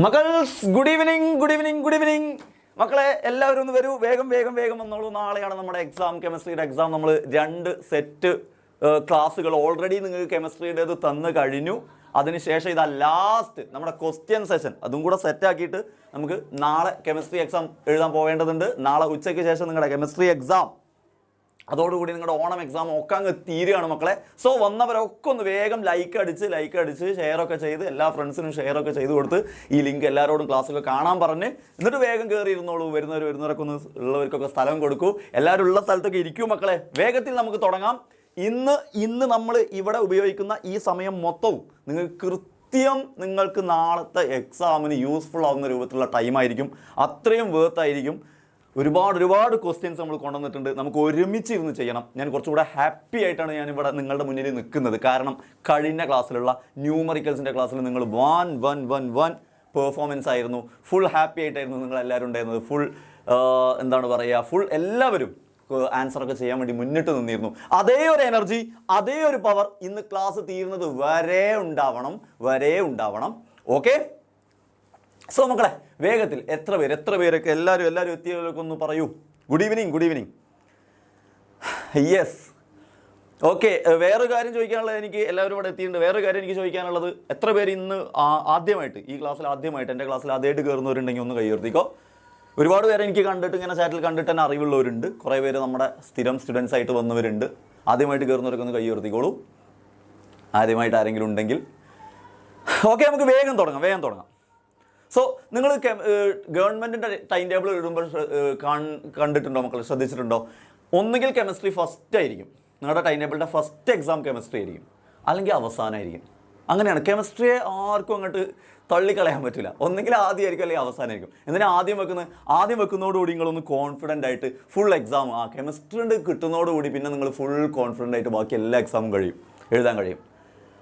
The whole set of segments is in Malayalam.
മക്കൾസ് ഗുഡ് ഈവനിങ് മക്കളെ എല്ലാവരും ഒന്ന് വരൂ, വേഗം വന്നോളൂ. നാളെയാണ് നമ്മുടെ കെമിസ്ട്രിയുടെ എക്സാം. നമ്മൾ 2 സെറ്റ് ക്ലാസ്സുകൾ ഓൾറെഡി നിങ്ങൾക്ക് കെമിസ്ട്രിയുടേത് തന്നു കഴിഞ്ഞു. അതിനുശേഷം ഇതാ ലാസ്റ്റ് നമ്മുടെ ക്വസ്റ്റ്യൻ സെഷൻ, അതും കൂടെ സെറ്റാക്കിയിട്ട് നമുക്ക് നാളെ കെമിസ്ട്രി എക്സാം എഴുതാൻ പോകേണ്ടതുണ്ട്. നാളെ ഉച്ചയ്ക്ക് ശേഷം നിങ്ങളുടെ കെമിസ്ട്രി എക്സാം, അതോടുകൂടി നിങ്ങളുടെ ഓണം എക്സാം ഒക്കെ അങ്ങ് തീരുകയാണ് മക്കളെ. സോ വന്നവരൊക്കെ ഒന്ന് വേഗം ലൈക്ക് അടിച്ച് ഷെയറൊക്കെ ചെയ്ത് എല്ലാ ഫ്രണ്ട്സിനും ഷെയറൊക്കെ ചെയ്ത് കൊടുത്ത് ഈ ലിങ്ക് എല്ലാവരോടും ക്ലാസ്സൊക്കെ കാണാൻ പറഞ്ഞ് എന്നിട്ട് വേഗം കയറി ഇരുന്നോളൂ. വരുന്നവരൊക്കെ ഒന്ന് ഉള്ളവർക്കൊക്കെ സ്ഥലം കൊടുക്കൂ. എല്ലാവരും ഉള്ള സ്ഥലത്തൊക്കെ ഇരിക്കൂ മക്കളെ. വേഗത്തിൽ നമുക്ക് തുടങ്ങാം. ഇന്ന് നമ്മൾ ഇവിടെ ഉപയോഗിക്കുന്ന ഈ സമയം മൊത്തവും നിങ്ങൾക്ക് നാളത്തെ എക്സാമിന് യൂസ്ഫുൾ ആവുന്ന രൂപത്തിലുള്ള ടൈമായിരിക്കും. അത്രയും വേർത്തായിരിക്കും. ഒരുപാട് ക്വസ്റ്റ്യൻസ് നമ്മൾ കൊണ്ടുവന്നിട്ടുണ്ട്. നമുക്ക് ഒരുമിച്ച് ഇരുന്ന് ചെയ്യണം. ഞാൻ കുറച്ചുകൂടെ ഹാപ്പി ആയിട്ടാണ് ഞാനിവിടെ നിങ്ങളുടെ മുന്നിൽ നിൽക്കുന്നത്. കാരണം കഴിഞ്ഞ ക്ലാസ്സിലുള്ള ന്യൂമറിക്കൽസിൻ്റെ ക്ലാസ്സിൽ നിങ്ങൾ 1 പെർഫോമൻസ് ആയിരുന്നു. ഫുൾ ഹാപ്പി ആയിട്ടായിരുന്നു നിങ്ങളെല്ലാവരും ഉണ്ടായിരുന്നത്. ഫുൾ എല്ലാവരും ആൻസറൊക്കെ ചെയ്യാൻ വേണ്ടി മുന്നിട്ട് നിന്നിരുന്നു. അതേ ഒരു എനർജി, അതേ ഒരു പവർ ഇന്ന് ക്ലാസ് തീരുന്നത് വരെ ഉണ്ടാവണം. ഓക്കെ, സോ മക്കളെ വേഗത്തിൽ എത്ര പേരൊക്കെ എല്ലാവരും എത്തിയവരൊക്കെ ഒന്ന് പറയൂ. Good evening. Yes, okay. വേറൊരു കാര്യം ചോദിക്കാനുള്ളത്, എനിക്ക് എല്ലാവരും ഇവിടെ എത്തിയിട്ടുണ്ട്. വേറൊരു കാര്യം എനിക്ക് ചോദിക്കാനുള്ളത്, എത്ര പേര് ഇന്ന് ആദ്യമായിട്ട് ഈ ക്ലാസ്സിൽ എൻ്റെ ക്ലാസ്സിൽ ആദ്യമായിട്ട് കയറുന്നവരുണ്ടെങ്കിൽ ഒന്ന് കൈ ഉയർത്തിക്കോ. ഒരുപാട് പേരെ എനിക്ക് കണ്ടിട്ട് ഇങ്ങനെ ചാറ്റിൽ കണ്ടിട്ട് തന്നെ അറിവുള്ളവരുണ്ട്. കുറേ പേര് നമ്മുടെ സ്ഥിരം സ്റ്റുഡൻസ് ആയിട്ട് വന്നവരുണ്ട്. ആദ്യമായിട്ട് കയറുന്നവരൊക്കെ ഒന്ന് കൈ ഉയർത്തിക്കോളൂ. ആദ്യമായിട്ട് ആരെങ്കിലും ഉണ്ടെങ്കിൽ ഓക്കെ, നമുക്ക് വേഗം തുടങ്ങാം. സോ നിങ്ങൾ ഗവൺമെൻറ്റിൻ്റെ ടൈം ടേബിൾ ഇടുമ്പോൾ കണ്ടിട്ടുണ്ടോ മക്കൾ, ശ്രദ്ധിച്ചിട്ടുണ്ടോ? ഒന്നുകിൽ കെമിസ്ട്രി ഫസ്റ്റ് ആയിരിക്കും, നിങ്ങളുടെ ടൈം ടേബിളിൻ്റെ ഫസ്റ്റ് എക്സാം കെമിസ്ട്രി ആയിരിക്കും, അല്ലെങ്കിൽ അവസാനമായിരിക്കും. അങ്ങനെയാണ്. കെമിസ്ട്രിയെ ആർക്കും അങ്ങോട്ട് തള്ളിക്കളയാൻ പറ്റില്ല. ഒന്നെങ്കിൽ ആദ്യമായിരിക്കും അല്ലെങ്കിൽ അവസാനമായിരിക്കും. എന്തിനാ ആദ്യം വെക്കുന്നതോടുകൂടി നിങ്ങളൊന്ന് കോൺഫിഡൻ്റ് ആയിട്ട് ഫുൾ എക്സാം കെമിസ്ട്രി കിട്ടുന്നതോടുകൂടി പിന്നെ നിങ്ങൾ ഫുൾ കോൺഫിഡൻ്റ് ആയിട്ട് ബാക്കി എല്ലാ എക്സാമും എഴുതാൻ കഴിയും.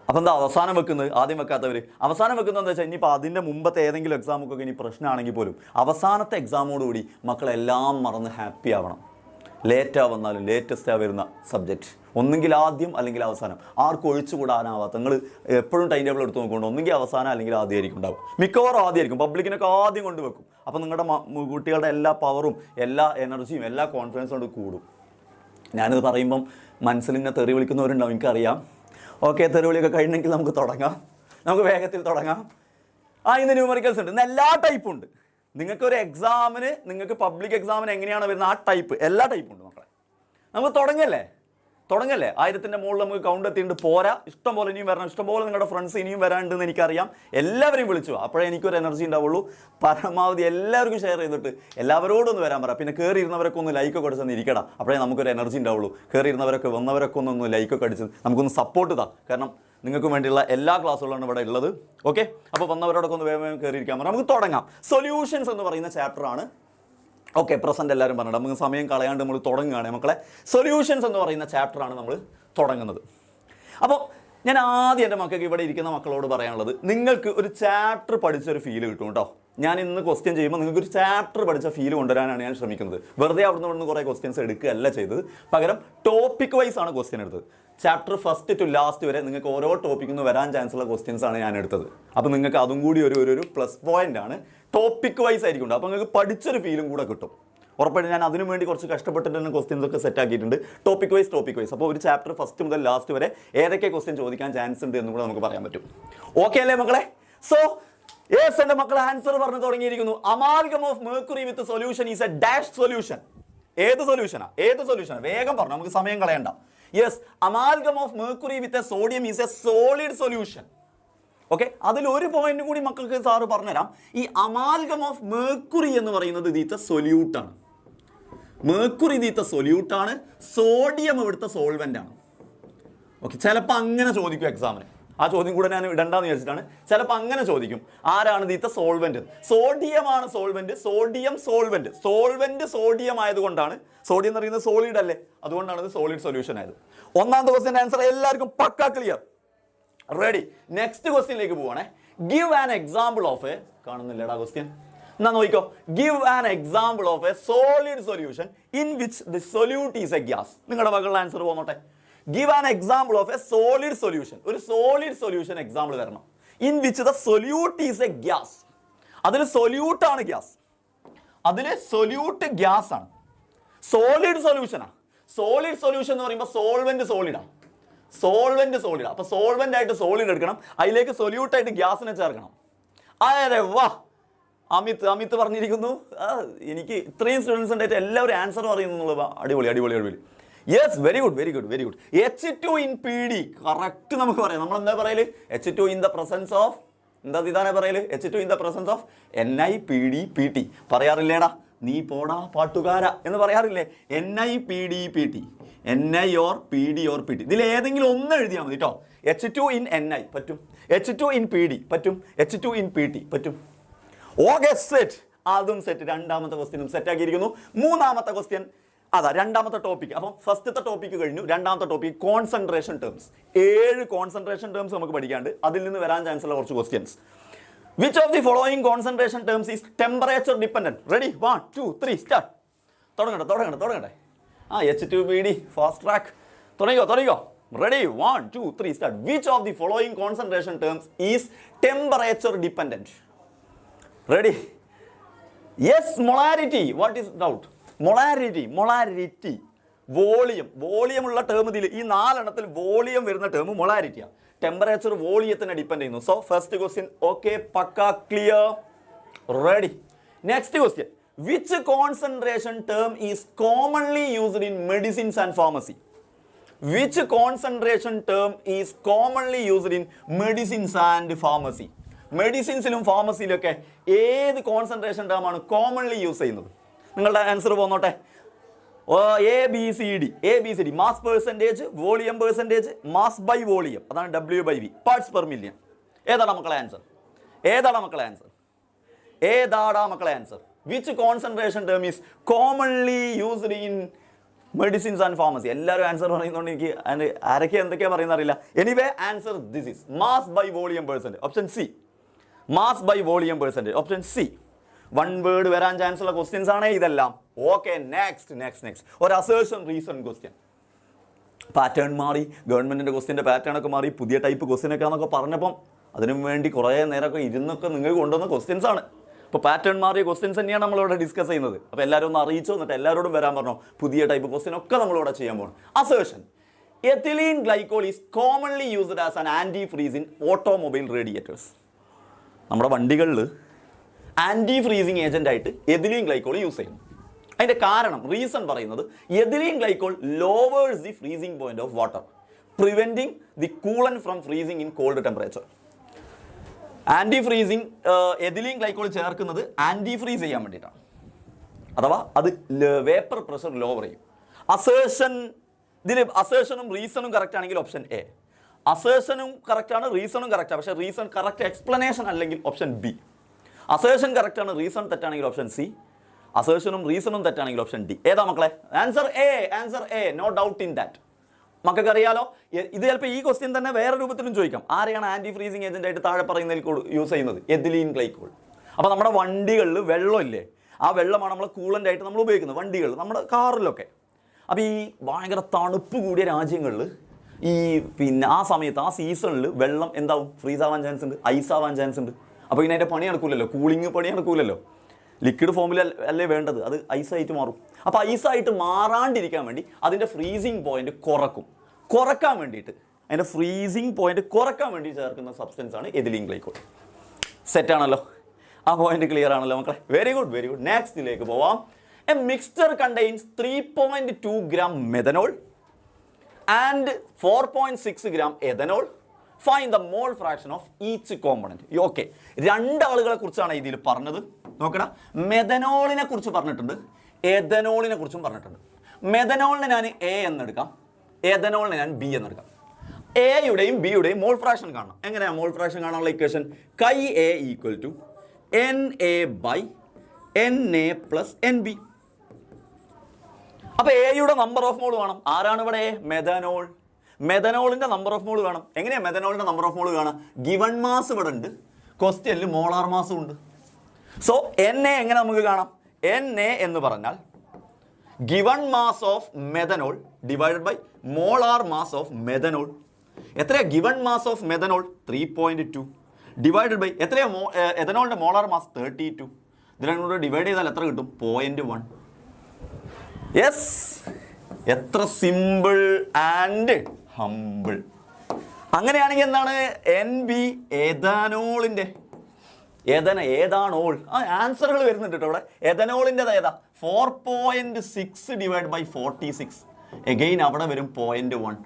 അപ്പോൾ എന്താ അവസാനം വെക്കുന്നത്? ആദ്യം വെക്കാത്തവർ അവസാനം വെക്കുന്നത് എന്താ വെച്ചാൽ, ഇനിയിപ്പോൾ അതിൻ്റെ മുമ്പത്തെ ഏതെങ്കിലും എക്സാമൊക്കെ ഇനി പ്രശ്നമാണെങ്കിൽ പോലും അവസാനത്തെ എക്സാമോടുകൂടി മക്കളെല്ലാം മറന്ന് ഹാപ്പി ആവണം. ലേറ്റാണ് വന്നാലും ലേറ്റസ്റ്റാണ് വരുന്ന സബ്ജക്റ്റ് ഒന്നുകിൽ ആദ്യം അല്ലെങ്കിൽ അവസാനം. ആർക്കും ഒഴിച്ചുകൂടാനാവാത്ത, നിങ്ങൾ എപ്പോഴും ടൈം ടേബിൾ എടുത്ത് നോക്കുകൊണ്ട് ഒന്നുകിൽ അവസാനം അല്ലെങ്കിൽ ആദ്യമായിരിക്കും ഉണ്ടാവും. മിക്കവാറും ആദ്യമായിരിക്കും. പബ്ലിക്കിനൊക്കെ ആദ്യം കൊണ്ട് വെക്കും. അപ്പോൾ നിങ്ങളുടെ കുട്ടികളുടെ എല്ലാ പവറും എല്ലാ എനർജിയും എല്ലാ കോൺഫിഡൻസും കൊണ്ട് കൂടും. ഞാനിത് പറയുമ്പം മനസ്സിലിങ്ങനെ തെറി വിളിക്കുന്നവരുണ്ടാവും, എനിക്കറിയാം. ഓക്കെ, തെരുവിളിയൊക്കെ കഴിഞ്ഞെങ്കിൽ നമുക്ക് വേഗത്തിൽ തുടങ്ങാം. ഇന്ന് ന്യൂമറിക്കൽസ് ഉണ്ട്. ഇന്ന് എല്ലാ ടൈപ്പും ഉണ്ട്. നിങ്ങൾക്കൊരു എക്സാമിന്, നിങ്ങൾക്ക് പബ്ലിക് എക്സാമിന് എങ്ങനെയാണ് വരുന്നത് ആ ടൈപ്പ്, എല്ലാ ടൈപ്പും ഉണ്ട് മക്കളെ. നമുക്ക് തുടങ്ങല്ലേ? 1000ൻ്റെ മുകളിൽ നമുക്ക് കൗണ്ട് എത്തിയിട്ടുണ്ട്. പോരാ, ഇഷ്ടംപോലെ ഇനിയും വരണം. ഇഷ്ടംപോലെ നിങ്ങളുടെ ഫ്രണ്ട്സ് ഇനിയും വരാനുണ്ടെന്ന് എനിക്കറിയാം. എല്ലാവരെയും വിളിച്ചു, അപ്പോഴേ എനിക്കൊരു എനർജി ഉണ്ടാവുള്ളൂ. പരമാവധി എല്ലാവർക്കും ഷെയർ ചെയ്തിട്ട് എല്ലാവരോടും ഒന്ന് വരാൻ പറയാം. പിന്നെ കയറി ഇരുന്നവരൊക്കെ ഒന്ന് ലൈക്കൊക്കെ അടിച്ചെന്ന് ഇരിക്കണം. അപ്പോഴേ നമുക്കൊരു എനർജി ഉണ്ടാവുള്ളൂ. കയറി ഇരുന്നവരൊക്കെ വന്നവരൊക്കെ ഒന്ന് ലൈക്കൊക്കെ അടിച്ച് നമുക്കൊന്ന് സപ്പോർട്ട് താ. കാരണം നിങ്ങൾക്ക് വേണ്ടിയുള്ള എല്ലാ ക്ലാസ്സുകളാണ് ഇവിടെ ഉള്ളത്. ഓക്കെ, അപ്പോൾ വന്നവരോടൊക്കെ ഒന്ന് വേഗം കയറിയിരിക്കാൻ പറയാം. നമുക്ക് തുടങ്ങാം. സൊല്യൂഷൻസ് എന്ന് പറയുന്ന ചാപ്റ്ററാണ്. ഓക്കെ, പ്രസൻറ്റ് എല്ലാവരും പറഞ്ഞിട്ട് നമുക്ക് സമയം കളയാണ്ട് നമ്മൾ തുടങ്ങുകയാണ് മക്കളെ. സൊല്യൂഷൻസ് എന്ന് പറയുന്ന ചാപ്റ്ററാണ് നമ്മൾ തുടങ്ങുന്നത്. അപ്പോൾ ഞാൻ ആദ്യം എൻ്റെ മക്കൾക്ക് ഇവിടെ ഇരിക്കുന്ന മക്കളോട് പറയാനുള്ളത്, നിങ്ങൾക്ക് ഒരു ചാപ്റ്റർ പഠിച്ചൊരു ഫീല് കിട്ടും കേട്ടോ. ഞാൻ ഇന്ന് ക്വസ്റ്റ്യൻ ചെയ്യുമ്പോൾ നിങ്ങൾക്ക് ഒരു ചാപ്റ്റർ പഠിച്ച ഫീൽ കൊണ്ടുവരാനാണ് ഞാൻ ശ്രമിക്കുന്നത്. വെറുതെ അവിടുന്ന് കുറേ ക്വസ്റ്റ്യൻസ് എടുക്കുകയല്ല ചെയ്തത്. പകരം ടോപ്പിക് വൈസ് ആണ് ക്വസ്റ്റ്യൻ എടുത്തത്. ചാപ്റ്റർ ഫസ്റ്റ് ടു ലാസ്റ്റ് വരെ നിങ്ങൾക്ക് ഓരോ ടോപ്പിക്കിൽ നിന്ന് വരാൻ ചാൻസ് ഉള്ള ക്വസ്റ്റ്യൻസ് ആണ് ഞാൻ എടുത്തത്. അപ്പോൾ നിങ്ങൾക്ക് അതും കൂടി ഒരു പ്ലസ് പോയിന്റ് ആണ്. ടോപ്പിക് വൈസ് ആയിരിക്കും. അപ്പോൾ നിങ്ങൾക്ക് പഠിച്ചൊരു ഫീലും കൂടെ കിട്ടും. ഉറപ്പായിട്ടും ഞാൻ അതിനു വേണ്ടി കുറച്ച് കഷ്ടപ്പെട്ടിട്ട് തന്നെ ക്വസ്റ്റ്യൻസ് ഒക്കെ സെറ്റ് ആക്കിയിട്ടുണ്ട്. Topic wise. അപ്പോൾ ഒരു ചാപ്റ്റർ ഫസ്റ്റ് മുതൽ ലാസ്റ്റ് വരെ ഏതൊക്കെ ക്വസ്റ്റ്യൻ ചോദിക്കാൻ ചാൻസ് ഉണ്ട് എന്ന് കൂടെ നമുക്ക് പറയാൻ പറ്റും. ഓക്കെ അല്ലേ മക്കളെ? സോ യെസ്, എൻ്റെ മക്കളെ ആൻസർ പറഞ്ഞു തുടങ്ങിയിരിക്കുന്നു. Amalgam of mercury with solution is A dash solution. ഏത് സൊല്യൂഷനാ? വേഗം പറഞ്ഞു, നമുക്ക് സമയം കളയണ്ട. Yes, amalgam of mercury with a sodium is A solid solution. Okay, അതിലൊരു പോയിന്റ് കൂടി മക്കൾക്ക് സാറ് പറഞ്ഞുതരാം. ഈ അമാൽഗം ഓഫ് മെർക്കുറി എന്ന് പറയുന്നത് ഇതിത്തെ സൊല്യൂട്ടാണ്. മെർക്കുറി ഇതിത്തെ സൊല്യൂട്ടാണ്. സോഡിയം ഇവിടുത്തെ സോൾവെന്റ് ആണ്. ഓക്കെ, ചിലപ്പോൾ അങ്ങനെ ചോദിക്കും എക്സാമിന്. ആ ചോദ്യം കൂടെ ഞാൻ ഇടണ്ടെന്ന് വിചാരിച്ചിട്ടാണ്. ചിലപ്പോൾ അങ്ങനെ ചോദിക്കും, ആരാണ് ഇതിത്തെ സോൾവെന്റ്? സോഡിയമാണ് സോൾവെന്റ്. സോൾവെന്റ് സോഡിയം ആയതുകൊണ്ടാണ്, സോഡിയം എന്ന് പറയുന്നത് സോളിഡ് അല്ലേ, അതുകൊണ്ടാണ് ഇത് സോളിഡ് സൊല്യൂഷൻ ആയത്. ഒന്നാമത്തെ ക്വസ്റ്റ്യൻ്റെ ആൻസർ എല്ലാവർക്കും പക്കാ ക്ലിയർ. റെഡി? നെക്സ്റ്റ് ക്വസ്റ്റ്യനിലേക്ക് പോവാണേ. Give an example of a, കാണുന്നില്ലടാ ക്വസ്റ്റ്യൻ, എന്നാ നോക്കിക്കോ. Give an example of a solid solution in which the solute is a gas. നിങ്ങളുടെ മക്കളുടെ ആൻസർ പോന്നോട്ടെ. Give an example of a solid solution. ഒരു solid solution example തരണം. In which the solute is a gas. അതിൽ സൊല്യൂട്ടാണ് ഗ്യാസ്, അതിൽ സൊല്യൂട്ട് ഗ്യാസ് ആണ്. സോളിഡ് സൊല്യൂഷനാണ്. സോളിഡ് സൊല്യൂഷൻ എന്ന് പറയുമ്പോൾ സോൾവെന്റ് സോളിഡാണ്. സോൾവെന്റ് സോളിഡാണ്. അപ്പോൾ സോൾവെന്റ് ആയിട്ട് സോളിഡ് എടുക്കണം, അതിലേക്ക് സൊല്യൂട്ടായിട്ട് ഗ്യാസിനെ ചേർക്കണം. അതെ വാ, അമിത് പറഞ്ഞിരിക്കുന്നു. എനിക്ക് ഇത്രയും സ്റ്റുഡൻസ് ഉണ്ടായിട്ട് എല്ലാവരും ആൻസർ പറയുന്നു എന്നുള്ളത് അടിപൊളി അടിപൊളി അടിപൊളി. Yes, very good very good very good. H2 in PD correct നമുക്ക് പറയാം. നമ്മൾ എന്താ പറയല്? H2 in the presence of, എന്താ ഇതാണ് പറയല്? H2 in the presence of NiPdPt. പറയാറില്ലേടാ നീ പോടാ പാട്ടുകാര എന്ന് പറയാറില്ലേ? NiPdPt, Ni or PD or PT. ഇതിൽ ഏതെങ്കിലും ഒന്ന് എഴുതിയാൽ മതി കേട്ടോ. H2 ഇൻ Ni പറ്റും, H2 ഇൻ PD പറ്റും, H2 ഇൻ PT പറ്റും. Okay, set. അതും സെറ്റ്. രണ്ടാമത്തെ ക്വസ്റ്റ്യനും സെറ്റ് ആക്കിയിരിക്കുന്നു. മൂന്നാമത്തെ ക്വസ്റ്റ്യൻ അതാ രണ്ടാമത്തെ ടോപ്പിക്. അപ്പം ഫസ്റ്റത്തെ ടോപ്പിക്ക് കഴിഞ്ഞു. രണ്ടാമത്തെ topic concentration terms. 7 concentration terms നമുക്ക് പഠിക്കാണ്ട്. അതിൽ നിന്ന് വരാൻ ചാൻസ് ഉള്ള കുറച്ച് questions. Which of the following concentration terms is temperature dependent? Ready, 1 2 3 start. തുടങ്ങട്ടെ. H2PD fast track. തുടങ്ങിക്കോ. Ready, 1 2 3 start. Which of the following concentration terms is temperature dependent? Ready, yes, molarity. What is doubt? Molarity, volume ഉള്ള ടേം. ഇതിൽ ഈ 4 എണ്ണത്തിൽ വോളിയം വരുന്ന ടേം മൊളാരിറ്റിയാണ്. ടെമ്പറേച്ചർ വോളിയത്തിനെ ഡിപ്പെൻഡ് ചെയ്യുന്നു. സോ ഫസ്റ്റ് ക്വസ്റ്റ്യൻ ഓക്കെ, പക്ക, clear, ready. Next question, which concentration term is commonly used in medicines and pharmacy? Which concentration term is commonly used in medicines and pharmacy? മെഡിസിൻസിലും ഫാർമസിയിലൊക്കെ ഏത് കോൺസെൻട്രേഷൻ ടേം ആണ് കോമൺലി യൂസ് ചെയ്യുന്നത്? നിങ്ങളുടെ ആൻസർ പോന്നോട്ടെ. ABCD, mass percentage, volume percentage, mass by volume, അതാണ് W/V, പാർട്സ് പെർ മില്യൺ. ഏതാണ് മക്കളെ answer? Which concentration term is commonly used in medicines and pharmacy? എല്ലാവരും ആൻസർ പറയുന്നതുകൊണ്ട് എനിക്ക് ആരൊക്കെ എന്തൊക്കെയാണ് പറയുന്നത് അറിയില്ല. Anyway answer this is mass by volume percentage, option C. Mass by volume percentage, option C. 1 word വരാൻ ചാൻസ് ഉള്ള ക്വസ്റ്റ്യൻസ് ആണ് ഇതെല്ലാം. ഓക്കെ, നെക്സ്റ്റ് ഒരു അസേർഷൻ റീസൺ ക്വസ്റ്റ്യൻ. പാറ്റേൺ മാറി, ഗവൺമെന്റിന്റെ ക്വസ്റ്റ്യൻ്റെ പാറ്റേൺ ഒക്കെ മാറി, പുതിയ ടൈപ്പ് ക്വസ്റ്റ്യൻ ഒക്കെ എന്നൊക്കെ പറഞ്ഞപ്പം അതിനു വേണ്ടി കുറേ നേരമൊക്കെ ഇരുന്നൊക്കെ നിങ്ങൾ കൊണ്ടുവന്ന ക്വസ്റ്റ്യൻസ് ആണ്. അപ്പോൾ പാറ്റേൺ മാറിയ ക്വസ്റ്റ്യൻസ് തന്നെയാണ് നമ്മളിവിടെ ഡിസ്കസ് ചെയ്യുന്നത്. അപ്പോൾ എല്ലാവരും ഒന്ന് അറിയിച്ചോ, എന്നിട്ട് എല്ലാവരോടും വരാൻ പറഞ്ഞോ. പുതിയ ടൈപ്പ് ക്വസ്റ്റ്യൻ ഒക്കെ നമ്മളിവിടെ ചെയ്യാൻ പോകണം. Assertion, ethylene glycol is commonly used as an antifreeze in automobile radiators. നമ്മുടെ വണ്ടികളിൽ ആൻറ്റി ഫ്രീസിങ് ഏജന്റ് ആയിട്ട് എഥിലീൻ ഗ്ലൈക്കോൾ യൂസ് ചെയ്യുന്നു. അതിന്റെ കാരണം, റീസൺ പറയുന്നത്, ethylene glycol lowers the freezing point of water, preventing the coolant from freezing in cold temperature. Anti freezing ethylene glycol ചേർക്കുന്നത് ആൻറ്റി ഫ്രീസ് ചെയ്യാൻ വേണ്ടിയിട്ടാണ്, അഥവാ അത് വേപ്പർ പ്രഷർ ലോവർ ചെയ്യും. ഇതിൽ അസേർഷനും റീസണും കറക്റ്റ് ആണെങ്കിൽ ഓപ്ഷൻ എ. അസേർഷനും കറക്റ്റാണ്, റീസണും കറക്റ്റാണ്. പക്ഷേ റീസൺ കറക്റ്റ് എക്സ്പ്ലനേഷൻ അല്ലെങ്കിൽ ഓപ്ഷൻ ബി. അസേർഷൻ കറക്റ്റാണ്, റീസൺ തെറ്റാണെങ്കിൽ ഓപ്ഷൻ സി. അസേർഷനും റീസണും തെറ്റാണെങ്കിൽ ഓപ്ഷൻ ഡി. ഏതാ മക്കളെ? Answer A, no doubt in that. മക്കൾക്ക് അറിയാലോ. ഇത് ചിലപ്പോൾ ഈ ക്വസ്റ്റ്യൻ തന്നെ വേറെ രൂപത്തിലും ചോദിക്കാം. ആരെയാണ് ആൻറ്റി ഫ്രീസിങ് ഏജന്റ് ആയിട്ട് താഴെ പറയുന്നതിൽ യൂസ് ചെയ്യുന്നത്? Ethylene glycol. അപ്പോൾ നമ്മുടെ വണ്ടികളിൽ വെള്ളമില്ലേ, ആ വെള്ളമാണ് നമ്മൾ കൂളൻ്റ് ആയിട്ട് നമ്മൾ ഉപയോഗിക്കുന്നത് വണ്ടികളിൽ, നമ്മുടെ കാറിലൊക്കെ. അപ്പോൾ ഈ ഭയങ്കര തണുപ്പ് കൂടിയ രാജ്യങ്ങളിൽ പിന്നെ ആ സമയത്ത് ആ സീസണിൽ വെള്ളം എന്താവും? ഫ്രീസ് ആവാൻ ചാൻസ് ഉണ്ട്, ഐസ് ആവാൻ ചാൻസ് ഉണ്ട്. അപ്പോൾ ഇങ്ങനെ അതിൻ്റെ പണി നടക്കൂലല്ലോ, കൂളിംഗ് പണി നടക്കൂലല്ലോ. ലിക്വിഡ് ഫോമിൽ അല്ലേ വേണ്ടത്, അത് ഐസായിട്ട് മാറും. അപ്പോൾ ഐസായിട്ട് മാറാണ്ടിരിക്കാൻ വേണ്ടി അതിൻ്റെ ഫ്രീസിങ് പോയിന്റ് കുറക്കാൻ വേണ്ടിയിട്ട് അതിൻ്റെ ഫ്രീസിങ് പോയിന്റ് കുറക്കാൻ വേണ്ടി ചേർക്കുന്ന സബ്സ്റ്റൻസ് ആണ് എഥിലീൻ ഗ്ലൈക്കോൾ. സെറ്റാണല്ലോ, ആ പോയിന്റ് ക്ലിയർ ആണല്ലോ മക്കളെ? Very good. നെക്സ്റ്റിലേക്ക് പോവാം. A mixture contains 3.2 gram methanol and 4.6 gram ethanol. Find the mole fraction of each component. Okay, രണ്ടാളുകളെ കുറിച്ചാണ് ഇതിൽ പറഞ്ഞത്. നോക്കണം, മെഥനോളിനെ കുറിച്ച് പറഞ്ഞിട്ടുണ്ട്, എഥനോളിനെ കുറിച്ചും പറഞ്ഞിട്ടുണ്ട്. മെഥനോളിനെ ഞാൻ എ എന്നെടുക്കാം, എഥനോളിനെ ഞാൻ ബി എന്നെടുക്കാം. എയുടെയും ബിയുടെയും മോൾ ഫ്രാക്ഷൻ കാണണം. എങ്ങനെയാണ് മോൾ ഫ്രാക്ഷൻ കാണാനുള്ള equation? Chi A equal to NA/NA + NB. അപ്പോൾ എയുടെ നമ്പർ ഓഫ് മോൾ വേണം. ആരാണ് ഇവിടെ? മെഥനോൾ. മെഥനോളിന്റെ നമ്പർ ഓഫ് മോൾ വേണം. എങ്ങനെയാണ് മെഥനോളിന്റെ നമ്പർ ഓഫ് മോൾ കാണാം? ഗിവൺ മാസ് ഇവിടെ ഉണ്ട്, ക്വസ്റ്റ്യനിൽ മോളാർ മാസും ഉണ്ട്. സോ NA എങ്ങനെ നമുക്ക് കാണാം? NA എന്ന് പറഞ്ഞാൽ given mass of methanol divided by molar mass of methanol. എത്രയാ given mass of methanol? 3.2 divided by എത്രയാണ് എഥനോളിൻ്റെ മോളാർ മാസ് 32. ഇതിനെ കൂടെ ഡിവൈഡ് ചെയ്താൽ എത്ര കിട്ടും? 0.1. യെസ്, എത്ര സിമ്പിൾ ആൻഡ് ഹംബിൾ. അങ്ങനെയാണെങ്കിൽ എന്താണ് NB എഥനോളിൻ്റെ ഏതാണോൾ? ആൻസറുകൾ വരുന്നുണ്ട് കേട്ടോ ഇവിടെ. എഥനോളിൻ്റെത് ഏതാ? 4.6 ഡിവൈഡ് ബൈ 46. എഗെയിൻ അവിടെ വരും 0.1.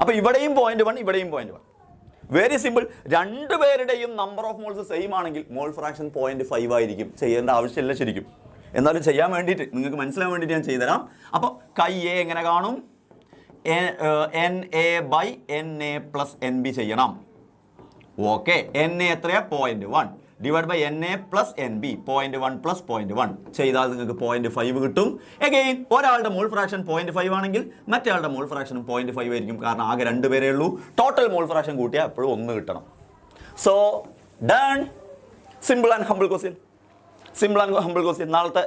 അപ്പോൾ ഇവിടെയും 0.1, ഇവിടെയും 0.1. Very simple. രണ്ടുപേരുടെയും നമ്പർ ഓഫ് മോൾസ് സെയിം ആണെങ്കിൽ മോൾ ഫ്രാക്ഷൻ 0.5 ആയിരിക്കും. ചെയ്യേണ്ട ആവശ്യമില്ല ശരിക്കും. എന്നാലും ചെയ്യാൻ വേണ്ടിയിട്ട് നിങ്ങൾക്ക് മനസ്സിലാൻ വേണ്ടിയിട്ട് ഞാൻ ചെയ്തുതരാം. അപ്പോൾ കൈ എ എങ്ങനെ കാണും? NA by NA plus NB ചെയ്യണം. ഓക്കെ, NA എത്രയാ? 0.1 divide by NA plus NB 0.1 plus 0.1 ചെയ്താൽ നിങ്ങൾക്ക് 0.5 കിട്ടും. എഗെയിൻ ഒരാളുടെ മോൾ ഫ്രാക്ഷൻ 0.5 ആണെങ്കിൽ മറ്റേ മോൾ ഫ്രാക്ഷനും 0.5 ആയിരിക്കും. കാരണം ആകെ 2 പേരേ ഉള്ളൂ. ടോട്ടൽ മോൾ ഫ്രാക്ഷൻ കൂട്ടിയാൽ എപ്പോഴും 1 കിട്ടണം. So done. Simple and humble question. Simple and humble question. നാളത്തെ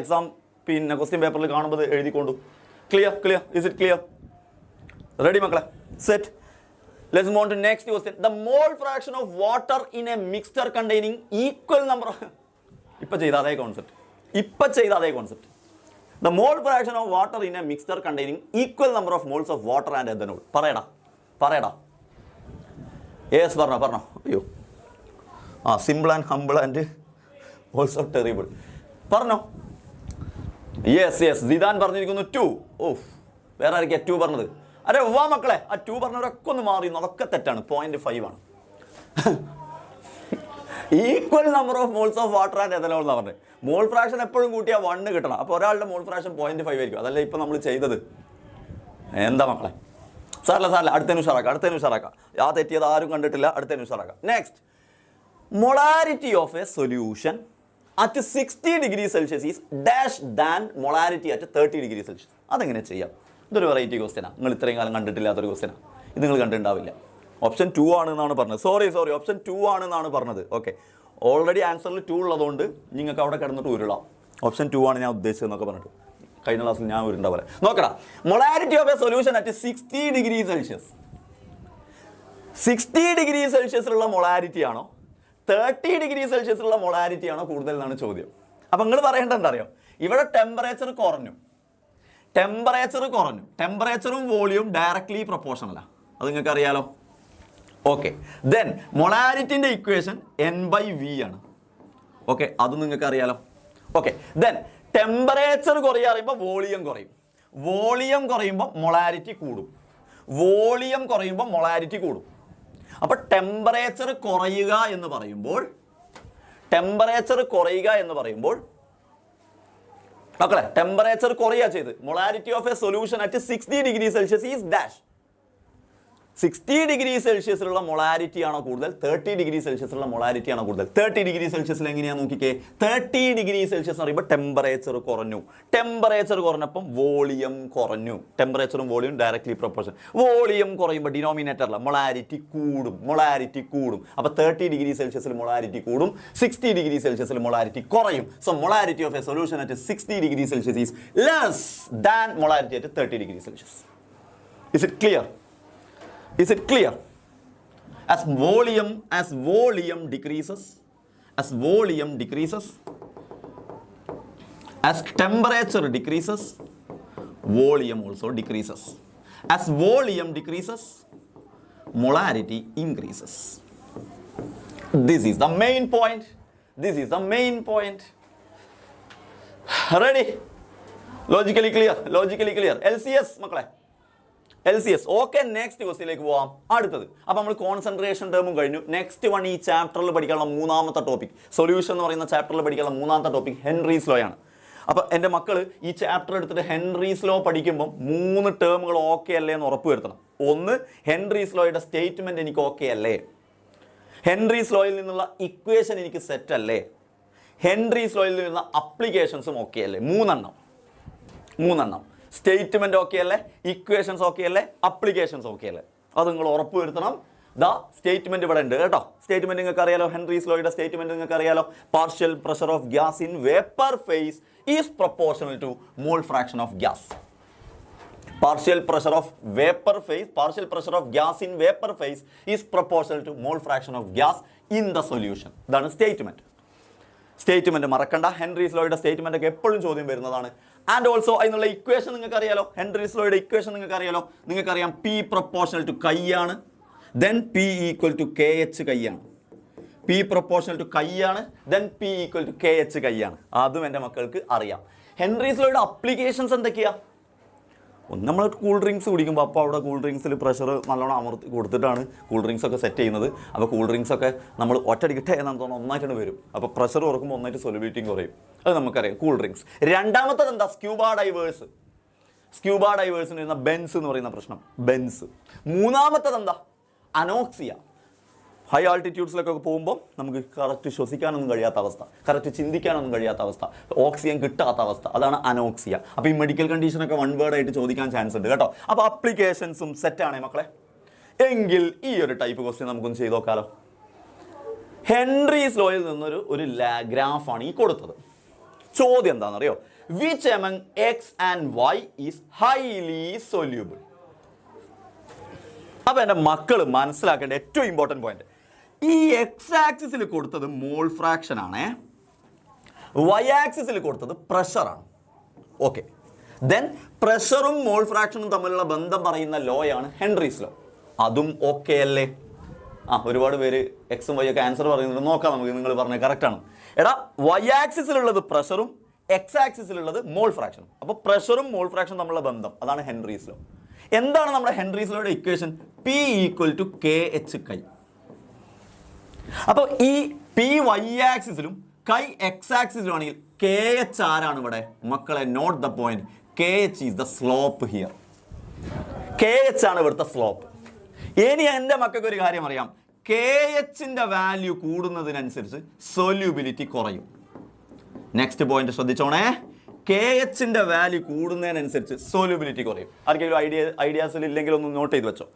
എക്സാം പിന്നെ ക്വസ്റ്റ്യൻ പേപ്പറിൽ കാണുമ്പോൾ എഴുതിക്കൊണ്ടു. Clear? Is it clear? Ready മക്കളെ? Set. Let's move on to next question. The mole fraction of water in a mixture containing equal number of ഇപ്പ ചെയ്ത അതേ concept. The mole fraction of water in a mixture containing equal number of moles of water and ethanol. പറയടാ. Yes, പറഞ്ഞോ. അയ്യോ, simple and humble and also terrible. പറഞ്ഞോ. Yes, സിദാൻ പറഞ്ഞിരിക്കുന്നു 2. ഓഫ്, വേറെ ആയിരിക്കും 2 പറഞ്ഞത്? അരെ വാ മക്കളെ, ആ 2 പറഞ്ഞവരൊക്കെ ഒന്ന് മാറി. അതൊക്കെ തെറ്റാണ്. 0.5 ആണ്. Equal number of moles of water and ethanol എന്ന് പറഞ്ഞത്. മോൾ ഫ്രാക്ഷൻ എപ്പോഴും കൂട്ടിയാൽ 1 കിട്ടണം. അപ്പോൾ ഒരാളുടെ മോൾ ഫ്രാക്ഷൻ 0.5 ആയിരിക്കും. അതല്ലേ ഇപ്പം നമ്മൾ ചെയ്തത്. എന്താ മക്കളെ? സാറില്ല, അടുത്തതിന് ഉഷാറാക്കാം. ആ തെറ്റിയത് ആരും കണ്ടിട്ടില്ല. അടുത്തതിന് ഉഷാറാക്കാം. Next, molarity of a solution at 60 degree Celsius is dash than molarity at 30 degree Celsius. അതെങ്ങനെ ചെയ്യാം? ഇതൊരു വെറൈറ്റി ക്വസ്റ്റ്യനാണ്. നിങ്ങൾ ഇത്രയും കാലം കണ്ടിട്ടില്ലാത്തൊരു ക്വസ്റ്റ്യനാണ്. ഇത് നിങ്ങൾ കണ്ടിട്ടുണ്ടാവില്ല. ഓപ്ഷൻ 2 ആണെന്നാണ് പറഞ്ഞത്. സോറി, ഓപ്ഷൻ 2 ആണെന്നാണ് പറഞ്ഞത്. ഓക്കെ, ഓൾറെഡി ആൻസറിൽ 2 ഉള്ളതുകൊണ്ട് നിങ്ങൾക്ക് അവിടെ കിടന്നിട്ട് ഉരുളാം. ഓപ്ഷൻ 2 ആണ് ഞാൻ ഉദ്ദേശിച്ചതെന്നൊക്കെ പറഞ്ഞിട്ട് കഴിഞ്ഞ ക്ലാസ്സിൽ ഞാൻ ഉരുണ്ടാവില്ല. നോക്കണം, molarity of a solution at 60 degree Celsius. 60 degree സെൽഷ്യസിലുള്ള മൊളാരിറ്റി ആണോ 30 ഡിഗ്രി സെൽഷ്യസിലുള്ള മൊളാരിറ്റി ആണോ കൂടുതൽ എന്നാണ് ചോദ്യം. അപ്പം നിങ്ങൾ പറയേണ്ടത് എന്താ അറിയോ? ഇവിടെ ടെമ്പറേച്ചർ കുറഞ്ഞു. ടെമ്പറേച്ചറും വോളിയം ഡയറക്ട്ലി പ്രൊപ്പോർഷണലാണ്. അത് നിങ്ങൾക്ക് അറിയാലോ. ഓക്കെ, ദെൻ മൊളാരിറ്റിൻ്റെ ഇക്വേഷൻ N/V ആണ്. ഓക്കെ, അത് നിങ്ങൾക്ക് അറിയാലോ. ഓക്കെ, ദെൻ ടെമ്പറേച്ചർ കുറയുക പറയുമ്പോൾ വോളിയം കുറയുമ്പോൾ മൊളാരിറ്റി കൂടും. അപ്പോൾ ടെമ്പറേച്ചർ കുറയുക എന്ന് പറയുമ്പോൾ മക്കളെ ടെമ്പറേച്ചർ കുറയുക ചെയ്ത് molarity of a solution at 60 degree Celsius is dash. 60 degree സെൽഷ്യസിലുള്ള മൊളാരിറ്റി ആണോ കൂടുതൽ 30 ഡിഗ്രി സെൽഷ്യസിലുള്ള മൊളാരിറ്റി ആണോ കൂടുതൽ? 30 ഡിഗ്രി സെൽഷ്യസിൽ എങ്ങനെയാണെന്ന് നോക്കിക്കേ. 30 ഡിഗ്രി സെൽഷ്യസ് എന്ന് പറയുമ്പോൾ ടെമ്പറേച്ചർ കുറഞ്ഞപ്പം വോളിയം കുറഞ്ഞു. ടെമ്പറേച്ചറും വോളിയം ഡയറക്ട്ലി പ്രൊപ്പോർഷൻ. വോളിയം കുറയുമ്പോൾ ഡിനോമിനേറ്ററിൽ മൊളാരിറ്റി കൂടും. അപ്പോൾ 30 ഡിഗ്രി സെൽഷ്യസിൽ മൊളാരിറ്റി കൂടും, 60 ഡിഗ്രി സെൽഷ്യസിൽ മൊളാരിറ്റി കുറയും. So molarity of a solution at 60 degree Celsius is less than molarity at 30 degree Celsius. Is it clear? As volume decreases, as temperature decreases, volume also decreases. As volume decreases, molarity increases. This is the main point. Ready? Logically clear. LCS മക്കളെ, LCS. ഓക്കെ, നെക്സ്റ്റ് ക്വസ്റ്റ്യനിലേക്ക് പോവാം. അടുത്തത് അപ്പോൾ നമ്മൾ കോൺസെൻട്രേഷൻ ടേമും കഴിഞ്ഞു. നെക്സ്റ്റ് വൺ ഈ ചാപ്റ്ററിൽ പഠിക്കാനുള്ള മൂന്നാമത്തെ ടോപ്പിക്, സൊല്യൂഷൻ എന്ന് പറയുന്ന ചാപ്റ്ററിൽ പഠിക്കാനുള്ള മൂന്നാമത്തെ ടോപ്പിക് ഹെൻറീസ് ലോ ആണ്. അപ്പോൾ എൻ്റെ മക്കൾ ഈ ചാപ്റ്റർ എടുത്തിട്ട് ഹെൻറീസ് ലോ പഠിക്കുമ്പോൾ 3 ടേമുകൾ ഓക്കെ അല്ലേ എന്ന് ഉറപ്പ് വരുത്തണം. ഒന്ന്, ഹെൻറീസ് ലോയുടെ സ്റ്റേറ്റ്മെൻറ്റ് എനിക്ക് ഓക്കെ അല്ലേ, ഹെൻറീസ് ലോയിൽ നിന്നുള്ള ഇക്വേഷൻ എനിക്ക് സെറ്റ് അല്ലേ, ഹെൻറീസ് ലോയിൽ നിന്നുള്ള അപ്ലിക്കേഷൻസും ഓക്കെ അല്ലേ. മൂന്നെണ്ണം സ്റ്റേറ്റ്മെൻറ്റ് ഓക്കെ അല്ലേ, ഇക്വേഷൻസ് ഓക്കെ അല്ലേ, അപ്ലിക്കേഷൻസ് ഓക്കെ അല്ലേ, അത് നിങ്ങൾ ഉറപ്പ് വരുത്തണം. സ്റ്റേറ്റ്മെൻറ്റ് ഇവിടെ ഉണ്ട് കേട്ടോ. സ്റ്റേറ്റ്മെൻറ്റ് നിങ്ങൾക്ക് അറിയാലോ, ഹെൻറീസ് ലോയുടെ സ്റ്റേറ്റ്മെൻറ്റ് നിങ്ങൾക്ക് അറിയാലോ. Partial pressure of gas in vapour face is proportional to mole fraction of gas. Partial pressure of vapor phase, partial pressure of gas in vapor phase is proportional to mole fraction of gas in the solution. That is statement. Statement മറക്കണ്ട. ഹെൻറീസ് ലോയുടെ സ്റ്റേറ്റ്മെന്റ് ഒക്കെ എപ്പോഴും ചോദ്യം വരുന്നതാണ്. ആൻഡ് ഓൾസോ അതിനുള്ള ഇക്വേഷൻ നിങ്ങൾക്ക് അറിയാലോ. ഹെൻറീസ് ലോയുടെ ഇക്വേഷൻ നിങ്ങൾക്ക് അറിയാലോ. നിങ്ങൾക്കറിയാം P പ്രൊപ്പോർഷണൽ ടു കൈ ആണ്, then P equal to KH chi ആണ്. P പ്രൊപ്പോർഷണൽ ടു കൈ ആണ്, then P equal to KH chi ആണ്. അതും എൻ്റെ മക്കൾക്ക് അറിയാം. ഹെൻറീസ് ലോയുടെ അപ്ലിക്കേഷൻസ് എന്തൊക്കെയാ? ഒന്ന് നമ്മൾ കൂൾ ഡ്രിങ്ക്സ് കുടിക്കുമ്പോൾ അപ്പോൾ അവിടെ കൂൾ ഡ്രിങ്ക്സിൽ പ്രഷർ നല്ലോണം അമർത്തി കൊടുത്തിട്ടാണ് കൂൾ ഡ്രിങ്ക്സ് ഒക്കെ സെറ്റ് ചെയ്യുന്നത്. അപ്പോൾ കൂൾ ഡ്രിങ്ക്സ് ഒക്കെ നമ്മൾ ഒറ്റടിക്കട്ടെ എന്നാണ് തോന്നുന്നത് ഒന്നായിട്ടാണ് വരും. അപ്പോൾ പ്രഷർ കുറക്കുമ്പോൾ ഒന്നായിട്ട് സൊലിബിലിറ്റിയും കുറയും. അത് നമുക്കറിയാം കൂൾ ഡ്രിങ്ക്സ്. രണ്ടാമത്തത് എന്താ? Scuba diverse. സ്ക്യൂബ ഡൈവേഴ്സിന് വരുന്ന ബെൻസ് എന്ന് പറയുന്ന പ്രശ്നം, ബെൻസ്. മൂന്നാമത്തത് എന്താ? അനോക്സിയ. ഹൈ ആൾട്ടിറ്റ്യൂഡ്സിലൊക്കെ പോകുമ്പോൾ നമുക്ക് കറക്റ്റ് ശ്വസിക്കാനൊന്നും കഴിയാത്ത അവസ്ഥ, കറക്റ്റ് ചിന്തിക്കാനൊന്നും കഴിയാത്ത അവസ്ഥ, ഓക്സിജൻ കിട്ടാത്ത അവസ്ഥ, അതാണ് അനോക്സിയ. അപ്പോൾ ഈ മെഡിക്കൽ കണ്ടീഷനൊക്കെ വൺ വേർഡ് ആയിട്ട് ചോദിക്കാൻ ചാൻസ് ഉണ്ട് കേട്ടോ. അപ്പോൾ അപ്ലിക്കേഷൻസും സെറ്റാണേ മക്കളെ. എങ്കിൽ ഈ ഒരു ടൈപ്പ് ക്വസ്റ്റ്യൻ നമുക്കൊന്ന് ചെയ്ത് നോക്കാലോ. ഹെൻറീസ് ലോയിൽ നിന്നൊരു ഗ്രാഫാണ് ഈ കൊടുത്തത്. ചോദ്യം എന്താണെന്നറിയോ? Which among X and Y is highly soluble. അപ്പോൾ എൻ്റെ മക്കൾ മനസ്സിലാക്കേണ്ട ഏറ്റവും ഇമ്പോർട്ടൻറ്റ് പോയിന്റ്, ഈ എക്സ് ആക്സിസിൽ കൊടുത്തത് മോൾ ഫ്രാക്ഷൻ ആണ്, വൈ ആക്സിസിൽ കൊടുത്തത് പ്രഷറാണ്. ഓക്കെ, ദെൻ പ്രഷറും മോൾ ഫ്രാക്ഷനും തമ്മിലുള്ള ബന്ധം പറയുന്ന ലോയാണ് ഹെൻറീസ് ലോ. അതും ഓക്കെ അല്ലേ? ഒരുപാട് പേര് എക്സും വൈ ഒക്കെ ആൻസർ പറയുന്നുണ്ട്. നോക്കാം നമുക്ക്. നിങ്ങൾ പറഞ്ഞത് കറക്റ്റാണ്. എടാ, വൈ ആക്സിസിലുള്ളത് പ്രഷറും എക്സ് ആക്സിസിലുള്ളത് മോൾ ഫ്രാക്ഷനും. അപ്പോൾ പ്രഷറും മോൾ ഫ്രാക്ഷനും തമ്മിലുള്ള ബന്ധം, അതാണ് ഹെൻറീസ് ലോ. എന്താണ് നമ്മുടെ ഹെൻറീസ് ലോയുടെ equation? P equal to KH chi. അപ്പോൾ ഈ P വൈ ആക്സിസിലും കൈ എക്സ് ആക്സിസിലും ആണെങ്കിൽ KH ആരാണ് ഇവിടെ മക്കളെ? Note the point. KH is the slope here. KH ആണ് ഇവിടുത്തെ സ്ലോപ്പ്. ഇനി എൻ്റെ മക്കൾക്ക് ഒരു കാര്യം അറിയാം, KHന്റെ വാല്യൂ കൂടുന്നതിനനുസരിച്ച് സൊല്യൂബിലിറ്റി കുറയും. നെക്സ്റ്റ് പോയിന്റ് ശ്രദ്ധിച്ചോണേ. KHന്റെ വാല്യൂ കൂടുന്നതിനനുസരിച്ച് സോല്യൂബിലിറ്റി കുറയും. ആർക്കെങ്കിലും ഐഡിയാസിൽ ഇല്ലെങ്കിൽ ഒന്ന് നോട്ട് ചെയ്ത് വെച്ചോ.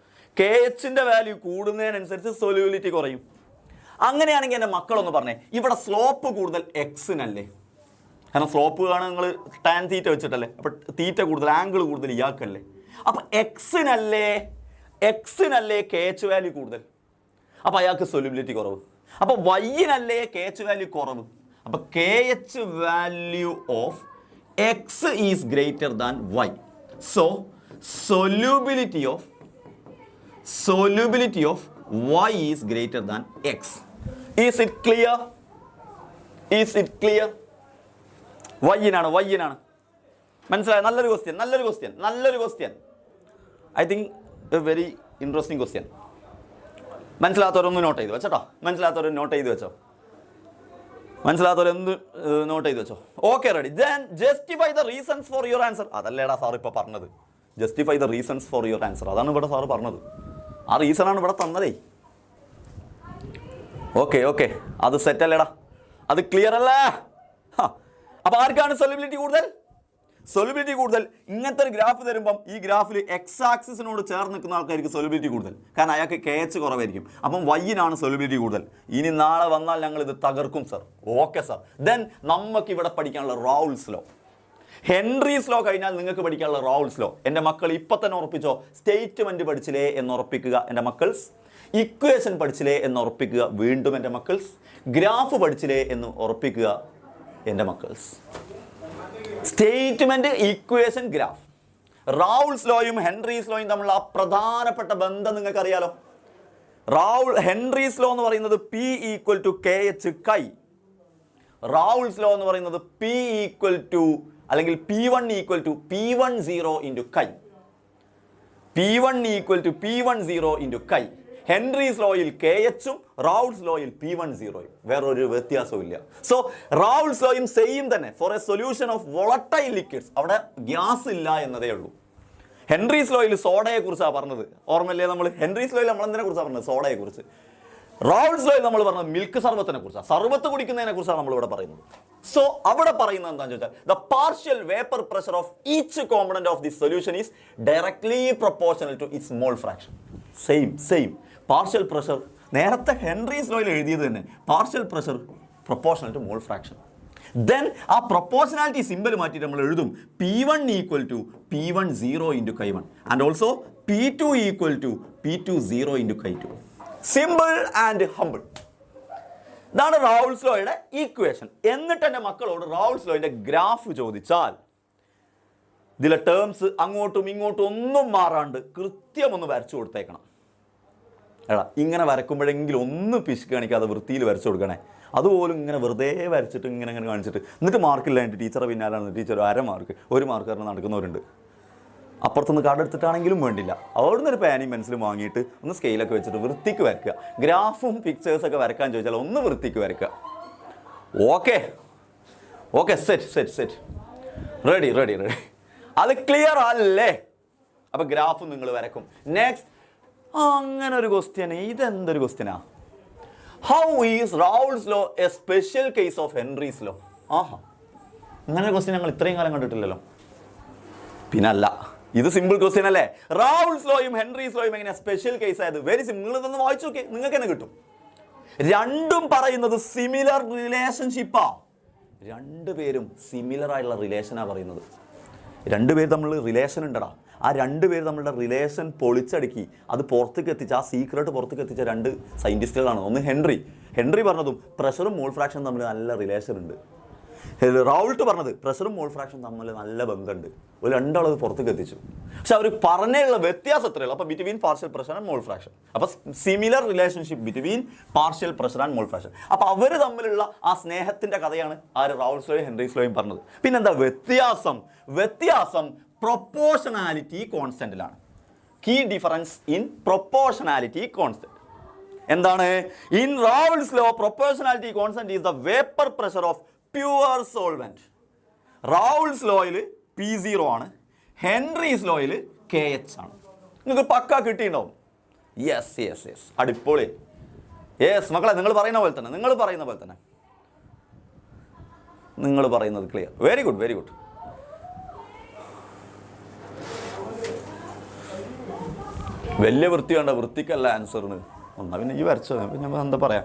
KHന്റെ വാല്യൂ കൂടുന്നതിനനുസരിച്ച് സോല്യൂബിലിറ്റി കുറയും. അങ്ങനെയാണെങ്കിൽ എൻ്റെ മക്കളൊന്ന് പറഞ്ഞേ, ഇവിടെ സ്ലോപ്പ് കൂടുതൽ എക്സിനല്ലേ? കാരണം സ്ലോപ്പ് കാണാൻ നിങ്ങൾ ടാൻ തീറ്റ വെച്ചിട്ടല്ലേ? അപ്പോൾ തീറ്റ കൂടുതൽ, ആംഗിൾ കൂടുതൽ ഇയാൾക്കല്ലേ? അപ്പോൾ എക്സിനല്ലേ KH വാല്യൂ കൂടുതൽ? അപ്പോൾ അയാൾക്ക് സൊല്യൂബിലിറ്റി കുറവ്. അപ്പോൾ വൈനല്ലേ KH വാല്യൂ കുറവ്? അപ്പോൾ KH value of X is greater than Y. So solubility of Y is greater than X. Is it clear? Y ആണ്. മനസ്സിലായോ? നല്ലൊരു question. I think a very interesting question. മനസ്സിലാത്തവരൊന്ന് നോട്ട് ചെയ്ത് വെച്ചോ. മനസ്സിലാത്തവരെന്ത് നോട്ട് ചെയ്ത് വെച്ചോ. Okay, ready. Then justify the reasons for your answer. അതല്ലേടാ സാർ ഇപ്പോൾ പറഞ്ഞത്. Justify the reasons for your answer, അതാണ് ഇവിടെ സാറ് പറഞ്ഞത്. ആ റീസണാണ് ഇവിടെ തന്നതേ. ഓക്കെ, അത് സെറ്റ് അല്ലേടാ? അത് ക്ലിയർ അല്ലേ? അപ്പോൾ ആർക്കാണ് സൊല്യൂബിലിറ്റി കൂടുതൽ? ഇങ്ങനത്തെ ഒരു ഗ്രാഫ് തരുമ്പം ഈ ഗ്രാഫിൽ എക്സ് ആക്സിസിനോട് ചേർന്ന് നിൽക്കുന്ന ആൾക്കാർക്ക് സൊല്യൂബിലിറ്റി കൂടുതൽ, കാരണം അയാൾക്ക് KH കുറവായിരിക്കും. അപ്പം വൈനാണ് സൊല്യൂബിലിറ്റി കൂടുതൽ. ഇനി നാളെ വന്നാൽ ഞങ്ങൾ ഇത് തകർക്കും സർ. Okay sir. ദെൻ നമുക്ക് ഇവിടെ പഠിക്കാനുള്ള റൗൾസ് ലോ. ഹെൻറീസ് ലോ കഴിഞ്ഞാൽ നിങ്ങൾക്ക് പഠിക്കാനുള്ള റൗൾസ് ലോ. എൻ്റെ മക്കൾ ഇപ്പം തന്നെ ഉറപ്പിച്ചോ. സ്റ്റേറ്റ്മെൻറ്റ് പഠിച്ചില്ലേ എന്ന് ഉറപ്പിക്കുക എൻ്റെ മക്കൾസ്. ഇക്വേഷൻ പഠിച്ചില്ലേ എന്ന് ഉറപ്പിക്കുക വീണ്ടും എൻ്റെ മക്കൾസ്. ഗ്രാഫ് പഠിച്ചില്ലേ എന്ന് ഉറപ്പിക്കുക എൻ്റെ മക്കൾസ്. Statement, equation, graph. റൗൾസ് ലോയും ഹെൻറീസ് ലോയും തമ്മിലുള്ള പ്രധാനപ്പെട്ട ബന്ധം നിങ്ങൾക്ക് അറിയാലോ. ഹെൻറീസ് ലോ എന്ന് പറയുന്നത് P ഈക്വൽ ടു KH കൈ. റൗൾസ് ലോ എന്ന് പറയുന്നത് P ഈക്വൽ ടു അല്ലെങ്കിൽ P1 equal to P10 into chi. P1 equal to P10 into chi. Henry's ലോയിൽ KHും റൗൾസ് ലോയിൽ P10. വേറൊരു വ്യത്യാസവും ഇല്ല. സോ റൗൾസ് ലോയും സെയിം തന്നെ. For a solution of volatile liquids അവിടെ ഗ്യാസ് ഇല്ല എന്നതേ ഉള്ളൂ. ഹെൻറീസ് ലോയിൽ സോഡയെ കുറിച്ചാണ് പറഞ്ഞത്. ഓർമ്മയില്ലേ? നമ്മൾ ഹെൻറീസ് ലോയിൽ നമ്മൾ എന്തിനെ കുറിച്ചാണ് പറഞ്ഞത്? സോഡയെ കുറിച്ച്. റൗൾസ് ലോയിൽ നമ്മൾ പറഞ്ഞത് മിൽക്ക് സർബത്തിനെ കുറിച്ചാണ്, സർബത്ത് കുടിക്കുന്നതിനെ കുറിച്ചാണ് നമ്മളിവിടെ പറയുന്നത്. സോ അവിടെ പറയുന്നത് എന്താണെന്ന് ചോദിച്ചാൽ, the partial vapour pressure of each component of this solution is directly proportional to its mole fraction. Same partial pressure നേരത്തെ ഹെൻറീസ് ലോയിൽ എഴുതിയത് തന്നെ. Partial pressure proportional to mole fraction. Then ആ പ്രൊപ്പോർഷനാലിറ്റി സിമ്പിൾ മാറ്റിയിട്ട് നമ്മൾ എഴുതും P1 equal to P1 0 into K1 and also P2 equal to P2 0 into K2. Simple and humble. ഇതാണ് റൗൾസ് ലോയുടെ ഈക്വേഷൻ. എന്നിട്ട് എൻ്റെ മക്കളോട് റൗൾസ് ലോയുടെ ഗ്രാഫ് ചോദിച്ചാൽ ഇതിലെ ടേംസ് അങ്ങോട്ടും ഇങ്ങോട്ടും ഒന്നും മാറാണ്ട് കൃത്യം ഒന്ന് വരച്ചു കൊടുത്തേക്കണം. എടാ ഇങ്ങനെ വരക്കുമ്പോഴെങ്കിലും ഒന്ന് പിശ് കാണിക്കാതെ വൃത്തിയിൽ വരച്ചു കൊടുക്കണേ. അതുപോലും ഇങ്ങനെ വെറുതെ വരച്ചിട്ട് ഇങ്ങനെ കാണിച്ചിട്ട് എന്നിട്ട് മാർക്കില്ലാണ്ട് ടീച്ചറെ പിന്നാലാണ് ടീച്ചർ 1/2 മാർക്ക് 1 മാർക്ക് കാരണം നടക്കുന്നവരുണ്ട്. അപ്പുറത്തുനിന്ന് കാർഡ് എടുത്തിട്ടാണെങ്കിലും വേണ്ടില്ല, അവിടുന്ന് ഒരു പേനയും പെൻസിലും വാങ്ങിയിട്ട് ഒന്ന് സ്കെയിലൊക്കെ വെച്ചിട്ട് വൃത്തിക്ക് വരയ്ക്കുക. ഗ്രാഫും പിക്ചേഴ്സൊക്കെ വരക്കാൻ ചോദിച്ചാൽ ഒന്ന് വൃത്തിക്ക് വരയ്ക്കുക. Okay okay, set ready. അത് ക്ലിയർ അല്ലേ? അപ്പം ഗ്രാഫ് നിങ്ങൾ വരക്കും. നെക്സ്റ്റ്, അങ്ങനെ ഒരു ക്വസ്റ്റ്യൻ. ഇതെന്തൊരു ക്വസ്റ്റ്യനാ? How is Raoult's law a special case of Henry's law? Aha, അങ്ങനെ ഒരു ക്വസ്റ്റ്യൻ ഞങ്ങൾ ഇത്രയും കാലം കണ്ടിട്ടില്ലല്ലോ. പിന്നല്ല, ഇത് സിമ്പിൾ ക്വസ്റ്റ്യൻ അല്ലേ? റൗൾസ് ലോയും ഹെൻറീസ് ലോയും എങ്ങനെ സ്പെഷ്യൽ കേസ് ആയത്? Very simple. നിങ്ങൾ ഇതൊന്ന് വായിച്ചു നോക്കി, നിങ്ങൾക്ക് തന്നെ കിട്ടും. രണ്ടും പറയുന്നത് സിമിലർ റിലേഷൻഷിപ്പാ. രണ്ടുപേരും സിമിലർ ആയിട്ടുള്ള റിലേഷനാണ് പറയുന്നത്. രണ്ടുപേർ തമ്മിൽ റിലേഷൻ ഉണ്ടടാ. ആ രണ്ടുപേര് തമ്മിലുള്ള റിലേഷൻ പൊളിച്ചടുക്കി അത് പുറത്തേക്ക് എത്തിച്ച, ആ സീക്രട്ട് പുറത്തേക്ക് എത്തിച്ച 2 സയൻറ്റിസ്റ്റുകളാണ്. ഒന്ന് ഹെൻറി പറഞ്ഞതും പ്രഷറും മോൾ ഫ്രാക്ഷനും തമ്മിൽ നല്ല റിലേഷൻ ഉണ്ട്. റൗൾട്ട് പറഞ്ഞത് പ്രഷറും മോൾ ഫ്രാക്ഷൻ തമ്മിൽ നല്ല ബന്ധമുണ്ട്. ഒരു രണ്ടാളത് പുറത്തേക്ക് എത്തിച്ചു. പക്ഷെ അവർ പറഞ്ഞുള്ള വ്യത്യാസം എത്രയുള്ളൂ? അപ്പോൾ between partial pressure and mole fraction. അപ്പോൾ similar relationship between partial pressure and mole fraction. അപ്പോൾ അവർ തമ്മിലുള്ള ആ സ്നേഹത്തിൻ്റെ കഥയാണ് റൗൾസ് ലോയും ഹെൻറീസ് ലോയും പറഞ്ഞത്. പിന്നെന്താ വ്യത്യാസം പ്രൊപ്പോർഷണാലിറ്റി കോൺസ്റ്റന്റിലാണ്. Key difference in proportionality constant എന്താണ്? In Raoult's law proportionality constant is the vapour pressure of pure solvent. Raoult's ലോയിൽ P0 ആണ്, ഹെൻറീസ് ലോയിൽ KH ആണ്. നിങ്ങൾക്ക് പക്ക കിട്ടിയിട്ടുണ്ടാവും. യെസ് അടിപൊളി. യെസ് മക്കളെ, നിങ്ങൾ പറയുന്ന പോലെ തന്നെ നിങ്ങൾ പറയുന്നത് ക്ലിയർ. Very good. വലിയ വൃത്തി വേണ്ട, വൃത്തിക്കല്ല ആൻസറിന്. ഒന്നാ പിന്നെ ഈ വരച്ചത് ഞാൻ എന്താ പറയാ.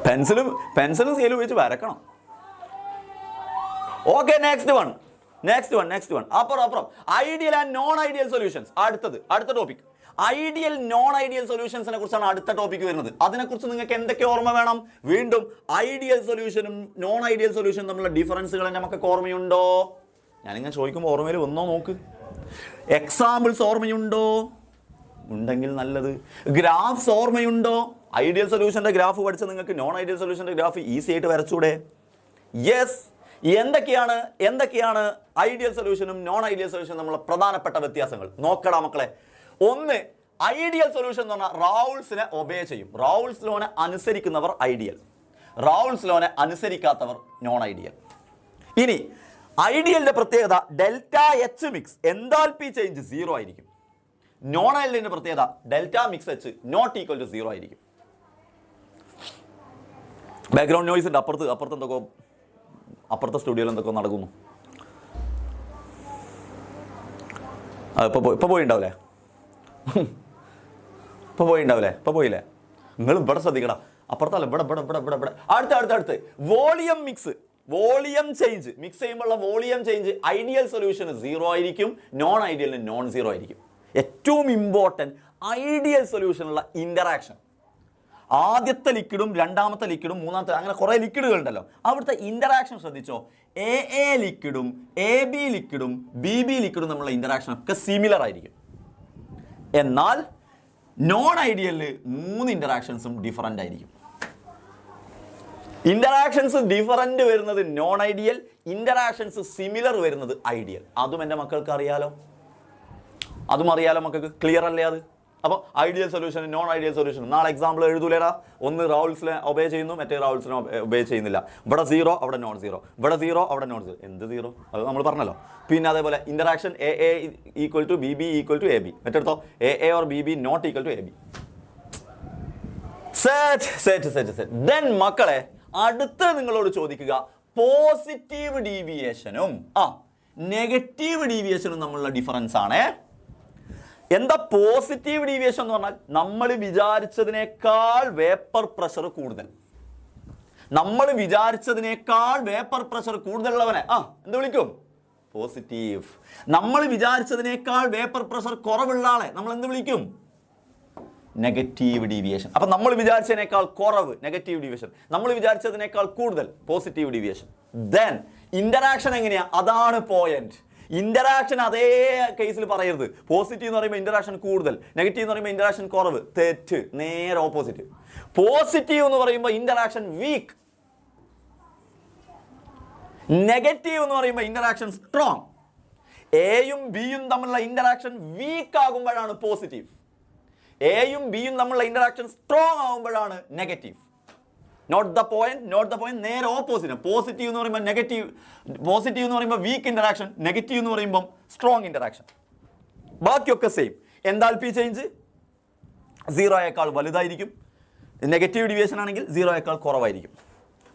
പെൻസിലും സ്കെയിലും ഉപയോഗിച്ച് വരക്കണം. Okay, next one. അപ്പുറം ideal and non ideal solutions. അടുത്ത ടോപ്പിക് ഐഡിയൽ നോൺ ഐഡിയൽ സൊല്യൂഷൻസിനെ കുറിച്ചാണ് അടുത്ത ടോപ്പിക് വരുന്നത്. അതിനെക്കുറിച്ച് നിങ്ങൾക്ക് എന്തൊക്കെ ഓർമ്മ വേണം? വീണ്ടും ഐഡിയൽ സൊല്യൂഷനും നോൺ ഐഡിയൽ സൊല്യൂഷനും തമ്മിലുള്ള ഡിഫറൻസുകൾ നമുക്ക് ഓർമ്മയുണ്ടോ? ഞാനിങ്ങനെ ചോദിക്കുമ്പോൾ ഓർമ്മയിൽ വന്നോ നോക്ക്. എക്സാമ്പിൾസ് ഓർമ്മയുണ്ടോ? ഉണ്ടെങ്കിൽ നല്ലത്. ഗ്രാഫ്സ് ഓർമ്മയുണ്ടോ? ഐഡിയൽ സൊല്യൂഷൻ്റെ ഗ്രാഫ് പഠിച്ച നിങ്ങൾക്ക് നോൺ ഐഡിയൽ സൊല്യൂഷൻ്റെ ഗ്രാഫ് ഈസി ആയിട്ട് വരച്ചൂടെ? യെസ്. എന്തൊക്കെയാണ് ഐഡിയൽ സൊല്യൂഷനും നോൺ ഐഡിയൽ സൊല്യൂഷനും തമ്മിലുള്ള പ്രധാനപ്പെട്ട വ്യത്യാസങ്ങൾ? നോക്കടാ മക്കളെ. ഒന്ന്, ഐഡിയൽ സൊല്യൂഷൻ എന്ന് പറഞ്ഞാൽ റൗൾസിനെ ഒബേ ചെയ്യും. റൗൾസ് ലോനെ അനുസരിക്കുന്നവർ ഐഡിയൽ, റൗൾസ് ലോനെ അനുസരിക്കാത്തവർ നോൺ ഐഡിയൽ. ഇനി ഐഡിയലിന്റെ പ്രത്യേകത ΔH മിക്സ് എൻതാൽപ്പി ചേഞ്ച് 0 ആയിരിക്കും. നോൺ ഐഡിയലിന്റെ പ്രത്യേകത ΔH നോട്ട് ഈക്വൽ ടു 0 ആയിരിക്കും. ബാക്ക്ഗ്രൗണ്ട് നോയ്സ് ഉണ്ട്. അപ്പുറത്തെ സ്റ്റുഡിയോയിൽ എന്തൊക്കെ നടക്കുന്നു. ഇപ്പോൾ പോയിണ്ടാവില്ലേ? ഇപ്പോൾ പോയില്ലേ? നിങ്ങൾ ഇവിടെ ശ്രദ്ധിക്കടാ. അപ്പുറത്തല്ല, ഇവിടെ. അടുത്ത് വോളിയം ചേഞ്ച്. മിക്സ് ചെയ്യുമ്പോഴുള്ള വോളിയം ചേഞ്ച് ഐഡിയൽ സൊല്യൂഷന് 0 ആയിരിക്കും, നോൺ ഐഡിയലിന് നോൺ 0 ആയിരിക്കും. ഏറ്റവും ഇമ്പോർട്ടൻറ്റ് ഐഡിയൽ സൊല്യൂഷനുള്ള ഇൻ്ററാക്ഷൻ. ആദ്യത്തെ ലിക്വിഡും രണ്ടാമത്തെ ലിക്വിഡും മൂന്നാമത്തെ, അങ്ങനെ കുറേ ലിക്വിഡുകൾ ഉണ്ടല്ലോ. അവിടുത്തെ ഇൻ്ററാക്ഷൻ ശ്രദ്ധിച്ചോ. AA ലിക്വിഡും AB ലിക്വിഡും BB ലിക്വിഡും തമ്മിലുള്ള ഇൻ്ററാക്ഷൻ ഒക്കെ സിമിലർ ആയിരിക്കും. എന്നാൽ നോൺ ഐഡിയലിൽ 3 ഇൻ്ററാക്ഷൻസും ഡിഫറൻ്റ് ആയിരിക്കും. ഇൻ്ററാക്ഷൻസ് ഡിഫറൻ്റ് വരുന്നത് നോൺ ഐഡിയൽ, ഇൻ്ററാക്ഷൻസ് സിമിലർ വരുന്നത് ഐഡിയൽ. അതും എൻ്റെ മക്കൾക്ക് അറിയാലോ, മക്കൾക്ക് ക്ലിയർ അല്ലേ അത്? അപ്പോൾ ideal solution, non ideal solution നാളെ എക്സാമ്പിൾ എഴുതൂലേടാ. ഒന്ന് റൗൾസിനെ ഒബേ ചെയ്യുന്നു, മറ്റേ റൗൾസിനെ ഒബേ ചെയ്യുന്നില്ല. ഇവിടെ 0, അവിടെ നോൺ 0, ഇവിടെ 0, അവിടെ നോൺ 0. എന്ത് 0? അത് നമ്മൾ പറഞ്ഞല്ലോ. പിന്നെ അതേപോലെ interaction AA equal to BB equal to AB. മറ്റെടുത്തോ AA or BB not equal to AB. Set. Then മക്കളെ, അടുത്ത് നിങ്ങളോട് ചോദിക്കുക പോസിറ്റീവ് ഡീവിയേഷനും നെഗറ്റീവ് ഡീവിയേഷനും തമ്മിലുള്ള ഡിഫറൻസ് ആണ്. എന്താ പോസിറ്റീവ് ഡീവിയേഷൻ എന്ന് പറഞ്ഞാൽ? നമ്മൾ വിചാരിച്ചതിനേക്കാൾ വേപ്പർ പ്രഷർ കൂടുതൽ. നമ്മൾ വിചാരിച്ചതിനേക്കാൾ വേപ്പർ പ്രഷർ കൂടുതലുള്ളവനെ എന്ത് വിളിക്കും? പോസിറ്റീവ്. നമ്മൾ വിചാരിച്ചതിനേക്കാൾ വേപ്പർ പ്രഷർ കുറവുള്ള ആളെ നമ്മൾ എന്ത് വിളിക്കും? Negative deviation. അപ്പൊ നമ്മൾ വിചാരിച്ചതിനേക്കാൾ കുറവ് നെഗറ്റീവ് ഡീവിയേഷൻ, നമ്മൾ വിചാരിച്ചതിനേക്കാൾ കൂടുതൽ പോസിറ്റീവ് ഡീവിയേഷൻ. ദെൻ ഇന്ററാക്ഷൻ എങ്ങനെയാ? അതാണ് പോയിന്റ്. ഇന്ററാക്ഷൻ അതേ കേസിൽ പറയരുത്. പോസിറ്റീവ് എന്ന് പറയുമ്പോൾ ഇന്ററാക്ഷൻ കൂടുതൽ, നെഗറ്റീവ് എന്ന് പറയുമ്പോൾ ഇന്ററാക്ഷൻ കുറവ്. തെറ്റ്, നേരെ ഓപ്പോസിറ്റ്. പോസിറ്റീവ് എന്ന് പറയുമ്പോൾ ഇന്ററാക്ഷൻ വീക്ക്, നെഗറ്റീവ് എന്ന് പറയുമ്പോൾ ഇന്ററാക്ഷൻ സ്ട്രോങ്. എയും ബിയും തമ്മിലുള്ള ഇന്ററാക്ഷൻ വീക്ക് ആകുമ്പോഴാണ് പോസിറ്റീവ്, എയും ബിയും തമ്മിലുള്ള ഇന്ററാക്ഷൻ സ്ട്രോങ് ആകുമ്പോഴാണ് നെഗറ്റീവ്. നോട്ട് ദ പോയിന്റ്, നേരെ ഓപ്പോസിറ്റ്. പോസിറ്റീവ് എന്ന് പറയുമ്പോൾ നെഗറ്റീവ്, പോസിറ്റീവ് എന്ന് പറയുമ്പോൾ വീക്ക് ഇന്ററാക്ഷൻ, നെഗറ്റീവ് എന്ന് പറയുമ്പോൾ സ്ട്രോങ് ഇന്ററാക്ഷൻ. ബാക്കിയൊക്കെ സെയിം. എൻതാൽപ്പി ചേഞ്ച് 0യേക്കാൾ വലുതായിരിക്കും, നെഗറ്റീവ് ഡീവിയേഷൻ ആണെങ്കിൽ 0യേക്കാൾ കുറവായിരിക്കും.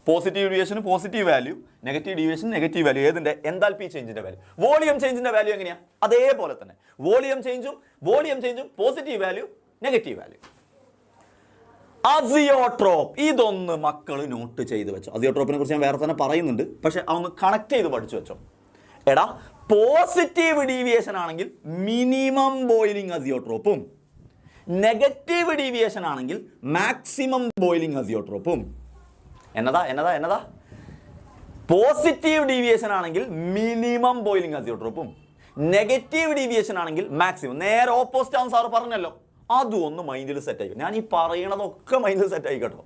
പോസിറ്റീവ് ഡീവിയേഷന് positive value, negative deviation negative value. ഏതിന്റെ? എൻതാൽപ്പി ചേഞ്ചിന്റെ വാല്യൂ. വോളിയം ചേഞ്ചിന്റെ വാല്യൂ എങ്ങനെയാ? അതേപോലെ തന്നെ വോളിയം ചേഞ്ചും positive value, negative value. Azeotrope, ഇതൊന്ന് മക്കൾ നോട്ട് ചെയ്ത് വെച്ചോ. അസിയോട്രോപ്പിനെ കുറിച്ച് ഞാൻ വേറെ തന്നെ പറയുന്നുണ്ട്, പക്ഷെ അതൊന്ന് കണക്ട് ചെയ്ത് പഠിച്ചു വെച്ചോ. എടാ, പോസിറ്റീവ് ഡീവിയേഷൻ ആണെങ്കിൽ മിനിമം ബോയിലിംഗ് അസിയോട്രോപ്പും, നെഗറ്റീവ് ഡീവിയേഷൻ ആണെങ്കിൽ മാക്സിമം ബോയിലിംഗ് അസിയോട്രോപ്പും. എന്നതാ പോസിറ്റീവ് ഡീവിയേഷൻ ആണെങ്കിൽ മിനിമം ബോയിലിംഗ് അസിയോട്രോപ്പും, നെഗറ്റീവ് ഡീവിയേഷൻ ആണെങ്കിൽ മാക്സിമം. നേരെ ഓപ്പോസിറ്റ് ആണെന്ന് സാറ് പറഞ്ഞല്ലോ. അതും ഒന്ന് മൈൻഡിൽ സെറ്റ് ആയിക്കോ. ഞാൻ ഈ പറയണതൊക്കെ മൈൻഡിൽ സെറ്റ് ആയിക്കോട്ടോ.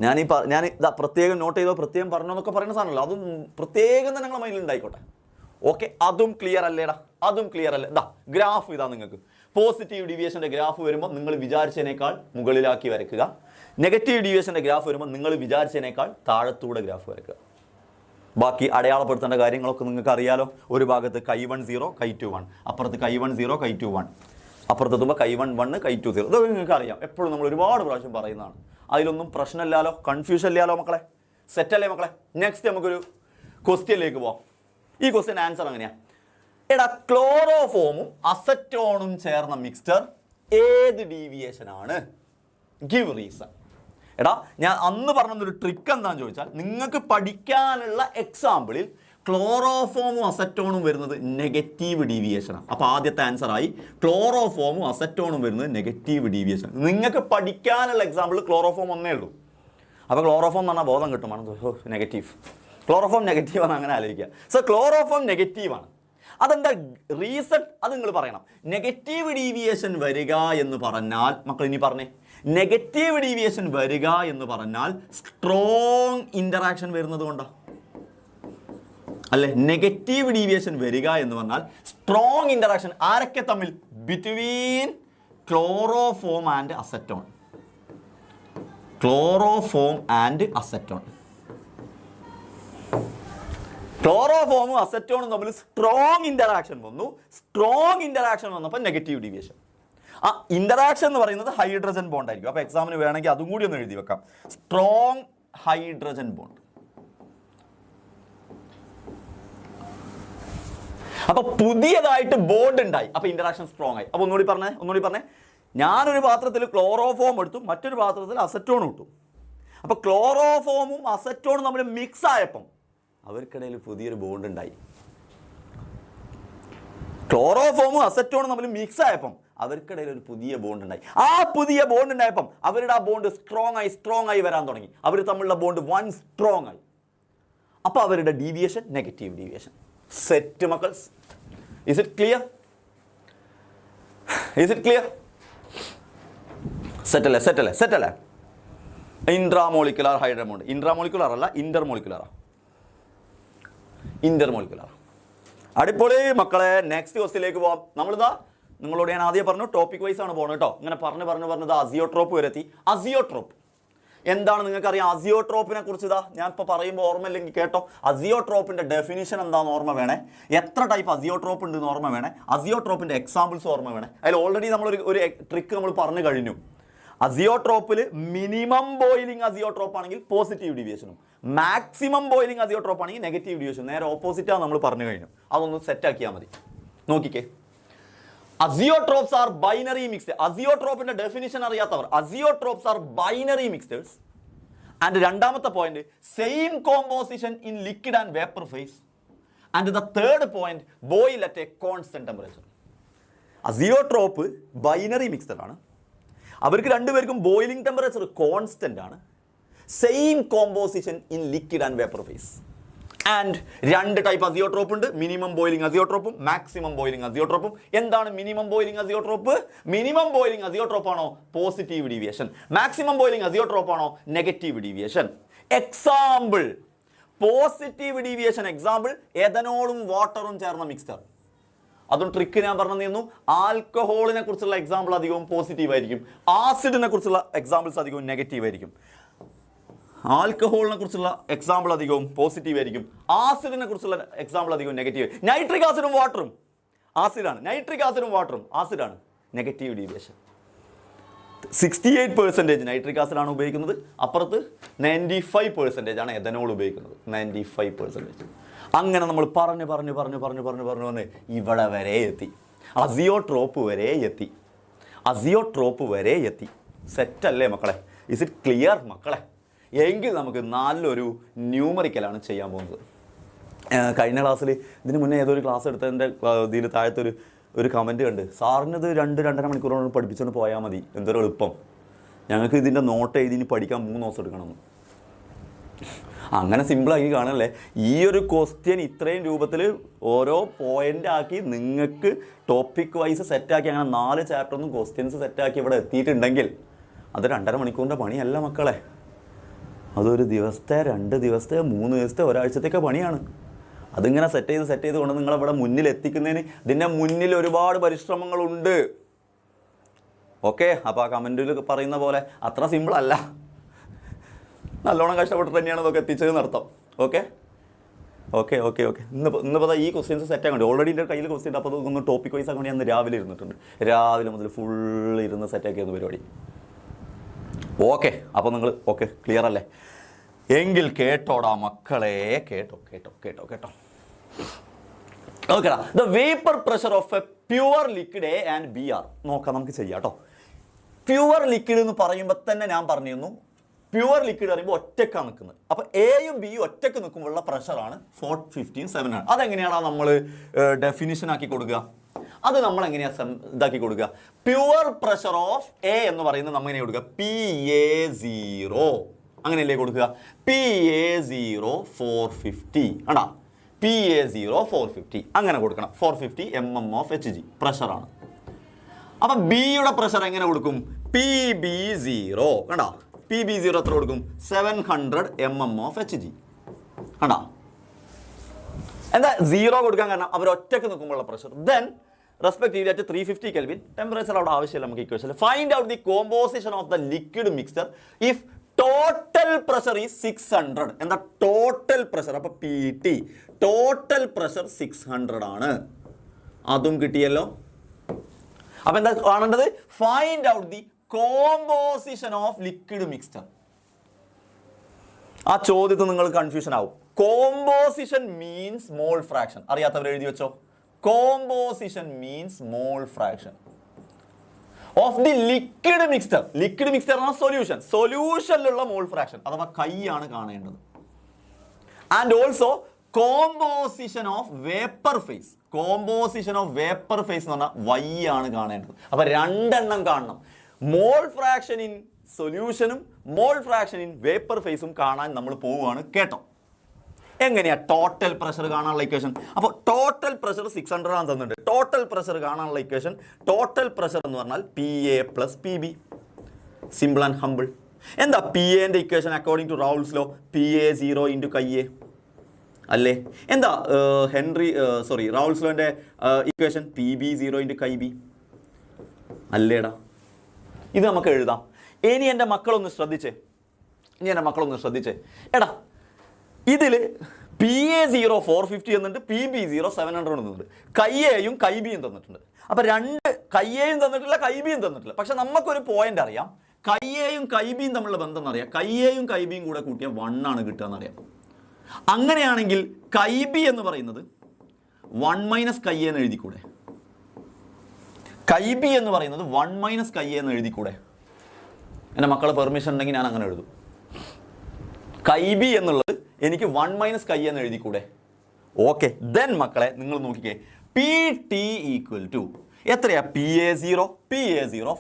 ഞാൻ പ്രത്യേകം നോട്ട് ചെയ്തോ പ്രത്യേകം പറഞ്ഞോന്നൊക്കെ പറയുന്ന സാധനമല്ലോ, അതും പ്രത്യേകം തന്നെ നിങ്ങളുടെ മൈൻഡിൽ ഉണ്ടായിക്കോട്ടെ. ഓക്കെ, അതും ക്ലിയർ അല്ലേടാ? അതും ക്ലിയർ അല്ലേ? ഗ്രാഫ് ഇതാ നിങ്ങൾക്ക്. പോസിറ്റീവ് ഡീവിയേഷൻ്റെ ഗ്രാഫ് വരുമ്പോൾ നിങ്ങൾ വിചാരിച്ചതിനേക്കാൾ മുകളിലാക്കി വരയ്ക്കുക. നെഗറ്റീവ് ഡീവിയേഷൻ്റെ ഗ്രാഫ് വരുമ്പോൾ നിങ്ങൾ വിചാരിച്ചതിനേക്കാൾ താഴത്തൂടെ ഗ്രാഫ് വരയ്ക്കുക. ബാക്കി അടയാളപ്പെടുത്തേണ്ട കാര്യങ്ങളൊക്കെ നിങ്ങൾക്ക് അറിയാലോ. ഒരു ഭാഗത്ത് കൈ1 0 കൈ2 1, അപ്പുറത്ത് കൈ1 0 കൈ2 1, അപ്പുറത്തെത്തുമ്പോൾ കൈ1 1 കൈ2 0. ഇതൊക്കെ നിങ്ങൾക്ക് അറിയാം, എപ്പോഴും നമ്മൾ ഒരുപാട് പ്രാവശ്യം പറയുന്നതാണ്. അതിലൊന്നും പ്രശ്നമില്ലല്ലോ, കൺഫ്യൂഷൻ ഇല്ലല്ലോ മക്കളെ. സെറ്റല്ലേ മക്കളെ? നെക്സ്റ്റ് നമുക്കൊരു ക്വസ്റ്റ്യനിലേക്ക് പോവാം. ഈ ക്വസ്റ്റ്യൻ ആൻസർ എങ്ങനെയാ? എടാ, ക്ലോറോഫോമും അസറ്റോണും ചേർന്ന മിക്സ്ചർ ഏത് ഡീവിയേഷനാണ്? Give reason. എടാ, ഞാൻ അന്ന് പറഞ്ഞൊരു ട്രിക്ക് എന്താണെന്ന് ചോദിച്ചാൽ, നിങ്ങൾക്ക് പഠിക്കാനുള്ള എക്സാമ്പിളിൽ ക്ലോറോഫോമും അസറ്റോണും വരുന്നത് നെഗറ്റീവ് ഡീവിയേഷനാണ്. അപ്പോൾ ആദ്യത്തെ ആൻസറായി ക്ലോറോഫോമും അസറ്റോണും വരുന്നത് നെഗറ്റീവ് ഡീവിയേഷൻ. നിങ്ങൾക്ക് പഠിക്കാനുള്ള എക്സാമ്പിൾ ക്ലോറോഫോം ഒന്നേ ഉള്ളൂ. അപ്പോൾ ക്ലോറോഫോം എന്ന് പറഞ്ഞാൽ ബോധം കിട്ടുമാണ്, നെഗറ്റീവ്. ക്ലോറോഫോം നെഗറ്റീവാണ്, അങ്ങനെ ആലോചിക്കുക. സോ ക്ലോറോഫോം നെഗറ്റീവാണ്. അതെന്താ റീസൺ? അത് നിങ്ങൾ പറയണം. നെഗറ്റീവ് ഡീവിയേഷൻ വരിക എന്ന് പറഞ്ഞാൽ, മക്കൾ ഇനി പറഞ്ഞേ, നെഗറ്റീവ് ഡീവിയേഷൻ വരിക എന്ന് പറഞ്ഞാൽ സ്ട്രോങ് ഇന്ററാക്ഷൻ വരുന്നത് കൊണ്ടാണ് അല്ലെ? നെഗറ്റീവ് ഡീവിയേഷൻ വരിക എന്ന് പറഞ്ഞാൽ സ്ട്രോങ് ഇന്ററാക്ഷൻ. ആരൊക്കെ തമ്മിൽ? Between chloroform and acetone. Chloroform and acetone. ക്ലോറോഫോമും അസറ്റോണും തമ്മിൽ സ്ട്രോങ് ഇന്ററാക്ഷൻ വന്നു. സ്ട്രോങ് ഇന്ററാക്ഷൻ വന്നപ്പോൾ നെഗറ്റീവ് ഡീവിയേഷൻ. ആ ഇന്ററാക്ഷൻ എന്ന് പറയുന്നത് ഹൈഡ്രജൻ ബോണ്ട് ആയിരിക്കും. അപ്പോൾ എക്സാമിന് വേണമെങ്കിൽ അതും കൂടി ഒന്ന് എഴുതി വെക്കാം. Strong hydrogen bond. അപ്പൊ പുതിയതായിട്ട് ബോണ്ട് ഉണ്ടായി, അപ്പൊ ഇന്ററാക്ഷൻ സ്ട്രോങ് ആയി. അപ്പൊ ഒന്നുകൂടി പറഞ്ഞേ. ഞാനൊരു പാത്രത്തിൽ ക്ലോറോഫോം എടുത്തു, മറ്റൊരു പാത്രത്തിൽ അസറ്റോൺ ഇട്ടു. അപ്പൊ ക്ലോറോഫോമും അസറ്റോണും തമ്മിൽ മിക്സ് ആയപ്പം അവർക്കിടയിൽ പുതിയൊരു ബോണ്ട് ഉണ്ടായി. ക്ലോറോഫോമും അസറ്റോണും തമ്മിൽ മിക്സ് ആയപ്പം അവർക്കിടയിൽ ഒരു പുതിയ ബോണ്ട് ഉണ്ടായി. ആ പുതിയ ബോണ്ട് ഉണ്ടായപ്പം അവരുടെ ആ ബോണ്ട് സ്ട്രോങ് ആയി വരാൻ തുടങ്ങി. അവർ തമ്മിലുള്ള ബോണ്ട് വൺ സ്ട്രോങ് ആയി. അപ്പൊ അവരുടെ ഡീവിയേഷൻ നെഗറ്റീവ് ഡീവിയേഷൻ. സെറ്റ് മക്കൾസ്? Is it clear? സെറ്റല്ലേ? Intramolecular hydrogen bond. ഇൻട്രാമോളിക്കുലാർ അല്ല, ഇന്റർമോളിക്കുലാർ. അടിപൊളി മക്കളെ. നെക്സ്റ്റ് ക്വസ്റ്റ്യനിലേക്ക് പോവാം. നിങ്ങളോട് ഞാൻ ആദ്യം പറഞ്ഞു ടോപ്പിക് വൈസ് ആണ് പോകുന്നത് കേട്ടോ. ഇങ്ങനെ പറഞ്ഞത് അസിയോട്രോപ്പ് വരെത്തി. അസിയോട്രോപ്പ് എന്താണ് നിങ്ങൾക്കറിയാം? അസിയോട്രോപ്പിനെ കുറിച്ച് ഞാൻ ഇപ്പോൾ പറയുമ്പോൾ ഓർമ്മയില്ലെങ്കിൽ കേട്ടോ. അസിയോട്രോപ്പിൻ്റെ ഡെഫിനിഷൻ എന്താണെന്ന് ഓർമ്മ വേണേ. എത്ര ടൈപ്പ് അസിയോട്രോപ്പ് ഉണ്ടെന്ന് ഓർമ്മ വേണേ. അസിയോട്രോപ്പിൻ്റെ എക്സാമ്പിൾസ് ഓർമ്മ വേണേ. അതിൽ ഓൾറെഡി ഒരു ട്രിക്ക് നമ്മൾ പറഞ്ഞു കഴിഞ്ഞു. അസിയോട്രോപ്പിൽ മിനിമം ബോയിലിംഗ് അസിയോട്രോപ്പ് ആണെങ്കിൽ പോസിറ്റീവ് ഡീവിയേഷനും, മാക്സിമം ബോയിലിംഗ് അസിയോട്രോപ്പ് ആണെങ്കിൽ നെഗറ്റീവ് ഡീവിയേഷനും. നേരെ ഓപ്പോസിറ്റാണ് നമ്മൾ പറഞ്ഞു കഴിഞ്ഞു. അതൊന്ന് സെറ്റാക്കിയാൽ മതി. നോക്കിക്കേ, Azeotropes are binary mixtures. Azeotrope definition അറിയാത്തവർ, Azeotropes are binary mixtures. And രണ്ടാമത്തെ point, same composition in liquid and vapor phase. And the third point, boil at a constant temperature. Azeotrope binary mixture ആണ്. അവർക്ക് രണ്ടുപേർക്കും ബോയിലിംഗ് ടെമ്പറേച്ചർ കോൺസ്റ്റന്റ് ആണ്. Same composition in liquid and vapour phase. And രണ്ട് ടൈപ്പ് അസിയോട്രോപ്പ് ഉണ്ട്, മിനിമം ബോയിലിംഗ് അസിയോട്രോപ്പും മാക്സിമം ബോയിലിംഗ് അസിയോട്രോപ്പും. എന്താണ് minimum boiling azeotrope? Minimum boiling azeotrope ആണോ positive deviation, maximum boiling azeotrope ആണോ negative deviation. Example positive deviation example എഥനോളും വാട്ടറും ചേർന്ന മിക്സ്ചർ. അതും ട്രിക്ക് ഞാൻ പറഞ്ഞു തന്നു. ആൽക്കഹോളിനെ കുറിച്ചുള്ള എക്സാമ്പിൾ അധികവും പോസിറ്റീവ് ആയിരിക്കും, ആസിഡിനെ കുറിച്ചുള്ള എക്സാമ്പിൾസ് അധികവും നെഗറ്റീവ് ആയിരിക്കും. ആൽക്കഹോളിനെ കുറിച്ചുള്ള എക്സാമ്പിൾ അധികവും പോസിറ്റീവ് ആയിരിക്കും, ആസിഡിനെ കുറിച്ചുള്ള എക്സാമ്പിൾ അധികവും നെഗറ്റീവ്. നൈട്രിക് ആസിഡും വാട്ടറും ആസിഡാണ്, നൈട്രിക് ആസിഡും വാട്ടറും ആസിഡാണ്, നെഗറ്റീവ് ഡീവിയേഷൻ. 68% നൈട്രിക് ആസിഡാണ് ഉപയോഗിക്കുന്നത്, അപ്പുറത്ത് 95% ആണ് എഥനോൾ ഉപയോഗിക്കുന്നത്. 95%. അങ്ങനെ നമ്മൾ പറഞ്ഞു വന്ന് ഇവിടെ വരെ എത്തി, അസിയോട്രോപ്പ് വരെ എത്തി. സെറ്റല്ലേ മക്കളെ? ഇസ് ഇറ്റ് ക്ലിയർ മക്കളെ? എങ്കിൽ നമുക്ക് നല്ലൊരു ന്യൂമറിക്കലാണ് ചെയ്യാൻ പോകുന്നത്. കഴിഞ്ഞ ക്ലാസ്സിൽ ഇതിന് മുന്നേ ഏതൊരു ക്ലാസ് എടുത്തതിൻ്റെ ഇതിൽ താഴത്തൊരു കമൻറ്റ് കണ്ട്, സാറിനത് 2-2.5 മണിക്കൂറോട് പഠിപ്പിച്ചുകൊണ്ട് പോയാൽ മതി, എന്തൊരു എളുപ്പം, ഞങ്ങൾക്ക് ഇതിൻ്റെ നോട്ട് എഴുതി പഠിക്കാൻ 3 ദിവസം എടുക്കണമെന്ന്. അങ്ങനെ സിമ്പിളാക്കി കാണല്ലേ. ഈ ഒരു ക്വസ്റ്റ്യൻ ഇത്രയും രൂപത്തിൽ ഓരോ പോയിന്റ് ആക്കി നിങ്ങൾക്ക് ടോപ്പിക് വൈസ് സെറ്റാക്കി അങ്ങനെ 4 ചാപ്റ്ററൊന്നും ക്വസ്റ്റ്യൻസ് സെറ്റാക്കി ഇവിടെ എത്തിയിട്ടുണ്ടെങ്കിൽ അത് 2.5 മണിക്കൂറിൻ്റെ പണിയല്ല മക്കളെ. അതൊരു ദിവസത്തെ, 2 ദിവസത്തെ, 3 ദിവസത്തെ, ഒരാഴ്ചത്തേക്ക് പണിയാണ്. അതിങ്ങനെ സെറ്റ് ചെയ്ത് കൊണ്ട് നിങ്ങളിവിടെ മുന്നിൽ എത്തിക്കുന്നതിന് ഇതിൻ്റെ മുന്നിൽ ഒരുപാട് പരിശ്രമങ്ങളുണ്ട്. ഓക്കെ, അപ്പോൾ ആ കമൻറ്റിൽ പറയുന്ന പോലെ അത്ര സിമ്പിളല്ല, നല്ലോണം കഷ്ടപ്പെട്ടിട്ട് തന്നെയാണ് ഇതൊക്കെ എത്തിച്ചത് നടത്താം. ഓക്കെ. ഇന്നിപ്പോൾ ഈ ക്വസ്റ്റ്യൻസ് സെറ്റ് ആക്കണ്ട. ഓൾറെഡി എൻ്റെ കയ്യിൽ ക്വസ്റ്റ്യൻ, അപ്പോൾ ഒന്ന് ടോപ്പിക് വൈസ് ആക്കാൻ ഞാൻ രാവിലെ ഇരുന്നിട്ടുണ്ട്. രാവിലെ മുതൽ ഫുൾ ഇരുന്ന് സെറ്റാക്കിയത് പരിപാടി. ഓക്കെ, അപ്പോൾ നിങ്ങൾ ഓക്കെ ക്ലിയർ അല്ലേ? എങ്കിൽ കേട്ടോടാ മക്കളെ, കേട്ടോ. ഓക്കെടാ. The vapour pressure of a pure liquid A and B are. നോക്കാം, നമുക്ക് ചെയ്യാം കേട്ടോ. പ്യുവർ ലിക്വിഡ് എന്ന് പറയുമ്പോൾ തന്നെ ഞാൻ പറഞ്ഞിരുന്നു, പ്യുവർ ലിക്വിഡ് പറയുമ്പോൾ ഒറ്റക്കാണ് നിൽക്കുന്നത്. അപ്പോൾ എയും ബിയും ഒറ്റക്ക് നിൽക്കുമ്പോഴുള്ള പ്രഷറാണ് 415-700. അതെങ്ങനെയാണ് നമ്മൾ ഡെഫിനിഷൻ ആക്കി കൊടുക്കുക? അത് നമ്മൾ എങ്ങനെയാണ് ഇതാക്കി കൊടുക്കുക? പ്യുവർ പ്രഷർ ഓഫ് എ എന്ന് പറയുന്നത് നമ്മൾ എങ്ങനെ കൊടുക്കുക? PA0 അങ്ങനെയല്ലേ കൊടുക്കുക? PA0 450 ആണോ? PA0 450 അങ്ങനെ കൊടുക്കണം. 450 mm of Hg പ്രഷറാണ്. അപ്പം ബിയുടെ പ്രഷർ എങ്ങനെ കൊടുക്കും? PB0 കണ്ടോ? PB0 എത്ര കൊടുക്കും? 700 mm of Hg കണ്ടോ? എന്താ 0 കൊടുക്കാൻ കാരണം? അവർ ഒറ്റക്ക് നിൽക്കുമ്പോഴുള്ള pressure. Then respectively at 350 Kelvin temperature അവിടെ ആവശ്യമില്ല നമുക്ക് equation. Find out the composition of the liquid mixture if total pressure is 600. എന്താ ടോട്ടൽ പ്രഷർ? അപ്പോൾ PT ടോട്ടൽ പ്രഷർ 600 ആണ്. അതും കിട്ടിയല്ലോ. അപ്പോൾ എന്താ കാണേണ്ടത്? Find out the composition of liquid mixture. ആ ചോദ്യത്തിൽ നിങ്ങൾ കൺഫ്യൂഷൻ ആവും. Composition means mole fraction. അറിയാത്തവർ എഴുതി വെച്ചോ. Composition means mole fraction of the liquid mixture. Liquid mixture ആണ് സൊല്യൂഷൻ. സൊല്യൂഷനിലുള്ള മോൾ ഫ്രാക്ഷൻ അഥവാ കൈയാണ് കാണേണ്ടത്. And also composition of vapour face. Composition of vapour face എന്ന് പറഞ്ഞാൽ Y ആണ് കാണേണ്ടത്. അപ്പൊ 2 എണ്ണം കാണണം. മോൾ ഫ്രാക്ഷൻ ഇൻ സൊല്യൂഷനും മോൾ ഫ്രാക്ഷൻ ഇൻ വേപ്പർ ഫേസും കാണാൻ നമ്മൾ പോവുകയാണ്. കേട്ടോ? എങ്ങനെയാ ടോട്ടൽ പ്രഷർ കാണാനുള്ള ഇക്വേഷൻ? അപ്പോൾ ടോട്ടൽ പ്രഷർ 600 ആണ് തന്നിട്ടുണ്ട്. ടോട്ടൽ പ്രഷർ കാണാനുള്ള ഇക്വേഷൻ, ടോട്ടൽ പ്രഷർ എന്ന് പറഞ്ഞാൽ PA + PB. Simple and humble. എന്താ PAന്റെ equation according to Raoult's law? PA0 × Ka അല്ലേ? എന്താ റൗൾസ് ലോന്റെ ഇക്വേഷൻ? PB0 × Kb അല്ലേടാ? ഇത് നമുക്ക് എഴുതാം. ഇനി എൻ്റെ മക്കളൊന്ന് ശ്രദ്ധിച്ചേ. എടാ ഇതിൽ PA0 450 എന്നുണ്ട്, PB0 700 എന്നുണ്ട്. കയ്യേയും കൈബിയും തന്നിട്ടുണ്ട്. അപ്പം 2 കയ്യേയും തന്നിട്ടില്ല, കൈബിയും തന്നിട്ടില്ല. പക്ഷെ നമുക്കൊരു പോയിന്റ് അറിയാം. കയ്യേയും കൈബിയും തമ്മിലുള്ള ബന്ധം എന്നറിയാം. കയ്യേയും കൈബിയും കൂടെ കൂട്ടിയാൽ 1 ആണ് കിട്ടുക എന്നറിയാം. അങ്ങനെയാണെങ്കിൽ കൈബി എന്ന് പറയുന്നത് 1 - കയ്യേ എന്ന് എഴുതിക്കൂടെ? കൈ ബി എന്ന് പറയുന്നത് 1 മൈനസ് കൈ എന്ന് എഴുതിക്കൂടെ? എൻ്റെ മക്കളെ പെർമിഷൻ ഉണ്ടെങ്കിൽ ഞാൻ അങ്ങനെ എഴുതും. കൈ ബി എന്നുള്ളത് എനിക്ക് 1 മൈനസ് കൈ എന്ന് എഴുതിക്കൂടെ? ഓക്കെ, ദെൻ മക്കളെ നിങ്ങൾ നോക്കിക്കേ, പി ടി ഈക്വൽ ടു എത്രയാ? PA0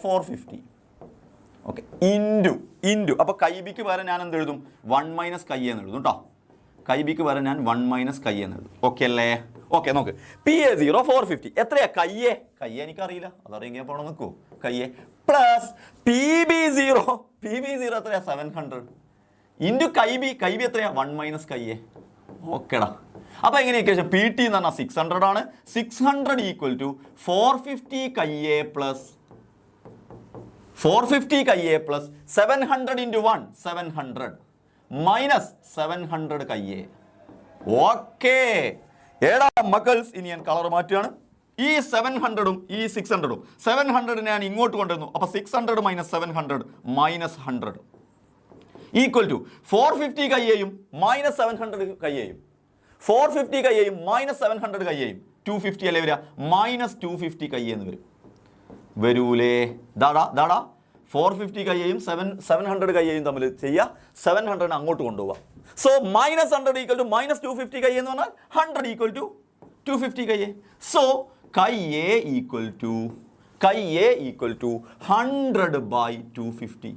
450. ഓക്കെ, ഇൻറ്റു അപ്പോൾ കൈ ബിക്ക് പകരം ഞാൻ എന്ത് എഴുതും? 1 മൈനസ് കൈ എന്ന് എഴുതും കേട്ടോ. കൈ ബിക്ക് പകരം ഞാൻ 1 മൈനസ് കൈ എന്ന് എഴുതും. ഓക്കെ അല്ലേ? ഓക്കെ, നോക്ക്, PA0 450 എത്രയാ? കയ്യേ എനിക്കറിയില്ല, അതറിയെങ്കിൽ പോണം നിൽക്കൂ. കയ്യേ പ്ലസ് PB0 എത്രയാ? 700 ഇൻറ്റു കൈ ബി എത്രയാ? 1 മൈനസ് കയ്യേ. ഓക്കെടാ, അപ്പോൾ എങ്ങനെയൊക്കെ പി ടി എന്ന് പറഞ്ഞാൽ 600 ആണ്. 600 equal to 450 chi A plus 700 into 1 700 minus 700 chi A. Okay ഏടാ മക്കൾസ്, ഇനി ഞാൻ കളർ മാറ്റുകയാണ്. ഈ 700ഉം ഈ 600ഉം 700 ഞാൻ ഇങ്ങോട്ട് കൊണ്ടുവന്നു. അപ്പോൾ 600 മൈനസ് 700 മൈനസ് 100 ഈക്വൽ ടു 450 കയ്യേയും മൈനസ് 700 കയ്യേയും 450 കയ്യേയും മൈനസ് 700 കയ്യേയും 250 അല്ലേ വരിക? മൈനസ് 250 കയ്യെന്ന് വരൂലേ? ദാടാ 450 കയ്യേയും 700 കയ്യേയും തമ്മിൽ ചെയ്യുക. 700 അങ്ങോട്ട് കൊണ്ടുപോവുക. So minus 100 equal to minus 250 chi A എന്ന് പറഞ്ഞാൽ 100 equal to 250 chi A. So chi A equal to 100 by 250.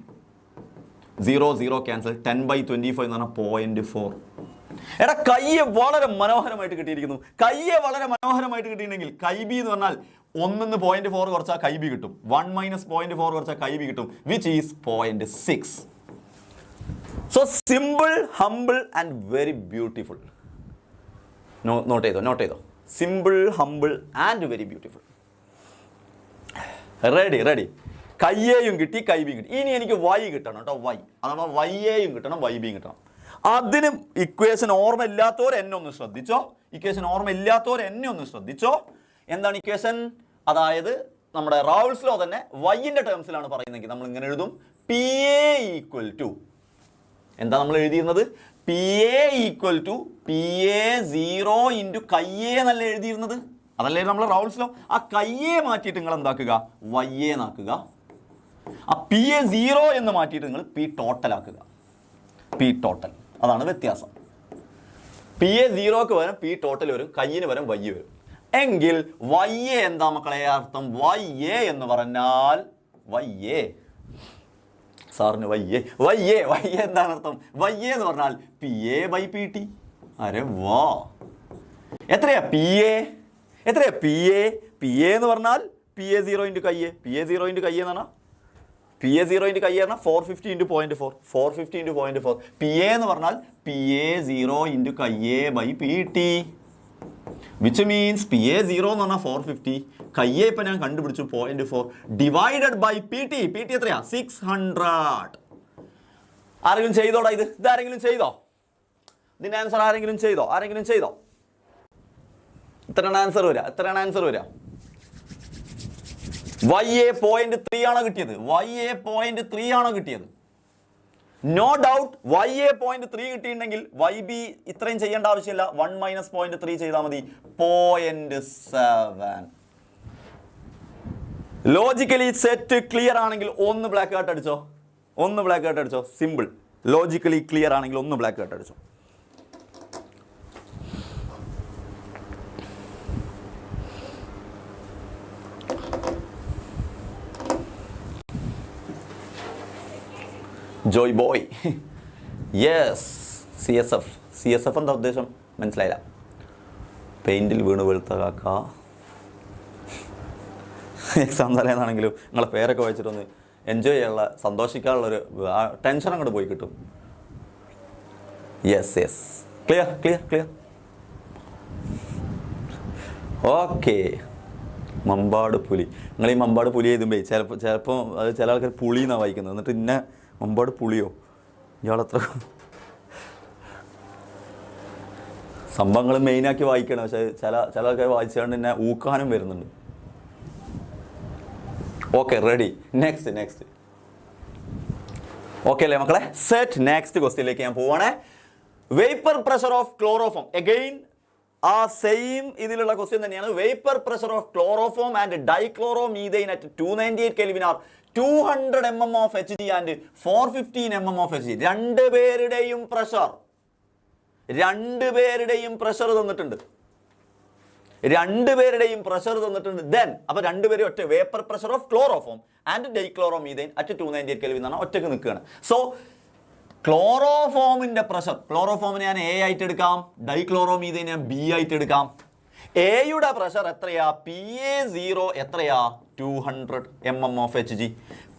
0 cancel. 10/25 എന്ന് പറഞ്ഞാൽ 0.4. എടാ കയ്യെ വളരെ മനോഹരമായിട്ട് കിട്ടിയിരിക്കുന്നു. കയ്യെ വളരെ മനോഹരമായിട്ട് കിട്ടിയിട്ടുണ്ടെങ്കിൽ കൈ ബി എന്ന് പറഞ്ഞാൽ 1 0.4 കുറച്ചാൽ കൈ ബി കിട്ടും. 1 മൈനസ് 0.4 കുറച്ചാൽ കൈ ബി കിട്ടും, which is 0.6. So simple, humble and very beautiful. Note ചെയ്തോ. Simple, humble and very beautiful. Ready. കയ്യേയും കിട്ടി, കൈ ബിയും കിട്ടി. ഇനി എനിക്ക് വൈ കിട്ടണം കേട്ടോ. വൈ അഥവാ വൈയേയും കിട്ടണം, വൈ ബിയും കിട്ടണം. അതിന് ഇക്വേഷൻ ഓർമ്മയില്ലാത്തവർ എന്നെ ഒന്ന് ശ്രദ്ധിച്ചോ. എന്താണ് ഇക്വേഷൻ? അതായത് നമ്മുടെ റൗൾസ് ലോ തന്നെ വൈൻ്റെ ടേംസിലാണ് പറയുന്നതെങ്കിൽ നമ്മൾ ഇങ്ങനെ എഴുതും. PA ഈക്വൽ ടു എന്താ നമ്മൾ എഴുതിയിരുന്നത്? PA equal to PA0 into chi A എന്നല്ല എഴുതിയിരുന്നത്? അതല്ലേ നമ്മൾ റൗൾസ് ലോ. ആ കയ്യേ മാറ്റിയിട്ട് നിങ്ങൾ എന്താക്കുക? വയ്യേ എന്നാക്കുക. ആ PA0 എന്ന് മാറ്റിയിട്ട് നിങ്ങൾ P ടോട്ടൽ ആക്കുക. P ടോട്ടൽ, അതാണ് വ്യത്യാസം. PA0ക്ക് പകരം P ടോട്ടൽ വരും, കയ്യിന് പകരം വയ്യ വരും. എങ്കിൽ വയ്യേ എന്താ മക്കളെ അർത്ഥം? വയ്യേ എന്ന് പറഞ്ഞാൽ സാറിന് വയ്യേ എന്താണ് അർത്ഥം? വയ്യേ എന്ന് പറഞ്ഞാൽ PA ബൈ PT. അരെ വാ, എത്രയാ PA എന്ന് പറഞ്ഞാൽ PA0 ഇൻറ്റു കയ്യേ. PA0 ഇൻറ്റു കയ്യേ എന്ന് പറഞ്ഞാൽ 450 ഇൻറ്റു 0.4. 450 ഇൻറ്റു 0.4. PA എന്ന് പറഞ്ഞാൽ PA0 into chi A by PT, which means PA0 എന്ന് പറഞ്ഞാൽ 450, കയ്യേ ഇപ്പം ഞാൻ കണ്ടുപിടിച്ചു 0.4 ഡിവൈഡഡ് ബൈ PT. എത്രയാ? 600. ആരെങ്കിലും ചെയ്തോടാ? ഇതാരെങ്കിലും ചെയ്തോ? ഇതിൻ്റെ ആൻസർ ആരെങ്കിലും ചെയ്തോ? എത്രയാണ് ആൻസർ വരിക? YA 0.3 ആണോ കിട്ടിയത്? നോ ഡൗട്ട് YA 0.3 കിട്ടിയിട്ടുണ്ടെങ്കിൽ YB ഇത്രയും ചെയ്യേണ്ട ആവശ്യമില്ല. 1 മൈനസ് 0.3 ചെയ്താൽ മതി. 0.7. ലോജിക്കലി സെറ്റ് ക്ലിയർ ആണെങ്കിൽ ഒന്ന് ബ്ലാക്ക് ഔട്ട് അടിച്ചോ. സിമ്പിൾ. ലോജിക്കലി ക്ലിയർ ആണെങ്കിൽ ഒന്ന് ബ്ലാക്ക് ഔട്ട് അടിച്ചോ. Joy boy, yes. CSF എന്താ ഉദ്ദേശം? മനസ്സിലായില്ല. പെയിൻറ്റിൽ വീണ് വെളുത്ത കാക്ക. എക്സാം തലേന്നാണെങ്കിലും നിങ്ങളെ പേരൊക്കെ വായിച്ചിട്ടൊന്ന് എൻജോയ് ചെയ്യാനുള്ള, സന്തോഷിക്കാനുള്ളൊരു ടെൻഷൻ അങ്ങോട്ട് പോയി കിട്ടും. യെസ്. ക്ലിയർ. ഓക്കെ. മമ്പാട് പുലി. നിങ്ങൾ ഈ മമ്പാട് പുലി എഴുതുമ്പോൾ ചിലപ്പോൾ അത് ചില ആൾക്കാർ പുളി എന്നാണ് വായിക്കുന്നത്. എന്നിട്ട് ഇന്നെ മമ്പാട് പുളിയോ? ഇയാളത്ര സംഭവങ്ങൾ മെയിനാക്കി വായിക്കണം. പക്ഷേ ചില ആൾക്കാർ വായിച്ചുകൊണ്ട് തന്നെ ഊക്കാനും വരുന്നുണ്ട്. Okay, ready. നെക്സ്റ്റ്. ഓക്കെ അല്ലേ മക്കളെ? സെറ്റ്. നെക്സ്റ്റ് ക്വസ്റ്റ്യനിലേക്ക് ഞാൻ പോവാണേ. Vapour pressure of chloroform. Again ആ സെയിം ഇതിലുള്ള ക്വസ്റ്റ്യൻ തന്നെയാണ്. Vapour pressure of chloroform and dichloromethane at 298 kelvin are 200 mm of Hg and 415 mm of Hg. രണ്ടുപേരുടെയും പ്രഷർ തന്നിട്ടുണ്ട്. ദെൻ അപ്പൊ രണ്ടുപേരും ഒറ്റ vapour pressure of chloroform and dichloromethane at 298 kelvin എന്നാണ് ഒറ്റക്ക് നിൽക്കുകയാണ്. സോ ക്ലോറോഫോമിന്റെ പ്രഷർ, ക്ലോറോഫോമിനെ ഞാൻ എ ആയിട്ട് എടുക്കാം, ഡൈക്ലോറോമീഥൈൻ ഞാൻ ബി ആയിട്ട് എടുക്കാം. എയുടെ പ്രഷർ എത്രയാ? PA0 എത്രയാ? 200 mm of Hg.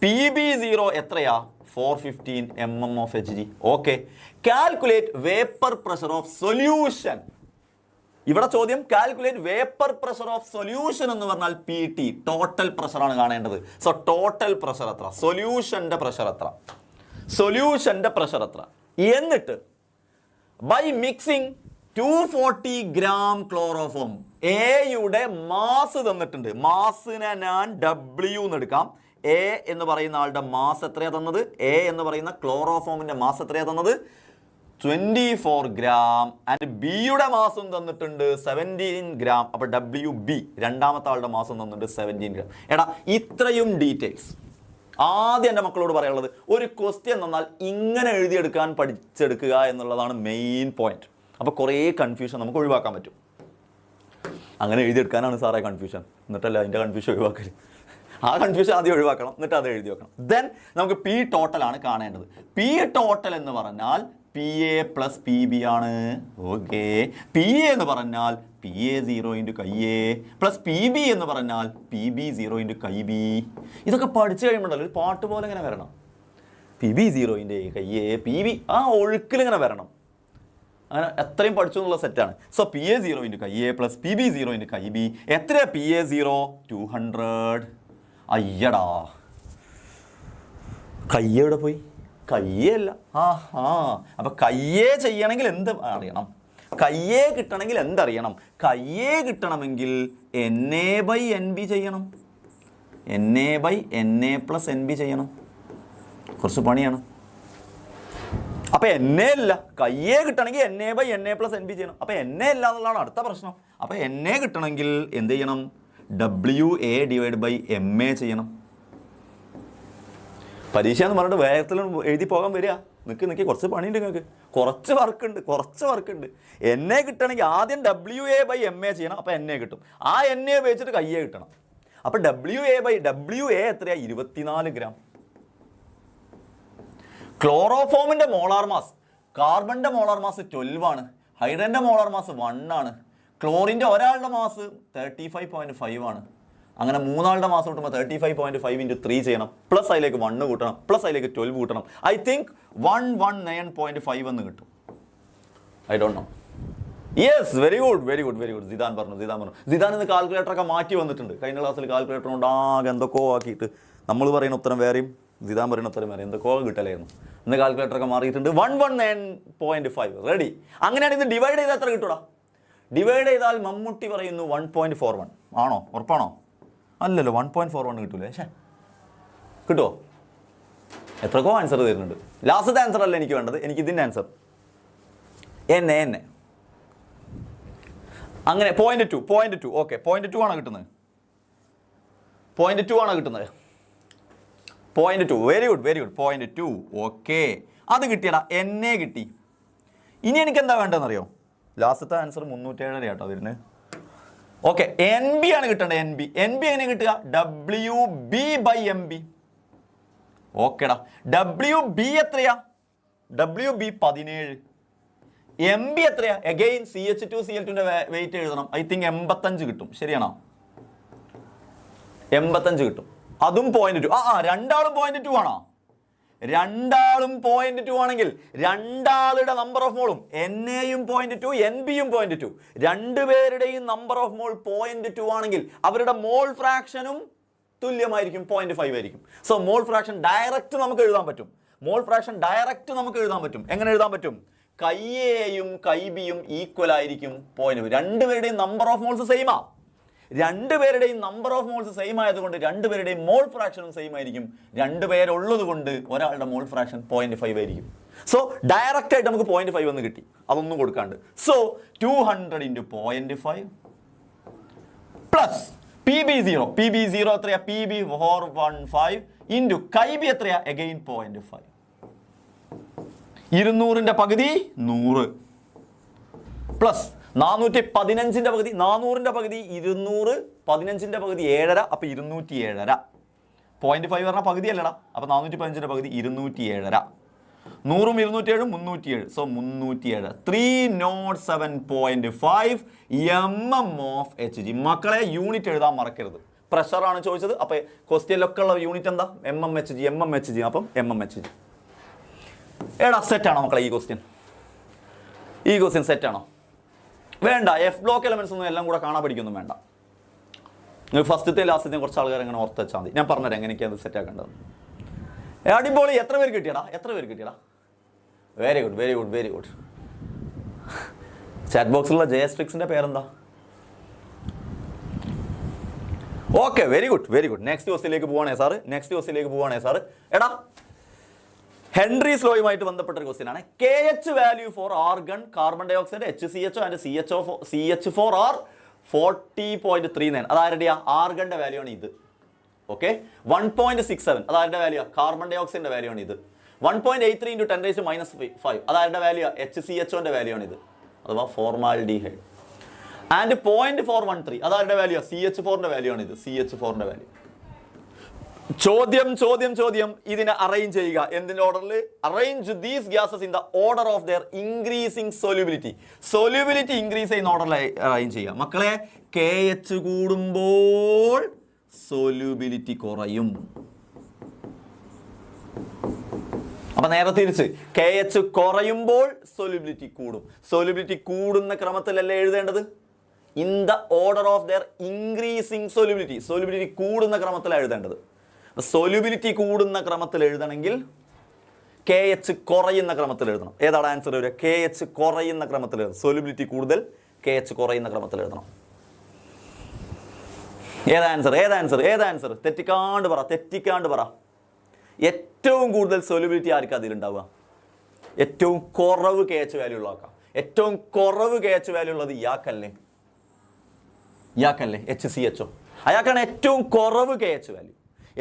PB0 എത്രയാ? 415 mm of Hg. Okay, calculate vapour pressure of solution. ഇവിടെ ചോദ്യം calculate vapour pressure of solution എന്ന് പറഞ്ഞാൽ PT, ടോട്ടൽ പ്രഷറാണ് കാണേണ്ടത്. സോ ടോട്ടൽ പ്രഷർ എത്ര? സൊല്യൂഷന്റെ പ്രഷർ എത്ര? എന്നിട്ട് ബൈ മിക്സിംഗ് 240 gram ക്ലോറോഫോം, എയുടെ മാസ് തന്നിട്ടുണ്ട്. മാസിനെ ഞാൻ W എന്ന് എടുക്കാം. എ എന്ന് പറയുന്ന ആളുടെ മാസ് എത്രയാ തന്നത്? എ എന്ന് പറയുന്ന ക്ലോറോഫോമിന്റെ മാസ് എത്രയാ തന്നത്? 24 gram. ആൻഡ് ബിയുടെ മാസും തന്നിട്ടുണ്ട് 17 gram. അപ്പൊ WB രണ്ടാമത്തെ ആളുടെ മാസം തന്നിട്ടുണ്ട് 17 gram. എടാ, ഇത്രയും ഡീറ്റെയിൽസ് ആദ്യം എൻ്റെ മക്കളോട് പറയാനുള്ളത്, ഒരു ക്വസ്റ്റ്യൻ തന്നാൽ ഇങ്ങനെ എഴുതിയെടുക്കാൻ പഠിച്ചെടുക്കുക എന്നുള്ളതാണ് മെയിൻ പോയിന്റ്. അപ്പോൾ കുറേ കൺഫ്യൂഷൻ നമുക്ക് ഒഴിവാക്കാൻ പറ്റും. അങ്ങനെ എഴുതിയെടുക്കാനാണ് സാറേ കൺഫ്യൂഷൻ, എന്നിട്ടല്ല അതിൻ്റെ കൺഫ്യൂഷൻ ഒഴിവാക്കൽ. ആ കൺഫ്യൂഷൻ ആദ്യം ഒഴിവാക്കണം, എന്നിട്ട് അത് എഴുതി വെക്കണം. ദെൻ നമുക്ക് പി ടോട്ടലാണ് കാണേണ്ടത്. പി ടോട്ടൽ എന്ന് പറഞ്ഞാൽ PA പ്ലസ് PB ആണ്. ഓക്കെ, PA എന്ന് പറഞ്ഞാൽ PA0 × KA പ്ലസ് PB എന്ന് പറഞ്ഞാൽ PB0 × KB. ഇതൊക്കെ പഠിച്ചു കഴിയുമ്പോഴല്ലോ ഒരു പാട്ട് പോലെ ഇങ്ങനെ വരണം. PB0 × KA PB, ആ ഒഴുക്കിൽ ഇങ്ങനെ വരണം. അങ്ങനെ എത്രയും പഠിച്ചു എന്നുള്ള സെറ്റാണ്. So PA0 × KA plus PB0 × KB. എത്രയാ PA0? 200. അയ്യടാ, കയ്യെവിടെ പോയി? കയ്യല്ല. അപ്പൊ കയ്യേ ചെയ്യണമെങ്കിൽ എന്ത് അറിയണം? കയ്യേ കിട്ടണമെങ്കിൽ എന്തറിയണം? കയ്യേ കിട്ടണമെങ്കിൽ NA/NB ചെയ്യണം. NA/NA+NB ചെയ്യണം. കുറച്ച് പണിയാണ്. അപ്പൊ NA ഇല്ല, കയ്യേ കിട്ടണമെങ്കിൽ NA/NA+NB ചെയ്യണം. അപ്പൊ NA ഇല്ല എന്നുള്ളതാണ് അടുത്ത പ്രശ്നം. അപ്പൊ NA കിട്ടണമെങ്കിൽ എന്ത് ചെയ്യണം? WA/MA ചെയ്യണം. പരീക്ഷ എന്ന് പറഞ്ഞിട്ട് വേഗത്തിൽ എഴുതി പോകാൻ വരിക. നിൽക്കി കുറച്ച് പണിയുണ്ട് നിങ്ങൾക്ക്, കുറച്ച് വർക്കുണ്ട്. NA കിട്ടണമെങ്കിൽ ആദ്യം WA/MA ചെയ്യണം. അപ്പോൾ NA കിട്ടും. ആ NA ഉപയോഗിച്ചിട്ട് കയ്യേ കിട്ടണം. അപ്പോൾ WA എത്രയാ? 24 gram. ക്ലോറോഫോമിൻ്റെ മോളാർ മാസ്, കാർബണിൻ്റെ മോളാർ മാസ് 12 ആണ്. ഹൈഡ്രജൻ്റെ മോളാർ മാസ് 1 ആണ്. ക്ലോറിൻ്റെ ഒരാളുടെ മാസ് 35.5 ആണ്. അങ്ങനെ മൂന്നാളുടെ മാസം കിട്ടുമ്പോൾ 35.5 × 3 ചെയ്യണം. പ്ലസ് അതിലേക്ക് 1 കൂട്ടണം, പ്ലസ് അതിലേക്ക് 12 കൂട്ടണം. ഐ തിങ്ക് 119.5 എന്ന് കിട്ടും. I don't know. Yes, very good. Zidane പറഞ്ഞു. സിദാൻ ഇന്ന് കാൽക്കുലേറ്ററൊക്കെ മാറ്റി വന്നിട്ടുണ്ട്. കഴിഞ്ഞ ക്ലാസ്സിൽ കാൽക്കുലേറ്റർ കൊണ്ട് ആകെ എന്തൊക്കെയോ ആക്കിയിട്ട് നമ്മൾ പറയുന്ന ഉത്തരം വേറെയും സിദാൻ പറയുന്ന ഉത്തരം വേറെ എന്തൊക്കെയോ കിട്ടലായിരുന്നു. ഇന്ന് കാൽക്കുലേറ്ററൊക്കെ മാറിയിട്ടുണ്ട്. 119.5 റെഡി. അങ്ങനെയാണ് ഇത് ഡിവൈഡ് ചെയ്താൽ എത്ര കിട്ടൂടാ? ഡിവൈഡ് ചെയ്താൽ മമ്മൂട്ടി പറയുന്നു 1.41. ആണോ? ഉറപ്പാണോ? അല്ലല്ലോ, 1.41 കിട്ടൂലേ? കിട്ടുമോ? എത്രക്കോ ആൻസർ തരുന്നുണ്ട്. ലാസ്റ്റത്തെ ആൻസർ അല്ല എനിക്ക് വേണ്ടത്, എനിക്ക് ഇതിൻ്റെ ആൻസർ എന്നെ. അങ്ങനെ 0.2. ഓക്കെ, 0.2 ആണോ കിട്ടുന്നത്? 0.2 ആണോ കിട്ടുന്നത്? 0.2. Very good. 0.2. ഓക്കെ, അത് കിട്ടിയടാ. NA കിട്ടി. ഇനി എനിക്ക് എന്താ വേണ്ടതെന്നറിയോ? ലാസ്റ്റത്തെ ആൻസർ 307 കേട്ടോ വരുന്നത്. ഓക്കെ, NB ആണ് കിട്ടേണ്ടത്. NB എങ്ങനെ കിട്ടുക? WB/MB. ഓക്കെടാ, WB എത്രയാ? WB 17. MB എത്രയാ? അഗെയിൻ CH2Cl2ൻ്റെ വെയിറ്റ് എഴുതണം. ഐ തിങ്ക് 85 കിട്ടും. ശരിയാണോ? 85 കിട്ടും. അതും 0.2. രണ്ടാളും 0.2 ആണോ? രണ്ടാളും 0.2 ആണെങ്കിൽ രണ്ടാളുടെ നമ്പർ ഓഫ് മോളും NAയും 0.2 NBയും 0.2 രണ്ടുപേരുടെയും നമ്പർ ഓഫ് മോൾ 0.2 ആണെങ്കിൽ അവരുടെ മോൾ ഫ്രാക്ഷനും തുല്യമായിരിക്കും, 0.5 ആയിരിക്കും. സോ മോൾ ഫ്രാക്ഷൻ ഡയറക്റ്റ് നമുക്ക് എഴുതാൻ പറ്റും. എങ്ങനെ എഴുതാൻ പറ്റും? കൈയെയും കൈബിയും ഈക്വൽ ആയിരിക്കും 0.5. രണ്ടുപേരുടെയും നമ്പർ ഓഫ് മോൾസ് സെയിമാ. രണ്ടുപേരുടെയും നമ്പർ ഓഫ് മോൾസ് സെയിം ആയതുകൊണ്ട് രണ്ടുപേരുടെയും മോൾ ഫ്രാക്ഷനും സെയിം ആയിരിക്കും. രണ്ടുപേരുള്ളത് കൊണ്ട് ഒരാളുടെ മോൾ ഫ്രാക്ഷൻ 0.5 ആയിരിക്കും. സോ ഡയറക്റ്റ് ആയിട്ട് നമുക്ക് 0.5 എന്ന് കിട്ടി, അതൊന്നും കൊടുക്കാണ്ട്. സോ 200 × 0.5 പ്ലസ് PB0 എത്രയാ? PB415 ഇൻറ്റു KIB എത്രയാ? അഗെയിൻ 0.5. 200ന്റെ പകുതി 100 പ്ലസ് 415ന്റെ പകുതി 400ന്റെ പകുതി 200, 15ന്റെ പകുതി 7.5, അപ്പോൾ 207.5. 0.5 പറഞ്ഞാൽ പകുതി അല്ലടാ, അപ്പോൾ 415ന്റെ പകുതി 207.5. 100ഉം 207ഉം 307. സോ 307. 307.5 mm of Hg. മക്കളെ യൂണിറ്റ് എഴുതാൻ മറക്കരുത്. പ്രഷറാണ് ചോദിച്ചത്, അപ്പോൾ ക്വസ്റ്റ്യനിലൊക്കെ ഉള്ള യൂണിറ്റ് എന്താ? mmHg. അപ്പം mmHg. എടാ സെറ്റാണോ മക്കളെ ഈ ക്വസ്റ്റ്യൻ സെറ്റാണോ? വേണ്ട, എഫ് ബ്ലോക്ക് എലമെന്റ്സ് ഒന്നും എല്ലാം കൂടെ കാണാൻ പഠിക്കൊന്നും വേണ്ട. ഫസ്റ്റത്തെ ലാസ്റ്റത്തെ കുറച്ച് ആൾക്കാർ അങ്ങനെ ഓർത്ത് വെച്ചാൽ മതി. ഞാൻ പറഞ്ഞുതരാം എങ്ങനെയൊക്കെയാണ് അത് സെറ്റ് ആക്കേണ്ടത്. അടിപൊളി. എത്ര പേര് കിട്ടിയടാ? Very good. ചാറ്റ് ബോക്സിലുള്ള ജയസ്ട്രിക്സിന്റെ പേരെന്താ? Okay, very good. നെക്സ്റ്റ് ക്വസ്റ്റ്യനിലേക്ക് പോവാണേ സാറ്. എടാ ഹെൻറീസ് ലോയുമായിട്ട് ബന്ധപ്പെട്ട ഒരു ക്വസ്റ്റ്യൻ ആണ്. KH value for argon, carbon ഡൈ ഓക്സൈഡ്, HCHO ആൻഡ് CH4 ആർ 40.39. അതാരുടെയാ? ആർഗണിന്റെ വാല്യൂ ആണ് ഇത്. ഓക്കെ, 1.67 അതാരുടെ വാല്യൂ? കാർബൺ ഡൈ ഓക്സൈഡിന്റെ വാല്യൂ ആണ് ഇത്. 1.83 × 10⁻⁵ അതാരുടെ വാല്യൂ? HCHOന്റെ വാല്യൂ ആണ് ഇത്, അഥവാ ഫോർമാൽഡിഹൈഡ്. ആൻഡ് 0.413 അതാരുടെ വാല്യൂ? CH4ന്റെ വാല്യൂ ആണ് ഇത്, CH4ന്റെ വാല്യൂ. ചോദ്യം ഇതിനെ അറേഞ്ച് ചെയ്യുക. എന്തിന്റെ ഓർഡറിൽ? Arrange these gases in the order of their increasing solubility increase ചെയ്യുന്ന ഓർഡറിൽ അറേഞ്ച് ചെയ്യുക. മക്കളെ, KH കൂടുമ്പോൾ സൊല്യൂബിലിറ്റി കുറയും. അപ്പൊ നേരെ തിരിച്ച്, KH കുറയുമ്പോൾ സൊല്യൂബിലിറ്റി കൂടും. സൊല്യൂബിലിറ്റി കൂടുന്ന ക്രമത്തിലല്ലേ എഴുതേണ്ടത്? In the order of their increasing solubility കൂടുന്ന ക്രമത്തിലാണ് എഴുതേണ്ടത്. സൊല്യൂബിലിറ്റി കൂടുന്ന ക്രമത്തിൽ എഴുതണമെങ്കിൽ KH കുറയുന്ന ക്രമത്തിൽ എഴുതണം. ഏതാണ് ആൻസർ വരിക? KH കുറയുന്ന ക്രമത്തിൽ എഴുതണം. സൊല്യൂബിലിറ്റി കൂടുതൽ, KH കുറയുന്ന ക്രമത്തിൽ എഴുതണം. ഏതാ ആൻസർ? തെറ്റിക്കാണ്ട് പറ. ഏറ്റവും കൂടുതൽ സൊല്യൂബിലിറ്റി ആർക്കും അതിലുണ്ടാവുക? ഏറ്റവും കുറവ് KH വാല്യൂ ഉള്ള ആക്കാം. ഏറ്റവും കുറവ് KH വാല്യൂ ഉള്ളത് ഇയാക്കല്ലേ? HCHO. അയാൾക്കാണ് ഏറ്റവും കുറവ് KH വാല്യൂ.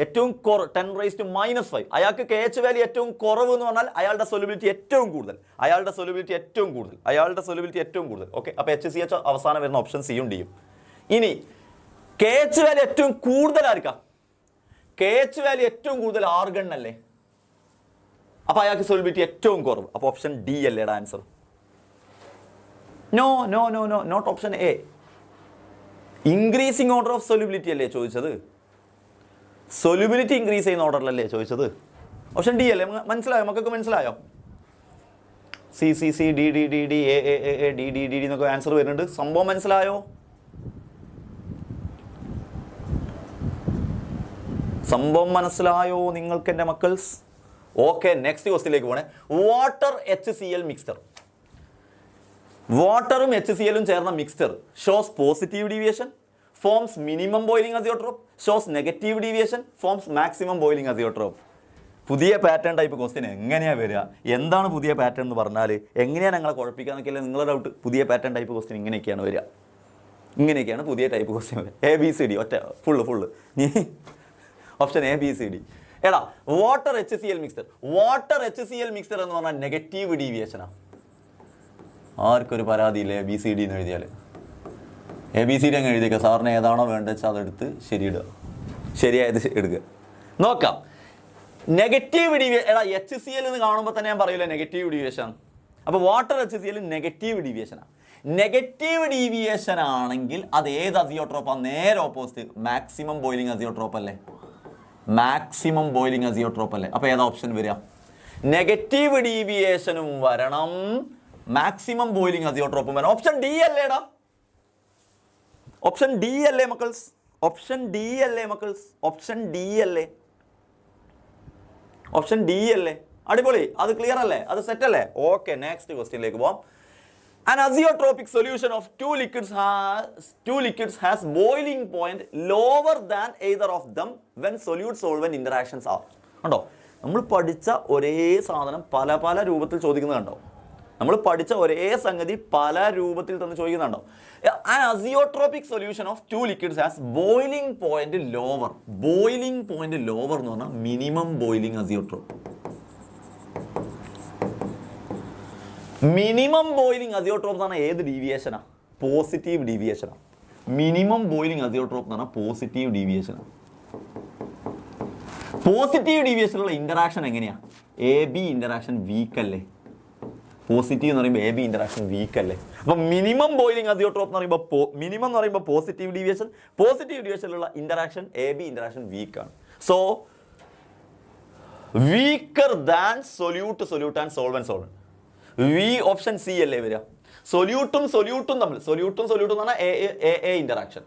ഏറ്റവും 10⁻⁵. അയാൾക്ക് KH വാല്യൂ ഏറ്റവും കുറവ് എന്ന് പറഞ്ഞാൽ അയാളുടെ സൊല്യൂബിലിറ്റി ഏറ്റവും കൂടുതൽ. ഓക്കെ, അപ്പോൾ HCHO അവസാനം വരുന്ന ഓപ്ഷൻ സിയും ഡിയും. ഇനി KH വാല്യൂ ഏറ്റവും കൂടുതൽ ആർക്കാം? KH വാല്യൂ ഏറ്റവും കൂടുതൽ ആർഗണിനല്ലേ? അപ്പോൾ അയാൾക്ക് സൊല്യൂബിലിറ്റി ഏറ്റവും കുറവ്. അപ്പോൾ ഓപ്ഷൻ ഡി അല്ലേടാ answer? No, not option A. Increasing order of solubility അല്ലേ ചോദിച്ചത്? സൊല്യൂബിലിറ്റി ഇൻക്രീസ് ചെയ്യുന്ന ഓർഡറിലല്ലേ ചോദിച്ചത്? ഓപ്ഷൻ ഡി അല്ലേ? മനസ്സിലായോ? മക്കൾക്ക് മനസ്സിലായോ? സി ഡി എ ഡി എന്നൊക്കെ ആൻസർ വരുന്നുണ്ട്. സംഭവം മനസ്സിലായോ? നിങ്ങൾക്ക് എൻ്റെ മക്കൾസ്? ഓക്കെ, നെക്സ്റ്റ് ക്വസ്റ്റ്യനിലേക്ക് പോണേ. Water HCl mixture. വാട്ടറും HCl ചേർന്ന mixture shows positive deviation, forms minimum boiling azeotrope, shows negative deviation, forms maximum boiling azeotrope. പുതിയ പാറ്റേൺ ടൈപ്പ് ക്വസ്റ്റ്യൻ എങ്ങനെയാണ് വരിക? എന്താണ് പുതിയ പാറ്റേൺ എന്ന് പറഞ്ഞാൽ എങ്ങനെയാണ് ഞങ്ങളെ കുഴപ്പിക്കാന്നൊക്കെയല്ലേ നിങ്ങളുടെ ഡൗട്ട്? പുതിയ പാറ്റേൺ ടൈപ്പ് ക്വസ്റ്റ്യൻ ഇങ്ങനെയൊക്കെയാണ് വരിക. ഇങ്ങനെയൊക്കെയാണ് പുതിയ ടൈപ്പ് ക്വസ്റ്റ്യൻ വരിക. ABCD ഒറ്റ ഫുള്ള് നീ ഓപ്ഷൻ ABCD. എടാ, വാട്ടർ HCl മിക്സ്ചർ എന്ന് പറഞ്ഞാൽ നെഗറ്റീവ് ഡീവിയേഷനാണ്. ആർക്കൊരു പരാതിയില്ല ABCD എന്ന് എഴുതിയാൽ? ABCD അങ്ങ് എഴുതിക്കുക. സാറിന് ഏതാണോ വേണ്ടത് വെച്ചാൽ അതെടുത്ത് ശരിയായത് എടുക്കുക. നോക്കാം. Negative deviation. എടാ, HCl എന്ന് കാണുമ്പോൾ തന്നെ ഞാൻ പറയില്ല നെഗറ്റീവ് ഡീവിയേഷൻ. അപ്പോൾ വാട്ടർ HCl നെഗറ്റീവ് ഡീവിയേഷനാണ്. നെഗറ്റീവ് ഡീവിയേഷൻ ആണെങ്കിൽ അത് ഏത് അസിയോട്രോപ്പാണ്? നേരെ ഓപ്പോസിറ്റ്, മാക്സിമം ബോയിലിംഗ് അസിയോട്രോപ്പ് അല്ലേ? അപ്പോൾ ഏതാ ഓപ്ഷൻ വരിക? നെഗറ്റീവ് ഡീവിയേഷനും വരണം, മാക്സിമം ബോയിലിംഗ് അസിയോട്രോപ്പും വരണം. ഓപ്ഷൻ ഡി അല്ലേടാ? ഓപ്ഷൻ ഡി അല്ലേ മക്കൾസ്? ഓപ്ഷൻ ഡി അല്ലേ? അടിപൊളി. അത് ക്ലിയർ അല്ലേ? അത് സെറ്റ് അല്ലേ? ഓക്കെ, നെക്സ്റ്റ് ക്വസ്റ്റ്യനിലേക്ക് പോവാം. An azeotropic solution of two liquids has boiling point lower than either of them when solute-solvent interactions are. കണ്ടോ, നമ്മൾ പഠിച്ച ഒരേ സാധനം പല പല രൂപത്തിൽ ചോദിക്കുന്നത് കണ്ടോ, നമ്മൾ പഠിച്ച ഒരേ സംഗതി പല രൂപത്തിൽ തന്നെ ചോദിക്കുന്നുണ്ടോ. An azeotropic solution of two liquids has boiling point lower. Boiling point lower എന്ന് പറഞ്ഞാൽ minimum boiling azeotrope. Minimum boiling azeotrope എന്ന് പറഞ്ഞാൽ ഏത് ഡീവിയേഷനാണ്? പോസിറ്റീവ് ഡീവിയേഷനാണ്. മിനിമം ബോയിലിംഗ് അസിയോട്രോപ്പ് എന്ന് പറഞ്ഞാൽ പോസിറ്റീവ് ഡീവിയേഷനാണ്. പോസിറ്റീവ് ഡീവിയേഷനുള്ള ഇന്ററാക്ഷൻ എങ്ങനെയാണ്? എ ബി ഇന്ററാക്ഷൻ വീക്ക് അല്ലേ? പോസിറ്റീവ് എന്ന് പറയുമ്പോൾ എ ബി ഇന്ററാക്ഷൻ വീക്ക് അല്ലേ? അപ്പം മിനിമം ബോയിലിംഗ് അസിയോട്രോപ്പ് എന്ന് പറയുമ്പോൾ മിനിമം എന്ന് പറയുമ്പോൾ പോസിറ്റീവ് ഡീവിയേഷൻ, പോസിറ്റീവ് ഡീവിയേഷനിലുള്ള ഇന്ററാക്ഷൻ എ ബി ഇന്ററാക്ഷൻ വീക്കാണ്. So weaker than solute and solvent. വി ഓപ്ഷൻ സി അല്ലേ വരിക? സൊല്യൂട്ടും തമ്മിൽ, സൊല്യൂട്ടും എന്ന് പറഞ്ഞാൽ എ ഇന്ററാക്ഷൻ,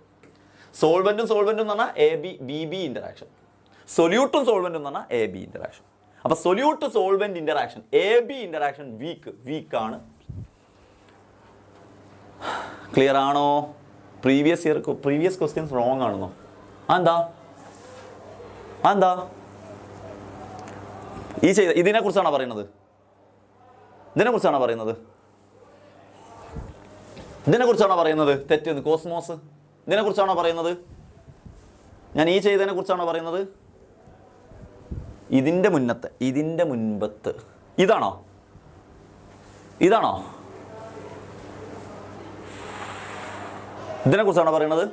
സോൾവെന്റും എന്ന് പറഞ്ഞാൽ എ ബി ഇന്ററാക്ഷൻ, സൊല്യൂട്ടും എന്ന് പറഞ്ഞാൽ എ ബി ഇന്ററാക്ഷൻ. അപ്പൊ solute solvent interaction A B interaction വീക്കാണ്. ക്ലിയർ ആണോ? പ്രീവിയസ് ക്വസ്റ്റ്യൻസ് റോങ് ആണെന്നോ? എന്താ ഈ ചെയ്ത ഇതിനെ കുറിച്ചാണോ പറയുന്നത്? ഇതിനെക്കുറിച്ചാണോ പറയുന്നത്? തെറ്റ്. കോസ്മോസ് ഇതിനെക്കുറിച്ചാണോ പറയുന്നത്? ഞാൻ ഈ ചെയ്തതിനെ കുറിച്ചാണോ പറയുന്നത്? ഇതിൻ്റെ മുൻപത്ത് ഇതാണോ? ഇതിനെക്കുറിച്ചാണോ പറയുന്നത്?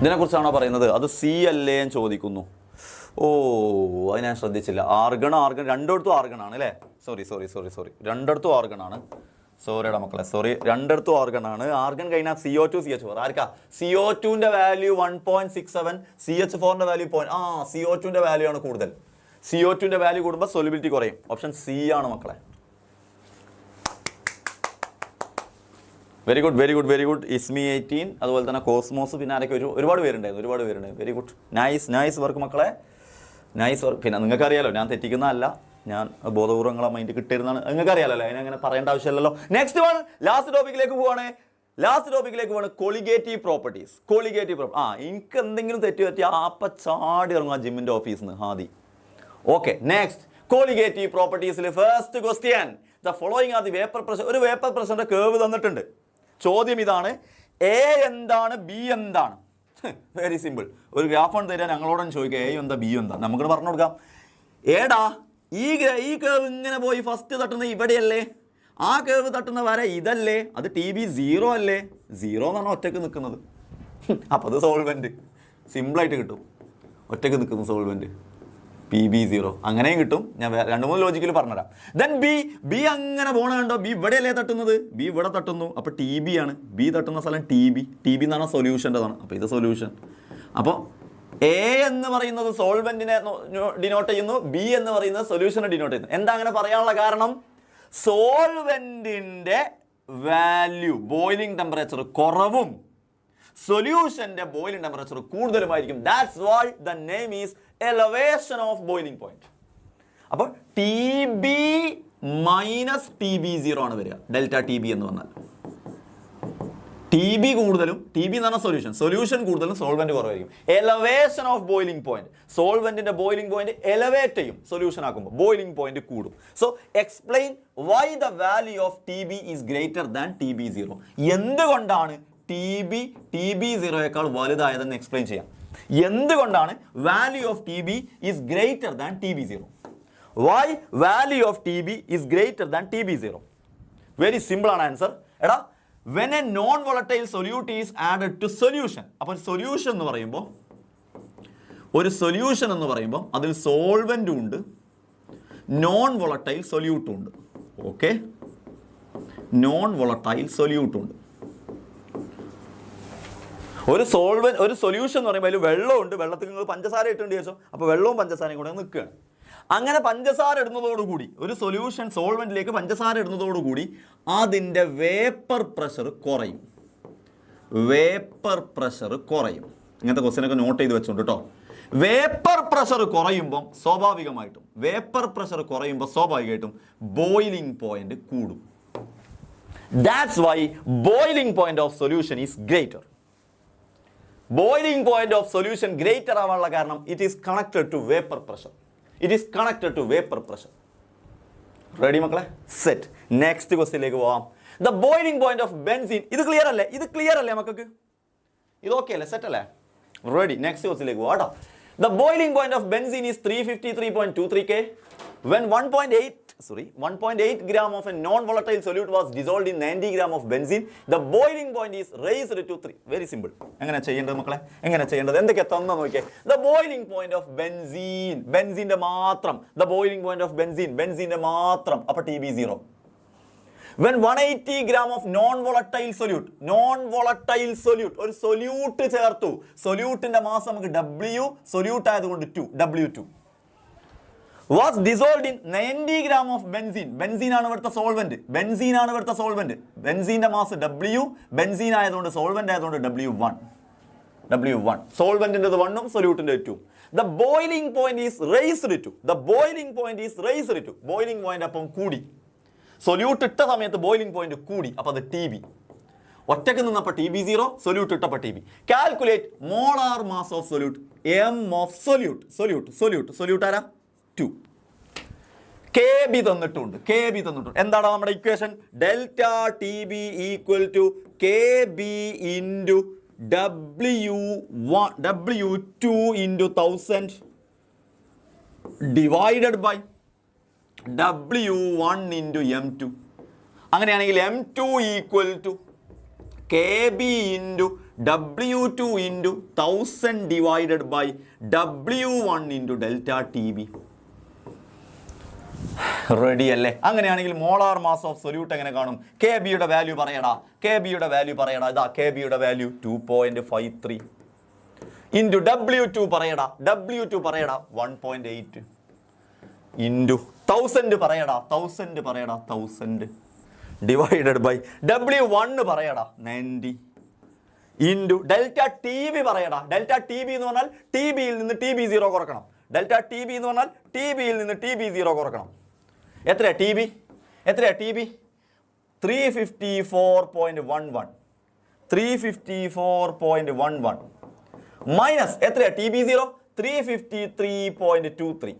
ഇതിനെക്കുറിച്ചാണോ പറയുന്നത്? അത് സി അല്ലേ എന്ന് ചോദിക്കുന്നു. ഓ, അത് ഞാൻ ശ്രദ്ധിച്ചില്ല. ആർഗൺ രണ്ടിടത്തും ആർഗൺ ആണ് അല്ലേ? സോറി രണ്ടിടത്തും ആർഗൺ ആണ്. സോറിയുടെ മക്കളെ, രണ്ടിടത്തും ആർഗൺ ആണ്. ആർഗൺ കഴിഞ്ഞാൽ CO2 CH4 ആർക്കാ? CO2ന്റെ വാല്യൂ 1.67, CH4ന്റെ വാല്യൂ CO2ന്റെ വാല്യൂ ആണ് കൂടുതൽ. CO2ന്റെ വാല്യൂ കൂടുമ്പോൾ സൊല്യൂബിലിറ്റി കുറയും. ഓപ്ഷൻ സി ആണ് മക്കളെ. Very good. ഇസ്മി 18, അതുപോലെ തന്നെ കോസ്മോസ്, പിന്നെ ആരൊക്കെ ഒരുപാട് പേരുണ്ടായിരുന്നു. വെരി ഗുഡ്, നൈസ് വർക്ക് മക്കളെ, നൈസ് വർക്ക്. പിന്നെ നിങ്ങൾക്കറിയാലോ ഞാൻ തെറ്റിക്കുന്നതല്ല, ഞാൻ ബോധപൂർവ്വങ്ങളെ മൈൻഡ് കിട്ടിയിരുന്നാണ്. നിങ്ങൾക്കറിയാലോ, അതിനങ്ങനെ പറയേണ്ട ആവശ്യമില്ലല്ലോ. നെക്സ്റ്റ് വൺ, ലാസ്റ്റ് ടോപ്പിക്കിലേക്ക് പോവാണ്. Colligative properties. എനിക്ക് എന്തെങ്കിലും തെറ്റ് പറ്റിയാൽ ചാടി ഇറങ്ങുക ജിമ്മിൻ്റെ ഓഫീസിൽ നിന്ന് ഹാദി. ഓക്കെ, നെക്സ്റ്റ് കൊളിഗേറ്റീവ് പ്രോപ്പർട്ടീസിൽ first question, the following are the vapour pressure. ഒരു വേപ്പർ പ്രഷറിന്റെ കേർവ് തന്നിട്ടുണ്ട്. ചോദ്യം ഇതാണ്, എ എന്താണ്, ബി എന്താണ്? Very simple. ഒരു ഗ്രാഫ് ആണ് തരാൻ ഞങ്ങളോടൊന്നും ചോദിക്കുക, എ എന്താ ബി എന്താ, നമുക്ക് പറഞ്ഞു കൊടുക്കാം. ഏടാ ഈ കേർവ് ഇങ്ങനെ പോയി ഫസ്റ്റ് തട്ടുന്നത് ഇവിടെയല്ലേ, ആ കേർവ് തട്ടുന്ന വരെ ഇതല്ലേ, അത് TB 0 അല്ലേ? 0 എന്നാണ് ഒറ്റക്ക് നിൽക്കുന്നത്. അപ്പോൾ അത് സോൾവെന്റ് സിമ്പിളായിട്ട് കിട്ടും. ഒറ്റക്ക് നിൽക്കുന്ന സോൾവെന്റ് PB 0 അങ്ങനെയും കിട്ടും. ഞാൻ 2-3 ലോജിക്കൽ പറഞ്ഞുതരാം. ദെൻ ബി അങ്ങനെ പോണ കണ്ടോ, ബി ഇവിടെയല്ലേ തട്ടുന്നത്, ബി ഇവിടെ തട്ടുന്നു, അപ്പോൾ TB ആണ്. ബി തട്ടുന്ന സ്ഥലം TB എന്ന് പറഞ്ഞാൽ സൊല്യൂഷൻ്റെതാണ്. അപ്പോൾ ഇത് സൊല്യൂഷൻ. അപ്പോൾ എ എന്ന് പറയുന്നത് സോൾവെന്റിനെ ഡിനോട്ട് ചെയ്യുന്നു, ബി എന്ന് പറയുന്നത് സൊല്യൂഷനെ ഡിനോട്ട് ചെയ്യുന്നു. എന്താ അങ്ങനെ പറയാനുള്ള കാരണം? സോൾവെന്റിന്റെ വാല്യൂ ബോയിലിംഗ് ടെമ്പറേച്ചർ കുറവും സൊല്യൂഷന്റെ ബോയിലിംഗ് ടെമ്പറേച്ചർ കൂടുതലുമായിരിക്കും. That's why the name is elevation of boiling point. അപ്പോൾ TB മൈനസ് TB 0 ആണ് വരിക. ഡെൽറ്റ TB എന്ന് പറഞ്ഞാൽ TB കൂടുതലും, TB എന്ന് പറഞ്ഞാൽ സൊല്യൂഷൻ കൂടുതലും, സോൾവെന്റ് കുറവായിരിക്കും. എലവേഷൻ ഓഫ് ബോയിലിംഗ് പോയിന്റ്, സോൾവെന്റിന്റെ ബോയിലിംഗ് പോയിന്റ് എലവേറ്റ് ചെയ്യും, സൊല്യൂഷൻ ആക്കുമ്പോൾ ബോയിലിംഗ് പോയിന്റ് കൂടും. So explain why the value of TB is greater than TB 0. എന്തുകൊണ്ടാണ് TB 0യേക്കാൾ വലുതായതെന്ന് എക്സ്പ്ലെയിൻ ചെയ്യാം. എന്തുകൊണ്ടാണ് value of TB is greater than TB 0? Why value of TB is greater than TB 0? Very simple ആണ് ആൻസർ. എടാ, when a non volatile solute is added to solution, അപ്പോൾ സൊല്യൂഷൻ എന്ന് പറയുമ്പോൾ അതിൽ സോൾവെന്റും ഉണ്ട്, നോൺ വോളറ്റൈൽ സൊല്യൂട്ടും ഉണ്ട്. ഓക്കെ, നോൺ വോളറ്റൈൽ സൊല്യൂട്ടും ഉണ്ട്. ഒരു സൊല്യൂഷൻ എന്ന് പറയുമ്പോൾ അതിൽ വെള്ളമുണ്ട്, വെള്ളത്തിൽ നിങ്ങൾ പഞ്ചസാര ഇട്ടുണ്ട് ചോദിച്ചോ, അപ്പോൾ വെള്ളവും പഞ്ചസാരയും കൂടെ നിൽക്കുകയാണ്. അങ്ങനെ പഞ്ചസാര ഇടുന്നതോടുകൂടി, ഒരു സൊല്യൂഷൻ സോൾവെന്റിലേക്ക് പഞ്ചസാര ഇടുന്നതോടുകൂടി അതിൻ്റെ വേപ്പർ പ്രഷർ കുറയും. ഇങ്ങനത്തെ ക്വസ്റ്റ്യനൊക്കെ നോട്ട് ചെയ്ത് വെച്ചോണ്ട് കേട്ടോ. വേപ്പർ പ്രഷർ കുറയുമ്പം സ്വാഭാവികമായിട്ടും ബോയിലിംഗ് പോയിന്റ് കൂടും. That's why boiling point of solution is greater. Boiling point of solution greater ആവാനുള്ള കാരണം it is connected to vapor pressure. Ready മക്കളെ? Set. Next ക്വസ്റ്റ്യനിലേക്ക് പോവാം. The boiling point of benzene. ഇത് ക്ലിയർ അല്ലേ മക്കൾക്ക്? ഇത് ഓക്കെ അല്ലേ? സെറ്റ് അല്ലേ? Ready. Next ക്വസ്റ്റ്യനിലേക്ക് പോവാം. The boiling point of benzene is 353.23 K. When 1.8 gram of a non-volatile solute was dissolved in 90 gram of benzene, the boiling point is raised to 3. Very simple. എങ്ങനെ ചെയ്യേണ്ടത് മക്കളെ? എന്തൊക്കെ തന്ന നോക്കിയേ. The boiling point of ബെൻസീൻ്റെ മാത്രം. The boiling point of ബെൻസീൻ്റെ മാത്രം. അപ്പോൾ TB0. When 180 gram of non-volatile solute, ഒരു സൊല്യൂട്ട് ചേർത്തു. സൊല്യൂട്ടിന്റെ മാസ് നമുക്ക് W, സൊല്യൂട്ട് ആയതുകൊണ്ട് 2, W2. Was dissolved in 90 gram of benzene. ബെൻസീനാണ് ഇവിടുത്തെ സോൾവെന്റ്. ബെൻസീന്റെ മാസ് W, ബെൻസീൻ ആയതുകൊണ്ട് സോൾവെന്റ് ആയതുകൊണ്ട് W1. സോൾവെന്റിന്റെ 1ഉം സൊല്യൂട്ടിന്റെ 2. The boiling point is raised to. Boiling point അപ്പം കൂടി. സൊല്യൂട്ട് ഇട്ട സമയത്ത് ബോയിലിംഗ് പോയിന്റ് കൂടി. അപ്പോൾ അത് TB. ഒറ്റക്ക് നിന്നപ്പോൾ TB0, സൊല്യൂട്ട് ഇട്ടപ്പോൾ TB. Calculate molar mass of solute. M of solute ആരാ? 2. KB തന്നിട്ടുണ്ട്. എന്താണ് നമ്മുടെ ഇക്വേഷൻ? Delta TB equal to KB into W2 into 1000 divided by W1 into M2. അങ്ങനെയാണെങ്കിൽ M2 equal to KB into W2 into 1000 divided by W1 into delta TB. Ready അല്ലേ? അങ്ങനെയാണെങ്കിൽ മോളാർ മാസ് ഓഫ് സൊല്യൂട്ട് എങ്ങനെ കാണും? KBയുടെ വാല്യൂ പറയടാ. ഇതാ KBയുടെ വാല്യൂ 2.53 ഇൻറ്റു W2 പറയടാ. 1.8 ഇൻറ്റു 1000 പറയടാ. 1000 ഡിവൈഡഡ് ബൈ W1 പറയടാ 90 ഇൻറ്റു ഡെൽറ്റ TB പറയടാ. ഡെൽറ്റ TB എന്ന് പറഞ്ഞാൽ TBയിൽ നിന്ന് TB0 കുറക്കണം. എത്രയാ TB? 354.11 മൈനസ് എത്രയാ TB0? 353.23.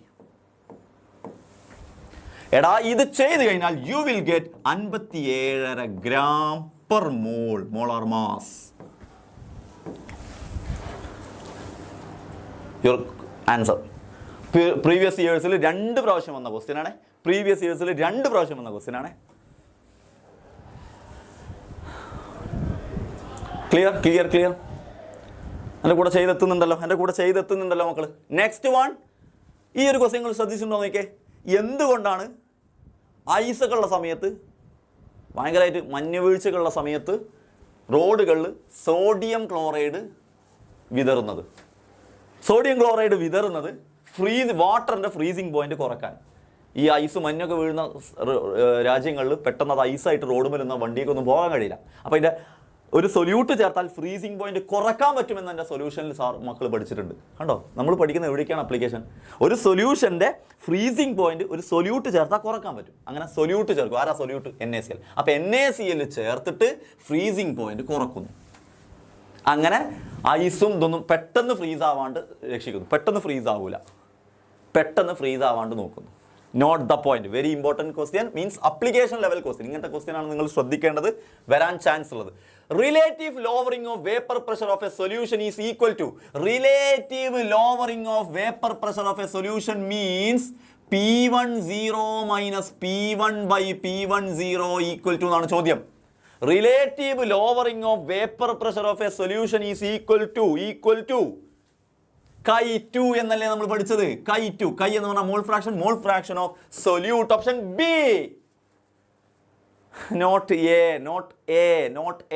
എടാ ഇത് ചെയ്ത് കഴിഞ്ഞാൽ you will get 57.5 gram per mole molar mass. Your answer. Previous ഇയേഴ്സിൽ 2 പ്രാവശ്യം വന്ന ക്വസ്റ്റ്യൻ ആണ്. ക്ലിയർ. എൻ്റെ കൂടെ ചെയ്തെത്തുന്നുണ്ടല്ലോ മക്കൾ. Next one. ഈ ഒരു ക്വസ്റ്റ്യൻ നിങ്ങൾ ശ്രദ്ധിച്ചിട്ടുണ്ടോ നോക്കിയേ. എന്തുകൊണ്ടാണ് ഐസൊക്കെയുള്ള സമയത്ത്, ഭയങ്കരമായിട്ട് മഞ്ഞുവീഴ്ചകളുള്ള സമയത്ത് റോഡുകളിൽ സോഡിയം ക്ലോറൈഡ് വിതറുന്നത്? വാട്ടറിൻ്റെ ഫ്രീസിങ് പോയിന്റ് കുറക്കാൻ. ഈ ഐസ് മഞ്ഞൊക്കെ വീഴുന്ന രാജ്യങ്ങളിൽ പെട്ടെന്ന് അത് ഐസായിട്ട് റോഡ് വരുന്ന വണ്ടിയൊക്കെ ഒന്നും പോകാൻ കഴിയില്ല. അപ്പോൾ ഇതിൻ്റെ ഒരു സൊല്യൂട്ട് ചേർത്താൽ ഫ്രീസിങ് പോയിന്റ് കുറക്കാൻ പറ്റുമെന്ന് എൻ്റെ സൊല്യൂഷനിൽ മക്കൾ പഠിച്ചിട്ടുണ്ട്. കണ്ടോ, നമ്മൾ പഠിക്കുന്ന എവിടേക്കാണ് അപ്ലിക്കേഷൻ? ഒരു സൊല്യൂഷൻ്റെ ഫ്രീസിങ് പോയിന്റ് ഒരു സൊല്യൂട്ട് ചേർത്താൽ കുറക്കാൻ പറ്റും. അങ്ങനെ സൊല്യൂട്ട് ചേർക്കും. ആരാ സൊല്യൂട്ട്? NaCl. അപ്പോൾ NaCl ചേർത്തിട്ട് ഫ്രീസിങ് പോയിന്റ് കുറക്കുന്നു. അങ്ങനെ ഐസും ഇതൊന്നും പെട്ടെന്ന് ഫ്രീസ് ആവാണ്ട് രക്ഷിക്കുന്നു. പെട്ടെന്ന് ഫ്രീസ് ആവാണ്ട് നോക്കുന്നു. Note the point. Very important question. Means application level question. ഇങ്ങനത്തെ ക്വസ്റ്റ്യൻ ആണ് നിങ്ങൾ ശ്രദ്ധിക്കേണ്ടത്, വരാൻ ചാൻസ് ഉള്ളത്. Relative lowering of vapour pressure of a solution is equal to. Relative lowering of vapour pressure of a solution means P10 minus P1 by P10 equal to എന്നാണ് ചോദ്യം. Relative lowering of vapour pressure of a solution is equal to Chi2 എന്നല്ലേ നമ്മൾ പഠിച്ചത്? Chi2 എന്ന് പറഞ്ഞാൽ മോൾ fraction of solute. Option B. Not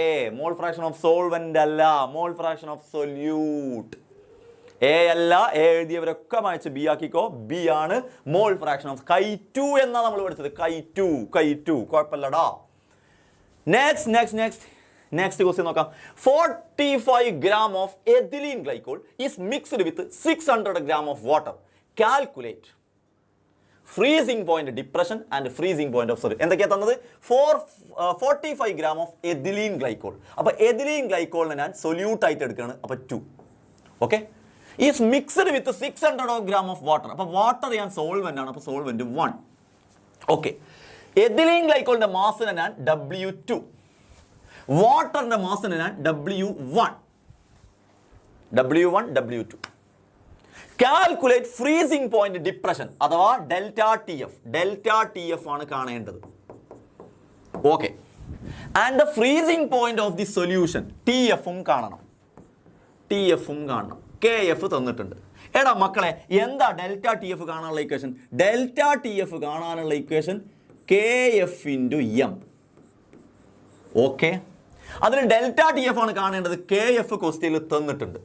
A. Mole fraction of solvent അല്ല, mole fraction of solute. A അല്ല. എ എഴുതിയവരൊക്കെ മായ്ച്ച് ബി ആക്കിക്കോ. ബി ആണ് മോൾ ഫ്രാക്ഷൻ ഓഫ് Chi2 എന്നാണ് നമ്മൾ പഠിച്ചത്. Chi2 കുഴപ്പമില്ലടാ. നെക്സ്റ്റ് നെക്സ്റ്റ് ക്വസ്റ്റ്യൻ നോക്കാം. 45 gram of ethylene glycol is mixed with 600 gram of water. Calculate freezing point depression and freezing point of solution. എന്തൊക്കെയാ തന്നത്? 45 gram of ethylene glycol. അപ്പോൾ ethylene glycol ഞാൻ സൊല്യൂട്ട് ആയിട്ട് എടുക്കുകയാണ്. അപ്പോൾ 2. Okay, is mixed with 600 gram of water. അപ്പോൾ വാട്ടർ ഞാൻ സോൾവെന്റ് ആണ്. അപ്പോൾ സോൾവെന്റ് 1. ഓക്കെ, എഥിലീൻ ഗ്ലൈക്കോളിന്റെ മാസിനെ ഞാൻ W2, വാട്ടറിന്റെ മാസിനെ ഞാൻ W1, W2. Calculate freezing point depression അഥവാ ഡെൽറ്റ ടി എഫ് ആണ് കാണേണ്ടത്. Okay, and the freezing point of the solution T എഫും കാണണം. കെ എഫ് തന്നിട്ടുണ്ട്. എടാ മക്കളെ, എന്താ ഡെൽറ്റ ടി എഫ് കാണാനുള്ള ഇക്വേഷൻ? ഡെൽറ്റ ടി എഫ് കാണാനുള്ള equation K F into M. Okay, അതിൽ ഡെൽറ്റ ടി എഫ് ആണ് കാണേണ്ടത്. കെ എഫ് ക്വസ്റ്റ്യനിൽ തന്നിട്ടുണ്ട്.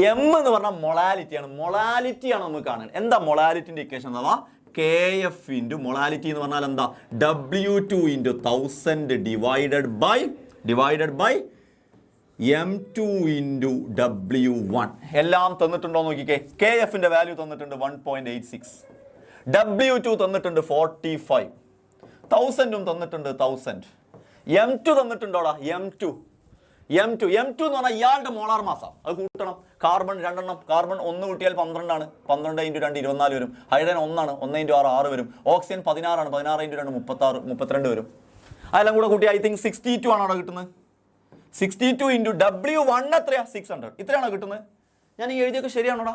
എം എന്ന് പറഞ്ഞാൽ മൊളാലിറ്റിയാണ്. മൊളാലിറ്റിയാണ് നമുക്ക് കാണേണ്ടത്. എന്താ മൊളാലിറ്റിൻ്റെ ഇക്വേഷൻ? അഥവാ കെ എഫ് ഇൻറ്റു മൊളാലിറ്റി എന്ന് പറഞ്ഞാൽ എന്താ? W2 into 1000 divided by M2 into W1. എല്ലാം തന്നിട്ടുണ്ടോ നോക്കിക്കേ. കെ എഫിൻ്റെ വാല്യൂ തന്നിട്ടുണ്ട് 1.86, W2 തന്നിട്ടുണ്ട് 45, 1000ഉം തന്നിട്ടുണ്ട് 1000. M2 തന്നിട്ടുണ്ടോടാ? M2 എന്ന് പറഞ്ഞാൽ ഇയാളുടെ മോളാർ മാസാണ്. അത് കൂട്ടണം. കാർബൺ 2 കാർബൺ 1 കൂട്ടിയാൽ 12 ആണ്. 12 × 2 24 വരും. ഹൈഡ്രജൻ 1 ആണ്. 1 × 6 6 വരും. ഓക്സിജൻ 16 ആണ്. 16 × 2 36 32 വരും. അതെല്ലാം കൂടെ കൂട്ടി ഐ തിങ്ക് 62 ആണ് അവിടെ കിട്ടുന്നത്. 62 ഇൻറ്റു W1 എത്രയാ? 600. ഇത്രയാണോ കിട്ടുന്നത്? ഞാൻ ഈ എഴുതിയൊക്കെ ശരിയാണോടാ?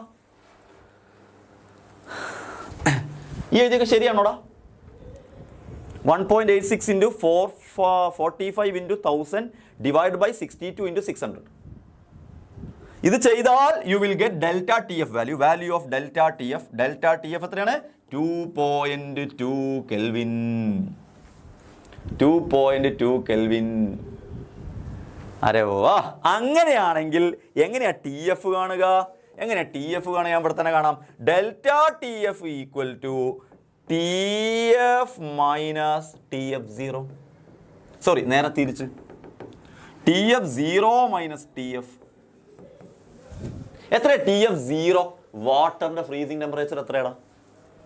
1.86 into 45 into 1000 divide by 62 into 600. ഇത് ചെയ്താൽ you will get delta T F value of delta T F എത്രയാണ്? 2.2 കെൽവിൻ. 2.2 കെൽവിൻ. അരെ വാ. അങ്ങനെയാണെങ്കിൽ എങ്ങനെയാ ടി എഫ് കാണുക? ഞാൻ ഇവിടെ തന്നെ കാണാം. Delta T F equal to T F minus T F 0. Sorry, നേരെ തിരിച്ച്. T F 0 minus T F എത്ര? T F 0. വാട്ടറിന്റെ ഫ്രീസിംഗ് ടെമ്പറേച്ചർ എത്രയാടാ?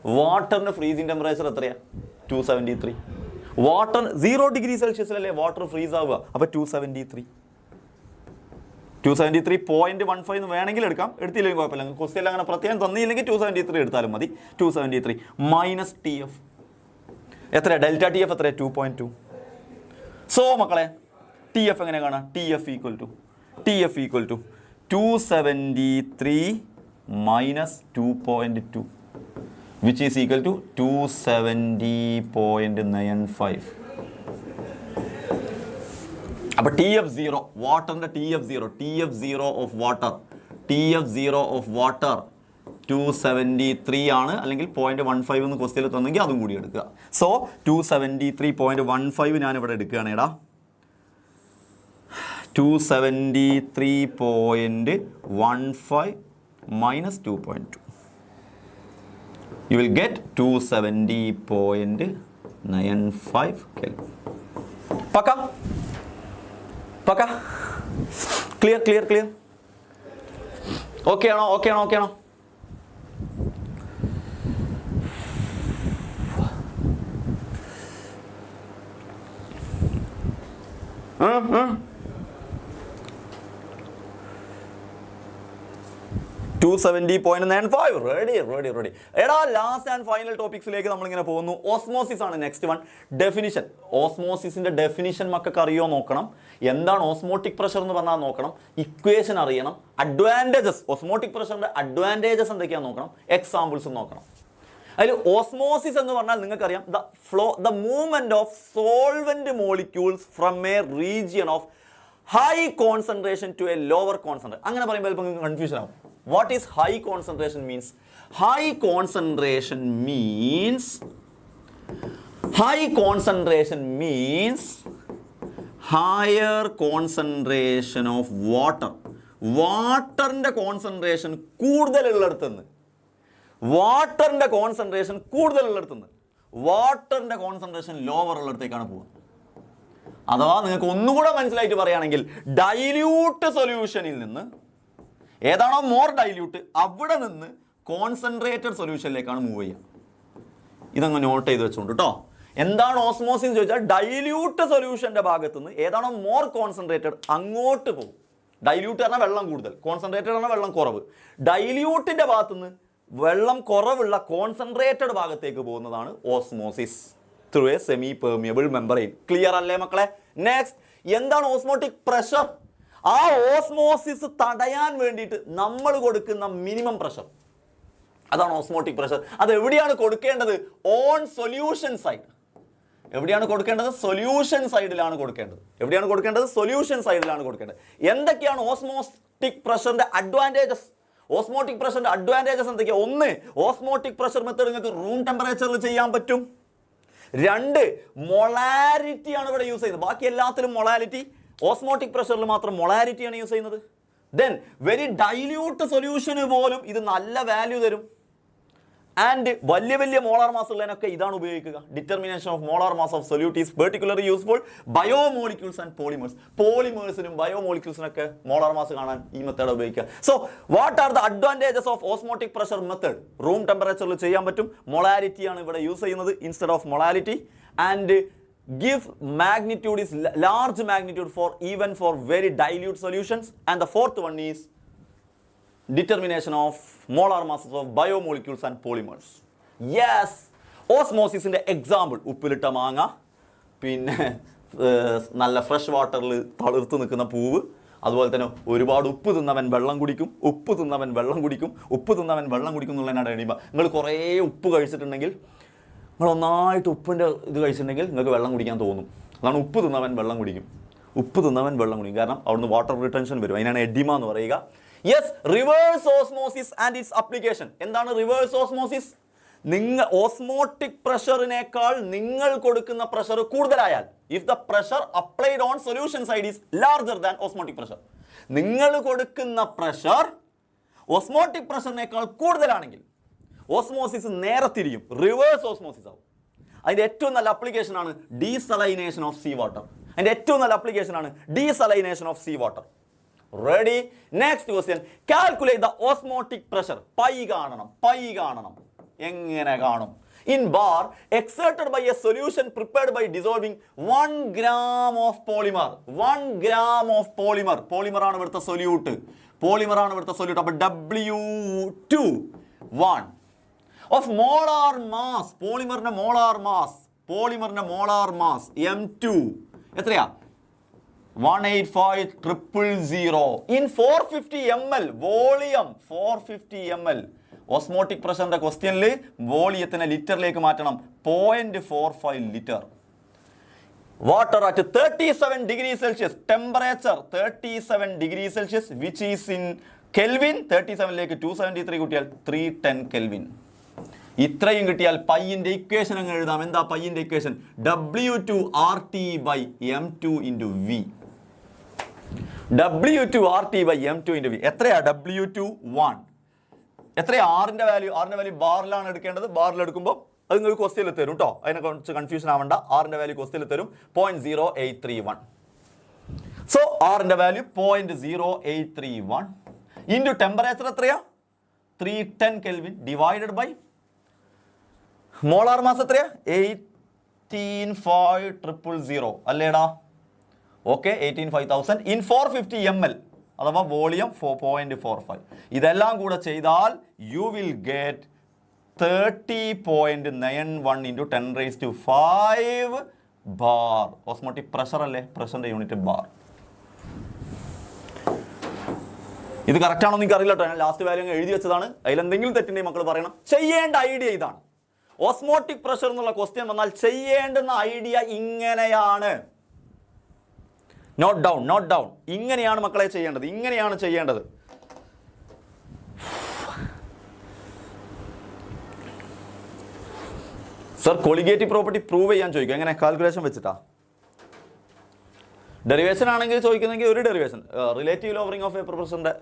273. വാട്ടർ 0 ഡിഗ്രി സെൽഷ്യസിലല്ലേ വാട്ടർ ഫ്രീസ് ആവുക. അപ്പോൾ 273.15 എന്ന് വേണമെങ്കിൽ എടുക്കാം. എടുത്തില്ലെങ്കിൽ കുഴപ്പമില്ല. ക്വസ്റ്റ്യൻ അങ്ങനെ പ്രത്യേകം തന്നില്ലെങ്കിൽ 273 എടുത്താലും മതി. 273 മൈനസ് ടി എഫ് എത്ര? ഡെൽറ്റ ടി എഫ് എത്ര? 2.2. സോ മക്കളെ, ടി എഫ് എങ്ങനെ കാണാം? T F equal to 273 minus 2.2 which is equal to 270.95. അപ്പോൾ ടി എഫ് 0 വാട്ടറിൻ്റെ ടി എഫ് 0 ഓഫ് വാട്ടർ 273 ആണ്. അല്ലെങ്കിൽ 0.15 എന്ന് ക്വസ്റ്റ്യനിൽ തന്നെങ്കിൽ അതും കൂടി എടുക്കുക. സോ 273.15 ഞാനിവിടെ എടുക്കുകയാണ്. എടാ 273.15 minus 2.2. You will get 270.95 Kelvin. Paka? Clear? Okay no? 270.95. Ready. എടാ, ലാസ്റ്റ് ആൻഡ് ഫൈനൽ ടോപ്പിക്സിലേക്ക് നമ്മളിങ്ങനെ പോകുന്നു. ഓസ്മോസിസ് ആണ് നെക്സ്റ്റ് വൺ. ഡെഫിനിഷൻ. ഓസ്മോസിസിന്റെ ഡെഫിനിഷൻ മക്കൾക്ക് അറിയോ നോക്കണം. എന്താണ് ഓസ്മോട്ടിക് പ്രഷർ എന്ന് പറഞ്ഞാൽ നോക്കണം. ഇക്വേഷൻ അറിയണം. അഡ്വാൻറ്റേജസ്, ഓസ്മോട്ടിക് പ്രഷറിന്റെ അഡ്വാൻറ്റേജസ് എന്തൊക്കെയാണെന്ന് നോക്കണം. എക്സാമ്പിൾസും നോക്കണം. അതിൽ ഓസ്മോസിസ് എന്ന് പറഞ്ഞാൽ നിങ്ങൾക്കറിയാം, the movement of solvent molecules from a region of high concentration to a lower concentration. അങ്ങനെ പറയുമ്പോൾ ചിലപ്പോൾ നിങ്ങൾക്ക് കൺഫ്യൂഷൻ ആവും. What is high concentration means? High concentration means higher concentration of water. വാട്ടറിന്റെ കോൺസെൻട്രേഷൻ കൂടുതലുള്ളിടത്തുനിന്ന് വാട്ടറിന്റെ കോൺസെൻട്രേഷൻ ലോവർ ഉള്ളിടത്തേക്കാണ് പോകുന്നത്. അഥവാ നിങ്ങൾക്ക് ഒന്നുകൂടെ മനസ്സിലായിട്ട് പറയുകയാണെങ്കിൽ ഡൈല്യൂട്ട് സൊല്യൂഷനിൽ നിന്ന് ഏതാണോ മോർ ഡൈല്യൂട്ട് അവിടെ നിന്ന് കോൺസെൻട്രേറ്റഡ് സൊല്യൂഷനിലേക്കാണ് മൂവ് ചെയ്യുക. ഇതങ്ങ് നോട്ട് ചെയ്ത് വെച്ചോണ്ട് കേട്ടോ. എന്താണ് ഓസ്മോസിസ് എന്ന് ചോദിച്ചാൽ ഡൈല്യൂട്ട് സൊല്യൂഷന്റെ ഭാഗത്ത് നിന്ന് ഏതാണോ മോർ കോൺസെൻട്രേറ്റഡ് അങ്ങോട്ട് പോകും. ഡൈല്യൂട്ട് പറഞ്ഞാൽ വെള്ളം കൂടുതൽ, കോൺസെൻട്രേറ്റഡ് പറഞ്ഞാൽ വെള്ളം കുറവ്. ഡൈല്യൂട്ടിന്റെ ഭാഗത്ത് നിന്ന് വെള്ളം കുറവുള്ള കോൺസെൻട്രേറ്റഡ് ഭാഗത്തേക്ക് പോകുന്നതാണ് osmosis through A semi permeable membrane. Clear അല്ലേ മക്കളെ? നെക്സ്റ്റ്, എന്താണ് ഓസ്മോട്ടിക് പ്രഷർ? ആ ഓസ്മോസിസ് തടയാൻ വേണ്ടിയിട്ട് നമ്മൾ കൊടുക്കുന്ന മിനിമം പ്രഷർ, അതാണ് ഓസ്മോട്ടിക് പ്രഷർ. അത് എവിടെയാണ് കൊടുക്കേണ്ടത്? On solution side. എവിടെയാണ് കൊടുക്കേണ്ടത്? സൊല്യൂഷൻ സൈഡിലാണ് കൊടുക്കേണ്ടത്. എവിടെയാണ് കൊടുക്കേണ്ടത്? സൊല്യൂഷൻ സൈഡിലാണ് കൊടുക്കേണ്ടത്. എന്തൊക്കെയാണ് ഓസ്മോട്ടിക് പ്രഷറിന്റെ അഡ്വാൻറ്റേജസ്? ഓസ്മോട്ടിക് പ്രഷറിന്റെ അഡ്വാൻറ്റേജസ് എന്തൊക്കെയാണ്? ഒന്ന്, ഓസ്മോട്ടിക് പ്രഷർ മെത്തേഡ് നിങ്ങൾക്ക് റൂം ടെമ്പറേച്ചറിൽ ചെയ്യാൻ പറ്റും. രണ്ട്, മൊളാരിറ്റി ആണ് ഇവിടെ യൂസ് ചെയ്യുന്നത്. ബാക്കി എല്ലാത്തിലും മൊളാരിറ്റി, ഓസ്മോട്ടിക് പ്രഷറിൽ മാത്രം മൊളാരിറ്റി ആണ് യൂസ് ചെയ്യുന്നത്. ദെൻ വെരി ഡൈല്യൂട്ട് സൊല്യൂഷന് പോലും ഇത് നല്ല വാല്യൂ തരും. ആൻഡ് വലിയ വലിയ മോളാർ മാസ് ഉള്ളതിനൊക്കെ ഇതാണ് ഉപയോഗിക്കുക. Determination of molar mass of solute is particularly useful biomolecules and polymers. പോളിമേഴ്സിനും ബയോമോളിക്യൂൾസിനൊക്കെ മോളാർ മാസ് കാണാൻ ഈ മെത്തേഡ് ഉപയോഗിക്കുക. So what are the advantages of osmotic pressure method? Room ടെമ്പറേച്ചറിൽ ചെയ്യാൻ പറ്റും. മൊളാരിറ്റി ആണ് ഇവിടെ യൂസ് ചെയ്യുന്നത് instead of molarity. And give magnitude is large magnitude for even for very dilute solutions. And the fourth one is determination of molar masses of biomolecules and polymers. Yes, osmosis in the example ഉപ്പിലിട്ട മാങ്ങ, പിന്നെ നല്ല ഫ്രഷ് വാട്ടറിൽ തളിർത്ത് നിൽക്കുന്ന പൂവ്, അതുപോലെ തന്നെ ഒരുപാട് ഉപ്പ് തിന്നവൻ വെള്ളം കുടിക്കും, ഉപ്പ് തിന്നവൻ വെള്ളം കുടിക്കും, ഉപ്പ് തിന്നവൻ വെള്ളം കുടിക്കും എന്നുള്ളതിനാണ് കഴിയുമ്പോൾ നിങ്ങൾ കുറേ ഉപ്പ് കഴിച്ചിട്ടുണ്ടെങ്കിൽ, നിങ്ങൾ ഒന്നായിട്ട് ഉപ്പിൻ്റെ ഇത് കഴിച്ചിട്ടുണ്ടെങ്കിൽ നിങ്ങൾക്ക് വെള്ളം കുടിക്കാൻ തോന്നും. അതാണ് ഉപ്പ് തിന്നവൻ വെള്ളം കുടിക്കും, ഉപ്പ് തിന്നവൻ വെള്ളം കുടിക്കും. കാരണം അവിടുന്ന് വാട്ടർ റിട്ടൻഷൻ വരും. അതിനാണ് എഡിമ എന്ന് പറയുക. Yes, reverse osmosis and its application. എന്താണ് റിവേഴ്സ് ഓസ്മോസിസ്? നിങ്ങൾ ഓസ്മോട്ടിക് പ്രഷറിനേക്കാൾ നിങ്ങൾ കൊടുക്കുന്ന പ്രഷർ കൂടുതലായാൽ, if the pressure applied on solution side is larger than osmotic pressure, നിങ്ങൾ കൊടുക്കുന്ന പ്രഷർ ഓസ്മോട്ടിക് പ്രഷറിനേക്കാൾ കൂടുതലാണെങ്കിൽ ഓസ്മോസിസ് നേരെ തിരിയും, റിവേഴ്സ് ഓസ്മോസിസ് ആവും. അതിൻ്റെ ഏറ്റവും നല്ല അപ്ലിക്കേഷൻ ആണ് ഡീസലൈനേഷൻ ഓഫ് സീ വാട്ടർ. അതിൻ്റെ ഏറ്റവും നല്ല അപ്ലിക്കേഷൻ ആണ് desalination of sea water. Ready? Next question, calculate the osmotic pressure. Pi കാണണം, പൈ കാണണം. എങ്ങനെ കാണും? In bar exerted by a solution prepared by dissolving 1 gram of polymer. 1 gram of polymer. Polymer ആണ് ഇവിടുത്തെ സൊല്യൂട്ട്. പോളിമർ ആണ് ഇവിടുത്തെ സൊല്യൂട്ട്. അപ്പോൾ W2 1 of molar mass. പോളിമറിന്റെ മോളാർ മാസ്, പോളിമറിന്റെ മോളാർ മാസ് M2 എത്രയാ? 185,000 in 450 ml volume. 450 ml. Osmotic പ്രഷറിന്റെ ക്വസ്റ്റ്യനിൽ വോളിയത്തിനെ ലിറ്ററിലേക്ക് മാറ്റണം. 0.45 litre. Water at 37 degree Celsius, temperature 37 degree Celsius which is in kelvin. 37ലേക്ക് 273 കൂട്ടിയാൽ 310 കെൽവിൻ. ഇത്രയും കിട്ടിയാൽ പൈയിന്റെ ഇക്വേഷൻ അങ്ങ് എഴുതാം. എന്താ പൈയിന്റെ equation? W2 RT by M2 into V. W2 RT by M2 into V. എത്രയാ W2? 1. എത്രയാ ആറിന്റെ വാല്യൂ? ആറിന്റെ വാല്യൂ ബാറിലാണ് എടുക്കേണ്ടത്. ബാറിൽ എടുക്കുമ്പോൾ അത് നിങ്ങൾക്ക് ക്വസ്റ്റ്യനിൽ തരും കേട്ടോ. അതിനെ കുറച്ച് കൺഫ്യൂഷൻ ആവണ്ട. ആറിന്റെ വാല്യൂ ക്വസ്റ്റ്യനിൽ തരും 0.0831. സോ ആറിന്റെ വാല്യൂ 0.0831 ഇൻറ്റു ടെമ്പറേച്ചർ എത്രയാ? 310 kelvin divided by molar mass എത്രയാ? 18,500 അല്ലേടാ? ഓക്കെ, 18,500 ഇൻ 450 ml അഥവാ വോളിയം 4.45. ഇതെല്ലാം കൂടെ ചെയ്താൽ you will get 30.91 into 10⁵ bar. Osmotic pressure അല്ലേ? പ്രഷറിന്റെ യൂണിറ്റ് ബാർ. ഇത് കറക്റ്റ് ആണോ നിങ്ങൾക്ക് അറിയില്ല കേട്ടോ. ഞാൻ ലാസ്റ്റ് വാല്യൂ എഴുതി വെച്ചതാണ്. അതിലെന്തെങ്കിലും തെറ്റിൻ്റെ മക്കൾ പറയണം. ചെയ്യേണ്ട ഐഡിയ ഇതാണ്. ഓസ്മോട്ടിക് പ്രഷർ എന്നുള്ള ക്വസ്റ്റ്യൻ വന്നാൽ ചെയ്യേണ്ടുന്ന ഐഡിയ ഇങ്ങനെയാണ്. Note down, note down. ഇങ്ങനെയാണ് മക്കളെ ചെയ്യേണ്ടത്. ഇങ്ങനെയാണ് ചെയ്യേണ്ടത്. സർ, കൊളിഗേറ്റീവ് പ്രോപ്പർട്ടി പ്രൂവ് ചെയ്യാൻ ചോദിക്കും. എങ്ങനെ? കാൽക്കുലേഷൻ വെച്ചിട്ടാ? ഡെറിവേഷൻ ആണെങ്കിൽ ചോദിക്കുന്നെങ്കിൽ ഒരു derivation, relative lowering of vapour പ്രഷറിന്റെ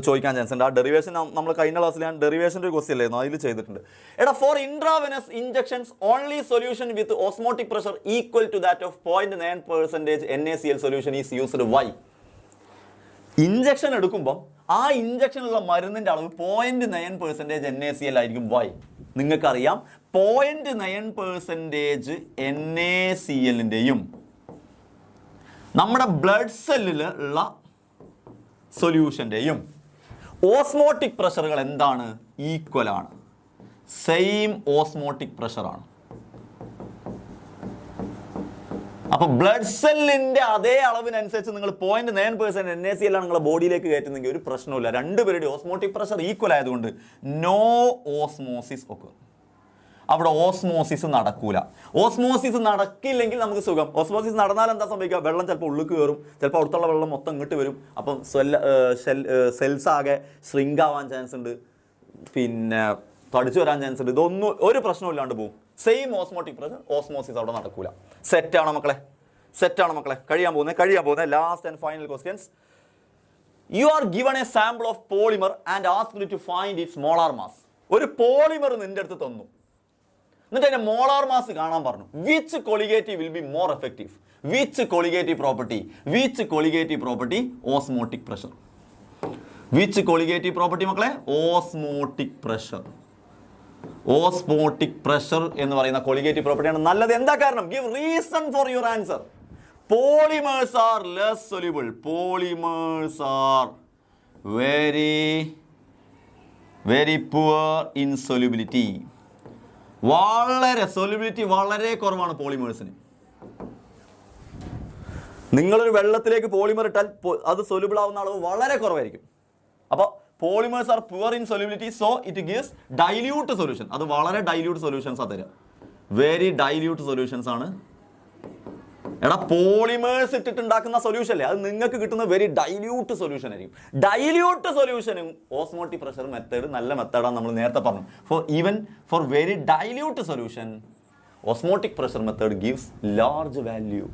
ചോദിക്കാൻ ചാൻസ് ഉണ്ട്. ആ ഡെറിവേഷൻ നമ്മൾ കഴിഞ്ഞ ക്ലാസ്സിൽ ഞാൻ ഡെറിവേഷൻ്റെ ഒരു ക്വസ്റ്റ്യൻ അല്ലായിരുന്നു, അതിൽ ചെയ്തിട്ടുണ്ട്. എടാ, for intravenous injections only solution with osmotic pressure equal to that of 0.9% NaCl solution is used. Why? Injection എടുക്കുമ്പോൾ ആ ഇഞ്ചക്ഷനുള്ള മരുന്നിൻ്റെ അളവ് 0.9% NaCl ആയിരിക്കും. വൈ? നിങ്ങൾക്കറിയാം 0.9% NaClൻ്റെയും നമ്മുടെ ബ്ലഡ് സെല്ലിലുള്ള സൊല്യൂഷൻ്റെയും ഓസ്മോട്ടിക് പ്രഷറുകൾ എന്താണ്? ഈക്വലാണ്. സെയിം ഓസ്മോട്ടിക് പ്രഷറാണ്. അപ്പോൾ ബ്ലഡ് സെല്ലിൻ്റെ അതേ അളവിനനുസരിച്ച് നിങ്ങൾ 0.9% NaCl ആണ് നിങ്ങളുടെ ബോഡിയിലേക്ക് കയറ്റുന്നെങ്കിൽ ഒരു പ്രശ്നമില്ല. രണ്ടുപേരുടെ ഓസ്മോട്ടിക് പ്രഷർ ഈക്വൽ ആയതുകൊണ്ട് നോ ഓസ്മോസിസ് ഒക്കെ. അവിടെ ഓസ്മോസിസ് നടക്കൂല. ഓസ്മോസിസ് നടക്കില്ലെങ്കിൽ നമുക്ക് സുഖം. ഓസ്മോസിസ് നടന്നാൽ എന്താ സംഭവിക്കുക? വെള്ളം ചിലപ്പോൾ ഉള്ളിൽ കയറും, ചിലപ്പോൾ അടുത്തുള്ള വെള്ളം മൊത്തം ഇങ്ങോട്ട് വരും. അപ്പം സെൽസ് ആകെ ഷ്രിങ്ക് ആവാൻ ചാൻസ് ഉണ്ട്, പിന്നെ തടിച്ചു വരാൻ ചാൻസ് ഉണ്ട്. ഇതൊന്നും ഒരു പ്രശ്നമില്ലാണ്ട് പോകും. സെയിം ഓസ്മോട്ടിക് പ്രഷർ, ഓസ്മോസിസ് അവിടെ നടക്കൂല. സെറ്റാണോ മക്കളെ? സെറ്റാണോ മക്കളെ? കഴിയാൻ പോകുന്നത് last and final questions. You are given a sample of polymer and asked to find its molar mass. ഒരു പോളിമർ നിന്റെ അടുത്ത് തന്നു, എന്നിട്ട് അതിന്റെ മോളാർ മാസ് കാണാൻ പറഞ്ഞു. Which colligative will be more effective? Which colligative property? Which colligative property? Osmotic pressure. Which colligative property മക്കളെ? Osmotic pressure. ഓസ്മോട്ടിക് പ്രഷർ എന്ന് പറയുന്ന കൊളിഗേറ്റീവ് പ്രോപ്പർട്ടിയാണ് നല്ലത്. എന്താ കാരണം? Give reason for your answer. Polymers are less soluble. Polymers are very poor in solubility. വളരെ സൊല്യൂബിലിറ്റി വളരെ കുറവാണ് പോളിമേഴ്സിന്. നിങ്ങളൊരു വെള്ളത്തിലേക്ക് പോളിമർ ഇട്ടാൽ അത് സൊല്യൂബിൾ ആവുന്ന അളവ് വളരെ കുറവായിരിക്കും. അപ്പോൾ polymers are poor in solubility, so it gives dilute solution. അത് വളരെ ഡൈല്യൂട്ട് സൊല്യൂഷൻസ് ആണ് തരിക. വെരി ഡൈല്യൂട്ട് സൊല്യൂഷൻസ് ആണ്. എടാ, പോളിമേഴ്സ് ഇട്ടിട്ടുണ്ടാക്കുന്ന സൊല്യൂഷൻ അല്ലേ, അത് നിങ്ങൾക്ക് കിട്ടുന്ന വെരി ഡൈല്യൂട്ട് സൊല്യൂഷൻ ആയിരിക്കും. ഡൈല്യൂട്ട് സൊല്യൂഷനും ഓസ്മോട്ടിക് പ്രഷർ മെത്തേഡ് നല്ല മെത്തേഡാണ്, നമ്മൾ നേരത്തെ പറഞ്ഞു. For very dilute solution osmotic pressure method gives large value.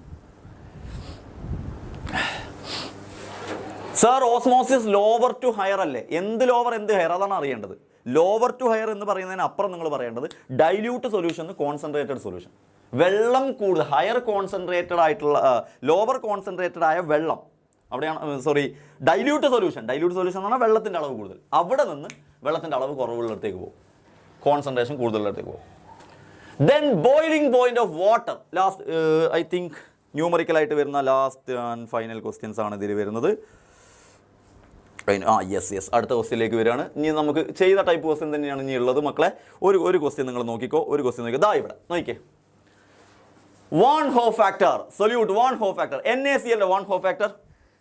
Sir, osmosis lower to higher അല്ലേ? എന്ത് ലോവർ എന്ത് ഹയർ അതാണ് അറിയേണ്ടത്. ലോവർ ടു ഹയർ എന്ന് പറയുന്നതിന് അപ്പുറം നിങ്ങൾ പറയേണ്ടത് ഡൈല്യൂട്ട് സൊല്യൂഷൻ, കോൺസെൻട്രേറ്റഡ് സൊല്യൂഷൻ. വെള്ളം കൂടുതൽ ഹയർ കോൺസെൻട്രേറ്റഡ് ആയിട്ടുള്ള ലോവർ കോൺസെൻട്രേറ്റഡ് ആയ വെള്ളം അവിടെയാണ്. ഡൈല്യൂട്ട് സൊല്യൂഷൻ എന്ന് പറഞ്ഞാൽ വെള്ളത്തിൻ്റെ അളവ് കൂടുതൽ. അവിടെ നിന്ന് വെള്ളത്തിൻ്റെ അളവ് കുറവുള്ളിടത്തേക്ക് പോകും, കോൺസെൻട്രേഷൻ കൂടുതലുള്ളിടത്തേക്ക് പോകും. Then boiling point of water. Last I think ന്യൂമറിക്കലായിട്ട് വരുന്ന ലാസ്റ്റ് ആൻഡ് ഫൈനൽ ക്വസ്റ്റ്യൻസ് ആണ് ഇതിൽ വരുന്നത്. യെസ് അടുത്ത ക്വസ്റ്റ്യനിലേക്ക് വരികയാണ്. ഇനി നമുക്ക് ചെയ്ത ടൈപ്പ് ക്വസ്റ്റ്യൻ തന്നെയാണ് ഇനി ഉള്ളത് മക്കളെ. ഒരു ക്വസ്റ്റ്യൻ നിങ്ങൾ നോക്കിക്കോ. ഒരു ക്വസ്റ്റ്യൻ നോക്കിക്കോ. ദാ ഇവിടെ നോക്കിക്കേ. Van Hoff factor, solute Van Hoff factor, NaCl ന്റെ Van Hoff factor,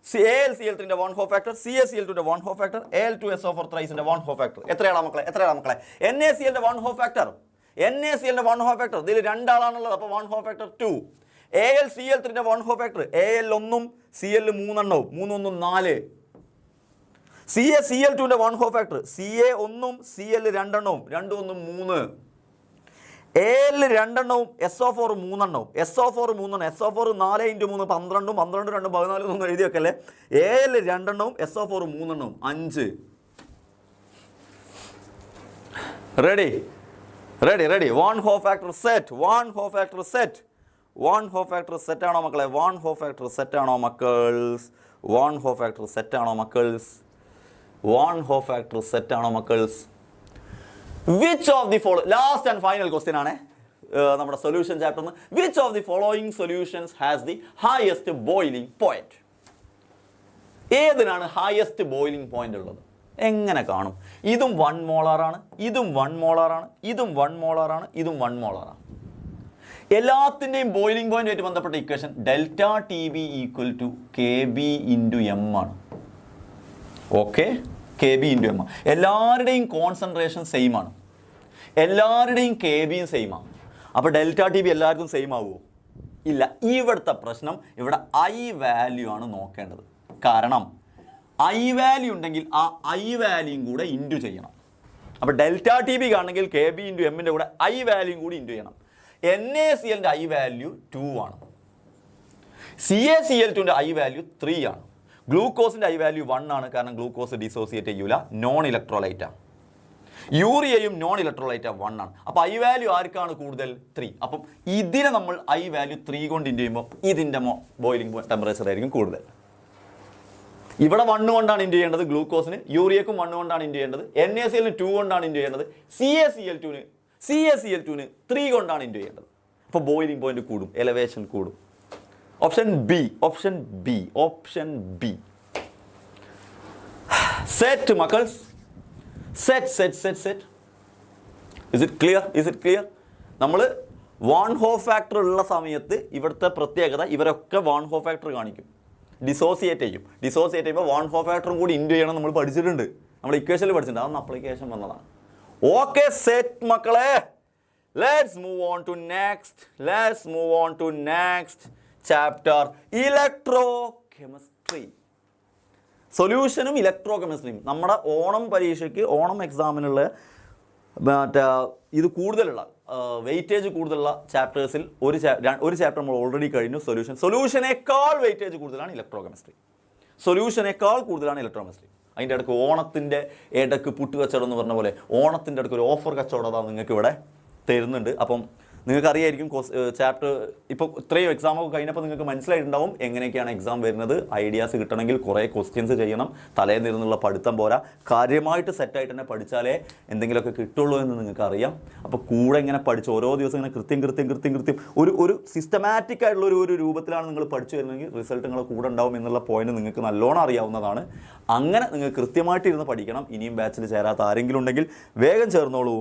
AlCl3 ന്റെ Van Hoff factor, CaCl2 ന്റെ Van Hoff factor, Al2SO4 thrice ന്റെ Van Hoff factor. എത്രയാണ് മക്കളെ? NaCl ന്റെ Van Hoff factor, ഇതിൽ രണ്ടാളാണുള്ളത്. അപ്പോൾ Van Hoff factor 2. AlCl3 ന്റെ Van Hoff factor, Al ഒന്നും Cl 3 എണ്ണവും 3 1 4. CaCl2 ന്റെ Van Hoff factor, Ca ഒന്നും Cl 2 എണ്ണവും 2 1 3. Al 2 എണ്ണവും SO4 3 എണ്ണവും. SO4 3 എണ്ണം, SO4 4 × 3 12 12 2 14 ഒന്നും എഴുതി വെക്കല്ലേ. Al 2 എണ്ണവും SO4 3 എണ്ണവും 5. Ready. Van Hoff factor set. Van Hoff factor set ആണോ മക്കളെ? Van Hoff factor set ആണോ മക്കൾസ്? Van Hoff factor set ആണോ മക്കൾസ്? Which of the following, last and final question ആണ് നമ്മുടെ solution ചാപ്റ്ററിന്. Which of the following solutions has the highest boiling point? ഏതിനാണ് ഹയസ്റ്റ് ബോയിലിംഗ് പോയിന്റ് ഉള്ളത്? എങ്ങനെ കാണും? ഇതും 1 മോളാറാണ്, ഇതും 1 മോളാറാണ്, ഇതും 1 മോളാറാണ്, ഇതും 1 മോളാറാണ്. എല്ലാത്തിൻ്റെയും ബോയിലിംഗ് പോയിന്റുമായിട്ട് ബന്ധപ്പെട്ട ഇക്വേഷൻ ΔTB = KB × M ആണ്. Okay, KB × M. എല്ലാവരുടെയും കോൺസെൻട്രേഷൻ സെയിം ആണ്, എല്ലാവരുടെയും KBയും സെയിം ആണ്. അപ്പോൾ ΔTB എല്ലാവർക്കും സെയിം ആവുമോ? ഇല്ല. ഇവിടുത്തെ പ്രശ്നം ഇവിടെ I വാല്യൂ ആണ് നോക്കേണ്ടത്. കാരണം I വാല്യൂ ഉണ്ടെങ്കിൽ ആ I വാല്യൂയും കൂടെ ഇൻറ്റു ചെയ്യണം. അപ്പോൾ ΔTB ആണെങ്കിൽ KB × M കൂടെ I വാല്യൂയും കൂടി ഇൻറ്റു ചെയ്യണം. NaCl ന്റെ I വാല്യൂ 2 ആണ്, CaCl2 ന്റെ I വാല്യൂ 3 ആണ്. ഗ്ലൂക്കോസിൻ്റെ ഐ വാല്യൂ 1 ആണ്, കാരണം ഗ്ലൂക്കോസ് ഡിസോസിയേറ്റ് ചെയ്യൂല, നോൺ ഇലക്ട്രോലൈറ്റാണ്. യൂറിയയും നോൺ ഇലക്ട്രോലൈറ്റ് 1 ആണ്. അപ്പോൾ ഐ വാല്യൂ ആർക്കാണ് കൂടുതൽ? 3. അപ്പം ഇതിനെ നമ്മൾ ഐ വാല്യൂ 3 കൊണ്ട് ഇൻറ്റു ചെയ്യുമ്പോൾ ഇതിൻ്റെ ബോയിലിംഗ് ടെമ്പറേച്ചർ ആയിരിക്കും കൂടുതൽ. ഇവിടെ 1 കൊണ്ടാണ് ഇൻറ്റു ചെയ്യേണ്ടത് ഗ്ലൂക്കോസിന്, യൂറിയക്കും 1 കൊണ്ടാണ് ഇൻറ്റു ചെയ്യേണ്ടത്, NaCl 2 കൊണ്ടാണ് ഇൻറ്റു ചെയ്യേണ്ടത്, CaCl2ന് 3 കൊണ്ടാണ് ഇൻറ്റു ചെയ്യേണ്ടത്. അപ്പോൾ ബോയിലിംഗ് പോയിന്റ് കൂടും, എലവേഷൻ കൂടും. Option B. സെറ്റ് മക്കൾസ്, സെറ്റ്. Is it clear? നമ്മൾ വാൺ ഹോഫ് ഫാക്ടർ ഉള്ള സമയത്ത് ഇവിടുത്തെ പ്രത്യേകത ഇവരൊക്കെ വാൺ ഹോഫ് ഫാക്ടർ കാണിക്കും, ഡിസോസിയേറ്റ് ചെയ്യുമ്പോൾ വാൺ ഹോഫ് ഫാക്ടറും കൂടി ഇൻറ്റു ചെയ്യണം. നമ്മൾ പഠിച്ചിട്ടുണ്ട്, നമ്മൾ ഇക്വേഷനിൽ പഠിച്ചിട്ടുണ്ട്, അതൊന്ന് അപ്ലിക്കേഷൻ വന്നതാണ്. ഓക്കെ സെറ്റ് മക്കളെ, let's move on to next chapter, electrochemistry. സൊല്യൂഷനും ഇലക്ട്രോകെമിസ്ട്രിയും നമ്മുടെ ഓണം പരീക്ഷയ്ക്ക്, ഓണം എക്സാമിനുള്ള ഇത് കൂടുതലുള്ള വെയിറ്റേജ് കൂടുതലുള്ള ചാപ്റ്റേഴ്സിൽ ഒരു ചാപ്റ്റർ നമ്മൾ ഓൾറെഡി കഴിഞ്ഞു. സൊല്യൂഷനേക്കാൾ വെയിറ്റേജ് കൂടുതലാണ് ഇലക്ട്രോകെമിസ്ട്രി. അതിൻ്റെ ഇടയ്ക്ക് ഓണത്തിൻ്റെ ഇടയ്ക്ക് പുട്ട് കച്ചവടം എന്ന് പറഞ്ഞ പോലെ ഓണത്തിൻ്റെ ഇടയ്ക്ക് ഒരു ഓഫർ കച്ചവടം അതാണ് നിങ്ങൾക്ക് ഇവിടെ തരുന്നുണ്ട്. അപ്പം നിങ്ങൾക്കറിയായിരിക്കും ചാപ്റ്റർ ഇപ്പോൾ ഇത്രയും എക്സാമൊക്കെ കഴിഞ്ഞപ്പോൾ നിങ്ങൾക്ക് മനസ്സിലായിട്ടുണ്ടാവും എങ്ങനെയൊക്കെയാണ് എക്സാം വരുന്നത്. ഐഡിയാസ് കിട്ടണമെങ്കിൽ കുറേ ക്വസ്റ്റ്യൻസ് ചെയ്യണം, തലേന്നിരുന്നുള്ള പഠിത്തം പോരാ, കാര്യമായിട്ട് സെറ്റായിട്ട് തന്നെ പഠിച്ചാലേ എന്തെങ്കിലുമൊക്കെ കിട്ടുള്ളൂ എന്ന് നിങ്ങൾക്ക് അറിയാം. അപ്പോൾ കൂടെ ഇങ്ങനെ പഠിച്ച് ഓരോ ദിവസം ഇങ്ങനെ കൃത്യം ഒരു സിസ്റ്റമാറ്റിക് ആയിട്ടുള്ള ഒരു രൂപത്തിലാണ് നിങ്ങൾ പഠിച്ചു വരുന്നതെങ്കിൽ റിസൾട്ട് നിങ്ങളെ കൂടെ ഉണ്ടാവും എന്നുള്ള പോയിന്റ് നിങ്ങൾക്ക് നല്ലോണം അറിയാവുന്നതാണ്. അങ്ങനെ നിങ്ങൾ കൃത്യമായിട്ടിരുന്ന് പഠിക്കണം. ഇനിയും ബാച്ചിൽ ചേരാത്ത ആരെങ്കിലും ഉണ്ടെങ്കിൽ വേഗം ചേർന്നോളൂ.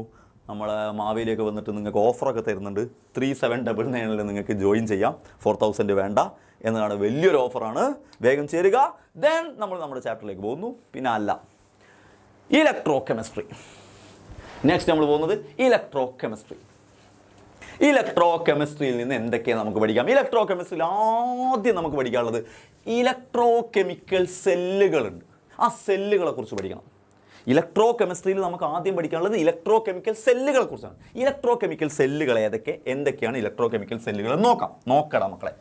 നമ്മളെ മാവേലിയൊക്കെ വന്നിട്ട് നിങ്ങൾക്ക് ഓഫറൊക്കെ തരുന്നുണ്ട്. 3799 നിങ്ങൾക്ക് ജോയിൻ ചെയ്യാം, 4000 വേണ്ട എന്നതാണ്, വലിയൊരു ഓഫറാണ്. വേഗം ചേരുക. ദെൻ നമ്മൾ നമ്മുടെ ചാപ്റ്ററിലേക്ക് പോകുന്നു. പിന്നെ അല്ല, ഇലക്ട്രോകെമിസ്ട്രി. നെക്സ്റ്റ് നമ്മൾ പോകുന്നത് ഇലക്ട്രോകെമിസ്ട്രിയിൽ നിന്ന് എന്തൊക്കെയാണ് നമുക്ക് പഠിക്കാം? ഇലക്ട്രോകെമിസ്ട്രിയിൽ ആദ്യം നമുക്ക് പഠിക്കാനുള്ളത് ഇലക്ട്രോകെമിക്കൽ സെല്ലുകളുണ്ട്. ആ സെല്ലുകളെ കുറിച്ച് പഠിക്കണം. ഇലക്ട്രോകെമിസ്ട്രിയിൽ നമുക്ക് ആദ്യം പഠിക്കാനുള്ളത് ഇലക്ട്രോകെമിക്കൽ സെല്ലുകളെ കുറിച്ചാണ്. ഇലക്ട്രോകെമിക്കൽ സെല്ലുകൾ എന്തൊക്കെയാണ് ഇലക്ട്രോകെമിക്കൽ സെല്ലുകൾ നോക്കണം മക്കളെ.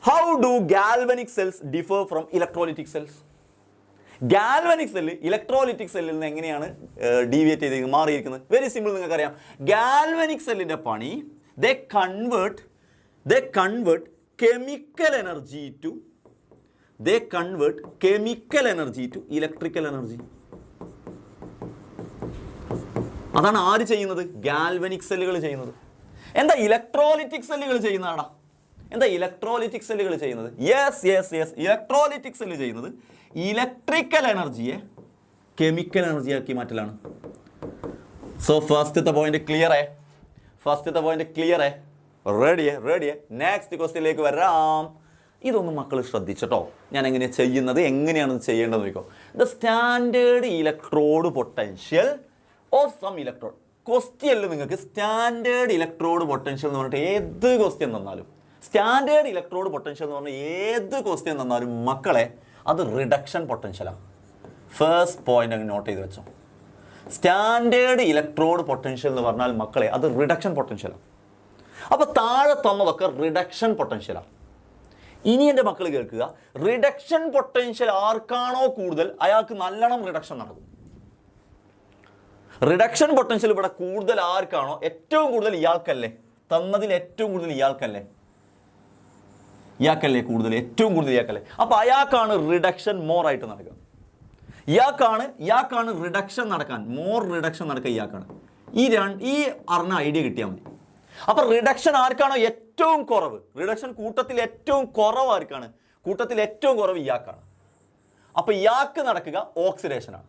How do galvanic cells differ from electrolytic cells? Galvanic cell electrolytic സെല്ലിൽ നിന്ന് എങ്ങനെയാണ് ഡീവിയേറ്റ് ചെയ്ത് മാറിയിരിക്കുന്നത്? വെരി സിമ്പിൾ, നിങ്ങൾക്കറിയാം. ഗാൽവനിക് സെല്ലിൻ്റെ പണി ദേ convert chemical energy to electrical energy. അതാണ് ആര് ചെയ്യുന്നത്? ഗാൽവനിക് സെല്ലുകൾ ചെയ്യുന്നത്. എന്താ ഇലക്ട്രോലിറ്റിക് സെല്ലുകൾ ചെയ്യുന്നതാടാ? ഇലക്ട്രോലിറ്റിക് സെല്ലുകൾ ചെയ്യുന്നത് ഇലക്ട്രിക്കൽ എനർജിയെ കെമിക്കൽ എനർജി ആക്കി മാറ്റലാണ്. സോ ഫസ്റ്റത്തെ പോയിന്റ് ക്ലിയർ. റെഡിയേ. നെക്സ്റ്റ് ക്വസ്റ്റ്യനിലേക്ക് വരാം. ഇതൊന്നും മക്കൾ ശ്രദ്ധിച്ചോ, ഞാൻ എങ്ങനെയാണ് ചെയ്യുന്നത്, എങ്ങനെയാണ് ചെയ്യേണ്ടത് നോക്കോ. The standard electrode potential of some electrode. ക്വസ്റ്റ്യനിൽ നിങ്ങൾക്ക് സ്റ്റാൻഡേർഡ് ഇലക്ട്രോഡ് പൊട്ടൻഷ്യൽ എന്ന് പറഞ്ഞിട്ട് ഏത് ക്വസ്റ്റ്യൻ തന്നാലും, സ്റ്റാൻഡേർഡ് ഇലക്ട്രോഡ് പൊട്ടൻഷ്യൽ എന്ന് പറഞ്ഞാൽ ഏത് ക്വസ്റ്റ്യൻ തന്നാലും മക്കളെ അത് റിഡക്ഷൻ പൊട്ടൻഷ്യലാണ്. ഫസ്റ്റ് പോയിന്റ് അങ്ങ് നോട്ട് ചെയ്ത് വെച്ചോ. സ്റ്റാൻഡേർഡ് ഇലക്ട്രോഡ് പൊട്ടൻഷ്യൽ എന്ന് പറഞ്ഞാൽ മക്കളെ അത് റിഡക്ഷൻ പൊട്ടൻഷ്യലാണ്. അപ്പോൾ താഴെ തന്നതൊക്കെ റിഡക്ഷൻ പൊട്ടൻഷ്യലാണ്. ഇനി എൻ്റെ മക്കൾ കേൾക്കുക, റിഡക്ഷൻ പൊട്ടൻഷ്യൽ ആർക്കാണോ കൂടുതൽ അയാൾക്ക് നല്ലോണം റിഡക്ഷൻ നടക്കും. റിഡക്ഷൻ പൊട്ടൻഷ്യൽ ഇവിടെ കൂടുതൽ ആർക്കാണോ ഏറ്റവും കൂടുതൽ ഇയാൾക്കല്ലേ, തന്നതിൽ ഏറ്റവും കൂടുതൽ ഇയാൾക്കല്ലേ ഏറ്റവും കൂടുതൽ ഇയാൾക്കല്ലേ. അപ്പോൾ അയാൾക്കാണ് റിഡക്ഷൻ മോർ ആയിട്ട് നടക്കുക. ഇയാൾക്കാണ് റിഡക്ഷൻ നടക്കാൻ, മോർ റിഡക്ഷൻ നടക്കുക ഇയാൾക്കാണ്. ഈ അറിഞ്ഞ ഐഡിയ കിട്ടിയാൽ മതി. അപ്പോൾ റിഡക്ഷൻ ആർക്കാണോ ഏറ്റവും കുറവ്, റിഡക്ഷൻ കൂട്ടത്തിൽ ഏറ്റവും കുറവ് ആർക്കാണ്? കൂട്ടത്തിൽ ഏറ്റവും കുറവ് ഇയാൾക്കാണ്. അപ്പോൾ ഇയാൾക്ക് നടക്കുക ഓക്സിഡേഷനാണ്.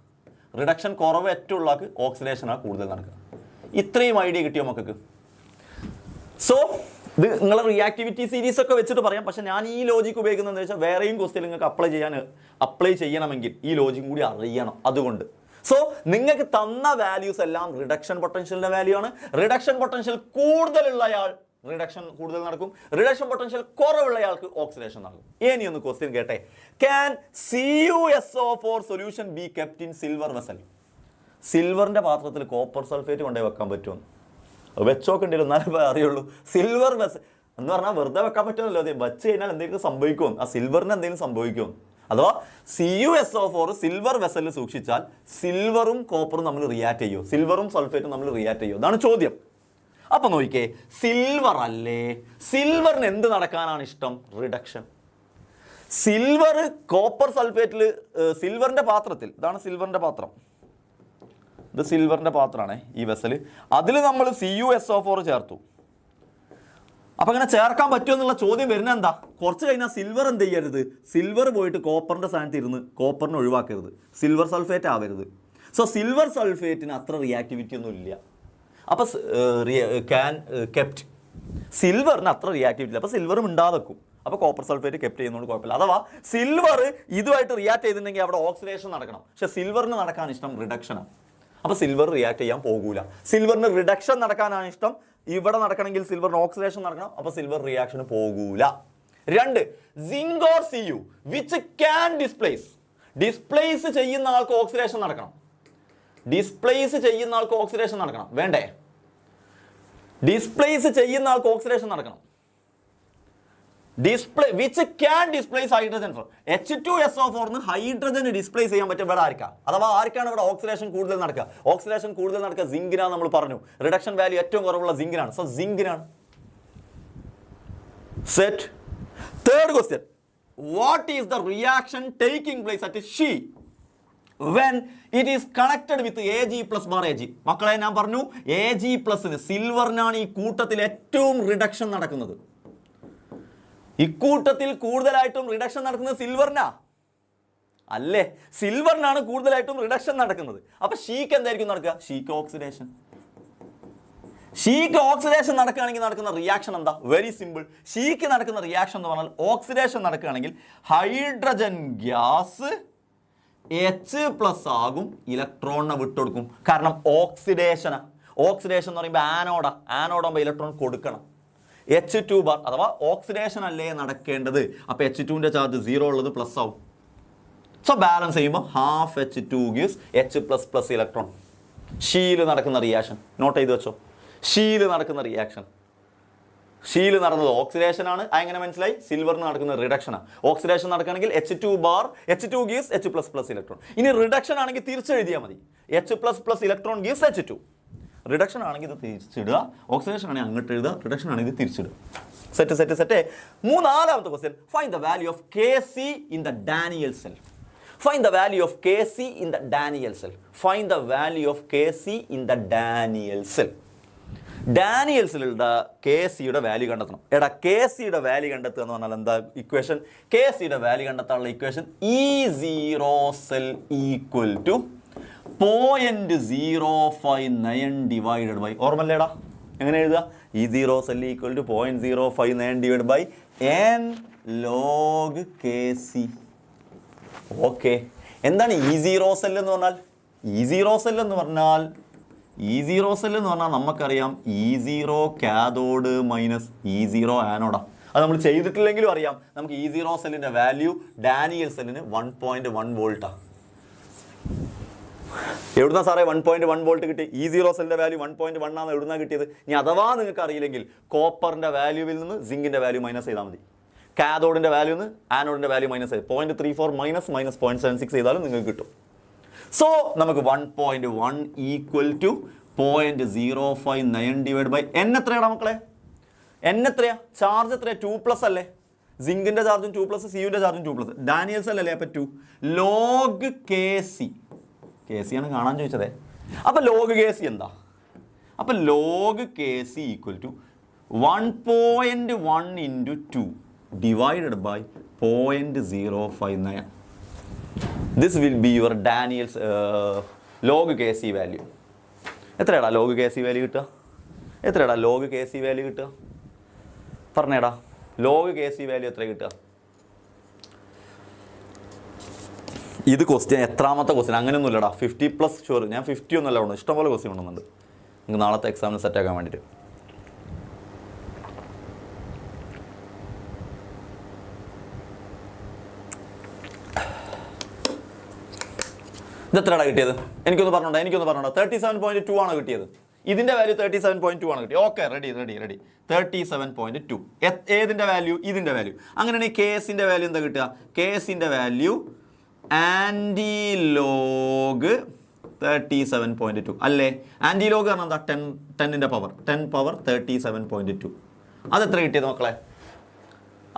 റിഡക്ഷൻ കുറവ് ഏറ്റവും ഉള്ള ആൾക്ക് ഓക്സിഡേഷനാണ് കൂടുതൽ നടക്കുക. ഇത്രയും ഐഡിയ കിട്ടിയോ മക്കൾക്ക്? സോ ഇത് നിങ്ങളെ റിയാക്ടിവിറ്റി സീരീസ് ഒക്കെ വെച്ചിട്ട് പറയാം, പക്ഷെ ഞാൻ ഈ ലോജിക്ക് ഉപയോഗിക്കുന്നത് എന്താ വെച്ചാൽ വേറെയും ക്വസ്റ്റ്യൻ നിങ്ങൾക്ക് അപ്ലൈ ചെയ്യണമെങ്കിൽ ഈ ലോജിക്കും കൂടി അറിയണം. അതുകൊണ്ട് സോ നിങ്ങൾക്ക് തന്ന വാല്യൂസ് എല്ലാം റിഡക്ഷൻ പൊട്ടൻഷ്യലിന്റെ വാല്യൂ ആണ്. റിഡക്ഷൻ പൊട്ടൻഷ്യൽ കൂടുതലുള്ള ആൾ റിഡക്ഷൻ കൂടുതൽ നടക്കും, റിഡക്ഷൻ പൊട്ടൻഷ്യൽ കുറവുള്ളയാൾക്ക് ഓക്സിഡേഷൻ നടക്കും. ഇനി ഒന്ന് ക്വസ്റ്റ്യൻ കേട്ടെ. Can CuSO4 solution be kept in silver vessel? സിൽവറിന്റെ പാത്രത്തിൽ കോപ്പർ സൾഫേറ്റ് കൊണ്ടുപോയി വെക്കാൻ പറ്റുമെന്ന് വെച്ചോക്കേണ്ടി എന്നാലും അറിയുള്ളൂ. സിൽവർ വെസൽ എന്ന് പറഞ്ഞാൽ വെറുതെ വെക്കാൻ പറ്റുമല്ലോ, അതെ വെച്ച് കഴിഞ്ഞാൽ എന്തെങ്കിലും സംഭവിക്കുമോ? ആ സിൽവറിന് എന്തെങ്കിലും സംഭവിക്കുമോ? അഥവാ CuSO4 സിൽവർ വെസലിൽ സൂക്ഷിച്ചാൽ സിൽവറും കോപ്പറും തമ്മിൽ റിയാക്ട് ചെയ്യോ, സിൽവറും സൾഫേറ്റും തമ്മിൽ റിയാക്ട് ചെയ്യോ, അതാണ് ചോദ്യം. അപ്പൊ നോക്കിക്കേ, സിൽവർ അല്ലേ, സിൽവറിന് എന്ത് നടക്കാനാണ് ഇഷ്ടം? റിഡക്ഷൻ. സിൽവർ കോപ്പർ സൾഫേറ്റിൽ സിൽവറിന്റെ പാത്രത്തിൽ, ഇതാണ് സിൽവറിന്റെ പാത്രം, ഇത് സിൽവറിന്റെ പാത്രമാണ് ഈ വെസൽ, അതിൽ നമ്മൾ CuSO4 ചേർത്തു. അപ്പൊ അങ്ങനെ ചേർക്കാൻ പറ്റുമോ എന്നുള്ള ചോദ്യം വരുന്നത് എന്താ? കുറച്ച് കഴിഞ്ഞാൽ സിൽവർ എന്ത് ചെയ്യരുത്, സിൽവർ പോയിട്ട് കോപ്പറിന്റെ സ്ഥാനത്ത് ഇരുന്ന് കോപ്പറിനെ ഒഴിവാക്കരുത്, സിൽവർ സൾഫേറ്റ് ആവരുത്. സോ സിൽവർ സൾഫേറ്റിന് അത്ര റിയാക്ടിവിറ്റി ഒന്നും ഇല്ല. അപ്പൊ കെപ്റ്റ്, സിൽവറിന് അത്ര റിയാക്ടിവിറ്റി ഇല്ല, അപ്പൊ സിൽവറും ഉണ്ടാതെക്കും. അപ്പൊ കോപ്പർ സൾഫേറ്റ് കെപ്റ്റ് ചെയ്യുന്നതുകൊണ്ട് കുഴപ്പമില്ല. അഥവാ സിൽവർ ഇതുമായിട്ട് റിയാക്ട് ചെയ്തിട്ടുണ്ടെങ്കിൽ അവിടെ ഓക്സിഡേഷൻ നടക്കണം, പക്ഷെ സിൽവറിന് നടക്കാൻ ഇഷ്ടം റിഡക്ഷനാണ്. അപ്പൊ സിൽവർ റിയാക്ട് ചെയ്യാൻ പോകൂല. സിൽവറിന് റിഡക്ഷൻ നടക്കാനാണ് ഇഷ്ടം, ഇവിടെ നടക്കണമെങ്കിൽ സിൽവറിന് ഓക്സിഡേഷൻ നടക്കണം, അപ്പൊ സിൽവർ റിയാക്ഷന് പോകൂല. 2, zinc or Cu which can displace ചെയ്യുന്ന ആൾക്ക് ഓക്സിഡേഷൻ നടക്കണം. ഡിസ്പ്ലേസ് ചെയ്യുന്ന ആൾക്ക് ഓക്സിഡേഷൻ നടക്കണം, വേണ്ടേ? ഡിസ്പ്ലേസ് ചെയ്യുന്ന ആൾക്ക് ഓക്സിഡേഷൻ നടക്കണം. Which can displace hydrogen for H2SO4 ഹൈഡ്രജന് ഡിസ്പ്ലേസ് ചെയ്യാൻ പറ്റും. ഇവിടെ ആർക്കാ, അഥവാ ആർക്കാണ് ഇവിടെ ഓക്സിഡേഷൻ കൂടുതൽ നടക്കുക? ഓക്സിഡേഷൻ കൂടുതൽ നടക്കുക സിങ്കിനാണ്. നമ്മൾ പറഞ്ഞു റിഡക്ഷൻ വാല്യൂ ഏറ്റവും കുറവുള്ള സിങ്കിനാണ്. സോ സിങ്കിനാണ്. Set. 3rd question, what is the reaction taking place at She when it is connected with Ag plus bar Ag? മക്കളെ ഞാൻ പറഞ്ഞു Ag പ്ലസിന് സിൽവറിനാണ് ഈ കൂട്ടത്തിൽ ഏറ്റവും റിഡക്ഷൻ നടക്കുന്നത്. ഇക്കൂട്ടത്തിൽ കൂടുതലായിട്ടും റിഡക്ഷൻ നടക്കുന്നത് സിൽവറിനാ അല്ലേ? സിൽവറിനാണ് കൂടുതലായിട്ടും റിഡക്ഷൻ നടക്കുന്നത്. അപ്പൊ ഷീക്ക് എന്തായിരിക്കും നടക്കുക? Chic oxidation. ഷീക്ക് ഓക്സിഡേഷൻ നടക്കുകയാണെങ്കിൽ നടക്കുന്ന റിയാക്ഷൻ എന്താ? Very simple. ഷീക്ക് നടക്കുന്ന റിയാക്ഷൻ എന്ന് പറഞ്ഞാൽ ഓക്സിഡേഷൻ നടക്കുകയാണെങ്കിൽ ഹൈഡ്രജൻ ഗ്യാസ് H+ ആകും, ഇലക്ട്രോണിനെ വിട്ടുകൊടുക്കും. കാരണം ഓക്സിഡേഷൻ എന്ന് പറയുമ്പോൾ ആനോഡാകുമ്പോൾ ഇലക്ട്രോൺ കൊടുക്കണം. H2 ബാർ അഥവാ ഓക്സിഡേഷൻ അല്ലേ നടക്കേണ്ടത്. അപ്പോൾ H2ന്റെ ചാർജ് 0 ഉള്ളത് പ്ലസ് ആവും. സോ ബാലൻസ് ചെയ്യുമ്പോൾ half H2 gives H++ electron. ഷീയിൽ നടക്കുന്ന റിയാക്ഷൻ നോട്ട് ചെയ്ത് വെച്ചോ. ഷീയിൽ നടക്കുന്ന റിയാക്ഷൻ, ഷീയിൽ നടന്നത് ഓക്സിഡേഷൻ ആണ്. എങ്ങനെ മനസ്സിലായി? സിൽവറിന് നടക്കുന്ന റിഡക്ഷനാണ്. ഓക്സിഡേഷൻ നടക്കുകയാണെങ്കിൽ H2 gives H++ ഇലക്ട്രോൺ. ഇനി റിഡക്ഷൻ ആണെങ്കിൽ തിരിച്ചെഴുതിയാൽ മതി. H++ electron gives H2. Reduction ആണെങ്കിൽ ഇത് തിരിച്ചിടുക, ഓക്സിഡേഷൻ ആണെങ്കിൽ അങ്ങോട്ട് എഴുതുക, റിഡക്ഷൻ ആണെങ്കിൽ തിരിച്ചിടുക. സെറ്റ്. 4ാമത്തെ question, find the value of Kc in the Daniell cell. Find the value of Kc in the Daniell cell. Find the value of Kc in the Daniell cell. Daniell സെല്ലിലുള്ള Kcയുടെ വാല്യൂ കണ്ടെത്തണം. എടാ Kcയുടെ വാല്യൂ കണ്ടെത്തുക എന്ന് പറഞ്ഞാൽ എന്താ ഇക്വേഷൻ? Kcയുടെ വാല്യൂ കണ്ടെത്താനുള്ള equation E0 cell equal to 0.059 divided by, ഓർമ്മല്ലേടാ എങ്ങനെ എഴുതുക? E0 cell equal to 0.059 divide by n log Kc. Okay, എന്താണ് E0 സെൽ എന്ന് പറഞ്ഞാൽ? E0 സെൽ എന്ന് പറഞ്ഞാൽ നമുക്കറിയാം E0 കാഥോഡ് മൈനസ് E0 ആനോഡാ. അത് നമ്മൾ ചെയ്തിട്ടില്ലെങ്കിലും അറിയാം. നമുക്ക് E0 സെല്ലിന്റെ വാല്യൂ ഡാനിയൽ സെല്ലിന് 1.1 വോൾട്ടാണ്. എവിടുന്ന സാറേ 1.1 വോൾട്ട് കിട്ടി? E0 സെല്ലിന്റെ വാല്യൂ 1.1 ആണ്. എവിടുന്ന കിട്ടിയത്? ഇനി അഥവാ നിങ്ങൾക്ക് അറിയില്ലെങ്കിൽ കോപ്പറിന്റെ വാല്യൂവിൽ നിന്ന് സിങ്കിന്റെ വാല്യൂ മൈനസ് ചെയ്താൽ മതി. കാഥോഡിന്റെ വാല്യൂ നിന്ന് ആനോഡിന്റെ വാല്യൂ മൈനസ് ചെയ്ത് 0.34 മൈനസ് 0.76 ചെയ്താലും നിങ്ങൾക്ക് കിട്ടും. സോ നമുക്ക് 1.1 equal to 0.059 divide by n. എത്രയാണ് മക്കളെ? n എത്രയാ? ചാർജ് എത്രയാ? 2+ അല്ലേ? സിങ്കിന്റെ ചാർജും 2+, സിയുടെ ചാർജും 2+. ഡാനിയൽ സെൽ അല്ലേ? അപ്പൊ 2 ലോഗ് Kc. Kc ആണ് കാണാൻ ചോദിച്ചതേ. അപ്പൊ ലോഗ് Kc എന്താ? അപ്പൊ log Kc equal to 1.1 into 2 divided by 0.059. This will be your Daniel's log Kc value. എത്രയാടാ ലോഗ് Kc വാല്യൂ കിട്ടുക? എത്രയാടാ ലോഗ് Kc വാല്യൂ കിട്ടുക? പറഞ്ഞേടാ, ലോഗ് Kc വാല്യൂ എത്ര കിട്ടുക? ഇത് ക്വസ്റ്റ്യൻ എത്രാമത്തെ ക്വസ്റ്റ്യൻ? അങ്ങനെയൊന്നുമില്ലടാ, 50+ ഷുവർ. ഞാൻ 50 ഒന്നല്ല കൊണ്ടു, ഇഷ്ടംപോലെ ക്വസ്റ്റ്യൻ കൊണ്ടുവന്നുണ്ട് നിങ്ങൾക്ക് നാളത്തെ എക്സാമിന് സെറ്റാക്കാൻ വേണ്ടിയിട്ട്. ഇതെത്രയാണ് കിട്ടിയത്? എനിക്കൊന്ന് പറഞ്ഞോണ്ടോ? 37.2 ആണോ കിട്ടിയത്? ഇതിൻ്റെ വാല്യൂ 37.2 ആണ് കിട്ടി. Okay, ready 37.2. ഏതിൻ്റെ വാല്യൂ? ഇതിൻ്റെ വാല്യൂ. അങ്ങനെയാണെങ്കിൽ കെ എസിൻ്റെ വാല്യൂ എന്താ കിട്ടുക? കെ എസിൻ്റെ വാല്യൂ ആൻറ്റിലോഗ് 37.2 അല്ലേ? ആൻറ്റിലോഗ് പറഞ്ഞാൽ എന്താ? 10 പവർ 37.2. അതെത്ര കിട്ടിയത് മക്കളെ?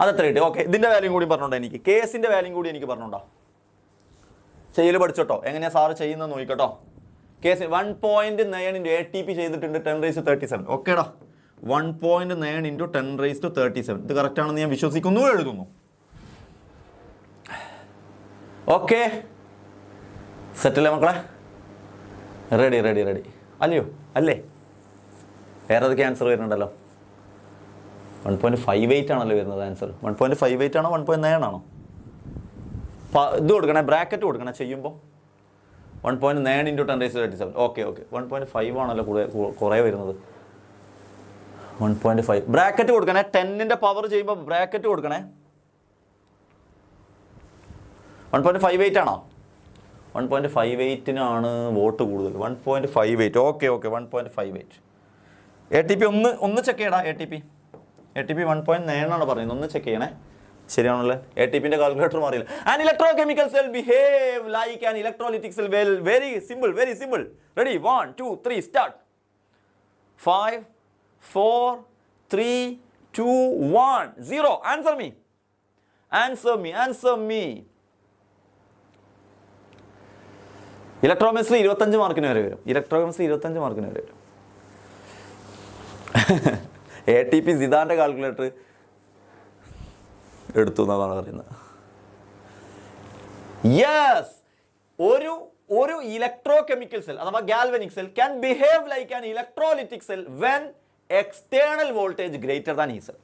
അതെത്ര കിട്ടി? ഓക്കെ, ഇതിൻ്റെ വാല്യൂ കൂടി പറഞ്ഞോണ്ടോ എനിക്ക്? കെ എസിൻ്റെ വാല്യൂ കൂടി എനിക്ക് പറഞ്ഞോണ്ടോ? ചെയ്യൽ പഠിച്ചോട്ടോ, എങ്ങനെയാ സാറ് ചെയ്യുന്നത് നോക്കിക്കോട്ടോ. കേസ് 1.9 × ATP ചെയ്തിട്ടുണ്ട് 10⁻37. ഓക്കേടാ, 1.9 × 10⁻37. ഇത് കറക്റ്റ് ആണെന്ന് ഞാൻ വിശ്വസിക്കുന്നു, എഴുതുന്നു. ഓക്കെ, സെറ്റല്ലേ മക്കളെ? റെഡി അല്ലയോ? അല്ലേ? വേറെ ഏതൊക്കെ ആൻസർ വരുന്നുണ്ടല്ലോ? 1.58 ആണല്ലോ വരുന്നത് ആൻസർ. 1.58 ആണോ 1.9 ആണോ? ഇത് കൊടുക്കണേ, ബ്രാക്കറ്റ് കൊടുക്കണേ ചെയ്യുമ്പോൾ. 1.9 × 10⁻37. ഓക്കെ 1.5 ആണല്ലോ കുറേ വരുന്നത്. 1.5 ബ്രാക്കറ്റ് കൊടുക്കണേ. 10ന്റെ പവർ ചെയ്യുമ്പോൾ ബ്രാക്കറ്റ് കൊടുക്കണേ. 1.58 ആണോ? 1.58നാണ് വോട്ട് കൂടുതൽ. 1.58. ഓക്കെ 1.58. ATP ഒന്ന് ചെക്ക് ചെയ്യടാ. ATP 1.9 ആണ് പറയുന്നത്. ഒന്ന് ചെക്ക് ചെയ്യണേ. ശരിയാണല്ലേ? ATPന്റെ കാൽക്കുലേറ്റർ മാറിയില്ല. An electrochemical cell behave like an electrolytic cell. Well, very simple. Ready? 1, 2, 3, start. 5, 4, 3, 2, 1, 0. Answer me. Electrochemistry 25 മാർക്കിന് വരെ വരും. ATP സിദാന്റെ കാൽക്കുലേറ്റർ എടുത്തു എന്നാണ് പറയുന്നത്. യെസ്, ഒരു ഇലക്ട്രോകെമിക്കൽ സെൽ അഥവാ galvanic cell can behave like an electrolytic cell when external voltage greater than ഈസൽ.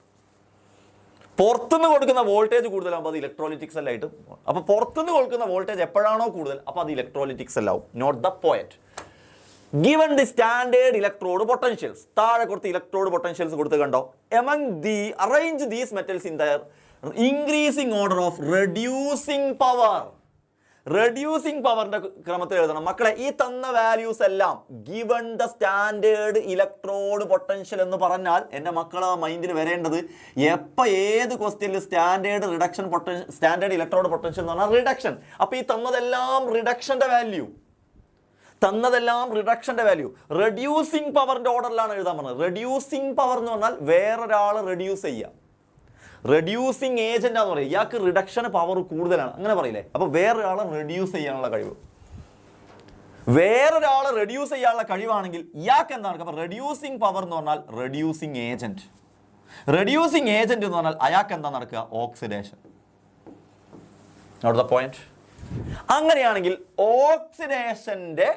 പുറത്തുനിന്ന് കൊടുക്കുന്ന വോൾട്ടേജ് കൂടുതലാകുമ്പോൾ അത് ഇലക്ട്രോലിറ്റിക് സെൽ ആയിട്ട്. അപ്പോൾ പുറത്തുനിന്ന് കൊടുക്കുന്ന വോൾട്ടേജ് എപ്പോഴാണോ കൂടുതൽ അപ്പോൾ അത് ഇലക്ട്രോലിറ്റിക് സെൽ ആവും. Note the point. Given the standard electrode potentials, താഴെ കൊടുത്ത് ഇലക്ട്രോഡ് പൊട്ടൻഷ്യൽസ് കൊടുത്ത് കണ്ടോ. Arrange these metals in their increasing order of reducing power. Reducing പവറിന്റെ ക്രമത്തിൽ എഴുതണം മക്കളെ. ഈ തന്ന വാല്യൂസ് എല്ലാം given the standard electrode potential എന്ന് പറഞ്ഞാൽ എൻ്റെ മക്കളെ മൈൻഡിൽ വരേണ്ടത് ഏത് ക്വസ്റ്റ്യനിൽ സ്റ്റാൻഡേർഡ് ഇലക്ട്രോഡ് പൊട്ടൻഷ്യൽ എന്ന് പറഞ്ഞാൽ റിഡക്ഷൻ. അപ്പോൾ ഈ തന്നതെല്ലാം റിഡക്ഷന്റെ വാല്യൂ. റെഡ്യൂസിങ് പവറിന്റെ ഓർഡറിലാണ് എഴുതാൻ പറഞ്ഞത്. റെഡ്യൂസിങ് പവർ എന്ന് പറഞ്ഞാൽ വേറൊരാൾ റെഡ്യൂസ് ചെയ്യുക. റെഡ്യൂസിങ് ഏജന്റ് ആണെന്ന് പറയും. ഇയാൾക്ക് റിഡക്ഷൻ പവർ കൂടുതലാണ്, അങ്ങനെ പറയില്ലേ? അപ്പോൾ വേറൊരാളെ റെഡ്യൂസ് ചെയ്യാനുള്ള കഴിവാണെങ്കിൽ ഇയാൾക്ക് എന്താണ്? അപ്പോൾ റെഡ്യൂസിങ് പവർ എന്ന് പറഞ്ഞാൽ റെഡ്യൂസിങ് ഏജന്റ് എന്ന് പറഞ്ഞാൽ അയാൾക്ക് എന്താ നടക്കുക? ഓക്സിഡേഷൻ. Note the point. അങ്ങനെയാണെങ്കിൽ ഓക്സിഡേഷന്റെ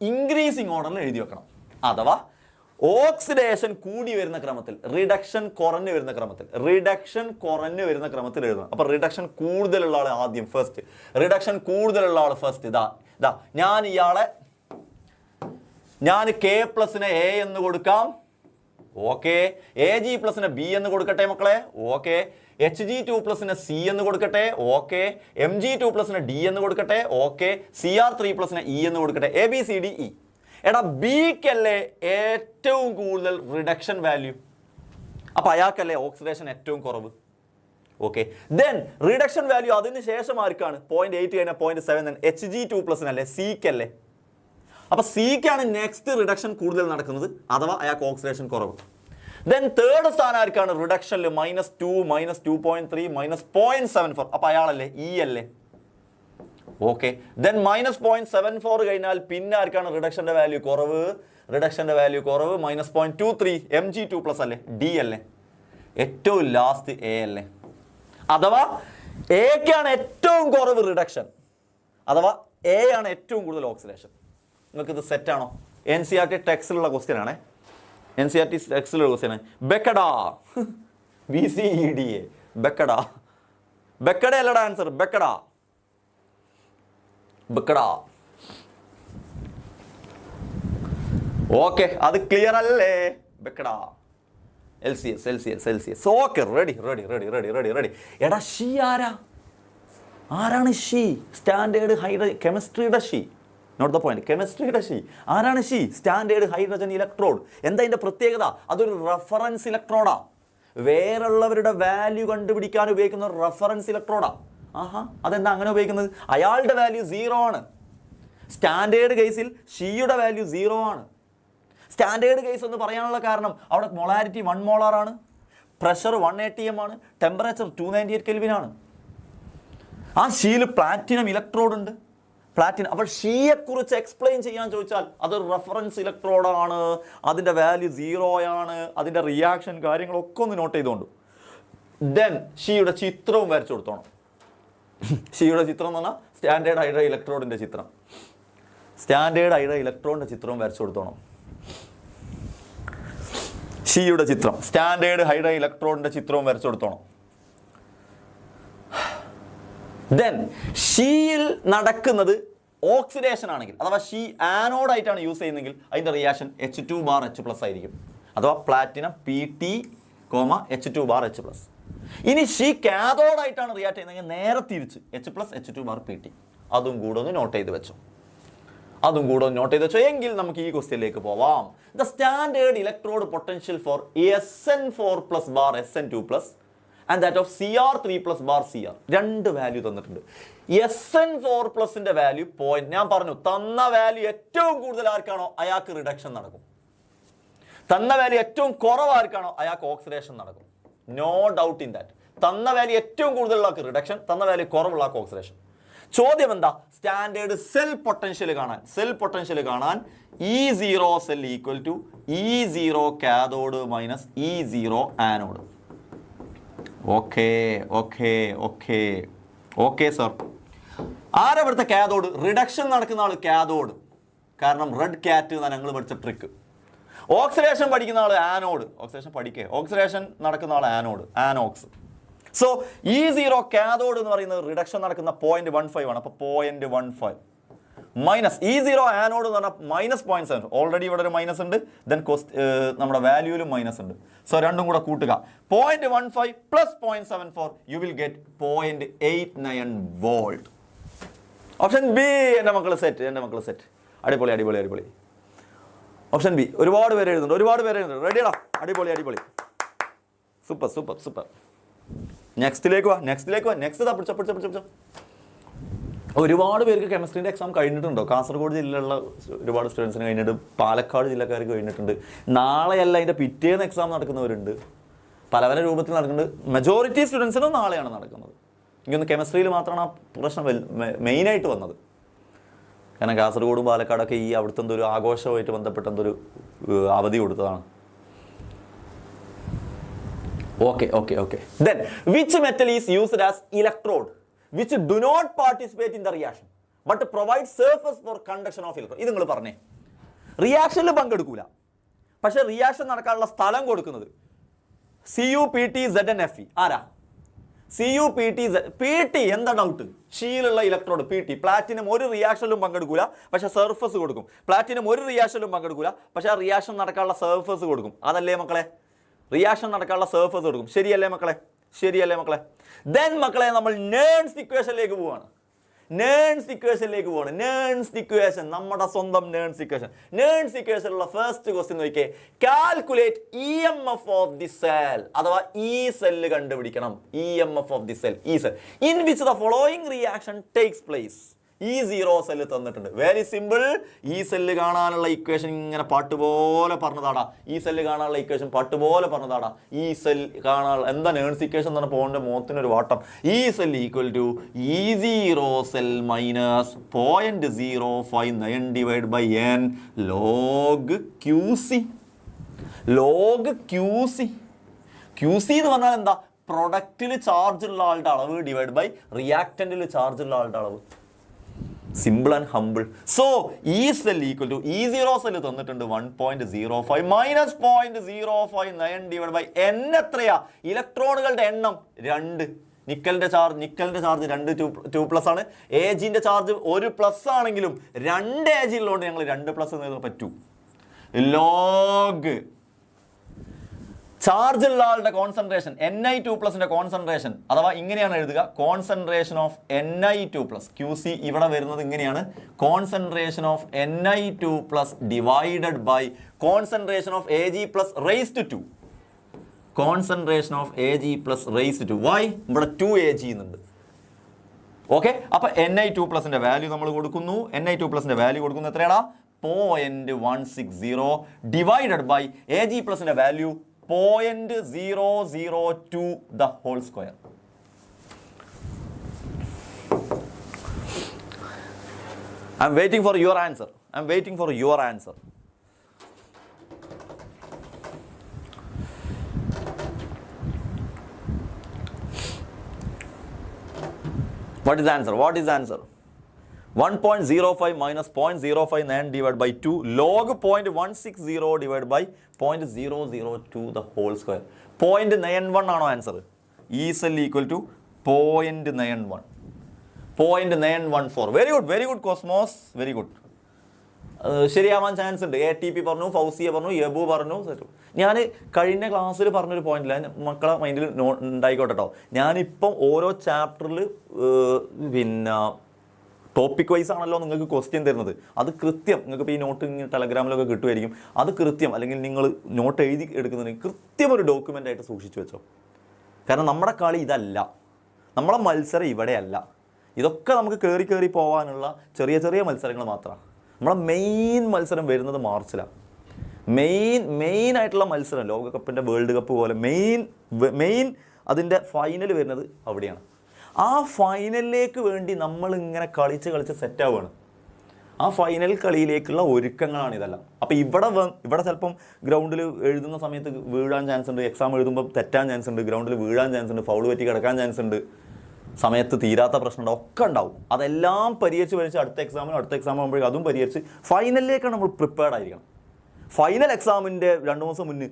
ഇൻക്രീസിങ് ഓർഡറിൽ എഴുതി വെക്കണം. അഥവാ ഓക്സിഡേഷൻ കൂടി വരുന്ന ക്രമത്തിൽ, റിഡക്ഷൻ കുറഞ്ഞു വരുന്ന ക്രമത്തിൽ എഴുതണം. അപ്പൊ റിഡക്ഷൻ കൂടുതലുള്ള ആൾ ആദ്യം ഫസ്റ്റ്. ഇതാ ഞാൻ കെ പ്ലസിന് എ എന്ന് കൊടുക്കാം. ഓക്കെ, AG+ ബി എന്ന് കൊടുക്കട്ടെ മക്കളെ. ഓക്കെ, Hg2+ സി എന്ന് കൊടുക്കട്ടെ. ഓക്കെ, Mg2+ ഡി എന്ന് കൊടുക്കട്ടെ. ഓക്കെ, Cr3+ ഇ എന്ന് കൊടുക്കട്ടെ. ABCDE. എടാ, ബിക്കല്ലേ ഏറ്റവും കൂടുതൽ റിഡക്ഷൻ വാല്യൂ, അപ്പൊ അയാൾക്കല്ലേ ഓക്സിഡേഷൻ ഏറ്റവും കുറവ്. ഓക്കെ, ദെൻ റിഡക്ഷൻ വാല്യൂ അതിന് ശേഷം ആർക്കാണ്? 0.8 കഴിഞ്ഞാൽ 0.7 Hg2+ അല്ലേ, സിക്കല്ലേ. അപ്പൊ സിക്കാണ് നെക്സ്റ്റ് റിഡക്ഷൻ കൂടുതൽ നടക്കുന്നത്, അഥവാ അയാൾക്ക് ഓക്സിഡേഷൻ കുറവ്. ദെൻ തേർഡ് സ്ഥാനം ആർക്കാണ്? റിഡക്ഷനിൽ -2, -2.3, -0.74. അപ്പൊ അയാളല്ലേ, ഇ അല്ലേ. ഓക്കെ, ദെൻ -0.74 കഴിഞ്ഞാൽ പിന്നെ ആർക്കാണ് റിഡക്ഷന്റെ വാല്യൂ കുറവ്? -0.23 Mg2+ അല്ലേ, ഡി അല്ലേ. ഏറ്റവും ലാസ്റ്റ് എ അല്ലേ. അഥവാ എക്കാണ് ഏറ്റവും കുറവ് റിഡക്ഷൻ, അഥവാ എ ആണ് ഏറ്റവും കൂടുതൽ ഓക്സിഡേഷൻ. നിങ്ങൾക്ക് ഇത് സെറ്റ് ആണോ? NCERT ടെക്സ്റ്റിലുള്ള ക്വസ്റ്റ്യൻ ആണ്. ബെക്കഡാ, BCEDA, ബെക്കഡ അല്ലടാ ആൻസർ. ബെക്കഡാ. ഓക്കെ, അത് ക്ലിയർ അല്ലേ? ബെക്കഡാ, LCS. Okay, ready. എടാ, ഷീ ആരാണ്? ഷീ സ്റ്റാൻഡേർഡ് കെമിസ്ട്രിയുടെ ഷീ. Note the point. കെമിസ്ട്രിയുടെ ഷീ. ആരാണ് ഷീ? Standard hydrogen electrode. എന്താ അതിൻ്റെ പ്രത്യേകത? അതൊരു റെഫറൻസ് ഇലക്ട്രോഡാ. വേറുള്ളവരുടെ വാല്യൂ കണ്ടുപിടിക്കാൻ ഉപയോഗിക്കുന്ന ഒരു റെഫറൻസ് ഇലക്ട്രോഡാ. ആഹാ, അതെന്താ അങ്ങനെ ഉപയോഗിക്കുന്നത്? അയാളുടെ വാല്യൂ 0 ആണ്. സ്റ്റാൻഡേർഡ് കേസിൽ ഷീയുടെ വാല്യൂ 0 ആണ്. സ്റ്റാൻഡേർഡ് കേസ് എന്ന് പറയാനുള്ള കാരണം അവിടെ മൊളാരിറ്റി 1 മോളാർ ആണ്, പ്രഷർ 1 atm ആണ്, ടെമ്പറേച്ചർ 298 Kelvin ആണ്. ആ ഷീയിൽ പ്ലാറ്റിനം ഇലക്ട്രോഡ് ഉണ്ട്. പ്ലാറ്റിനം. അപ്പോൾ ഷീയെക്കുറിച്ച് എക്സ്പ്ലെയിൻ ചെയ്യാൻ ചോദിച്ചാൽ അതൊരു റെഫറൻസ് ഇലക്ട്രോഡാണ്, അതിൻ്റെ വാല്യൂ 0 ആണ്, അതിൻ്റെ റിയാക്ഷൻ കാര്യങ്ങളൊക്കെ ഒന്ന് നോട്ട് ചെയ്തുകൊണ്ട് ദെൻ ഷീയുടെ ചിത്രവും വരച്ചു കൊടുത്തോണം. ഷീയുടെ ചിത്രം എന്ന് പറഞ്ഞാൽ സ്റ്റാൻഡേർഡ് ഹൈഡ്ര ഇലക്ട്രോഡിൻ്റെ ചിത്രം. സ്റ്റാൻഡേർഡ് ഹൈഡ്ര ഇലക്ട്രോഡിൻ്റെ ചിത്രവും വരച്ചു കൊടുത്തോണം. ഷീയുടെ ചിത്രം, സ്റ്റാൻഡേർഡ് ഹൈഡ്ര ഇലക്ട്രോഡിൻ്റെ ചിത്രവും വരച്ചു കൊടുത്തോണം. ദെൻ ഷീയിൽ നടക്കുന്നത് ഓക്സിഡേഷൻ ആണെങ്കിൽ, അഥവാ ഷീ ആനോഡായിട്ടാണ് യൂസ് ചെയ്യുന്നതെങ്കിൽ അതിൻ്റെ റിയാക്ഷൻ H2 ബാർ H+ ആയിരിക്കും. അഥവാ platinum PT, H2 bar H+. ഇനി ഷീ കാഥോഡായിട്ടാണ് റിയാക്ട് ചെയ്യുന്നതെങ്കിൽ നേരെ തിരിച്ച് H+ H2 ബാർ PT. അതും കൂടെ ഒന്ന് നോട്ട് ചെയ്ത് വെച്ചോ. എങ്കിൽ നമുക്ക് ഈ ക്വസ്റ്റ്യനിലേക്ക് പോവാം. The standard electrode potential four SN4+ bar SN2+ and that of Cr3+ bar Cr. രണ്ട് വാല്യൂ തന്നിട്ടുണ്ട്. SN4+ന്റെ വാല്യൂ പോയിന്റ്. ഞാൻ പറഞ്ഞു തന്ന വാല്യൂ ഏറ്റവും കൂടുതൽ ആർക്കാണോ അയാൾക്ക് റിഡക്ഷൻ നടക്കും. തന്ന വാല്യൂ ഏറ്റവും കുറവാർക്കാണോ അയാൾക്ക് ഓക്സിഡേഷൻ നടക്കും. No doubt in that. തന്ന വാല്യൂ ഏറ്റവും കൂടുതലുള്ള ആൾക്ക് റിഡക്ഷൻ, തന്ന വാല്യൂ കുറവുള്ള ആൾക്ക് ഓക്സിഡേഷൻ. ചോദ്യം എന്താ? സ്റ്റാൻഡേർഡ് സെൽ പൊട്ടൻഷ്യൽ കാണാൻ E0 cell equal to E0 cathode minus E0 anode. Okay sir. ആരാ ഇവിടുത്തെ കാഥോഡ്? റിഡക്ഷൻ നടക്കുന്ന ആൾ കാഥോഡ്. കാരണം റെഡ് കാറ്റ് എന്നാണ് ഞങ്ങൾ പഠിച്ച ട്രിക്ക്. ഓക്സിഡേഷൻ പഠിക്കുന്ന ആൾ ആനോഡ്. ഓക്സിഡേഷൻ നടക്കുന്ന ആൾ ആനോഡ്, ആനോക്സ്. സോ E0 കാഥോഡ് എന്ന് പറയുന്നത് റിഡക്ഷൻ നടക്കുന്ന 0.15 ആണ്. അപ്പോൾ 0.15 മൈനസ് E0 ആനോഡ് എന്ന് പറഞ്ഞാൽ -0.7. ഓൾറെഡി ഇവിടെ ഒരു മൈനസ് ഉണ്ട്. ദെൻ നമ്മുടെ വാല്യൂവിലും മൈനസ് ഉണ്ട്. സോ രണ്ടും കൂടെ കൂട്ടുക. 0.15 plus 0.74 U will get 0.89 volt. Option B എൻ്റെ മക്കൾ സെറ്റ്. അടിപൊളി. Option B. ഒരുപാട് പേര് എഴുതുന്നുണ്ട്. റെഡിയാടാ? അടിപൊളി. സൂപ്പർ. നെക്സ്റ്റിലേക്ക് വാ. പിടിച്ചോ. ഒരുപാട് പേർക്ക് കെമിസ്ട്രീൻ്റെ എക്സാം കഴിഞ്ഞിട്ടുണ്ടോ? കാസർഗോഡ് ജില്ലയിലുള്ള ഒരുപാട് സ്റ്റുഡൻസിന് കഴിഞ്ഞിട്ട്, പാലക്കാട് ജില്ലക്കാർക്ക് കഴിഞ്ഞിട്ടുണ്ട്. നാളെയല്ല അതിൻ്റെ പിറ്റേന്ന് എക്സാം നടക്കുന്നവരുണ്ട്. പല രൂപത്തിൽ നടക്കുന്നുണ്ട്. മെജോറിറ്റി സ്റ്റുഡൻസിനും നാളെയാണ് നടക്കുന്നത്. എനിക്കൊന്ന് കെമിസ്ട്രിയിൽ മാത്രമാണ് ആ പ്രശ്നം മെയിനായിട്ട് വന്നത്. കാരണം കാസർഗോഡും പാലക്കാടൊക്കെ ഈ അവിടുത്തെ എന്തൊരു ആഘോഷവുമായിട്ട് ബന്ധപ്പെട്ട എന്തൊരു അവധി കൊടുത്തതാണ്. Okay. Then which metal is used as electrode which do not participate in the reaction but provide surface for conduction of electron? ഇത് നിങ്ങൾ പറഞ്ഞേ. റിയാക്ഷനിൽ പങ്കെടുക്കൂല, പക്ഷെ റിയാക്ഷൻ നടക്കാനുള്ള സ്ഥലം കൊടുക്കുന്നത് CuPtZnFe. ആരാ? CuPt. എന്താ ഡൗട്ട്? ഷീലുള്ള ഇലക്ട്രോഡ് PT. പ്ലാറ്റിനം ഒരു റിയാക്ഷനിലും പങ്കെടുക്കൂല, പക്ഷെ സർഫസ് കൊടുക്കും. പ്ലാറ്റിനം ഒരു റിയാക്ഷനിലും പങ്കെടുക്കൂല, പക്ഷെ ആ റിയാക്ഷൻ നടക്കാനുള്ള സർഫസ് കൊടുക്കും. അതല്ലേ മക്കളെ? റിയാക്ഷൻ നടക്കാനുള്ള സർഫസ് കൊടുക്കും. ശരിയല്ലേ മക്കളെ? ദെൻ മക്കളെ നമ്മൾ നേൺസ്റ്റ് ഇക്വേഷനിലേക്ക് പോവാണ്. നമ്മുടെ സ്വന്തം നേൺസ്റ്റ് ഇക്വേഷൻ. നേൺസ്റ്റ് ഇക്വേഷനിലുള്ള ഫസ്റ്റ് ക്വസ്റ്റ്യൻ നോക്കിയേ. Calculate EMF of the cell, അഥവാ ഈ സെല്ല് കണ്ടുപിടിക്കണം. EMF of the cell, in which the following reaction takes place. E0 cell തന്നിട്ടുണ്ട്. Very simple. ഈ സെല്ല് കാണാനുള്ള ഇക്വേഷൻ ഇങ്ങനെ പാട്ടുപോലെ പറഞ്ഞതാടാ. ഈ സെല്ല് കാണാൻ എന്താ നേൺസ്റ്റ് ഇക്വേഷൻ എന്ന് പറഞ്ഞാൽ പോകേണ്ട മുഖത്തിനൊരു വാട്ടം. ഈ cell equal to E0 cell minus 0.059 divide by n log QC. QC എന്ന് പറഞ്ഞാൽ എന്താ? പ്രൊഡക്റ്റിൽ ചാർജ് ഉള്ള ആളുടെ അളവ് ഡിവൈഡ് ബൈ റിയാക്റ്റന്റിൽ ചാർജ് ഉള്ള ആളുടെ അളവ്. Simple and humble. സോ ഈ cell equal to E0 cell തന്നിട്ടുണ്ട് 1.05 മൈനസ് 0.059 ഡിവൈഡ് ബൈ n. എത്രയാ? ഇലക്ട്രോണുകളുടെ എണ്ണം 2. നിക്കലിന്റെ ചാർജ് 2+ ആണ്. ഏജിന്റെ ചാർജ് 1+ ആണെങ്കിലും 2 ഏജ് ഉള്ളതുകൊണ്ട് ഞങ്ങൾ 2+ എന്ന് പറ്റൂ. ലോഗ് ചാർജ് ഉള്ള ആളുടെ കോൺസെൻട്രേഷൻ Ni2+ന്റെ കോൺസെൻട്രേഷൻ അഥവാ ഇങ്ങനെയാണ് എഴുതുക, കോൺസെൻട്രേഷൻ ഓഫ് Ni2+. QC ഇവിടെ വരുന്നത് ഇങ്ങനെയാണ്, concentration of Ni2+ divided by concentration of Ag+2. Concentration of Ag+2. Why? ഇവിടെ 2Ag എന്നുണ്ട്. ഓക്കെ, അപ്പൊ Ni2+ന്റെ വാല്യൂ നമ്മൾ കൊടുക്കുന്നു. Ni2+ന്റെ വാല്യൂ കൊടുക്കുന്നത് എത്രയാടാ? 0.160 ഡിവൈഡഡ് ബൈ Ag+ന്റെ value 0.002 the whole square. I'm waiting for your answer. I'm waiting for your answer. What is the answer? What is the answer? 1.05 minus 0.059 divided by 2 log 0.160 divided by 0.002 the whole square. 0.91 ആണോ answer? E cell equal to 0.91. 0.914. Very good Cosmos. Very good. ശരിയാവാൻ ചാൻസ് ഉണ്ട്. ATP പറഞ്ഞു, ഫൗസിയ പറഞ്ഞു, യബു പറഞ്ഞു. ഞാൻ കഴിഞ്ഞ ക്ലാസ്സിൽ പറഞ്ഞൊരു പോയിന്റില്ല, മക്കളെ മൈൻഡിൽ ഉണ്ടായിക്കോട്ടെ കേട്ടോ. ഞാനിപ്പം ഓരോ ചാപ്റ്ററിൽ പിന്നെ ടോപ്പിക് വൈസ് ആണല്ലോ നിങ്ങൾക്ക് ക്വസ്റ്റ്യൻ തരുന്നത്. അത് കൃത്യം നിങ്ങൾക്ക് ഇപ്പോൾ ഈ നോട്ട് ടെലഗ്രാമിലൊക്കെ കിട്ടുമായിരിക്കും. അത് കൃത്യം, അല്ലെങ്കിൽ നിങ്ങൾ നോട്ട് എഴുതി എടുക്കുന്നതിന് കൃത്യം ഒരു ഡോക്യുമെൻ്റ് ആയിട്ട് സൂക്ഷിച്ചു വെച്ചോ. കാരണം നമ്മുടെ കളി ഇതല്ല, നമ്മളെ മത്സരം ഇവിടെയല്ല. ഇതൊക്കെ നമുക്ക് കയറി പോകാനുള്ള ചെറിയ ചെറിയ മത്സരങ്ങൾ മാത്രമാണ്. നമ്മളെ മെയിൻ മത്സരം വരുന്നത് മാർച്ചിലാണ്. മെയിൻ ആയിട്ടുള്ള മത്സരം ലോകകപ്പിൻ്റെ വേൾഡ് കപ്പ് പോലെ മെയിൻ അതിൻ്റെ ഫൈനൽ വരുന്നത് അവിടെയാണ്. ആ ഫൈനലിലേക്ക് വേണ്ടി നമ്മൾ ഇങ്ങനെ കളിച്ച് സെറ്റാവുകയാണ്. ആ ഫൈനൽ കളിയിലേക്കുള്ള ഒരുക്കങ്ങളാണ് ഇതെല്ലാം. അപ്പോൾ ഇവിടെ ചിലപ്പം ഗ്രൗണ്ടിൽ എഴുതുന്ന സമയത്ത് വീഴാൻ ചാൻസ് ഉണ്ട്, എക്സാം എഴുതുമ്പോൾ തെറ്റാൻ ചാൻസ് ഉണ്ട്, ഗ്രൗണ്ടിൽ വീഴാൻ ചാൻസ് ഉണ്ട്, ഫൗൾ പറ്റി കിടക്കാൻ ചാൻസ് ഉണ്ട്, സമയത്ത് തീരാത്ത പ്രശ്നമുണ്ട്, ഒക്കെ ഉണ്ടാവും. അതെല്ലാം പരിഹരിച്ച് അടുത്ത എക്സാം ആകുമ്പോഴേക്കും അതും പരിഹരിച്ച് ഫൈനലിലേക്കാണ് നമ്മൾ പ്രിപ്പയർഡ് ആയിരിക്കണം. ഫൈനൽ എക്സാമിൻ്റെ 2 ദിവസം മുന്നേ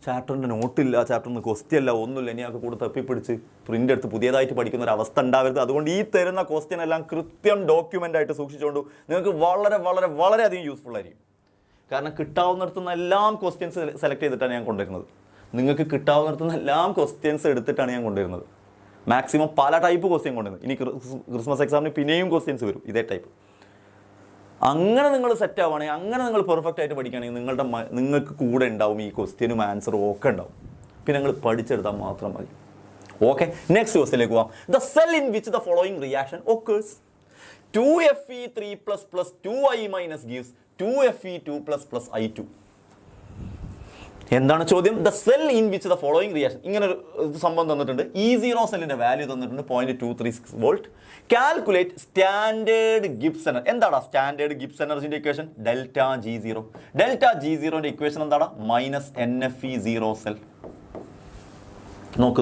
ചാപ്റ്ററിൻ്റെ നോട്ടില്ല, ചാപ്റ്ററിന് ക്വസ്റ്റ്യൻ അല്ല, ഒന്നുമില്ല, ഇനി ഒക്കെ കൂടെ തപ്പിപ്പിടിച്ച് പ്രിൻ്റ് എടുത്ത് പുതിയതായിട്ട് പഠിക്കുന്ന ഒരു അവസ്ഥ ഉണ്ടാവരുത്. അതുകൊണ്ട് ഈ തരുന്ന ക്വസ്റ്റ്യൻ എല്ലാം കൃത്യം ഡോക്യുമെൻ്റ് ആയിട്ട് സൂക്ഷിച്ചുകൊണ്ട് നിങ്ങൾക്ക് വളരെയധികം യൂസ്ഫുൾ ആയിരിക്കും. കാരണം കിട്ടാവുന്നിടത്തുനിന്ന് എല്ലാം ക്വസ്റ്റ്യൻസ് സെലക്ട് ചെയ്തിട്ടാണ് ഞാൻ കൊണ്ടുവരുന്നത്. നിങ്ങൾക്ക് കിട്ടാവുന്നിടത്തുനിന്ന് എല്ലാം ക്വസ്റ്റ്യൻസ് എടുത്തിട്ടാണ് ഞാൻ കൊണ്ടുവരുന്നത്. മാക്സിമം പല ടൈപ്പ് ക്വസ്റ്റ്യൻ കൊണ്ടുവരുന്നത്. ഇനി ക്രിസ്മസ് എക്സാമിന് പിന്നെയും ക്വസ്റ്റ്യൻസ് വരും ഇതേ ടൈപ്പ്. അങ്ങനെ നിങ്ങൾ സെറ്റ് ആവുകയാണെങ്കിൽ, അങ്ങനെ നിങ്ങൾ പെർഫെക്റ്റ് ആയിട്ട് പഠിക്കുകയാണെങ്കിൽ നിങ്ങൾക്ക് കൂടെ ഉണ്ടാവും ഈ ക്വസ്റ്റ്യനും ആൻസറും ഒക്കെ ഉണ്ടാവും. പിന്നെ നിങ്ങൾ പഠിച്ചെടുത്താൽ മാത്രം മതി. ഓക്കെ, നെക്സ്റ്റ് ക്വസ്റ്റ്യനിലേക്ക് പോവാം. The cell in which the following reaction occurs 2Fe3+ plus 2I- gives 2Fe2+ I2. എന്താണ് ചോദ്യം? The cell in which the following reaction. ഇങ്ങനെ ഒരു സംഭവം തന്നിട്ടുണ്ട്. E0 സെല്ലിന്റെ വാല്യൂ തന്നിട്ടുണ്ട് 0.236 volt. Calculate standard Gibbs energy. എന്താടാ സ്റ്റാൻഡേർഡ് ഗിബ്സ് എനർജിന്റെ ഇക്വേഷൻ? ΔG0. ΔG0ന്റെ ഇക്വേഷൻ എന്താടാ? -NFE0 cell. നോക്ക്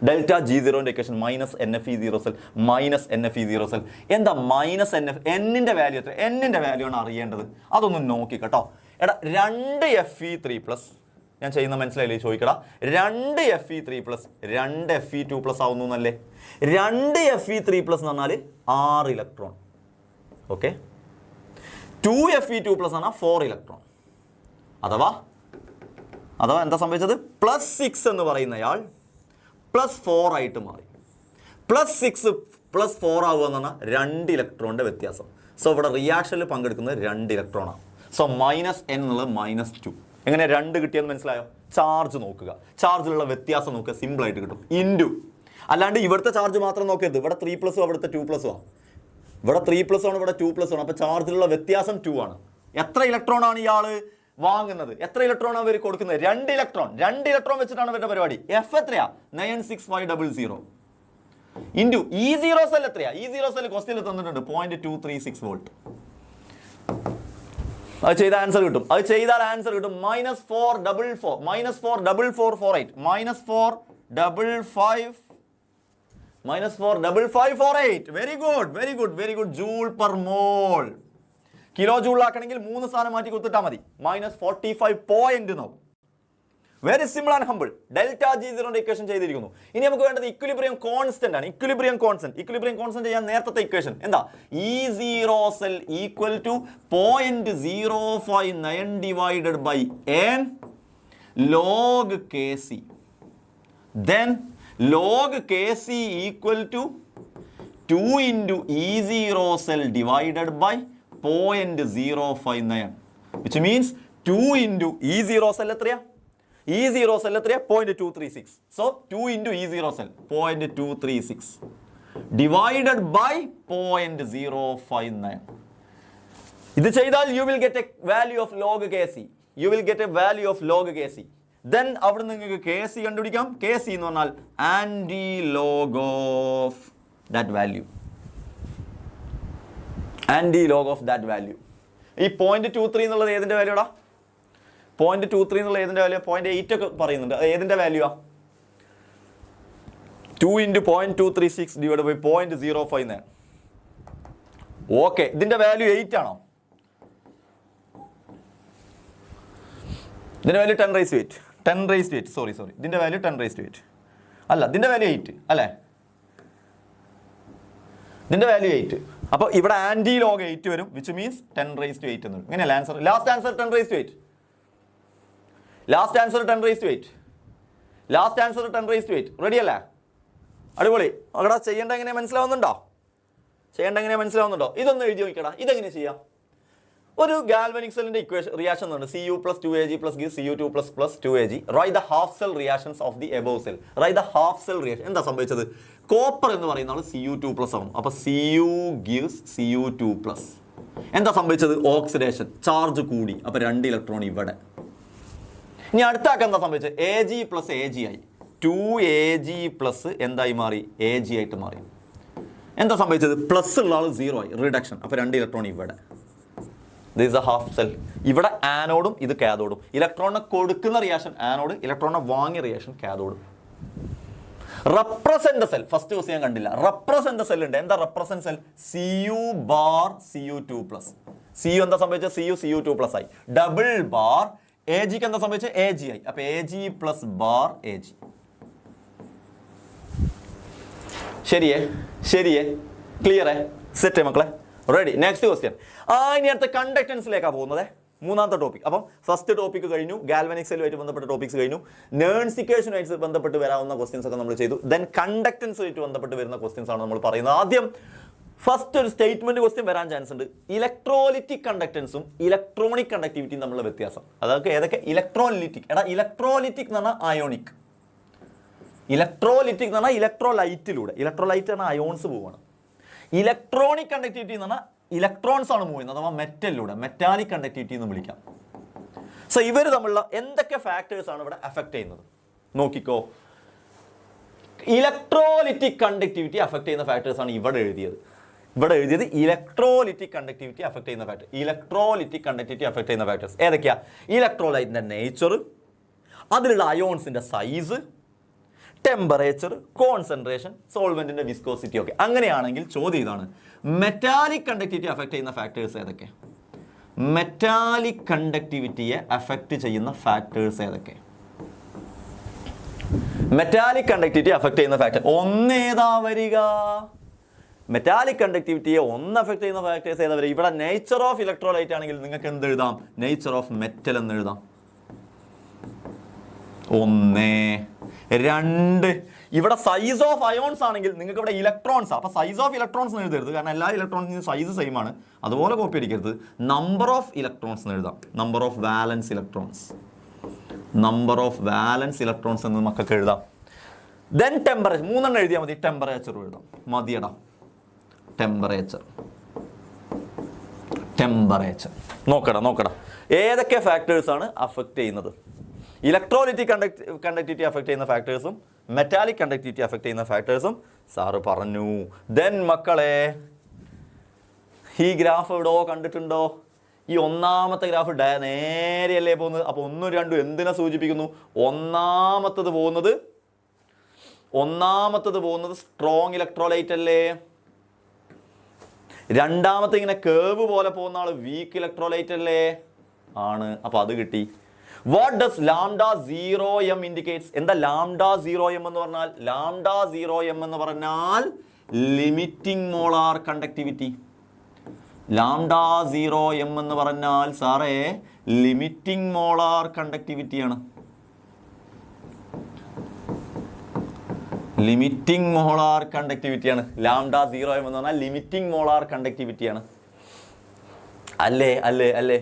ΔG0ന്റെ equation -NFE0 cell, -NFE0 cell. എന്താ -NF? എന്നിന്റെ വാല്യൂ എത്ര? എന്നിന്റെ വാല്യൂ ആണ് അറിയേണ്ടത്. അതൊന്ന് നോക്കി കേട്ടോ. എടാ 2Fe3+, ഞാൻ ചെയ്യുന്ന മനസ്സിലായില്ലേ? ചോദിക്കടാ, 2Fe3+, 2Fe2+ ആവുന്നു എന്നല്ലേ? 2Fe3+ എന്ന് പറഞ്ഞാൽ 6 ഇലക്ട്രോൺ. ഓക്കെ, 2Fe2+ എന്ന് പറഞ്ഞാൽ 4 ഇലക്ട്രോൺ. അഥവാ എന്താ സംഭവിച്ചത്? +6 എന്ന് പറയുന്നയാൾ +4 ആയിട്ട് മാറി. +6 +4 ആവുക എന്ന് പറഞ്ഞാൽ 2 ഇലക്ട്രോണിൻ്റെ വ്യത്യാസം. സോ ഇവിടെ റിയാക്ഷനിൽ പങ്കെടുക്കുന്നത് 2 ഇലക്ട്രോണാണ്. സോ -n എന്നുള്ളത് -2. എങ്ങനെ 2 കിട്ടിയെന്ന് മനസ്സിലായോ? ചാർജ് നോക്കുക, ചാർജിലുള്ള വ്യത്യാസം നോക്കുക, സിമ്പിളായിട്ട് കിട്ടും. ഇൻറ്റു, അല്ലാണ്ട് ഇവിടുത്തെ ചാർജ് മാത്രം നോക്കരുത്. ഇവിടെ 3+ഉം അവിടുത്തെ 2+ഉം ആണ്. ഇവിടെ 3+ ആണ്, ഇവിടെ 2+ ആണ്. അപ്പോൾ ചാർജിലുള്ള വ്യത്യാസം 2 ആണ്. എത്ര ഇലക്ട്രോൺ ആണ് ഇയാൾ വാങ്ങുന്നത്? എത്ര ഇലക്ട്രോൺ ആണ് അവർ കൊടുക്കുന്നത്? 2 ഇലക്ട്രോൺ. 2 ഇലക്ട്രോൺ വെച്ചിട്ടാണ് അവരുടെ പരിപാടി. എഫ് എത്രയാ? 96500. ഇൻറ്റു E0 സെൽ എത്രയാ? E0 സെൽ ക്വസ്റ്റ്യനിൽ തന്നിട്ടുണ്ട് 0.236 വോൾട്ട്. അത് ചെയ്താൽ ആൻസർ കിട്ടും. -444, -44448, -45548. Very good. Joule per mole. Kilo ജൂളിലാക്കണമെങ്കിൽ 3 സ്ഥാനം മാറ്റി കൊടുത്തിട്ടാൽ മതി. -45.9. Very simple and humble. ΔG0ന്റെ ഇക്വേഷൻ ചെയ്തിരിക്കുന്നു. ഇനി നമുക്ക് വേണ്ടത് ഇക്വിലിബ്രിയം കോൺസ്റ്റന്റ് ആണ്. ഇക്വിലിബ്രിയം കോൺസ്റ്റന്റ് ചെയ്യാൻ നേരത്തെ ഇക്വേഷൻ എന്താ? E0 cell equal to 0.059 divided by n log Kc. Then log Kc equal to 2 into E0 cell divided by 0.059, which means 2 into E0 cell എത്രയാ? E0 cell എത്രയാ? 0.236. So 2 into E0 cell 0.236 divided by 0.059. ഇത് ചെയ്താൽ you will get a value of log Kc. You will get a value of log Kc. Then അവിടെ നിങ്ങൾക്ക് Kc കണ്ടുപിടിക്കാം. Kc എന്ന് പറഞ്ഞാൽ anti-log of that value. Anti-log of that value. ഈ 0.23 എന്നുള്ളത് ഏതിൻ്റെ വാല്യൂടാ? 0.23 എന്നുള്ള ഏതിൻ്റെ വാല്യൂ? 0.8 ഒക്കെ പറയുന്നുണ്ട്. ഏതിൻ്റെ വാല്യൂവാ? 2 into 0.236 divided by 0.059. ഓക്കെ, ഇതിൻ്റെ വാല്യൂ 8 ആണോ? ഇതിൻ്റെ value 10 raised to 8. 10 raised to 8. Sorry ഇതിൻ്റെ വാല്യൂ 10 raised to 8 അല്ല, ഇതിൻ്റെ വാല്യൂ 8 അല്ലേ? ഇതിൻ്റെ വാല്യൂ 8. അപ്പോൾ ഇവിടെ ആൻറ്റി ലോഗ് 8 വരും, വിച്ച് മീൻസ് 10 raised to 8 എന്ന് വരും. ഇങ്ങനെയല്ല answer. Last answer 10 raised to 8. Last answer 10 raised to 8. Last answer 10 raised to 8. Ready അല്ലേ? അടിപൊളി. അവിടെ ചെയ്യേണ്ട എങ്ങനെ മനസ്സിലാവുന്നുണ്ടോ? ഇതൊന്ന് എഴുതി നോക്കടാ. ഇതെങ്ങനെ ചെയ്യാം? ഒരു ഗാൽവനിക് സെല്ലിന്റെ ഇക്വേഷൻ റിയാക്ഷൻ ഉണ്ട്. Cu plus 2Ag plus gives Cu2 plus 2Ag. Write the half cell reactions of the above cell. Write the half cell reaction. എന്താ സംഭവിച്ചത്? കോപ്പർ എന്ന് പറയുന്ന ആൾ Cu2 plus ആവും. അപ്പോൾ Cu gives Cu2 plus. എന്താ സംഭവിച്ചത്? ഓക്സിഡേഷൻ, ചാർജ് കൂടി. അപ്പോൾ 2 ഇലക്ട്രോൺ ഇവിടെ. ഇനി അടുത്താക്ക എന്താ സംഭവിച്ചത്? Ag plus Ag ആയി. 2Ag plus എന്തായി മാറി? Ag ആയിട്ട് മാറി. എന്താ സംഭവിച്ചത്? പ്ലസ് ഉള്ള ആൾ 0 ആയി, റിഡക്ഷൻ. അപ്പോൾ 2 ഇലക്ട്രോൺ ഇവിടെ. This is a half cell. ഇവിടെ ആനോഡും ഇത് കാഥോഡും. ഇലക്ട്രോണിനെ കൊടുക്കുന്ന റിയാക്ഷൻ ആനോഡ്, ഇലക്ട്രോണിനെ വാങ്ങിയ reaction cathode. Represent cell first question ഞാൻ കണ്ടില്ല. റെപ്രസെന്റ് സെൽ ഉണ്ട്. എന്താ represent cell? Cu bar Cu2 plus. Cu എന്താ സംഭവിച്ചത്? Cu2 പ്ലസ് ആയി. ഡബിൾ ബാർ Agക്ക് എന്താ സംഭവിച്ചത്? Ag ആയി. അപ്പൊ Ag പ്ലസ് ബാർ Ag. ശരിയേ ക്ലിയറേ? സെറ്റ് മക്കളെ, റെഡി. Next question. ഇനി അടുത്ത കണ്ടക്ടൻസിലേക്കാണ് പോകുന്നത്, മൂന്നാമത്തെ ടോപ്പിക്. അപ്പം ഫസ്റ്റ് ടോപ്പിക് കഴിഞ്ഞു, ഗാൽവനിക് സെല്ലുമായിട്ട് ബന്ധപ്പെട്ട ടോപ്പിക്സ് കഴിഞ്ഞു. നേൺസ്റ്റ് ഇക്വേഷനുമായിട്ട് ബന്ധപ്പെട്ട് വരാവുന്ന ക്വസ്റ്റ്യൻസ് ഒക്കെ നമ്മൾ ചെയ്തു. ദെൻ കണ്ടക്ടൻസുമായിട്ട് ബന്ധപ്പെട്ട് വരുന്ന ക്വസ്റ്റ്യൻസ് ആണ് നമ്മൾ പറയുന്നത്. ആദ്യം ഫസ്റ്റ് ഒരു സ്റ്റേറ്റ്മെന്റ് ക്വസ്റ്റ്യൻ വരാൻ ചാൻസ് ഉണ്ട്. ഇലക്ട്രോലിറ്റിക് കണ്ടക്ടൻസും ഇലക്ട്രോണിക് കണ്ടക്ടിവിറ്റിയും തമ്മിലുള്ള വ്യത്യാസം. അതൊക്കെ ഏതൊക്കെ? ഇലക്ട്രോലിറ്റിക്. ഇലക്ട്രോലിറ്റിക് എന്ന് പറഞ്ഞാൽ അയോണിക്. ഇലക്ട്രോലിറ്റിക് എന്ന് പറഞ്ഞാൽ ഇലക്ട്രോലൈറ്റിലൂടെ. ഇലക്ട്രോലൈറ്റ് പറഞ്ഞാൽ അയോൺസ് പോവുകയാണ്. ഇലക്ട്രോണിക് കണ്ടക്ടിവിറ്റി എന്ന് പറഞ്ഞാൽ ഇലക്ട്രോൺസ് ആണ് മൂവ് ചെയ്യുന്നത്, അഥവാ മെറ്റലിലൂടെ. മെറ്റാലിക് കണ്ടക്ടിവിറ്റി എന്ന് വിളിക്കാം. സോ ഇവർ തമ്മിലുള്ള എന്തൊക്കെ ഫാക്ടേഴ്സ് ആണ് ഇവിടെ അഫക്ട് ചെയ്യുന്നത് നോക്കിക്കോ. ഇലക്ട്രോലിറ്റിക് കണ്ടക്ടിവിറ്റി അഫക്ട് ചെയ്യുന്ന ഫാക്ടേഴ്സ് ആണ് ഇവിടെ എഴുതിയത്. ഇലക്ട്രോലിറ്റിക് കണ്ടക്ടിവിറ്റി അഫക്ട് ചെയ്യുന്ന ഫാക്ടർ. ഇലക്ട്രോലിറ്റിക് കണ്ടക്ടിവിറ്റി അഫക്ട് ചെയ്യുന്ന ഫാക്ടേഴ്സ് ഏതൊക്കെയാ? ഇലക്ട്രോലൈറ്റിന്റെ നേച്ചർ, അതിലുള്ള അയോൺസിന്റെ സൈസ്, ടെമ്പറേച്ചർ, കോൺസെൻട്രേഷൻ, സോൾവെന്റിന്റെ വിസ്കോസിറ്റി ഒക്കെ. അങ്ങനെയാണെങ്കിൽ ചോദ്യം ഇതാണ്, മെറ്റാലിക് കണ്ടക്ടിവിറ്റി അഫക്ട് ചെയ്യുന്ന ഫാക്ടേഴ്സ് ഏതൊക്കെ? മെറ്റാലിക് കണ്ടക്ടിവിറ്റിയെ അഫക്ട് ചെയ്യുന്ന ഫാക്ടേഴ്സ് ഏതൊക്കെ? മെറ്റാലിക് കണ്ടക്ടിവിറ്റി അഫക്ട് ചെയ്യുന്ന ഫാക്ടർ ഒന്നേതാ വരിക? മെറ്റാലിക് കണ്ടക്ടിവിറ്റിയെ അഫക്ട് ചെയ്യുന്ന ഫാക്ടേഴ്സ് ഏതാ വരിക? ഇവിടെ നേച്ചർ ഓഫ് ഇലക്ട്രോലൈറ്റ് ആണെങ്കിൽ നിങ്ങൾക്ക് എന്ത് എഴുതാം? നേച്ചർ ഓഫ് മെറ്റൽ എന്ന് എഴുതാം. 1 2. ഇവിടെ സൈസ് ഓഫ് അയോൺസ് ആണെങ്കിൽ നിങ്ങൾക്ക് ഇവിടെ ഇലക്ട്രോൺസ്, അപ്പൊ സൈസ് ഓഫ് ഇലക്ട്രോൺസ് എഴുതരുത്, കാരണം എല്ലാ ഇലക്ട്രോൺസിനും സൈസ് സെയിം ആണ്. അതുപോലെ കോപ്പി അടിക്കരുത്. നമ്പർ ഓഫ് ഇലക്ട്രോൺസ് എന്ന് എഴുതാം. നമ്പർ ഓഫ് വാലൻസ് ഇലക്ട്രോൺസ് എന്ന് മക്കൾക്ക് എഴുതാം. ദെൻ ടെമ്പറേച്ചർ 3 എഴുതിയാൽ മതി. ടെമ്പറേച്ചർ എഴുതാം, മതിയടാ. ടെമ്പറേച്ചർ നോക്കടാ ഏതൊക്കെ ഫാക്ടേഴ്സ് ആണ് അഫക്ട് ചെയ്യുന്നത്? ഇലക്ട്രോലിറ്റിക് കണ്ടക്ടിവിറ്റി അഫക്ട് ചെയ്യുന്ന ഫാക്ടേഴ്സും മെറ്റാലിക് കണ്ടക്ടിവിറ്റി അഫക്ട് ചെയ്യുന്ന ഫാക്ടേഴ്സും സാറ് പറഞ്ഞു. ദെൻ മക്കളെ, ഈ ഗ്രാഫ് എവിടോ കണ്ടിട്ടുണ്ടോ? ഈ ഒന്നാമത്തെ ഗ്രാഫ് നേരെയല്ലേ പോകുന്നത്? അപ്പോൾ 1 2 എന്തിനെ സൂചിപ്പിക്കുന്നു? ഒന്നാമത്തത് പോകുന്നത് സ്ട്രോങ് ഇലക്ട്രോലൈറ്റ് അല്ലേ? രണ്ടാമത്തെ ഇങ്ങനെ കേവ് പോലെ പോകുന്ന ആള് വീക്ക് ഇലക്ട്രോലൈറ്റ് അല്ലേ? ആണ്. അപ്പോൾ അത് കിട്ടി. What does lambda 0m indicates? എന്താ ലാംഡ 0m എന്ന് പറഞ്ഞാൽ? ലാംഡ 0m എന്ന് പറഞ്ഞാൽ limiting molar conductivity. Lambda 0m എന്ന് പറഞ്ഞാൽ സാറേ ലിമിറ്റിംഗ് മോളാർ കണ്ടക്ടിവിറ്റിയാണ്. ലിമിറ്റിംഗ് മോളാർ കണ്ടക്ടിവിറ്റിയാണ്. ലാംഡ 0m എന്ന് പറഞ്ഞാൽ ലിമിറ്റിംഗ് മോളാർ കണ്ടക്ടിവിറ്റിയാണ്. അല്ലേ അല്ലേ അല്ലേ?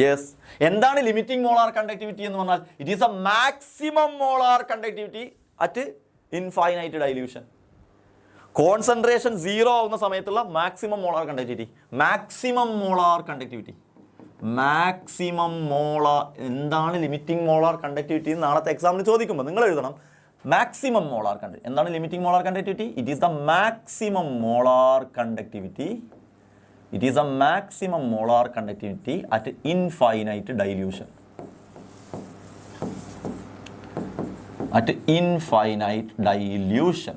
യെസ്. എന്താണ് ലിമിറ്റിംഗ് മോളാർ കണ്ടക്ടിവിറ്റി എന്ന് പറഞ്ഞാൽ? It is a maximum molar conductivity at infinite dilution. Concentration 0 ആവുന്ന സമയത്തുള്ള maximum molar conductivity. Maximum molar conductivity, maximum molar. എന്താണ് ലിമിറ്റിംഗ് മോളാർ കണ്ടക്ടിവിറ്റി എന്ന് നാളത്തെ എക്സാമിന് ചോദിക്കുമ്പോൾ നിങ്ങൾ എഴുതണം. Maximum molar conductivity. എന്താണ് limiting molar conductivity? It is the maximum molar conductivity. It is a maximum molar conductivity at infinite dilution. At infinite dilution.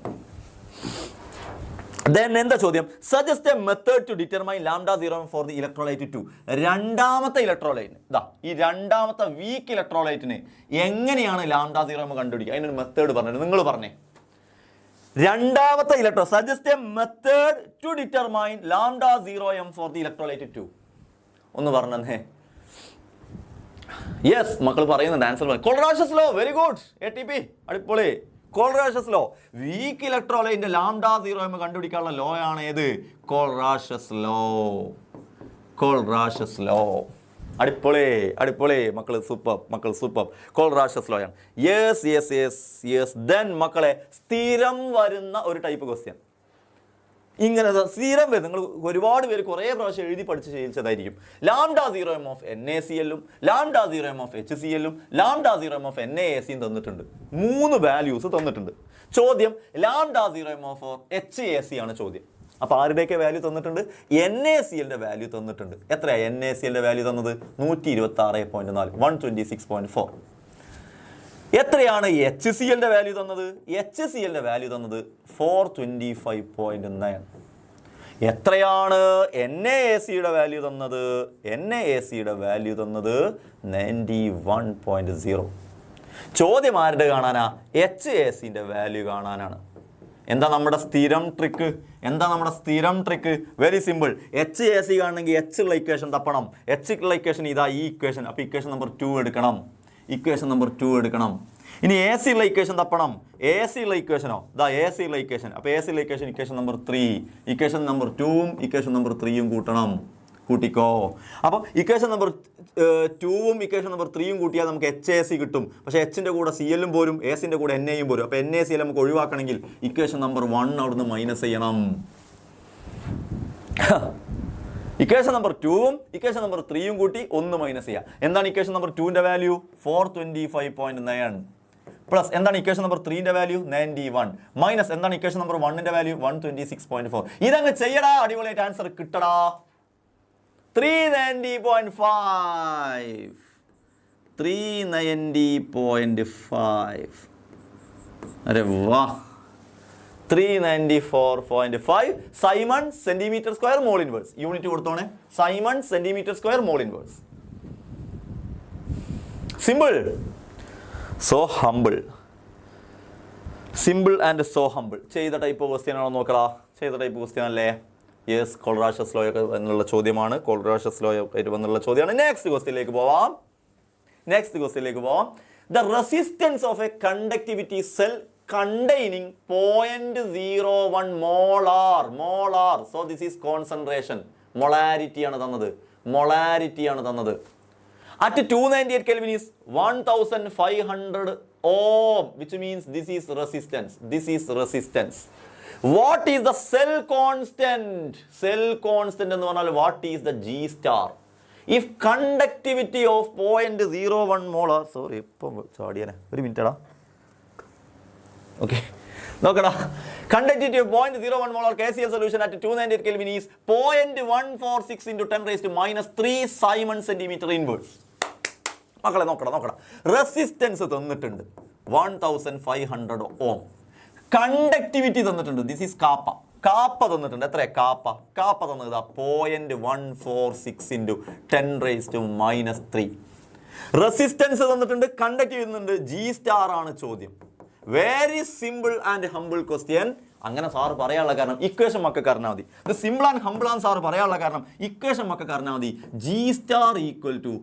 Then എന്താ ചോദ്യം? Suggest a method to determine lambda 0 for the electrolyte 2. രണ്ടാമത്തെ ഇലക്ട്രോലൈറ്റിന്, ഇതാ ഈ രണ്ടാമത്തെ വീക്ക് ഇലക്ട്രോലൈറ്റിന് എങ്ങനെയാണ് ലാംഡ 0 കണ്ടുപിടിക്കുക? അതിനൊരു മെത്തേഡ് പറഞ്ഞു. നിങ്ങൾ പറഞ്ഞേ. രണ്ടാമത്തെ electro suggest a method to determine lambda 0m for the electrolyte 2. ഒന്ന് പറഞ്ഞേ. യെസ്, മക്കൾ പറയുന്നുണ്ട് answer. Kohlrausch's law, very good. ATP അടിപൊളി. Kohlrausch's law. വീക്ക് ഇലക്ട്രോലൈറ്റിന്റെ ലാംഡ 0m കണ്ടുപിടിക്കാനുള്ള ലോ ആണ് ഏത്? Kohlrausch's law. Kohlrausch's law. അടിപൊളി അടിപൊളി മക്കൾ, സൂപ്പർ മക്കൾ, സൂപ്പർ. കോൾറാഷസ് ലോ ആണ്. Yes yes yes yes. Then മക്കളെ, സ്ഥിരം വരുന്ന ഒരു ടൈപ്പ് ക്വസ്റ്റ്യൻ. ഇങ്ങനെ സ്ഥിരം വരും. നിങ്ങൾ ഒരുപാട് പേര് കുറേ പ്രാവശ്യം എഴുതി പഠിച്ച് ശീലിച്ചതായിരിക്കും. ലാംഡ 0m ഓഫ് NaCl-ഉം ലാംഡ 0m ഓഫ് HCl-ഉം ലാംഡ 0m ഓഫ് NaAC-യും തന്നിട്ടുണ്ട്. 3 വാല്യൂസ് തന്നിട്ടുണ്ട്. ചോദ്യം ലാംഡ 0m ഓഫ് HAC ആണ് ചോദ്യം. അപ്പോൾ ആരുടെയൊക്കെ വാല്യൂ തന്നിട്ടുണ്ട്? NaCl-ന്റെ വാല്യൂ തന്നിട്ടുണ്ട്. എത്രയാണ് NaCl-ന്റെ വാല്യൂ തന്നത്? 126.4, 126.4. എത്രയാണ് HCl-ന്റെ വാല്യൂ തന്നത്? HCl-ന്റെ വാല്യൂ തന്നത് 425.9. എത്രയാണ് NaAC-യുടെ വാല്യൂ തന്നത്? NaAC-യുടെ വാല്യൂ തന്നത് 91.0. ചോദ്യം ആരുടെ കാണാനാ? HAC-ന്റെ വാല്യൂ കാണാനാണ്. എന്താ നമ്മുടെ സ്ഥിരം ട്രിക്ക്? എന്താ നമ്മുടെ സ്ഥിരം ട്രിക്ക്? Very simple. HAC കാണണമെങ്കിൽ H ഉള്ള ഇക്വേഷൻ തപ്പണം. H ഉള്ള ഇക്വേഷൻ ഇതാ ഈ ഇക്വേഷൻ. അപ്പോൾ ഇക്വേഷൻ നമ്പർ 2 എടുക്കണം. ഇക്വേഷൻ നമ്പർ 2 എടുക്കണം. ഇനി AC ഉള്ള ഇക്വേഷൻ തപ്പണം. AC ഉള്ള ഇക്വേഷനോ? ഇതാ AC ഉള്ള ഇക്വേഷൻ. അപ്പോൾ AC ഉള്ള equation equation number 3. Equation number 2ഉം ഇക്വേഷൻ നമ്പർ 3ഉം കൂട്ടണം. കൂട്ടിക്കോ. അപ്പോൾ ഇക്വേഷൻ നമ്പർ 2ഉം ഇക്വേഷൻ നമ്പർ 3ഉം കൂട്ടിയാൽ നമുക്ക് HAC കിട്ടും. പക്ഷേ Hന്റെ കൂടെ CL-ഉം പോരും, ACന്റെ കൂടെ NA-യും പോരും. അപ്പോൾ NaCl നമുക്ക് ഒഴിവാക്കണമെങ്കിൽ ഇക്വേഷൻ നമ്പർ 1 അവിടുന്ന് മൈനസ് ചെയ്യണം. ഇക്വേഷൻ നമ്പർ 2ഉം ഇക്വേഷൻ നമ്പർ 3ഉം കൂട്ടി 1 മൈനസ് ചെയ്യുക. എന്താണ് ഇക്വേഷൻ നമ്പർ 2ന്റെ വാല്യൂ? 425.9 പ്ലസ് എന്താണ് ഇക്വേഷൻ നമ്പർ 3ന്റെ വാല്യൂ? 91 മൈനസ് എന്താണ് ഇക്വേഷൻ നമ്പർ 1ന്റെ വാല്യൂ? 126.4. ഇതങ്ങ് ചെയ്യടാ, അടിപൊളിയായിട്ട് ആൻസർ കിട്ടടാ. 390.5. 390.5. അരെ വാ. 394.5 siemens centimetre square mole inverse. Unit കൊടുത്തോണേ. Siemens centimetre square mole inverse. Simple. So humble. Simple and so humble. ചെയ്ത ടൈപ്പ് ക്വസ്റ്റ്യൻ ആണോ നോക്കടാ? ചെയ്ത ടൈപ്പ് ക്വസ്റ്റ്യൻ അല്ലേ? യെസ്, കോൾറാഷസ് ലോ ഒക്കെ എന്നുള്ള ചോദ്യമാണ്. കോൾറാഷസ് ലോ ആയിട്ട് വന്നുള്ള ചോദ്യമാണ്. നെക്സ്റ്റ് ക്വസ്റ്റ്യനിലേക്ക് പോവാം. The resistance of A conductivity cell containing 0.01 molar. So this is concentration. Molarity ആണ് തന്നത്. At 298 Kelvin is 1500 ohm, which means this is resistance. What is the cell constant? Cell constant എന്ന് പറഞ്ഞാൽ what is the G star? If conductivity of 0.01 molar, sorry, ഇപ്പം ചാടിയാനെ ഒരു മിനിറ്റടാ. Okay, നോക്കടാ. Conductivity of 0.01 molar KCl solution at 298 Kelvin is 0.146 into 10 raised to minus 3 Simon centimeter inverse. മക്കളെ നോക്കടാ. റെസിസ്റ്റൻസ് തന്നിട്ടുണ്ട് 1500 ഓം. കണ്ടക്ടിവിറ്റി തന്നിട്ടുണ്ട്. ദിസ് ഈസ് കാപ്പ തന്നിട്ടുണ്ട്. എത്രയാ കാപ്പ തന്നത്? 0.146 into 10 raised to minus 3. Resistance തന്നിട്ടുണ്ട്, കണ്ടക്ടിവിറ്റി തന്നിട്ടുണ്ട്. G star ആണ് ചോദ്യം. Very simple and humble question. അങ്ങനെ സാറ് പറയാനുള്ള കാരണം ഇക്വേഷൻ മക്കൾക്ക് അറിഞ്ഞാൽ മതി. ഇത് സിമ്പിൾ ആൻഡ് ഹംബിൾ ആണ് സാറ് പറയാനുള്ള കാരണം ഇക്വേഷൻ മക്കൾക്ക് അറിഞ്ഞാൽ മതി. G star equal to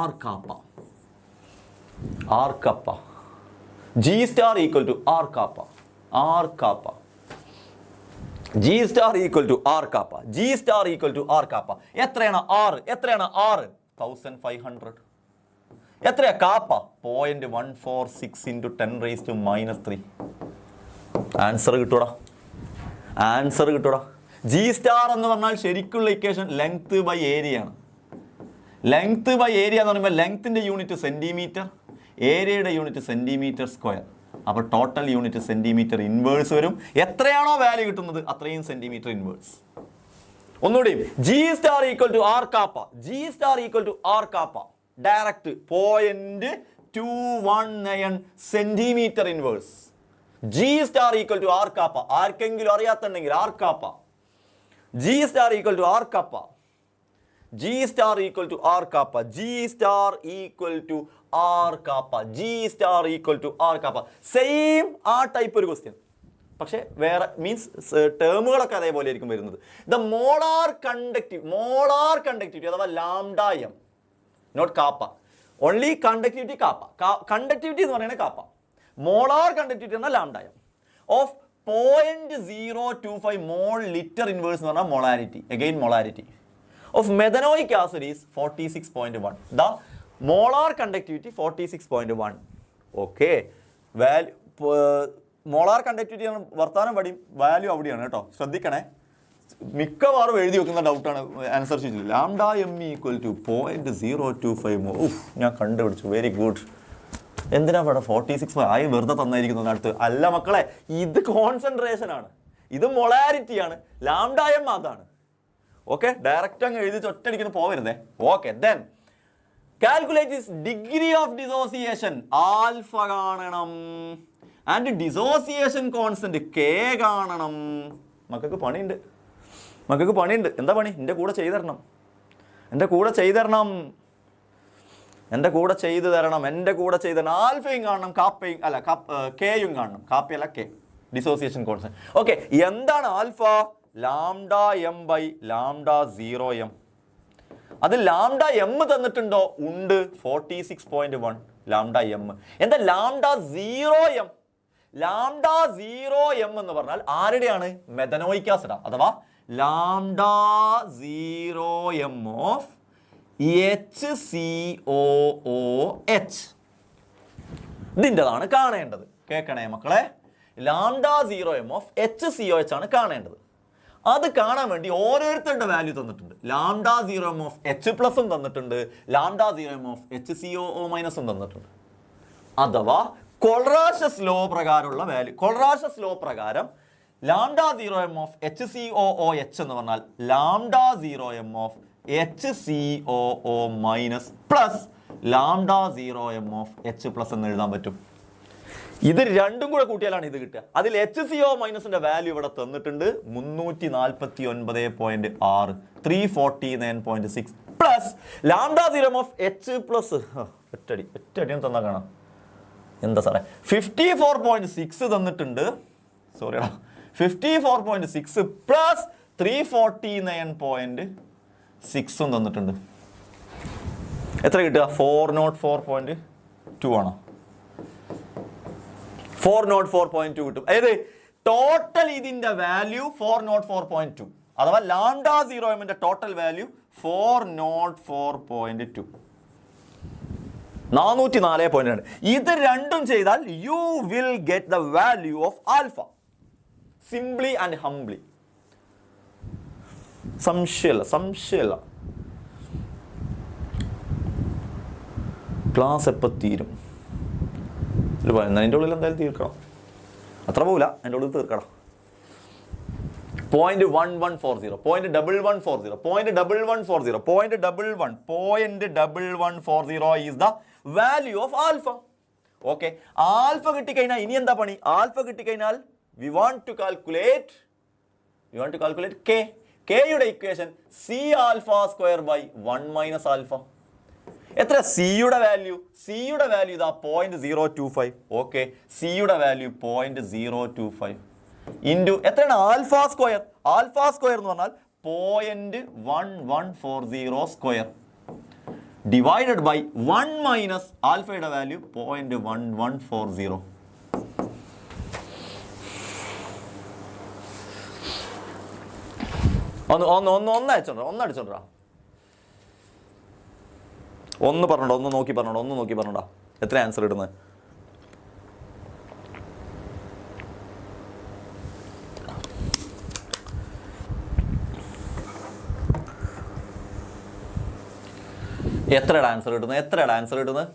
R kappa. G star equal to R kappa. R kappa. G star equal to R kappa. G star equal to R kappa. എത്രയാണ് R? എത്രയാണ് R? 1500. എത്രയാ kappa? 0.146 into 10 raised to minus 3. Answer കിട്ടൂടാ. ആൻസർ കിട്ടൂടാ. G star എന്ന് പറഞ്ഞാൽ ശരിക്കുള്ള ഇക്വേഷൻ ലെങ്ത് ബൈ ഏരിയ ആണ്. ലെങ്ത് ബൈ ഏരിയ എന്ന് പറയുമ്പോൾ ലെങ്ത്തിന്റെ യൂണിറ്റ് സെന്റിമീറ്റർ, ഏരിയയുടെ യൂണിറ്റ് സെന്റിമീറ്റർ സ്ക്വയർ. അപ്പോൾ ടോട്ടൽ യൂണിറ്റ് സെന്റിമീറ്റർ ഇൻവേഴ്സ് വരും. എത്രയാണോ വാല്യൂ കിട്ടുന്നത് അത്രയും സെന്റിമീറ്റർ ഇൻവേഴ്സ്. ഒന്നുകൂടി, G star equal to R kappa. G star equal to R kappa. Direct 0.219 centimetre inverse. G star equal to R kappa. ആർക്കെങ്കിലും അറിയാത്തുണ്ടെങ്കിൽ R kappa. G star equal to R kappa. G star equal to R kappa. G star equal to R kappa. G star equal to R kappa. Same ആ ടൈപ്പ് ഒരു ക്വസ്റ്റ്യൻ, പക്ഷേ വേറെ മീൻസ് ടേമുകളൊക്കെ അതേപോലെ ആയിരിക്കും വരുന്നത്. ദ മോളാർ കണ്ടക്ടിവിറ്റി അഥവാ lambda M, not kappa. Only conductivity kappa. Conductivity എന്ന് പറയുന്നത് കാപ്പ. മോളാർ കണ്ടക്ടിവിറ്റി എന്നാൽ lambda M of 0.025 mole litre inverse എന്ന് പറഞ്ഞാൽ molarity. Again molarity of methanoic acid is 46.1. The molar conductivity 46.1. Okay. Molar conductivity വർത്താനം പടി വാല്യൂ അവിടെയാണ് കേട്ടോ, ശ്രദ്ധിക്കണേ. മിക്കവാറും എഴുതി വെക്കുന്ന ഡൗട്ടാണ് ആൻസർ ഷീറ്റിൽ. Lambda M equal to 0.025. ഞാൻ കണ്ടുപിടിച്ചു, വെരി ഗുഡ്. എന്തിനാ ഇവിടെ 46 ആയി വെറുതെ തന്നായിരിക്കുന്നത് അടുത്ത്? അല്ല മക്കളെ, ഇത് കോൺസെൻട്രേഷൻ ആണ്, ഇത് മൊളാരിറ്റിയാണ്, ലാംഡ എം അതാണ്. ഓക്കെ, ഡയറക്റ്റ് അങ്ങ് എഴുതി ഒറ്റടിക്കുന്നു പോവരുതേ. Okay, then calculate this degree of dissociation. Alpha കാണണം ആൻഡ് ഡിസോസിയേഷൻ കോൺസ്റ്റന്റ് കെ കാണണം. മക്കൾക്ക് പണിയുണ്ട്. എന്താ പണി? എൻ്റെ കൂടെ ചെയ്തു തരണം. ആൽഫയും കാണണം, കാപ്പയും അല്ല കെയും കാണണം. കാപ്പയല്ല കെ, ഡിസോസിയേഷൻ കോൺസ്റ്റന്റ്. ഓക്കെ, എന്താണ് alpha? Lambda M by lambda 0 M. അത് ലാംഡ എം തന്നിട്ടുണ്ടോ? ഉണ്ട്, 46.1 ലാംഡ എം. എന്താ ലാംഡ 0 എം? ലാംഡ 0 എം എന്ന് പറഞ്ഞാൽ ആരുടെയാണ്? മെഥനോയിക് ആസിഡ്, അഥവാ ലാംഡ 0 എം ഓഫ് HCOOH. ഇതിൻ്റെതാണ് കാണേണ്ടത്. കേൾക്കണേ മക്കളെ, ലാംഡ 0 എം ഓഫ് HCOH ആണ് കാണേണ്ടത്. അത് കാണാൻ വേണ്ടി ഓരോരുത്തരുടെ വാല്യൂ തന്നിട്ടുണ്ട്. ലാംഡ 0 എം ഓഫ് H പ്ലസും തന്നിട്ടുണ്ട്, ലാംഡ 0 എം ഓഫ് HCOO മൈനസും തന്നിട്ടുണ്ട്. അഥവാ കൊൾറാഷസ് ലോ പ്രകാരമുള്ള വാല്യൂ. കൊൾറാഷസ് ലോ പ്രകാരം ലാംഡ 0 എം ഓഫ് HCOOH എന്ന് പറഞ്ഞാൽ lambda 0 M of HCOO minus plus lambda 0 M of H plus എന്ന് എഴുതാൻ പറ്റും. ഇത് രണ്ടും കൂടെ കൂട്ടിയാലാണ് ഇത് കിട്ടുക. അതിൽ HCO മൈനസിന്റെ വാല്യൂ ഇവിടെ തന്നിട്ടുണ്ട് 349.6, 349.6 plus lambda 0 of H plus ഒറ്റടി തന്നാ കാണാം. എന്താ സാറേ, 54.6 തന്നിട്ടുണ്ട്. സോറിയാ, 54.6 പ്ലസ് 349.6 തന്നിട്ടുണ്ട്. എത്ര കിട്ടുക? 404.2 ആണോ? 404.2 കിട്ടും. അതായത് ടോട്ടൽ ഇതിന്റെ വാല്യൂ 404.2, അഥവാ ലാംഡ 0 എമ്മിന്റെ ടോട്ടൽ വാല്യൂ 404.2, 404.2. ഇത് രണ്ടും ചെയ്താൽ you will get the value of alpha. Simply and humbly. സംശയമില്ല. ക്ലാസ് എപ്പോൾ തീരും? അതിൻ്റെ ഉള്ളിൽ എന്തായാലും തീർക്കണം. അത്ര പോകില്ല, അതിൻ്റെ ഉള്ളിൽ തീർക്കണം. 0.1140, 0.1140 is the value of alpha. Okay, alpha കിട്ടിക്കഴിഞ്ഞാൽ ഇനി എന്താ പണി? ആൽഫ കിട്ടിക്കഴിഞ്ഞാൽ we want to calculate k. K യുടെ equation C alpha square by 1 minus alpha. എത്ര സിയുടെ വാല്യൂ? സിയുടെ വാല്യൂ ഇതാ 0.025. ഓക്കെ, സിയുടെ വാല്യൂ 0.025 ഇൻറ്റു എത്രയാണ്? Alpha square. ആൽഫ സ്ക്വയർ എന്ന് പറഞ്ഞാൽ 0.1140 സ്ക്വയർ ഡിവൈഡഡ് ബൈ 1 മൈനസ് ആൽഫയുടെ വാല്യൂ 0.1140. ഒന്ന് അടിച്ചോണ്ടാ. ഒന്ന് നോക്കി പറഞ്ഞോടാ. എത്ര ആൻസർ ഇടുന്നത്? എത്രയുടെ ആൻസർ ഇടുന്നത്?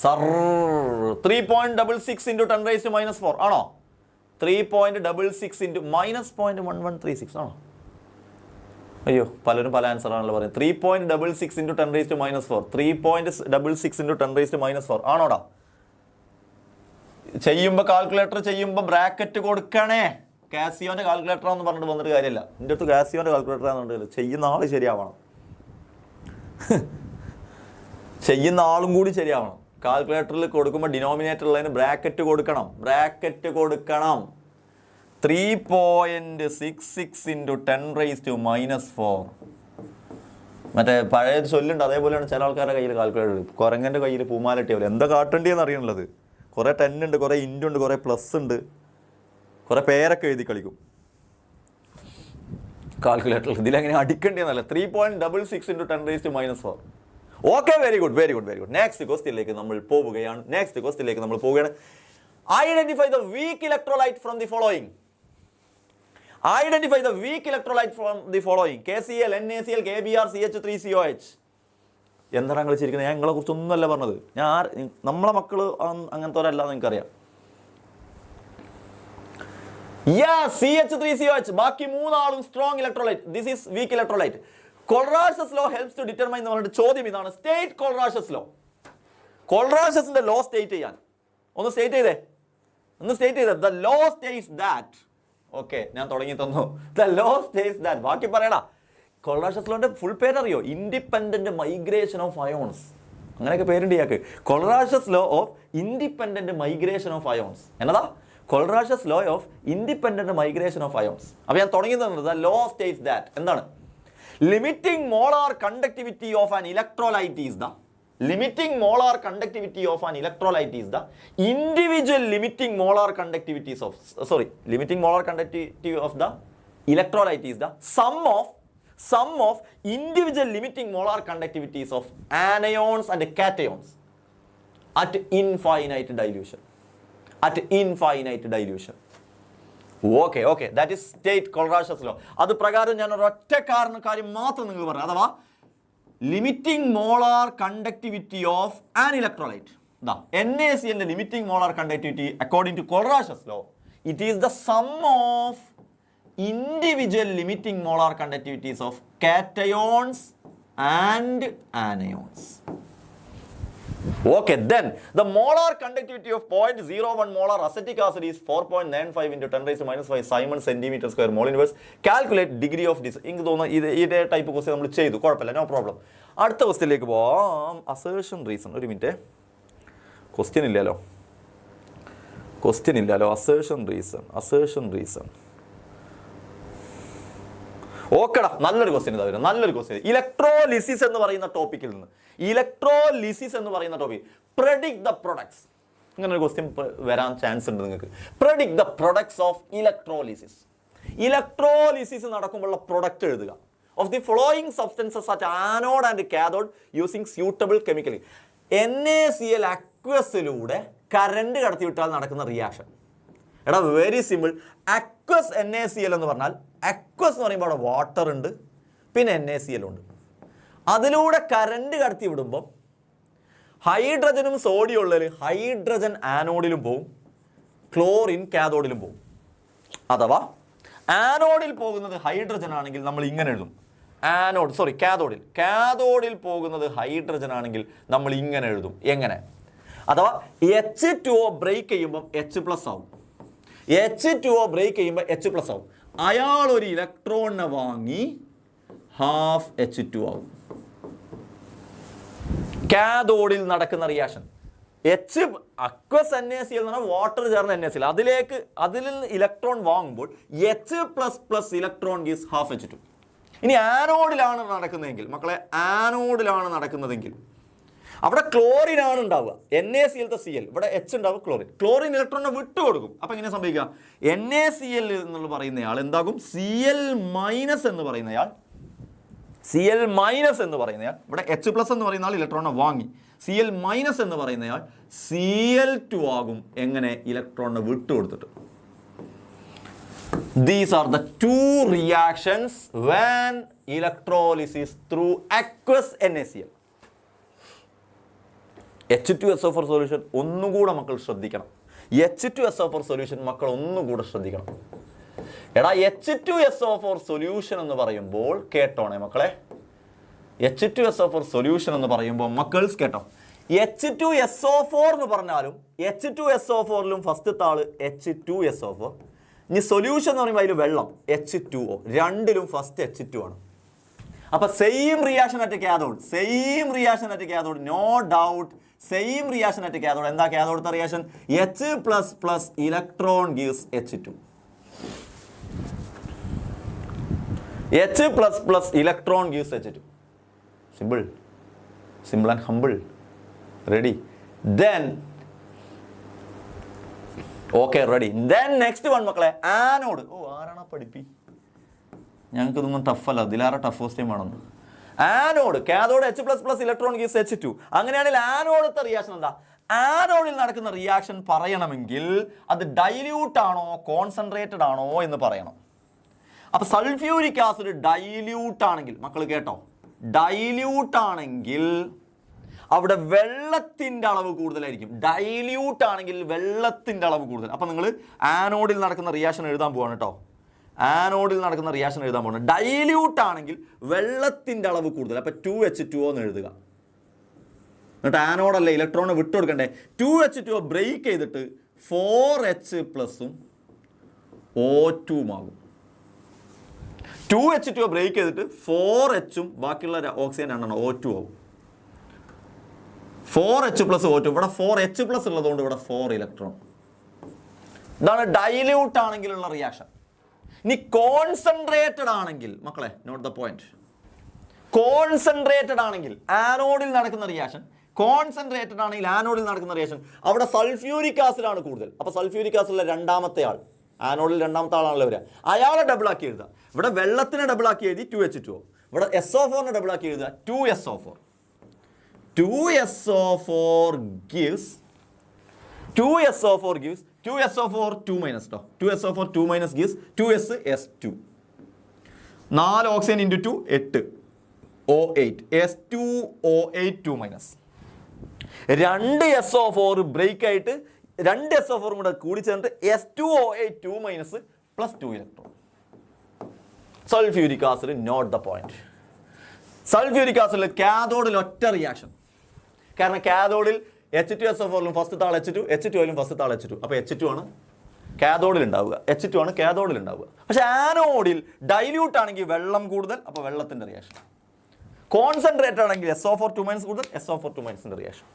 സർ 3.66 × 10⁻⁻⁴ ആണോ? 3.66 × -0.1136 ആണോ? അയ്യോ, പലരും പല ആൻസർ ആണല്ലോ പറയുന്നത്. 3.66 × 10⁻⁻⁴. 3.66 × 10⁻⁻⁴ ആണോടാ? കാൽക്കുലേറ്റർ ചെയ്യുമ്പോൾ ബ്രാക്കറ്റ് കൊടുക്കണേ. കാസിയോന്റെ കാൽക്കുലേറ്റർ എന്ന് പറഞ്ഞിട്ട് വന്നിട്ട് കാര്യമില്ല. എൻ്റെ അടുത്ത് കാസിയോന്റെ കാൽക്കുലേറ്റർ ആണെന്നുണ്ടെങ്കിൽ ചെയ്യുന്ന ആൾ ശരിയാവണം. ചെയ്യുന്ന ആളും കൂടി ശരിയാവണം. കാൽക്കുലേറ്ററിൽ കൊടുക്കുമ്പോൾ ഡിനോമിനേറ്ററിൽ ബ്രാക്കറ്റ് കൊടുക്കണം. 3.66 × 10⁻⁻⁴. മറ്റേ പഴയ ചൊല്ലുണ്ട്, അതേപോലെയാണ് ചില ആൾക്കാരുടെ കയ്യിൽ കാൽക്കുലേറ്റർ. കുരങ്ങൻ്റെ കയ്യിൽ പൂമാലട്ടി പോലെ. എന്താ കാട്ടേണ്ടിയെന്ന് അറിയണുള്ളത്. കുറേ 10 ഉണ്ട്, കുറേ ഇൻറ്റു ഉണ്ട്, കുറേ പ്ലസ് ഉണ്ട്, കുറേ പേരൊക്കെ എഴുതി കളിക്കും കാൽക്കുലേറ്ററിൽ. ഇതിലെങ്ങനെ അടിക്കേണ്ടിയെന്നല്ല. 3.66 × 10⁻⁻⁴. Okay, very good. നെക്സ്റ്റ് ക്വസ്റ്റ്യനിലേക്ക് നമ്മൾ പോവുകയാണ്. Identify the week electrolyte from the following. KCl, NaCl, KBr, CH3COH. എന്താണ് നിങ്ങൾ ചിരിക്കുന്നത്? ഞാൻ നിങ്ങളെ കുറിച്ചൊന്നുമല്ല പറഞ്ഞത്. നമ്മളെ മക്കള് അങ്ങനത്തെ നിങ്ങൾക്കറിയാം. CH3COH. ബാക്കി മൂന്നാളും strong electrolyte. This is week electrolyte. Kohlrausch's law helps to determine എന്ന് പറഞ്ഞിട്ട് ചോദ്യം ഇതാണ്. State Kohlrausch's law. Kohlrausch's law state ചെയ്യാൻ ഒന്ന് സ്റ്റേറ്റ് ചെയ്തേ. The law states that. Okay, ഞാൻ തുടങ്ങി തന്നു. The law states that. ബാക്കി പറയടാ. Kohlrausch's lawന്റെ ഫുൾ പേരറിയോ? Independent migration of ions. അങ്ങനെയൊക്കെ പേരുണ്ട് ഇയാൾക്ക്. Kohlrausch's law of independent migration of ions. എന്നതാ? Kohlrausch's law of independent migration of ions. അപ്പോൾ ഞാൻ തുടങ്ങി തന്നത് the law states that. എന്താണ്? Limiting molar conductivity of an electrolyte is the individual limiting molar conductivity of the electrolyte is the sum of individual limiting molar conductivities of anions and cations at infinite dilution. Okay, that is state Kohlrausch's law. അത് പ്രകാരം ഞാൻ ഒരൊറ്റ കാര്യം മാത്രം നിങ്ങൾ പറഞ്ഞു. അഥവാ limiting molar conductivity of an electrolyte. NaCl limiting molar conductivity according to Kohlrausch's law, it is the sum of individual limiting molar conductivities of cations and anions. Okay, then the molar conductivity of 0.01 molar acetic acid is 4.95 × 10⁻⁵ Simon centimeter square mole inverse. Calculate degree of this. എനിക്ക് തോന്നുന്നു ഇതേ ടൈപ്പ് ക്വസ്റ്റ്യൻ നമ്മൾ ചെയ്തു. കുഴപ്പമില്ല, നോ പ്രോബ്ലം. അടുത്ത ക്വസ്റ്റ്യനിലേക്ക് പോവാം. Assertion reason. ഒരു മിനിറ്റ്, ക്വസ്റ്റ്യൻ ഇല്ലല്ലോ. Assertion reason. ഓക്കെടാ, നല്ലൊരു ക്വസ്റ്റ്യൻ. ഇലക്ട്രോലിസിസ് എന്ന് പറയുന്ന ടോപ്പിക്കിൽ നിന്ന് predict the products. ഇങ്ങനെ ഒരു ക്വസ്റ്റ്യൻ വരാൻ ചാൻസ് ഉണ്ട് നിങ്ങൾക്ക്. predict the products of electrolysis. Electrolysis നടക്കുമ്പോഴുള്ള പ്രൊഡക്റ്റ് എഴുതുക. of the following substances at anode and cathode using suitable chemically. NaCl അക്വസിലൂടെ കറണ്ട് കടത്തിവിട്ടാൽ നടക്കുന്ന റിയാക്ഷൻ. എടാ, വെരി സിമ്പിൾ. അക്വസ് NaCl എന്ന് പറഞ്ഞാൽ, അക്വസ് എന്ന് പറയുമ്പോൾ അവിടെ വാട്ടർ ഉണ്ട്, പിന്നെ NaCl ഉണ്ട്. അതിലൂടെ കറണ്ട് കടത്തി വിടുമ്പം ഹൈഡ്രജനും സോഡിയം ഉള്ളതിൽ ഹൈഡ്രജൻ ആനോഡിലും പോവും, ക്ലോറിൻ കാഥോഡിലും പോവും. അഥവാ ആനോഡിൽ പോകുന്നത് ഹൈഡ്രജൻ ആണെങ്കിൽ നമ്മൾ ഇങ്ങനെ എഴുതും. കാഥോഡിൽ പോകുന്നത് ഹൈഡ്രജൻ ആണെങ്കിൽ നമ്മൾ ഇങ്ങനെ എഴുതും. എങ്ങനെ? അഥവാ H2O ബ്രേക്ക് ചെയ്യുമ്പോൾ H+ ആവും. H2O ബ്രേക്ക് ചെയ്യുമ്പോൾ H+ ആവും. അയാൾ ഒരു ഇലക്ട്രോണിനെ വാങ്ങി ഹാഫ് H2 ആവും. കാഥോഡിൽ നടക്കുന്ന റിയാക്ഷൻ അക്വസ് NaCl എന്ന് പറഞ്ഞാൽ വാട്ടർ ചേർന്ന NaCl, അതിൽ നിന്ന് ഇലക്ട്രോൺ വാങ്ങുമ്പോൾ H++ electron gives half H2. ഇനി ആനോഡിലാണ് നടക്കുന്നതെങ്കിൽ, അവിടെ ക്ലോറിൻ ആണ് ഉണ്ടാവുക. NaCl ഇവിടെ H ഉണ്ടാവും, ക്ലോറിൻ ഇലക്ട്രോണിനെ വിട്ടു കൊടുക്കും. അപ്പോൾ എങ്ങനെ സംഭവിക്കുക? NaCl എന്നുള്ള പറയുന്നയാൾ എന്താകും? Cl മൈനസ് എന്ന് പറയുന്നയാൾ ഇവിടെ H+ എന്ന് പറയുന്ന ആൾ ഇലക്ട്രോണിനെ വാങ്ങി, Cl മൈനസ് എന്ന് പറയുന്നയാൾ Cl2 ആകും. എങ്ങനെ? ഇലക്ട്രോണിനെ വിട്ടു കൊടുത്തിട്ട്. These are the two reactions when electrolysis through aqueous NaCl. H2SO4 solution ഒന്നുകൂടെ മക്കൾ ശ്രദ്ധിക്കണം. H2SO4 solution മക്കൾ ഒന്നുകൂടെ ശ്രദ്ധിക്കണം. എടാ H2SO4 solution എന്ന് പറയുമ്പോൾ കേട്ടോണേ മക്കളെ, H2SO4 solution എന്ന് പറയുമ്പോൾ മക്കൾസ് കേട്ടോ, H2SO4 എന്ന് പറഞ്ഞാലും H2SO4ലും ഫസ്റ്റത്തെ ആള് H2SO4. ഇനി സൊല്യൂഷൻ എന്ന് പറയുമ്പോൾ അതിൽ വെള്ളം H2O, രണ്ടിലും ഫസ്റ്റ് H2 ആണ്. അപ്പോൾ same reaction at cathode, no doubt same reaction at cathode. എന്താ കാഥോഡത്തെ reaction? H++ electron gives H2. H++ electron gives H2. Simple and humble. Ready? Then okay, ready. Then next one മക്കളെ, ആനോഡ്. ആരാണാ പഠിപ്പി? ഞങ്ങൾക്ക് ഇതൊന്നും ടഫല്ല, ഇതിലാറെ ടഫ് ക്വസ്റ്റ്യൻ വേണമെന്ന്. Anode, cathode H++ electron gives H2. അങ്ങനെയാണെങ്കിൽ ആനോഡത്തെ റിയാക്ഷൻ എന്താ? ആനോഡിൽ നടക്കുന്ന റിയാക്ഷൻ പറയണമെങ്കിൽ അത് ഡൈല്യൂട്ട് ആണോ കോൺസെൻട്രേറ്റഡ് ആണോ എന്ന് പറയണം. അപ്പോൾ സൾഫ്യൂരിക് ആസിഡ് ഡൈല്യൂട്ട് ആണെങ്കിൽ, മക്കൾ കേട്ടോ, ഡൈല്യൂട്ട് ആണെങ്കിൽ അവിടെ വെള്ളത്തിൻ്റെ അളവ് കൂടുതലായിരിക്കും. ഡൈല്യൂട്ട് ആണെങ്കിൽ വെള്ളത്തിൻ്റെ അളവ് കൂടുതൽ. അപ്പം നിങ്ങൾ ആനോഡിൽ നടക്കുന്ന റിയാക്ഷൻ എഴുതാൻ പോവാണ് കേട്ടോ. ഡൈല്യൂട്ട് ആണെങ്കിൽ വെള്ളത്തിൻ്റെ അളവ് കൂടുതൽ. അപ്പം 2H2O എന്ന് എഴുതുക. എന്നിട്ട് ആനോഡല്ലേ ഇലക്ട്രോണിനെ വിട്ടുകൊടുക്കണ്ടേ? 2H2O ബ്രേക്ക് ചെയ്തിട്ട് 4H+ഉം O2 ആകും. 2H2O ബ്രേക്ക് ചെയ്തിട്ട് 4Hഉം ബാക്കിയുള്ള ഓക്സിജൻ രണ്ടെണ്ണം O2 ആവും. 4H+ O2. ഇവിടെ 4H+ ഉള്ളതുകൊണ്ട് ഇവിടെ 4 ഇലക്ട്രോൺ. ഇതാണ് ഡൈല്യൂട്ട് ആണെങ്കിലുള്ള റിയാക്ഷൻ. ഇനി കോൺസെൻട്രേറ്റഡ് ആണെങ്കിൽ മക്കളെ, നോട്ട് ദ പോയിന്റ്, കോൺസെൻട്രേറ്റഡ് ആണെങ്കിൽ ആനോഡിൽ നടക്കുന്ന റിയാക്ഷൻ, അവിടെ സൾഫ്യൂരിക് ആസിഡ് ആണ് കൂടുതൽ. അപ്പോൾ സൾഫ്യൂരിക് ആസിഡിലെ രണ്ടാമത്തെ ആൾ, ആനോഡിൽ രണ്ടാമത്തെ ആളാണല്ലോ വരിക, അയാളെ ഡബിൾ ആക്കി എഴുതുക. ഇവിടെ വെള്ളത്തിനെ ഡബിൾ ആക്കി എഴുതി 2H2O, ഇവിടെ SO4നെ ഡബിൾ ആക്കി എഴുതുക 2SO4. 2SO4 gives 2SO4 gives 2SO4 2 minus ട്ടോ. 2SO4 2 minus gives 2S2. 4 oxygen into 2 8 O8 S2O8 2 minus. 2 SO4 break ആയിട്ട് 2 SO4 കൂടെ കൂടി ചേർന്നിട്ട് S2O8 2 minus plus 2 electron. Sulphuric acid, note the point. Sulphuric ആസിഡിൽ കാഥോഡിൽ ഒറ്റ റിയാക്ഷൻ. കാരണം കാഥോഡിൽ H2SO4ലും ഫസ്റ്റ് താൾ H2, H2ലും ഫസ്റ്റ് താൾ H2. അപ്പോൾ H2 ആണ് കാഥോഡിൽ ഉണ്ടാവുക, പക്ഷേ ആനോഡിൽ ഡൈല്യൂട്ട് ആണെങ്കിൽ വെള്ളം കൂടുതൽ, അപ്പോൾ വെള്ളത്തിൻ്റെ റിയാക്ഷൻ. കോൺസെൻട്രേറ്റഡ് ആണെങ്കിൽ SO4 2 മൈനസ് കൂടുതൽ, SO4 2 മൈനസിൻ്റെ reaction.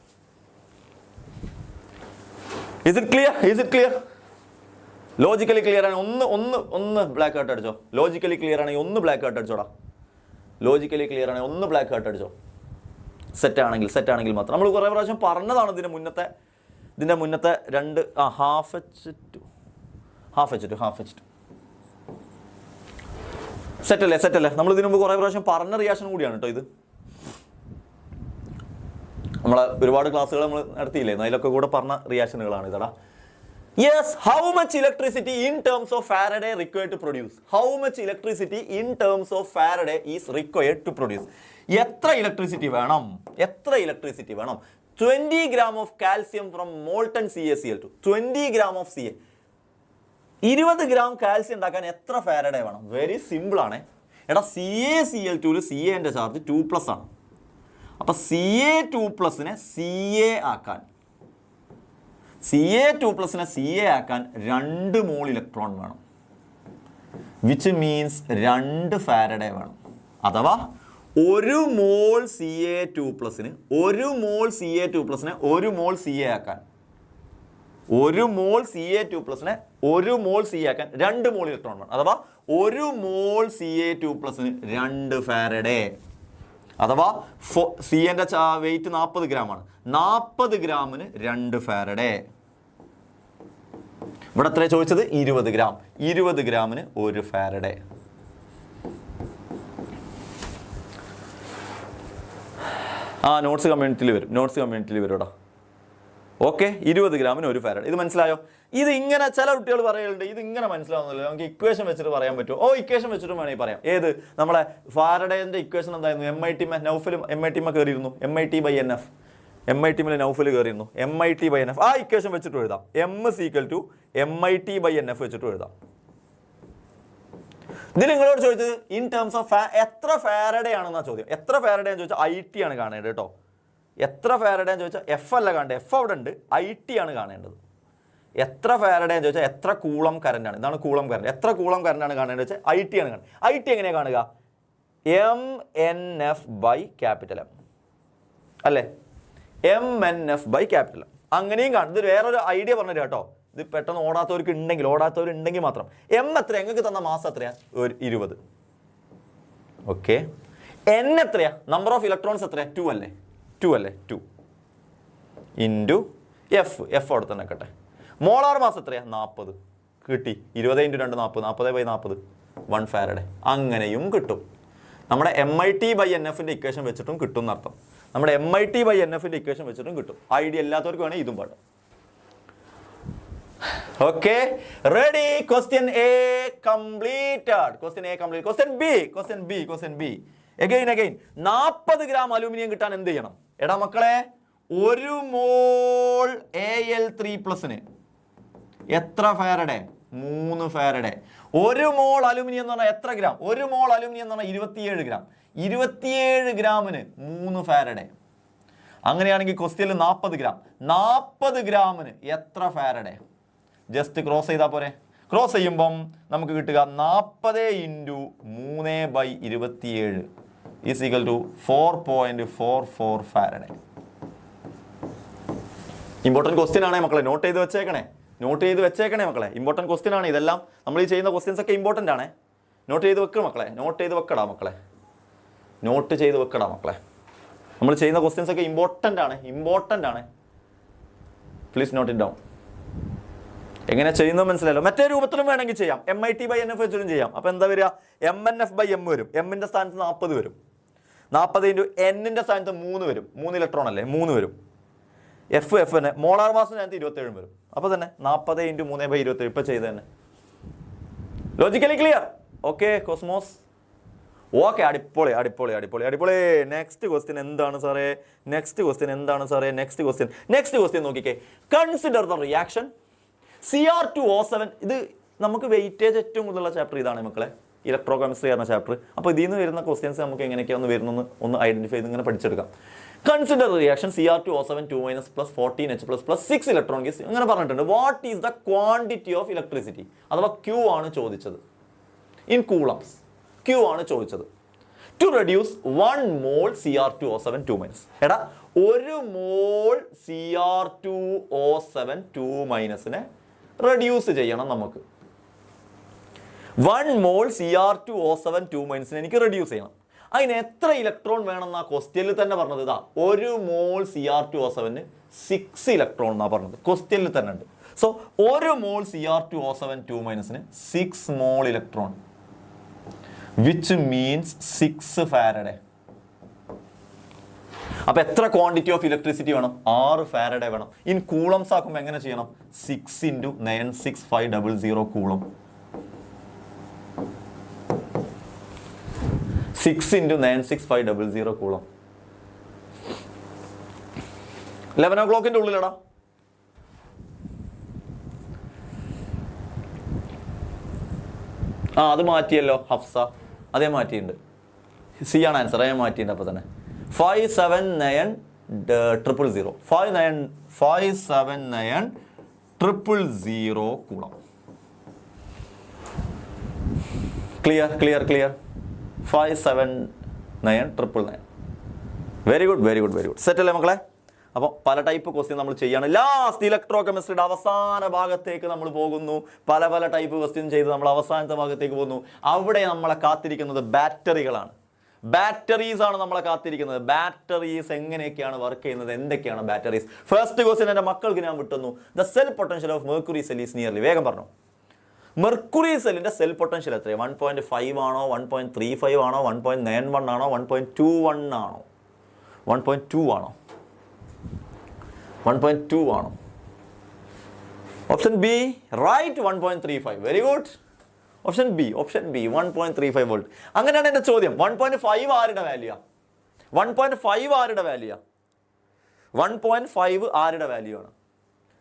Is it clear? Logically clear ആണ്. ഒന്ന് ബ്ലാക്ക് ഔട്ട് അടിച്ചോ. ലോജിക്കലി ക്ലിയർ ആണെങ്കിൽ ഒന്ന് ബ്ലാക്ക് ഔട്ട് അടിച്ചോടാ. സെറ്റ് ആണെങ്കിൽ മാത്രം. നമ്മൾ കുറേ പ്രാവശ്യം പറഞ്ഞതാണ് ഇതിൻ്റെ മുന്നത്തെ രണ്ട് ഹാഫ് H2 സെറ്റല്ലേ. നമ്മൾ ഇതിനു മുമ്പ് കുറേ പ്രാവശ്യം പറഞ്ഞ റിയാക്ഷൻ കൂടിയാണ് കേട്ടോ ഇത്. നമ്മളെ ഒരുപാട് ക്ലാസ്സുകൾ നമ്മൾ നടത്തിയില്ലേ, അതിലൊക്കെ കൂടെ പറഞ്ഞ റിയാക്ഷനുകളാണ് ഇതടാ. Yes, how much electricity in terms of Faraday required to produce? How much electricity in terms of Faraday is required to produce? എത്ര ഇലക്ട്രിസിറ്റി വേണം? 20 gram of calcium from molten CaCl2. 20 gram of Ca. 20 gram calcium ഉണ്ടാക്കാൻ എത്ര ഫാരഡേ വേണം? വെരി സിമ്പിൾ ആണ്. എടാ CaCl2ൽ Ca ചാർജ് 2+ ആണ്. അപ്പോൾ Ca2+നെ Ca ആക്കാൻ, Ca2+നെ Ca ആക്കാൻ 2 മോൾ ഇലക്ട്രോൺ വേണം. വിച്ച് മീൻസ് 2 ഫാരഡേ വേണം. അഥവാ 1 മോൾ Ca2+ന് 1 മോൾ Ca2+നെ 1 മോൾ Ca ആക്കാൻ, 1 മോൾ Ca2+നെ 1 മോൾ Ca ആക്കാൻ 2 മോൾ ഇലക്ട്രോൺ വേണം. അഥവാ 1 മോൾ Ca2+ന് 2 ഫാരഡേ. അഥവാ സിൻ്റെ വെയിറ്റ് 40 ഗ്രാമാണ്. 40 ഗ്രാമിന് 2 ഫാരഡേ. ഇവിടെ എത്ര ചോദിച്ചത്? 20 ഗ്രാം. 20 ഗ്രാമിന് 1 ഫാരഡേ. നോട്ട്സ് കമ്മ്യൂണിറ്റിയിൽ വരും കേട്ടോ. ഓക്കെ, 20 ഗ്രാമിന് 1 ഫാരഡേ. ഇത് മനസ്സിലായോ? ഇത് ഇങ്ങനെ ചില കുട്ടികൾ പറയുന്നുണ്ട്, ഇത് ഇങ്ങനെ മനസ്സിലാവുന്നില്ല, നമുക്ക് ഇക്വേഷൻ വെച്ചിട്ട് പറയാൻ പറ്റുമോ? ഇക്വേഷൻ വെച്ചിട്ട് വേണമെങ്കിൽ പറയാം. ഏത്? നമ്മളെ ഫാരഡേന്റെ ഇക്വേഷൻ എന്തായിരുന്നു? MIT നൗഫലും MIT കയറിയിരുന്നു, MIT/NF. MIT നൗഫൽ കയറിയിരുന്നു, MIT/NF. ആ ഇക്വേഷൻ വെച്ചിട്ട് എഴുതാം. M = MIT/NF വെച്ചിട്ട് എഴുതാം. ഇത് നിങ്ങളോട് ചോദിച്ചത് ഇൻ ടേംസ് ഓഫ് എത്ര ഫാരഡേ ആണെന്നാ ചോദ്യം. എത്ര ഫാരഡേ എന്ന് ചോദിച്ചാൽ IT ആണ് കാണേണ്ടത് കേട്ടോ. എത്ര ഫാരഡേ എന്ന് ചോദിച്ചാൽ F അല്ല കാണേണ്ടത്, F അവിടെ ഉണ്ട്, IT ആണ് കാണേണ്ടത്. എത്ര ഫാരഡേ എന്ന് ചോദിച്ചാൽ എത്ര കൂളം കറന്റ് ആണ്, ഇതാണ് കൂളം കറന്റ്. എത്ര കൂളം കറന്റ് ആണ് കാണേണ്ടത് വെച്ചാൽ IT ആണ് കാണുന്നത്. IT എങ്ങനെയാണ് കാണുക? MNF/M അല്ലേ? MNF/M. അങ്ങനെയും കാണും. ഇത് വേറൊരു ഐഡിയ പറഞ്ഞു കേട്ടോ. ഇത് പെട്ടെന്ന് ഓടാത്തവരുണ്ടെങ്കിൽ മാത്രം. M എത്രയാ? നിങ്ങൾക്ക് തന്ന മാസം എത്രയാ? 20. ഓക്കെ. N എത്രയാ? നമ്പർ ഓഫ് ഇലക്ട്രോൺസ് എത്രയാ? 2 അല്ലേ? 2 ഇൻറ്റു F അവിടെ തന്നെ കേട്ടെ. മോളാർ മാസ് എത്രയാ? 40. കിട്ടി. 20 × 2 40. 40/40 1 ഫാരഡേ. അങ്ങനെയും കിട്ടും. നമ്മുടെ MIT/NF ഇക്വേഷൻ വെച്ചിട്ടും കിട്ടും എന്നർത്ഥം. നമ്മുടെ MIT/NF ഇക്വേഷൻ വെച്ചിട്ടും കിട്ടും. ഐഡിയ എല്ലാത്തവർക്കും വേണമെങ്കിൽ ഇതും പാടും. Okay, ready? Question A completed. Question B. Again 40 gram aluminium കിട്ടാൻ എന്ത് ചെയ്യണം? എടാ മക്കളെ, 1 മോൾ Al3+ എത്ര ഫാരഡേ? 3 ഫാരഡേ. 1 മോൾ അലൂമിനിയം എന്ന് പറഞ്ഞാൽ എത്ര ഗ്രാം? 1 മോൾ അലൂമിനിയം എന്ന് പറഞ്ഞാൽ 27 ഗ്രാം. 27 ഗ്രാമിന് 3 ഫാരഡേ. അങ്ങനെയാണെങ്കിൽ ക്വസ്റ്റ്യനിൽ 40 ഗ്രാം. 40 ഗ്രാമിന് എത്ര ഫാരഡേ? ജസ്റ്റ് ക്രോസ് ചെയ്താൽ പോരെ. ക്രോസ് ചെയ്യുമ്പം നമുക്ക് കിട്ടുക 40 × 3/27 = 4.44 ഫാരഡേ. ഇമ്പോർട്ടൻറ്റ് ക്വസ്റ്റ്യൻ ആണേ മക്കളെ, നോട്ട് ചെയ്ത് വെച്ചേക്കണേ മക്കളെ. ഇമ്പോർട്ടൻറ്റ് ക്വസ്റ്റ്യൻ ആണ് ഇതെല്ലാം. നമ്മൾ ഈ ചെയ്യുന്ന ക്വസ്റ്റ്യൻസ് ഒക്കെ ഇമ്പോർട്ടൻ്റ് ആണേ. നോട്ട് ചെയ്ത് വെക്കടാ മക്കളെ. നോട്ട് ചെയ്ത് വെക്കടാ മക്കളെ. നമ്മൾ ചെയ്യുന്ന ക്വസ്റ്റ്യൻസ് ഒക്കെ ഇമ്പോർട്ടൻ്റ് ആണ്. Please note it down. എങ്ങനെ ചെയ്യുന്നത് മനസ്സിലായല്ലോ. മറ്റേ രൂപത്തിലും വേണമെങ്കിൽ ചെയ്യാം. MIT/NF വെച്ചിട്ടും ചെയ്യാം. അപ്പോൾ എന്താ വരിക? MNF/M വരും. M-ന്റെ സ്ഥാനത്ത് 40 വരും. 40 × N-ന്റെ സ്ഥാനത്ത് 3 വരും. 3 ഇലക്ട്രോൺ അല്ലേ? 3 വരും. F തന്നെ മോളാർ മാസിന് അതിനകത്ത് 27 വരും. അപ്പോൾ തന്നെ 40 × 3/27. ഇപ്പോൾ ചെയ്ത് തന്നെ logically clear. Okay cosmos. Okay, അടിപൊളി. നെക്സ്റ്റ് ക്വസ്റ്റ്യൻ എന്താണ് സാറേ? നെക്സ്റ്റ് ക്വസ്റ്റ്യൻ നോക്കിക്കേ. Consider the reaction Cr2O7. ഇത് നമുക്ക് വെയിറ്റേജ് ഏറ്റവും കൂടുതലുള്ള ചാപ്റ്റർ ഇതാണ് മക്കളെ, ഇലക്ട്രോകെമിസ്ട്രി എന്ന ചാപ്റ്റർ. അപ്പോൾ ഇതിൽ നിന്ന് വരുന്ന ക്വസ്റ്റ്യൻസ് നമുക്ക് എങ്ങനെയൊക്കെയാണ് വരുന്നത് ഒന്ന് ഐഡന്റിഫൈ ചെയ്ത് ഇങ്ങനെ പഠിച്ചെടുക്കാം. Consider reaction Cr2O7 2- + 14H+ + 6 electron case അങ്ങനെ പറഞ്ഞിട്ടുണ്ട്. What is the quantity of electricity? അഥവാ Q ആണ് ചോദിച്ചത്. ഇൻ കൂളംസ് Q ആണ് ചോദിച്ചത്. To reduce 1 mole Cr2O7 2-. എടാ, 1 മോൾ Cr2O7 2- റെഡ്യൂസ് ചെയ്യണം നമുക്ക്. 1 മോൾ Cr2O7 2- എനിക്ക് റെഡ്യൂസ് ചെയ്യണം. അതിന് എത്ര ഇലക്ട്രോൺ വേണമെന്നാ ക്വസ്റ്റ്യനിൽ തന്നെ പറഞ്ഞത്? ഇതാ 1 മോൾ Cr2O7 6 ഇലക്ട്രോൺ എന്നാ പറഞ്ഞത്. ക്വസ്റ്റ്യനിൽ തന്നെ ഉണ്ട്. So 1 mole Cr2O7 2- 6 mole electron, which means 6 faraday. അപ്പൊ എത്ര ക്വാണ്ടിറ്റി ഓഫ് ഇലക്ട്രിസിറ്റി വേണം? 6 ഫാരഡേ വേണം. ഇൻ കൂളംസ് ആക്കുമ്പോൾ എങ്ങനെ ചെയ്യണം? 6 × 96500 കൂളം. 6 × 96500 കൂളം. 11 o'clock ഉള്ളിലടാ. അത് മാറ്റിയല്ലോ ഹഫ്സ, അതേ മാറ്റിയിട്ടുണ്ട്. സി ആണ് ആൻസർ, അതേ മാറ്റിയിട്ടുണ്ട്. അപ്പോൾ തന്നെ 57900 57900 coulomb. Clear 57900. Very good. Set അല്ലേ മക്കളെ? അപ്പോൾ പല ടൈപ്പ് ക്വസ്റ്റ്യൻ നമ്മൾ ചെയ്യാണ്. ലാസ്റ്റ് ഇലക്ട്രോകെമിസ്ട്രിയുടെ അവസാന ഭാഗത്തേക്ക് നമ്മൾ പോകുന്നു. പല ടൈപ്പ് ക്വസ്റ്റ്യൻ ചെയ്ത് നമ്മൾ അവസാനത്തെ ഭാഗത്തേക്ക് പോകുന്നു. അവിടെ നമ്മളെ കാത്തിരിക്കുന്നത് ബാറ്ററികളാണ്. ബാറ്ററീസ് ആണ് നമ്മളെ കാത്തിരിക്കുന്നത്. ബാറ്ററീസ് എങ്ങനെയൊക്കെയാണ് വർക്ക് ചെയ്യുന്നത്, എന്തൊക്കെയാണ് ബാറ്ററീസ്? ഫസ്റ്റ് ക്വസ്റ്റ്യൻ എൻ്റെ മക്കൾക്ക് ഞാൻ വിട്ടുന്നു. The cell potential of mercury cell is nearly. വേഗം പറഞ്ഞു. മെർക്കുറി സെല്ലിന്റെ സെൽ പൊട്ടൻഷ്യൽ എത്രയാണ്? 1.5 ആണോ, 1.35 ആണോ, 1.91 ആണോ, 1.21 ആണോ, 1.2 ആണോ, 1.2 ആണോ? Option B right, 1.35. Very good. Option B 1.35 volt. അങ്ങനെയാണ് എൻ്റെ ചോദ്യം. 1.5 ആരുടെ വാല്യൂ? 1.5 ആരുടെ വാല്യൂ? 1.5 ആരുടെ വാല്യൂ ആണ്?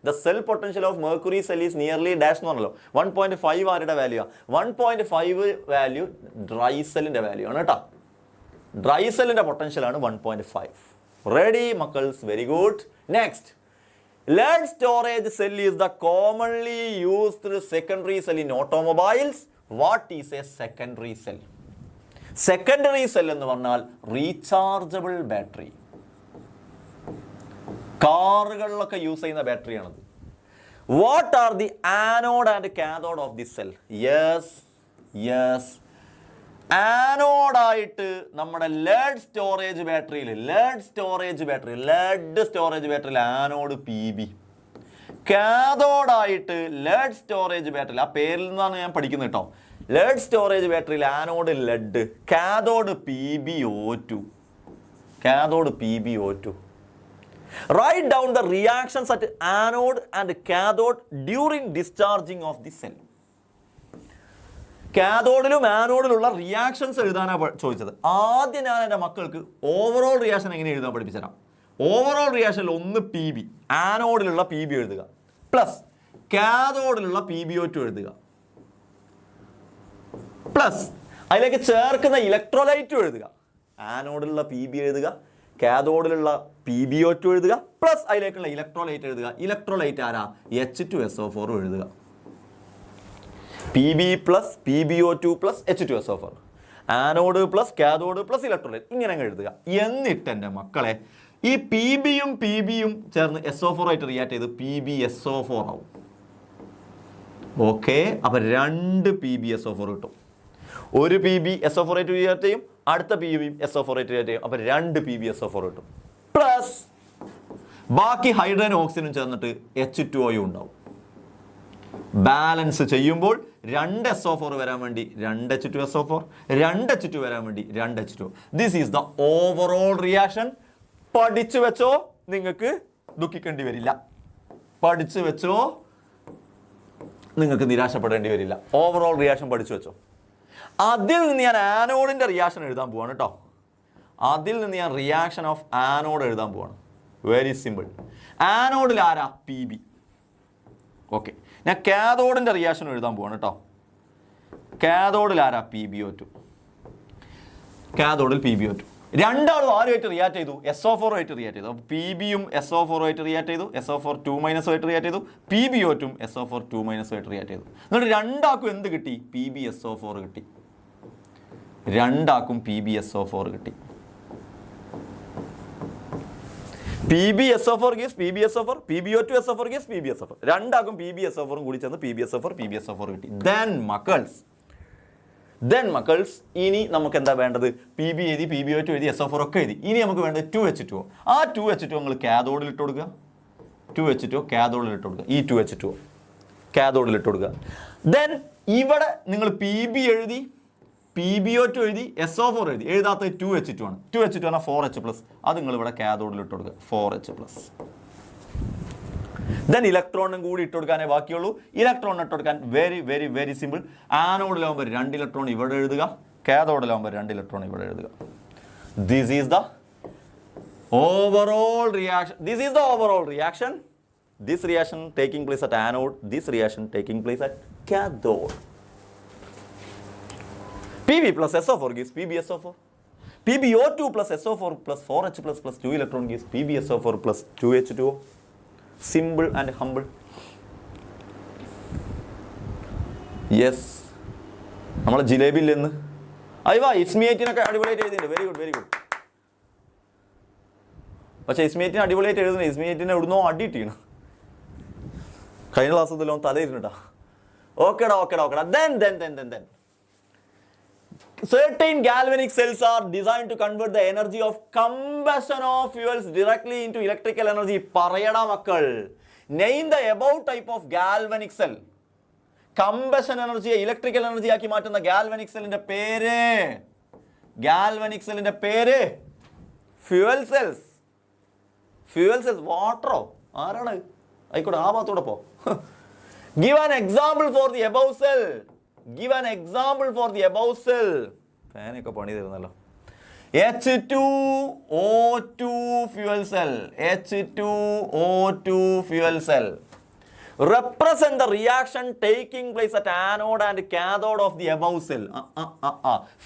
The cell potential of mercury cell is nearly dash എന്ന് പറഞ്ഞല്ലോ. 1.5 ആരുടെ വാല്യൂ? 1.5 വാല്യൂ ഡ്രൈ സെല്ലിന്റെ വാല്യൂ ആണ് കേട്ടോ. ഡ്രൈ സെല്ലിന്റെ പൊട്ടൻഷ്യൽ ആണ് 1.5. റെഡി മക്കൾസ്? Very good. Next, lead storage cell is the commonly used secondary cell in automobiles. What is a secondary cell? Secondary cell എന്ന് പറഞ്ഞാൽ റീചാർജബിൾ ബാറ്ററി. കാറുകളിലൊക്കെ യൂസ് ചെയ്യുന്ന ബാറ്ററിയാണത്. What are the anode and cathode of the cell? Yes ആനോഡായിട്ട് നമ്മുടെ ലെഡ് സ്റ്റോറേജ് ബാറ്ററിയിൽ ആനോഡ് PB. കാഥോഡായിട്ട് ലെഡ് സ്റ്റോറേജ് ബാറ്ററി, ആ പേരിൽ നിന്നാണ് ഞാൻ പഠിക്കുന്നത് കേട്ടോ. ലെഡ് സ്റ്റോറേജ് ബാറ്ററിയിൽ anode lead, cathode PbO2. Write down the reactions at anode and cathode during discharging of the cell. കാഥോഡിലും ആനോഡിലുള്ള റിയാക്ഷൻസ് എഴുതാനാണ് ചോദിച്ചത്. ആദ്യം ഞാൻ എൻ്റെ മക്കൾക്ക് ഓവറോൾ റിയാക്ഷൻ എങ്ങനെ എഴുതാൻ പഠിപ്പിച്ചുതരാം. ഓവറോൾ റിയാക്ഷനിൽ ഒന്ന് PB, ആനോഡിലുള്ള PB എഴുതുക, പ്ലസ് കാഥോഡിലുള്ള PbO2 എഴുതുക, പ്ലസ് അതിലേക്ക് ചേർക്കുന്ന ഇലക്ട്രോലൈറ്റും എഴുതുക. ആനോഡിലുള്ള PB എഴുതുക, കാഥോഡിലുള്ള PbO2 എഴുതുക, പ്ലസ് അതിലേക്കുള്ള ഇലക്ട്രോലൈറ്റ് എഴുതുക. ഇലക്ട്രോലൈറ്റ് ആരാ? H2SO4 എഴുതുക. PB plus PbO2 plus H2SO4, anode plus cathode plus electrolyte, ഇങ്ങനെ എഴുതുക. എന്നിട്ട് എൻ്റെ മക്കളെ ഈ PBയും ചേർന്ന് SO4 ആയിട്ട് റിയാക്ട് ചെയ്ത് PbSO4 ആവും. ഓക്കെ, അപ്പം 2 PbSO4 കിട്ടും. ഒരു PbSO4 ആയിട്ട് റിയാക്ട് ചെയ്യും, അടുത്ത PbSO4 ആയിട്ട് റിയാക്ട് ചെയ്യും, അപ്പം 2 PbSO4 കിട്ടും. പ്ലസ് ബാക്കി ഹൈഡ്രജനും ഓക്സിജനും ചേർന്നിട്ട് H2O ഉണ്ടാവും. ബാലൻസ് ചെയ്യുമ്പോൾ 2 SO4 വരാൻ വേണ്ടി 2 H2SO4, 2 H2 വരാൻ വേണ്ടി 2 H2O. This is the overall reaction. പഠിച്ചു വെച്ചോ, നിങ്ങൾക്ക് ദുഃഖിക്കേണ്ടി വരില്ല. പഠിച്ചു വെച്ചോ, നിങ്ങൾക്ക് നിരാശപ്പെടേണ്ടി വരില്ല. ഓവറോൾ റിയാക്ഷൻ പഠിച്ചു വെച്ചോ. അതിൽ നിന്ന് ഞാൻ ആനോഡിൻ്റെ റിയാക്ഷൻ എഴുതാൻ പോവാണ് കേട്ടോ. അതിൽ നിന്ന് ഞാൻ റിയാക്ഷൻ ഓഫ് ആനോഡ് എഴുതാൻ പോവാണ്. Very simple. ആനോഡിൽ ആരാ? PB. ഓക്കെ, ഞാൻ കാഥോഡിൻ്റെ റിയാക്ഷൻ എഴുതാൻ പോവാണ് കേട്ടോ. കാഥോഡിൽ ആരാ? PbO2. കാഥോഡിൽ PbO2. രണ്ടാളും ആരുമായിട്ട് റിയാക്ട് ചെയ്തു? SO4 ആയിട്ട് റിയാക്ട് ചെയ്തു. അപ്പോൾ PBയും SO4 ആയിട്ട് റിയാക്ട് ചെയ്തു, SO4 2- ആയിട്ട് റിയാക്ട് ചെയ്തു, PbO2 SO4 2- ആയിട്ട് റിയാക്ട് ചെയ്തു. എന്നിട്ട് രണ്ടാൾക്കും എന്ത് കിട്ടി? PbSO4 കിട്ടി. രണ്ടാൾക്കും PbSO4 കിട്ടി. PbSO4 gives PbSO4, PbO2 SO4 gives PbSO4. രണ്ടാൾക്കും PbSO4 കൂടി ചേർന്ന് PbSO4 കിട്ടി. Then മക്കൾസ് ഇനി നമുക്ക് എന്താ വേണ്ടത്? PB എഴുതി, PbO2 എഴുതി, SO4 ഒക്കെ എഴുതി. ഇനി നമുക്ക് വേണ്ടത് 2H2O. ആ 2H2O നിങ്ങൾ കാഥോഡിൽ ഇട്ട് കൊടുക്കുക. 2H2O കാഥോഡിൽ ഇട്ട് കൊടുക്കുക. ഈ 2H2O കാഥോഡിൽ ഇട്ട് കൊടുക്കുക. ദെൻ ഇവിടെ നിങ്ങൾ PB എഴുതി, PbO2 എഴുതി, SO4 എഴുതി. എഴുതാത്തത് 2H2 ആണ്. 2H2 ആണ് 4H+. അത് നിങ്ങൾ ഇവിടെ കാഥോഡിൽ ഇട്ട് കൊടുക്കുക. 4H+. ദെൻ ഇലക്ട്രോണും കൂടി ഇട്ട് കൊടുക്കാനേ ബാക്കിയുള്ളൂ. ഇലക്ട്രോൺ ഇട്ട് കൊടുക്കാൻ വെരി സിമ്പിൾ. ആനോഡിലാവുമ്പോൾ 2 ഇലക്ട്രോൺ ഇവിടെ എഴുതുക, കാഥോഡിലാവുമ്പോൾ 2 ഇലക്ട്രോൺ ഇവിടെ എഴുതുക. This is the overall reaction. This reaction taking place at anode, this reaction taking place at cathode. PB plus SO4 gives PbSO4. PbO2 plus SO4 plus 4H plus 2 electron gives PbSO4 plus 2H2O. Simple and humble. Yes, നമ്മളെ ജിലേബിയിൽ നിന്ന് അയ്യോ ഇസ്മിയേറ്റിനൊക്കെ അടിപൊളിയായിട്ട് എഴുതിയിട്ടുണ്ട്. Very good. പക്ഷേ ഇസ്മിയേറ്റിന് അടിപൊളിയായിട്ട് എഴുതുന്നത് ഇസ്മിയേറ്റിനെ എവിടുന്നോ അടിയിട്ടാണ്. കഴിഞ്ഞ ക്ലാസ്സിലോ തലയിരുന്നിട്ടാ. ഓക്കേടാ. Then certain galvanic cells are designed to convert the energy of combustion of fuels directly into electrical energy. പറയടാ മക്കൾ. Name the above type of galvanic cell. Combustion energy electrical energy ആക്കി മാറ്റുന്ന galvanic cellന്റെ പേര്. Galvanic cellന്റെ പേര് fuel cells. Fuel cells. വാട്ടറോ ആരാണ്? ആയിക്കോട്ടെ, ആ ഭാഗത്തൂടെ പോ. Give an example for the above cell. Give an example for the above cell. ഫാനൊക്കെ പണി തരുന്നല്ലോ. H2O2 fuel cell. H2O2 fuel cell. Represent the reaction taking place at anode and cathode of the above cell.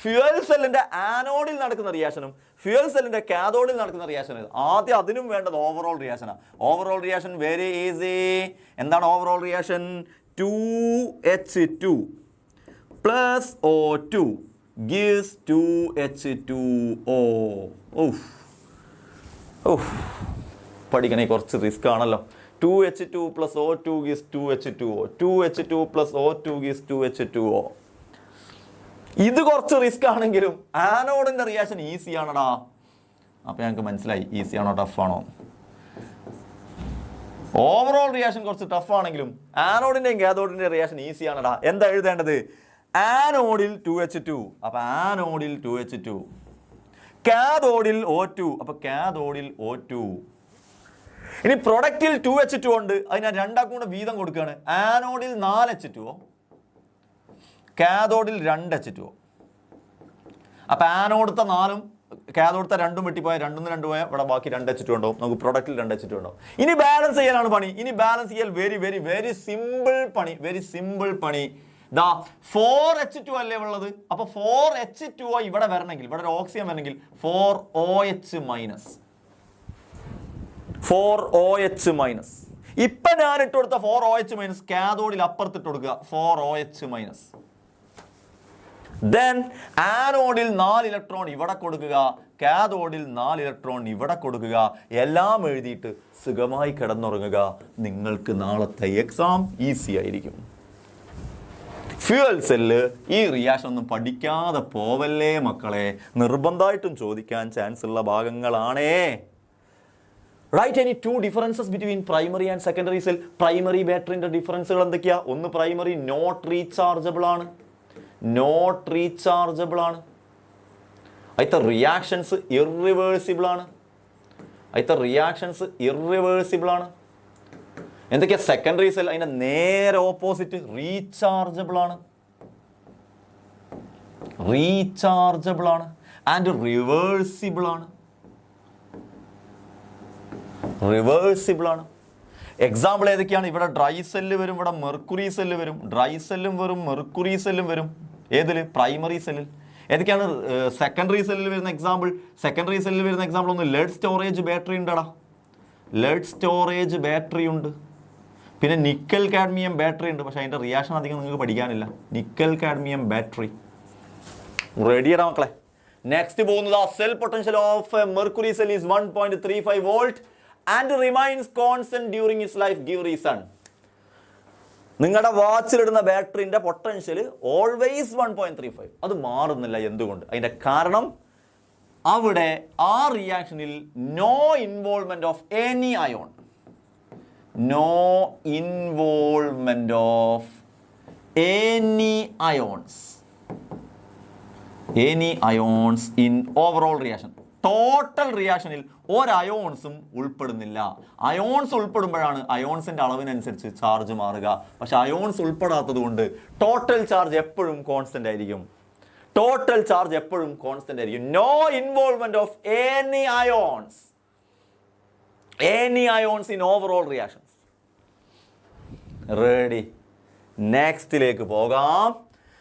Fuel cellന്റെ ആനോഡിൽ നടക്കുന്ന റിയാക്ഷനും ഫ്യൂൽ സെല്ലിന്റെ കാഥോഡിൽ നടക്കുന്ന റിയാക്ഷൻ. ആദ്യം അതിനും വേണ്ടത് ഓവറോൾ റിയാക്ഷനാണ്. Overall reaction very easy. എന്താണ് overall reaction? 2H2 plus O2 gives 2H2O. പഠിക്കണേ കുറച്ച് റിസ്ക് ആണല്ലോ. 2H2 plus O2 gives 2H2O. 2H2 plus O2 gives 2H2O. ഇത് കുറച്ച് റിസ്ക് ആണെങ്കിലും ആനോഡിന്റെ റിയാക്ഷൻ ഈസി ആണടാ. അപ്പൊ ഞങ്ങൾക്ക് മനസ്സിലായി ഈസി ആണോ ടഫ് ആണോ. ഓവറോൾ റിയാക്ഷൻ കുറച്ച് ടഫ് ആണെങ്കിലും ആനോഡിന്റെയും കാഥോഡിന്റെയും റിയാക്ഷൻ ഈസി ആണടാ. എന്താ എഴുതേണ്ടത്? ആനോഡിൽ 2H2, അപ്പൊ ആനോഡിൽ 2H2. കാഥോഡിൽ O2, അപ്പൊ കാഥോഡിൽ O2. ഇനി പ്രൊഡക്റ്റിൽ 2H2 ഉണ്ട്, അതിന് രണ്ടാക്കും കൂടെ വീതം കൊടുക്കുകയാണ്. ആനോഡിൽ 4H2O, കാഥോഡിൽ 2H2O. അപ്പൊ ആനോടുത്ത 4ഉം കാഥോടുത്ത 2ഉം വെട്ടിപ്പോയാൽ 2 2 പോയാൽ ഇവിടെ ബാക്കി 2H2 ഉണ്ടാവും. നമുക്ക് പ്രൊഡക്റ്റിൽ 2H2 ഉണ്ടാവും. ഇനി ബാലൻസ് ചെയ്യാനാണ് പണി. ഇനി ബാലൻസ് ചെയ്യാൻ വെരി വെരി വെരി സിമ്പിൾ പണി. വെരി സിമ്പിൾ പണി. ദാ 4H2 അല്ലേ ഉള്ളത്. അപ്പൊ 4H2O ഇവിടെ വരണമെങ്കിൽ, ഇവിടെ ഒരു ഓക്സിജൻ വരണമെങ്കിൽ 4OH മൈനസ്. 4OH minus. ഇപ്പൊ ഞാൻ ഇട്ട് കൊടുത്ത 4OH മൈനസ് കാഥോഡിൽ അപ്പുറത്ത് ഇട്ട് കൊടുക്കുക 4OH മൈനസ്. ദെൻ ആനോഡിൽ 4 ഇലക്ട്രോൺ ഇവിടെ കൊടുക്കുക, കാഥോഡിൽ 4 ഇലക്ട്രോൺ ഇവിടെ കൊടുക്കുക. എല്ലാം എഴുതിയിട്ട് സുഖമായി കിടന്നുറങ്ങുക. നിങ്ങൾക്ക് നാളത്തെ എക്സാം ഈസി ആയിരിക്കും. ഫ്യൂവൽ സെല്ല് ഈ റിയാക്ഷൻ ഒന്നും പഠിക്കാതെ പോവല്ലേ മക്കളെ. നിർബന്ധമായിട്ടും ചോദിക്കാൻ ചാൻസ് ഉള്ള ഭാഗങ്ങളാണേ. Write any 2 differences between primary and secondary cell. Primary ബാറ്ററിന്റെ ഡിഫറൻസുകൾ എന്തൊക്കെയാ? ഒന്ന്, പ്രൈമറി നോട്ട് റീചാർജബിൾ ആണ്. നോട്ട് റീചാർജബിൾ ആണ്. അതിത്തെ റിയാക്ഷൻസ് ഇറിവേഴ്സിബിൾ ആണ്. അതിത്തെ റിയാക്ഷൻസ് ഇറിവേഴ്സിബിൾ ആണ്. എന്തൊക്കെയാ? സെക്കൻഡറി സെൽ അതിന്റെ നേരെ ഓപ്പോസിറ്റ് റീചാർജബിൾ ആണ്. റീചാർജബിൾ ആണ് ആൻഡ് റിവേഴ്സിബിൾ ആണ്. റിവേഴ്സിബിൾ ആണ്. എക്സാമ്പിൾ ഏതൊക്കെയാണ്? ഇവിടെ ഡ്രൈ സെല്ല് വരും, ഇവിടെ മെർക്കുറി സെല്ല് വരും. ഡ്രൈ സെല്ലും വരും, മെർക്കുറി സെല്ലും വരും. ഏതിൽ? പ്രൈമറി സെല്ലിൽ. ഏതൊക്കെയാണ് സെക്കൻഡറി സെല്ലിൽ വരുന്ന എക്സാമ്പിൾ? സെക്കൻഡറി സെല്ലിൽ വരുന്ന എക്സാമ്പിൾ ഒന്ന് ലെഡ് സ്റ്റോറേജ് ബാറ്ററി ഉണ്ടടാ. ലെഡ് സ്റ്റോറേജ് ബാറ്ററി ഉണ്ട്. പിന്നെ നിക്കൽ കാഡ്മിയം ബാറ്ററി ഉണ്ട്. പക്ഷെ അതിൻ്റെ റിയാക്ഷൻ അധികം നിങ്ങൾക്ക് പഠിക്കാനില്ല. Nickel cadmium battery. റെഡിയടാ മക്കളെ. നെക്സ്റ്റ് പോകുന്നത് cell potential of mercury cell is 1.35 volt and remains constant during its life. Give reason. നിങ്ങളുടെ വാച്ചിലിടുന്ന ബാറ്ററിന്റെ പൊട്ടൻഷ്യൽ ഓൾവേസ് 1.35. അത് മാറുന്നില്ല. എന്തുകൊണ്ട്? അതിന്റെ കാരണം അവിടെ ആ റിയാക്ഷനിൽ no involvement of any ion. No involvement of any ions. Any ions in overall reaction. Total റിയാക്ഷനിൽ ഒരയോൺസും ഉൾപ്പെടുന്നില്ല. അയോൺസ് ഉൾപ്പെടുമ്പോഴാണ് അയോൺസിന്റെ അളവിനനുസരിച്ച് ചാർജ് മാറുക. പക്ഷെ അയോൺസ് ഉൾപ്പെടാത്തത് കൊണ്ട് ടോട്ടൽ ചാർജ് എപ്പോഴും കോൺസ്റ്റന്റ് ആയിരിക്കും. ടോട്ടൽ ചാർജ് എപ്പോഴും കോൺസ്റ്റന്റ് ആയിരിക്കും. No involvement of any ions. Any ions in overall reactions. Ready. നെക്സ്റ്റിലേക്ക് പോകാം.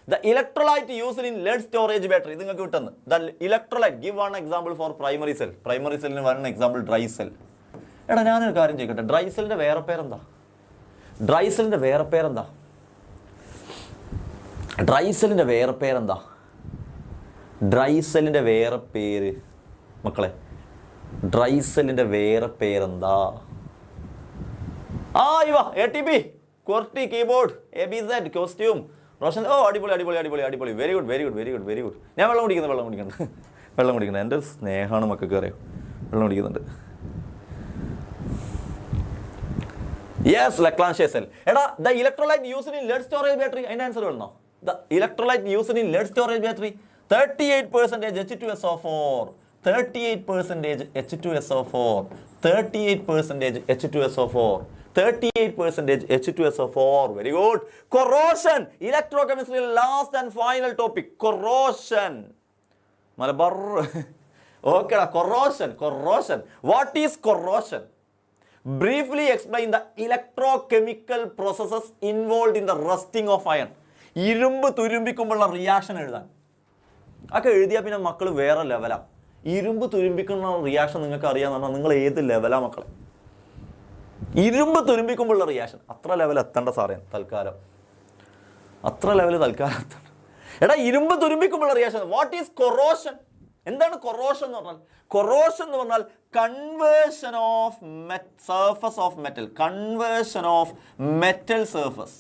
The electrolyte used in lead storage battery. ഇത് നിങ്ങൾക്ക് കിട്ടുന്നു. The electrolyte. Give one example for primary cell. Primary cell one example dry cell. എടാ ഞാനൊരു കാര്യം ചോദിക്കട്ടെ. ഡ്രൈ സെല്ലിന്റെ വേറെ പേരെന്താ? ഡ്രൈ സെല്ലിന്റെ വേറെ പേരെന്താ? ഡ്രൈ സെല്ലിന്റെ വേറെ പേരെന്താ? ഡ്രൈ സെല്ലിന്റെ വേറെ പേര് മക്കളെ. ഡ്രൈ സെല്ലിന്റെ വേറെ പേരെന്താ? ഇവ ATP, QWERTY, keyboard, ABZ, costume. Roshan ഓ അടിപൊളി അടിപൊളി അടിപൊളി അടിപൊളി very good very good very good very good. ഞാൻ വെള്ളം കുടിക്കുന്നുണ്ട് എൻ്റെ സ്നേഹമാണ് മക്കൾക്ക് അറിയാം. വെള്ളം കുടിക്കുന്നുണ്ട്. Yes Leclanche cell. എടാ the electrolyte used in lead storage battery, അതിൻ്റെ ആൻസർ വേണോ? The electrolyte used in lead storage battery 38% H2SO4, 38% H2SO4, 38% H2SO4, 38% H2SO4. Very good. Corrosion. Electrochemistry last and final topic. Corrosion. Malabar. Okay, corrosion. Corrosion. What is corrosion? Briefly explain the electrochemical processes involved in the rusting of iron. ഇരുമ്പ് തുരുമ്പിക്കുമ്പോഴുള്ള റിയാക്ഷൻ എഴുതാൻ ഒക്കെ എഴുതിയാൽ പിന്നെ മക്കൾ വേറെ ലെവലാണ്. ഇരുമ്പ് തുരുമ്പിക്കുന്ന റിയാക്ഷൻ നിങ്ങൾക്ക് അറിയാമെന്ന് പറഞ്ഞാൽ നിങ്ങൾ ഏത് ലെവലാണ് മക്കളെ? ഇരുമ്പ് തുരുമ്പിക്കുമ്പോഴുള്ള റിയാക്ഷൻ അത്ര ലെവൽ എത്തേണ്ട സാറേ തൽക്കാലം, അത്ര ലെവൽ തൽക്കാലം എത്തണ്ട. എടാ ഇരുമ്പ് തുരുമ്പിക്കുമ്പോഴുള്ള റിയാക്ഷൻ വാട്ട് ഈസ് കൊറോഷൻ? എന്താണ് കൊറോഷൻ എന്ന് പറഞ്ഞാൽ? കൊറോഷൻ എന്ന് പറഞ്ഞാൽ conversion of surface of metal, conversion of metal surface.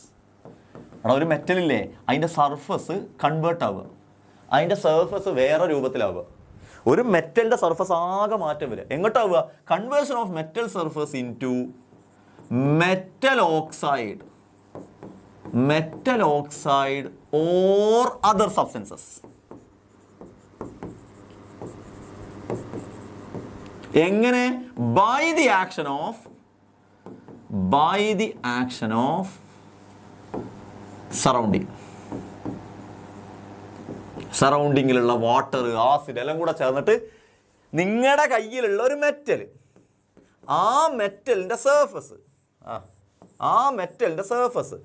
എടാ ഒരു മെറ്റലില്ലേ അതിൻ്റെ സർഫസ് കൺവേർട്ട് ആവുക, അതിൻ്റെ സർഫസ് വേറെ രൂപത്തിലാവുക. ഒരു മെറ്റലിൻ്റെ സർഫസ് ആകെ മാറ്റം വരിക. എങ്ങോട്ടാവുക? Conversion of metal surface into metal oxide, metal oxide or other substances. എങ്ങനെ? By the action of surrounding, സറൗണ്ടിങ്ങിലുള്ള വാട്ടർ, ആസിഡ് എല്ലാം കൂടെ ചേർന്നിട്ട് നിങ്ങളുടെ കയ്യിലുള്ള ഒരു മെറ്റൽ, ആ മെറ്റലിൻ്റെ സർഫസ്, ആ മെറ്റലിൻ്റെ സർഫസ്,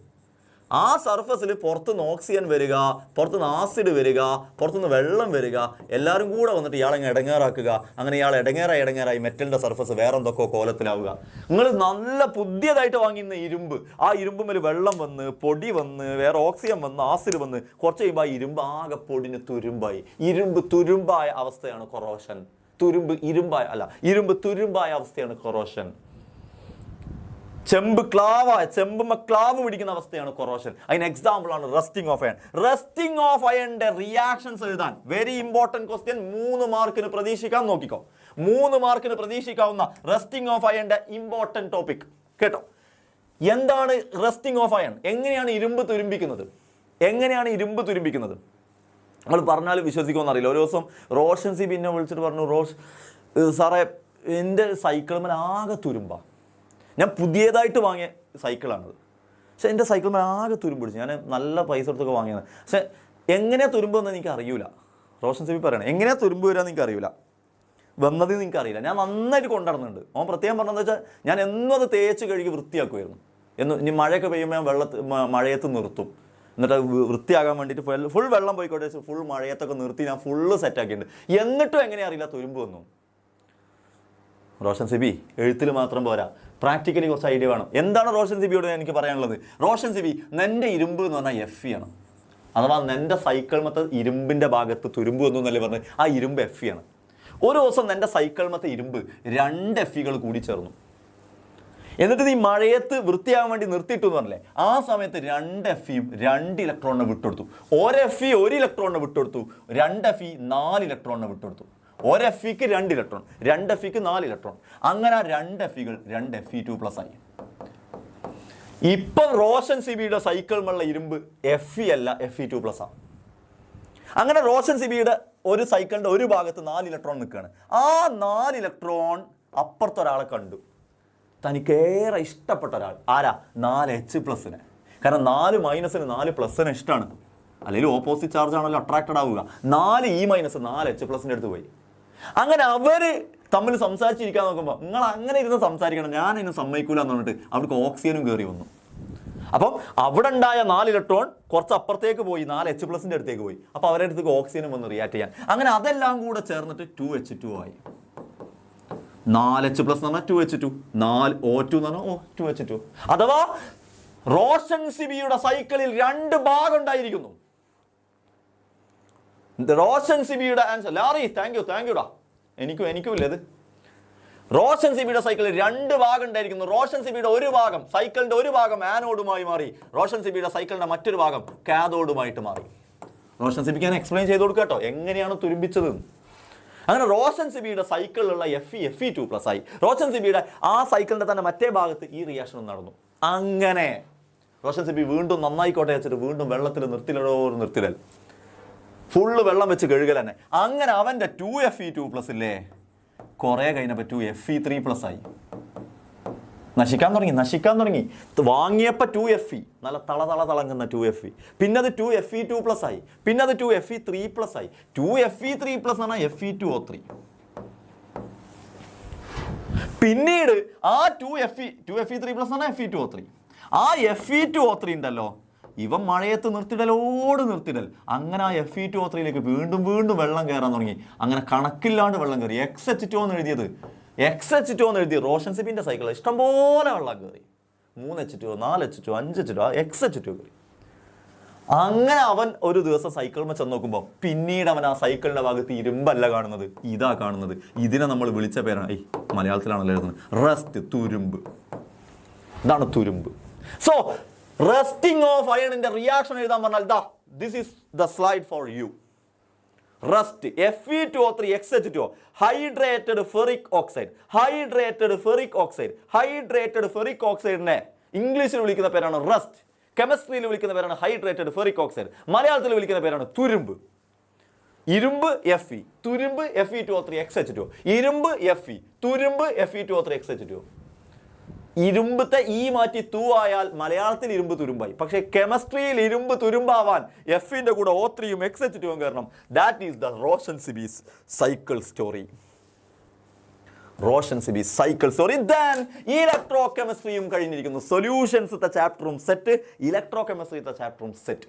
ആ സർഫസിൽ പുറത്തുനിന്ന് ഓക്സിജൻ വരിക, പുറത്തുനിന്ന് ആസിഡ് വരിക, പുറത്തുനിന്ന് വെള്ളം വരിക, എല്ലാവരും കൂടെ വന്നിട്ട് ഇയാളെ ഇടങ്ങേറാക്കുക. അങ്ങനെ ഇയാൾ ഇടങ്ങേറായി മെറ്റലിൻ്റെ സർഫസ് വേറെ എന്തൊക്കെയോ കോലത്തിലാവുക. നിങ്ങൾ നല്ല പുതിയതായിട്ട് വാങ്ങിയിരുന്ന ഇരുമ്പ്, ആ ഇരുമ്പുമ്മേൽ വെള്ളം വന്ന്, പൊടി വന്ന്, വേറെ ഓക്സിജൻ വന്ന്, ആസിഡ് വന്ന്, കുറച്ച് കഴിയുമ്പോൾ ആ ഇരുമ്പ് ആകെ പൊടിഞ്ഞ് തുരുമ്പായി. ഇരുമ്പ് തുരുമ്പായ അവസ്ഥയാണ് കൊറോഷൻ. ഇരുമ്പ് തുരുമ്പായ അവസ്ഥയാണ് കൊറോഷൻ. ചെമ്പുമ്മ ക്ലാവ് പിടിക്കുന്ന അവസ്ഥയാണ് കൊറോഷൻ. അതിന് എക്സാമ്പിൾ ആണ് rusting of iron. Rusting of അയണിന്റെ റിയാക്ഷൻസ് എഴുതാൻ വെരി ഇമ്പോർട്ടന്റ് ക്വസ്റ്റ്യൻ, 3 മാർക്കിന് പ്രതീക്ഷിക്കാം. നോക്കിക്കോ, 3 മാർക്കിന് പ്രതീക്ഷിക്കാവുന്ന റസ്റ്റിംഗ് ഓഫ് അയണിന്റെ ഇമ്പോർട്ടന്റ് ടോപ്പിക് കേട്ടോ. എന്താണ് റസ്റ്റിംഗ് ഓഫ് അയൺ? എങ്ങനെയാണ് ഇരുമ്പ് തുരുമ്പിക്കുന്നത്? നമ്മൾ പറഞ്ഞാൽ വിശ്വസിക്കുമെന്ന് അറിയില്ല. ഒരു ദിവസം റോഷൻ സി പിന്നെ വിളിച്ചിട്ട് പറഞ്ഞു, സാറേ എൻ്റെ സൈക്കിൾമേൽ ആകെ തുരുമ്പാ. ഞാൻ പുതിയതായിട്ട് വാങ്ങിയ സൈക്കിളാണത്, പക്ഷെ എൻ്റെ സൈക്കിൾമേൽ ആകെ തുരുമ്പ് പിടിച്ചു. ഞാൻ നല്ല പൈസ കൊടുത്തൊക്കെ വാങ്ങിയത്, പക്ഷെ എങ്ങനെയാണ് തുരുമ്പെന്ന് എനിക്ക് അറിയില്ല. റോഷൻ സി പറയണം എങ്ങനെയാണ് തുരുമ്പ് വരാമെന്ന് എനിക്ക് അറിയില്ല, വന്നത് നിങ്ങൾക്ക് അറിയില്ല. ഞാൻ നന്നായിട്ട് കൊണ്ടുനടന്നുണ്ട്. അവൻ പ്രത്യേകം പറഞ്ഞതെന്ന് വെച്ചാൽ ഞാൻ എന്നും അത് തേച്ച് കഴുകി വൃത്തിയാക്കുമായിരുന്നു. ഇനി മഴയൊക്കെ പെയ്യുമ്പോൾ ഞാൻ മഴയത്ത് നിർത്തും. എന്നിട്ട് വൃത്തിയാകാൻ വേണ്ടിയിട്ട് ഫുൾ വെള്ളം പോയിക്കോട്ടെ, ഫുൾ മഴയത്തൊക്കെ നിർത്തി ഞാൻ ഫുള്ള് സെറ്റാക്കിയിട്ടുണ്ട്. എന്നിട്ടും എങ്ങനെ അറിയില്ല തുരുമ്പ് വന്നു. റോഷൻ സിബി എഴുത്തിൽ മാത്രം പോരാ, പ്രാക്ടിക്കലി കുറച്ച് ഐഡിയ വേണം. എന്താണ് റോഷൻ സിബിയോട് എനിക്ക് പറയാനുള്ളത്? റോഷൻ സിബി, നിൻ്റെ ഇരുമ്പ് എന്ന് പറഞ്ഞാൽ FE ആണ്. അഥവാ നിൻ്റെ സൈക്കിൾമത്തെ ഇരുമ്പിൻ്റെ ഭാഗത്ത് തുരുമ്പ് വന്നു എന്നല്ലേ പറഞ്ഞ്, ആ ഇരുമ്പ് FE ആണ്. ഒരു ദിവസം നിൻ്റെ സൈക്കിൾമത്തെ ഇരുമ്പ് 2 FEകൾ കൂടി ചേർന്നു. എന്നിട്ട് നീ മഴയത്ത് വൃത്തിയാകാൻ വേണ്ടി നിർത്തിയിട്ടു എന്ന് പറഞ്ഞല്ലേ, ആ സമയത്ത് 2 FEയും 2 ഇലക്ട്രോണിനെ വിട്ടുകൊടുത്തു. 1 FE 1 ഇലക്ട്രോണിനെ വിട്ടുകൊടുത്തു, 2 FE 4 ഇലക്ട്രോണിനെ വിട്ടുകൊടുത്തു. 1 FEക്ക് 2 ഇലക്ട്രോൺ, 2 FEക്ക് 4 ഇലക്ട്രോൺ. അങ്ങനെ 2 FEകൾ 2 Fe2+ ആയി. ഇപ്പം റോഷൻ സിബിയുടെ സൈക്കിളിലുള്ള ഇരുമ്പ് FE അല്ല, Fe2+ ആണ്. അങ്ങനെ റോഷൻ സിബിയുടെ ഒരു സൈക്കിളിൻ്റെ ഒരു ഭാഗത്ത് 4 ഇലക്ട്രോൺ നിൽക്കുകയാണ്. ആ 4 ഇലക്ട്രോൺ അപ്പുറത്തൊരാളെ കണ്ടു. തനിക്കേറെ ഇഷ്ടപ്പെട്ട ഒരാൾ. ആരാ? 4H+നെ. കാരണം 4 മൈനസിന് 4 ഇഷ്ടമാണ്. അല്ലെങ്കിൽ ഓപ്പോസിറ്റ് ചാർജ് ആണല്ലോ അട്രാക്റ്റഡ് ആവുക. 4E- 4H+ൻ്റെ അടുത്ത് പോയി. അങ്ങനെ അവർ തമ്മിൽ സംസാരിച്ചിരിക്കാൻ നോക്കുമ്പോൾ, നിങ്ങൾ അങ്ങനെ ഇരുന്ന് സംസാരിക്കണം, ഞാൻ ഇതിന് സമ്മതിക്കൂല എന്ന് പറഞ്ഞിട്ട് അവിടേക്ക് ഓക്സിജനും കയറി വന്നു. അപ്പം അവിടെ ഉണ്ടായ 4 ഇലക്ട്രോൺ കുറച്ച് അപ്പുറത്തേക്ക് പോയി, 4H+ൻ്റെ അടുത്തേക്ക് പോയി. അപ്പോൾ അവരുടെ അടുത്തേക്ക് ഓക്സിജനും വന്ന് റിയാക്ട് ചെയ്യാൻ. അങ്ങനെ അതെല്ലാം കൂടെ ചേർന്നിട്ട് 2H2 ആയി. 4H+ എന്ന് പറഞ്ഞാൽ 2H2, 4O2 എന്ന് പറഞ്ഞാൽ 2H2. അഥവാ റോഷൻ സിബിയുടെ സൈക്കിളിൽ 2 ഭാഗം ഉണ്ടായിരിക്കുന്നു. റോഷൻ സിബിയുടെ ആൻസർ ലാറി, താങ്ക് യുടാ. എനിക്കും ഇല്ല ഇത്. റോഷൻ സിബിയുടെ സൈക്കിളിൽ 2 ഭാഗം ഉണ്ടായിരിക്കുന്നു. റോഷൻ സിബിയുടെ ഒരു ഭാഗം, സൈക്കിളിന്റെ ഒരു ഭാഗം ആനോഡുമായി മാറി. റോഷൻ സിബിയുടെ സൈക്കിളിന്റെ മറ്റൊരു ഭാഗം കാഥോഡുമായിട്ട് മാറി. റോഷൻ സിബിക്ക് ഞാൻ എക്സ്പ്ലെയിൻ ചെയ്ത് കൊടുക്കുക കേട്ടോ, എങ്ങനെയാണ് തുരുമ്പിച്ചത്. അങ്ങനെ റോഷൻ സിബിയുടെ സൈക്കിളിലുള്ള Fe2+ ആയി. റോഷൻ സിബിയുടെ ആ സൈക്കിളിന്റെ തന്നെ മറ്റേ ഭാഗത്ത് ഈ റിയാക്ഷൻ നടന്നു. അങ്ങനെ റോഷൻ സിബി വീണ്ടും നന്നായിക്കോട്ടെ വെച്ചിട്ട് വീണ്ടും വെള്ളത്തിൽ നിർത്തിടൽ ഫുള്ള് വെള്ളം വെച്ച് കഴുകൽ തന്നെ. അങ്ങനെ അവന്റെ 2Fe2+ ഇല്ലേ, കുറെ കഴിഞ്ഞപ്പോൾ 2Fe3+ ആയി. നശിക്കാൻ തുടങ്ങി. വാങ്ങിയപ്പോൾ 2Fe, നല്ല തളങ്ങുന്ന 2Fe. പിന്നെ അത് 2Fe2+ ആയി. പിന്നെ അത് 2Fe3+ ആയി. 2Fe3+ എന്ന് പറഞ്ഞാൽ Fe2O3. പിന്നീട് ആ 2Fe3+ എന്ന് പറഞ്ഞാൽ Fe2O3. ആ Fe2O3 ഉണ്ടല്ലോ, ഇവൻ മഴയത്ത് നിർത്തിടൽ. അങ്ങനെ ആ Fe2O3യിലേക്ക് വീണ്ടും വെള്ളം കയറാൻ തുടങ്ങി. അങ്ങനെ കണക്കില്ലാണ്ട് വെള്ളം കയറി. XH2 എന്ന് എഴുതി റോഷൻ സിബിന്റെ സൈക്കിൾ ഇഷ്ടംപോലെ വെള്ളം കയറി. 3H2, 4H2, 5H2, XH2 കയറി. അങ്ങനെ അവൻ ഒരു ദിവസം സൈക്കിളിൽ ചെന്ന് നോക്കുമ്പോൾ പിന്നീട് അവൻ ആ സൈക്കിളിന്റെ ഭാഗത്ത് ഇരുമ്പല്ല കാണുന്നത്, ഇതാ കാണുന്നത്. ഇതിനെ നമ്മൾ വിളിച്ച പേരാണ്, മലയാളത്തിലാണല്ലോ എഴുതുന്നത്, റസ്റ്റ്, തുരുമ്പ്. ഇതാണ് തുരുമ്പ്. സോ റസ്റ്റിംഗ് ഓഫ് അയണിന്റെ റിയാക്ഷൻ എഴുതാൻ പറഞ്ഞാൽ this is the slide for you. Rust Fe2O3 XH2O, hydrated ferric ഓക്സൈഡിനെ ഇംഗ്ലീഷിൽ വിളിക്കുന്ന പേരാണ് റസ്റ്റ്, കെമിസ്ട്രിയിൽ വിളിക്കുന്ന പേരാണ് ഹൈഡ്രേറ്റഡ് ഫെറിക് ഓക്സൈഡ്, മലയാളത്തിൽ വിളിക്കുന്ന പേരാണ് തുരുമ്പ്. ഇരുമ്പ് Fe, തുരുമ്പ് Fe2O3 XH2O. ഇരുമ്പ് Fe, തുരുമ്പ് Fe2O3 XH2O. ഇരുമ്പത്തെ ഈ മാറ്റി തൂ ആയാൽ മലയാളത്തിൽ ഇരുമ്പ് തുരുമ്പായി. പക്ഷേ കെമിസ്ട്രിയിൽ ഇരുമ്പ് തുരുമ്പാവാൻ എഫിന്റെ കൂടെ O3യും XH2യും കാരണം. That is the Roshan Sibi's cycle story. Then electro കെമിസ്ട്രിയും കഴിഞ്ഞിരിക്കുന്നു. സൊല്യൂഷൻസ് ചാപ്റ്ററും സെറ്റ്, ഇലക്ട്രോ കെമിസ്ട്രി ചാപ്റ്ററും സെറ്റ്.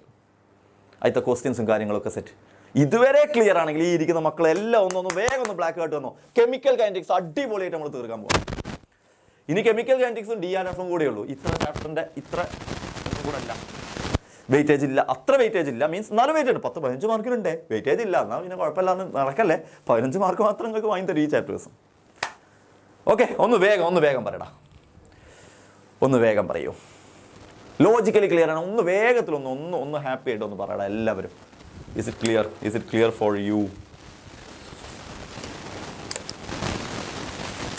അതിലത്തെ ക്വസ്റ്റ്യൻസും കാര്യങ്ങളൊക്കെ സെറ്റ്. ഇതുവരെ ക്ലിയർ ആണെങ്കിൽ ഈ ഇരിക്കുന്ന മക്കളെല്ലാം ഒന്ന് വേഗം ബ്ലാക്ക് ആയിട്ട് വന്നോ. കെമിക്കൽ കൈനറ്റിക്സ് അടിപൊളിയായിട്ട് നമ്മൾ തീർക്കാൻ പോകും. ഇനി കെമിക്കൽ കൈനറ്റിക്സും DNFും കൂടെ ഉള്ളൂ. ഇത്ര ചാപ്റ്ററിന്റെ ഇത്ര കൂടെ അല്ല, വെയിറ്റേജ് ഇല്ല, അത്ര വെയിറ്റേജ് ഇല്ല. മീൻസ് 4 വെയിറ്റ് ഉണ്ട്, 10-15 മാർക്കിനുണ്ട്. വെയിറ്റേജ് ഇല്ല, എന്നാൽ പിന്നെ കുഴപ്പമില്ലാന്ന് നടക്കല്ലേ. 15 മാർക്ക് മാത്രം നിങ്ങൾക്ക് വാങ്ങി തരും ഈ ചാപ്റ്റേഴ്സ്. ഓക്കെ, ഒന്ന് വേഗം പറയടാ, ഒന്ന് വേഗം പറയൂ. ലോജിക്കലി ക്ലിയർ ആണ്. ഒന്ന് വേഗത്തിൽ ഒന്ന് ഹാപ്പി ആയിട്ട് ഒന്ന് പറയടാ എല്ലാവരും. Is it clear for you?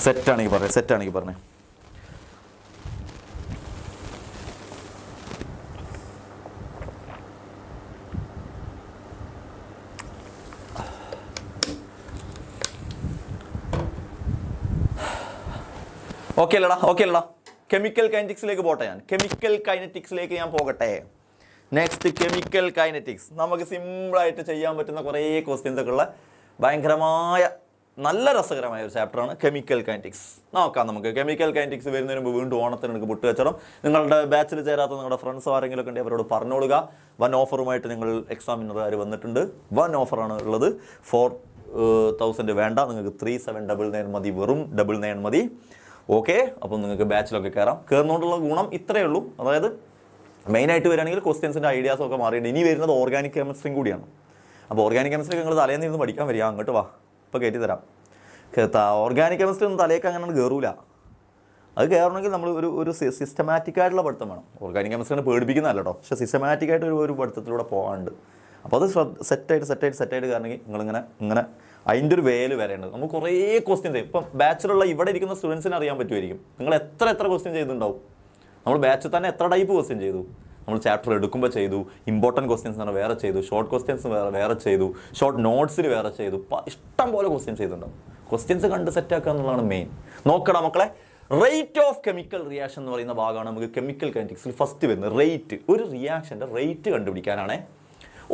സെറ്റാണെങ്കിൽ പറഞ്ഞേ. ഓക്കെ അല്ലടാ. കെമിക്കൽ കൈനറ്റിക്സിലേക്ക് പോട്ടെ. കെമിക്കൽ കൈനറ്റിക്സിലേക്ക് ഞാൻ പോകട്ടെ. Next chemical kinetics. നമുക്ക് സിമ്പിളായിട്ട് ചെയ്യാൻ പറ്റുന്ന കുറേ ക്വസ്റ്റ്യൻസ് ഒക്കെ ഉള്ള ഭയങ്കരമായ നല്ല രസകരമായ ഒരു ചാപ്റ്ററാണ് കെമിക്കൽ കൈനറ്റിക്സ്. നോക്കാം നമുക്ക്. കെമിക്കൽ കൈനറ്റിക്സ് വരുന്നതിന് മുമ്പ് വീണ്ടും ഓണത്തിന് എനിക്ക് പുട്ട് വെച്ചണം. നിങ്ങളുടെ ബാച്ചിൽ ചേരാത്ത നിങ്ങളുടെ ഫ്രണ്ട്സ് ആരെങ്കിലും ഒക്കെ ഉണ്ടെങ്കിൽ അവരോട് പറഞ്ഞോളുക. 1 ഓഫറുമായിട്ട് നിങ്ങൾ എക്സാമിനർ വന്നിട്ടുണ്ട്. 1 ഓഫറാണ് ഉള്ളത്. 4000 വേണ്ട, നിങ്ങൾക്ക് 3799 മതി, വെറും 99 മതി. ഓക്കെ, അപ്പം നിങ്ങൾക്ക് ബാച്ചിലൊക്കെ കയറുന്നതുകൊണ്ടുള്ള ഗുണം ഇത്രയേ ഉള്ളൂ. അതായത് മെയിനായിട്ട് വരികയാണെങ്കിൽ ക്വസ്റ്റ്യൻസിൻ്റെ ഐഡിയാസൊക്കെ മാറിയിട്ടുണ്ട്. ഇനി വരുന്നത് ഓർഗാനിക് കെമിസ്ട്രിയും കൂടിയാണ്. അപ്പോൾ ഓർഗാനിക് കെമിസ്ട്രി നിങ്ങൾ തലേന്ന് ഇരുന്ന് പഠിക്കാൻ വരിക. അങ്ങോട്ട് വാ, ഇപ്പോൾ കയറ്റി തരാം. ഓർഗാനിക് കെമിസ്ട്രി ഒന്നും തലേക്ക് അങ്ങനെ കയറൂല. അത് കയറണമെങ്കിൽ നമ്മൾ ഒരു സിസ്റ്റമാറ്റിക് ആയിട്ടുള്ള പഠിത്തം വേണം. ഓർഗാനിക് കെമിസ്ട്രിനെ പേടിപ്പിക്കുന്നതല്ല കേട്ടോ, പക്ഷേ സിസ്റ്റമാറ്റിക് ആയിട്ട് ഒരു പഠിത്തത്തിലൂടെ പോകാണ്ട്. അപ്പോൾ അത് സെറ്റായിട്ട് കയറണമെങ്കിൽ നിങ്ങളിങ്ങനെ അതിൻ്റെ ഒരു വേല് വരേണ്ടത്. നമുക്ക് കുറേ ക്വസ്റ്റ്യൻ ചെയ്യും. ഇപ്പം ബാച്ചിലുള്ള ഇവിടെ ഇരിക്കുന്ന സ്റ്റുഡൻസിന് അറിയാൻ പറ്റുമായിരിക്കും നിങ്ങൾ എത്ര ക്വസ്റ്റ്യൻ ചെയ്തിട്ടുണ്ടാവും. നമ്മൾ ബാച്ചിൽ തന്നെ എത്ര ടൈപ്പ് ക്വസ്റ്റ്യൻ ചെയ്തു. നമ്മൾ ചാപ്റ്റർ എടുക്കുമ്പോൾ ചെയ്തു, ഇമ്പോർട്ടൻറ്റ് ക്വസ്റ്റ്യൻസ് ആണ് വേറെ ചെയ്തു, ഷോർട്ട് ക്വസ്റ്റ്യൻസ് വേറെ ചെയ്തു, ഷോർട്ട് നോട്ട്സിൽ വേറെ ചെയ്തു. ഇഷ്ടം പോലെ ക്വസ്റ്റ്യൻ ചെയ്തിട്ടുണ്ടാവും. ക്വസ്റ്റ്യൻസ് കണ്ട് സെറ്റാക്കുക എന്നുള്ളതാണ് മെയിൻ. നോക്കണം മക്കളെ, റേറ്റ് ഓഫ് കെമിക്കൽ റിയാക്ഷൻ എന്ന് പറയുന്ന ഭാഗമാണ് നമുക്ക് കെമിക്കൽ കൈനറ്റിക്സിൽ ഫസ്റ്റ് വരുന്നത്. റേറ്റ്, ഒരു റിയാക്ഷൻ്റെ റേറ്റ് കണ്ടുപിടിക്കാനാണ്.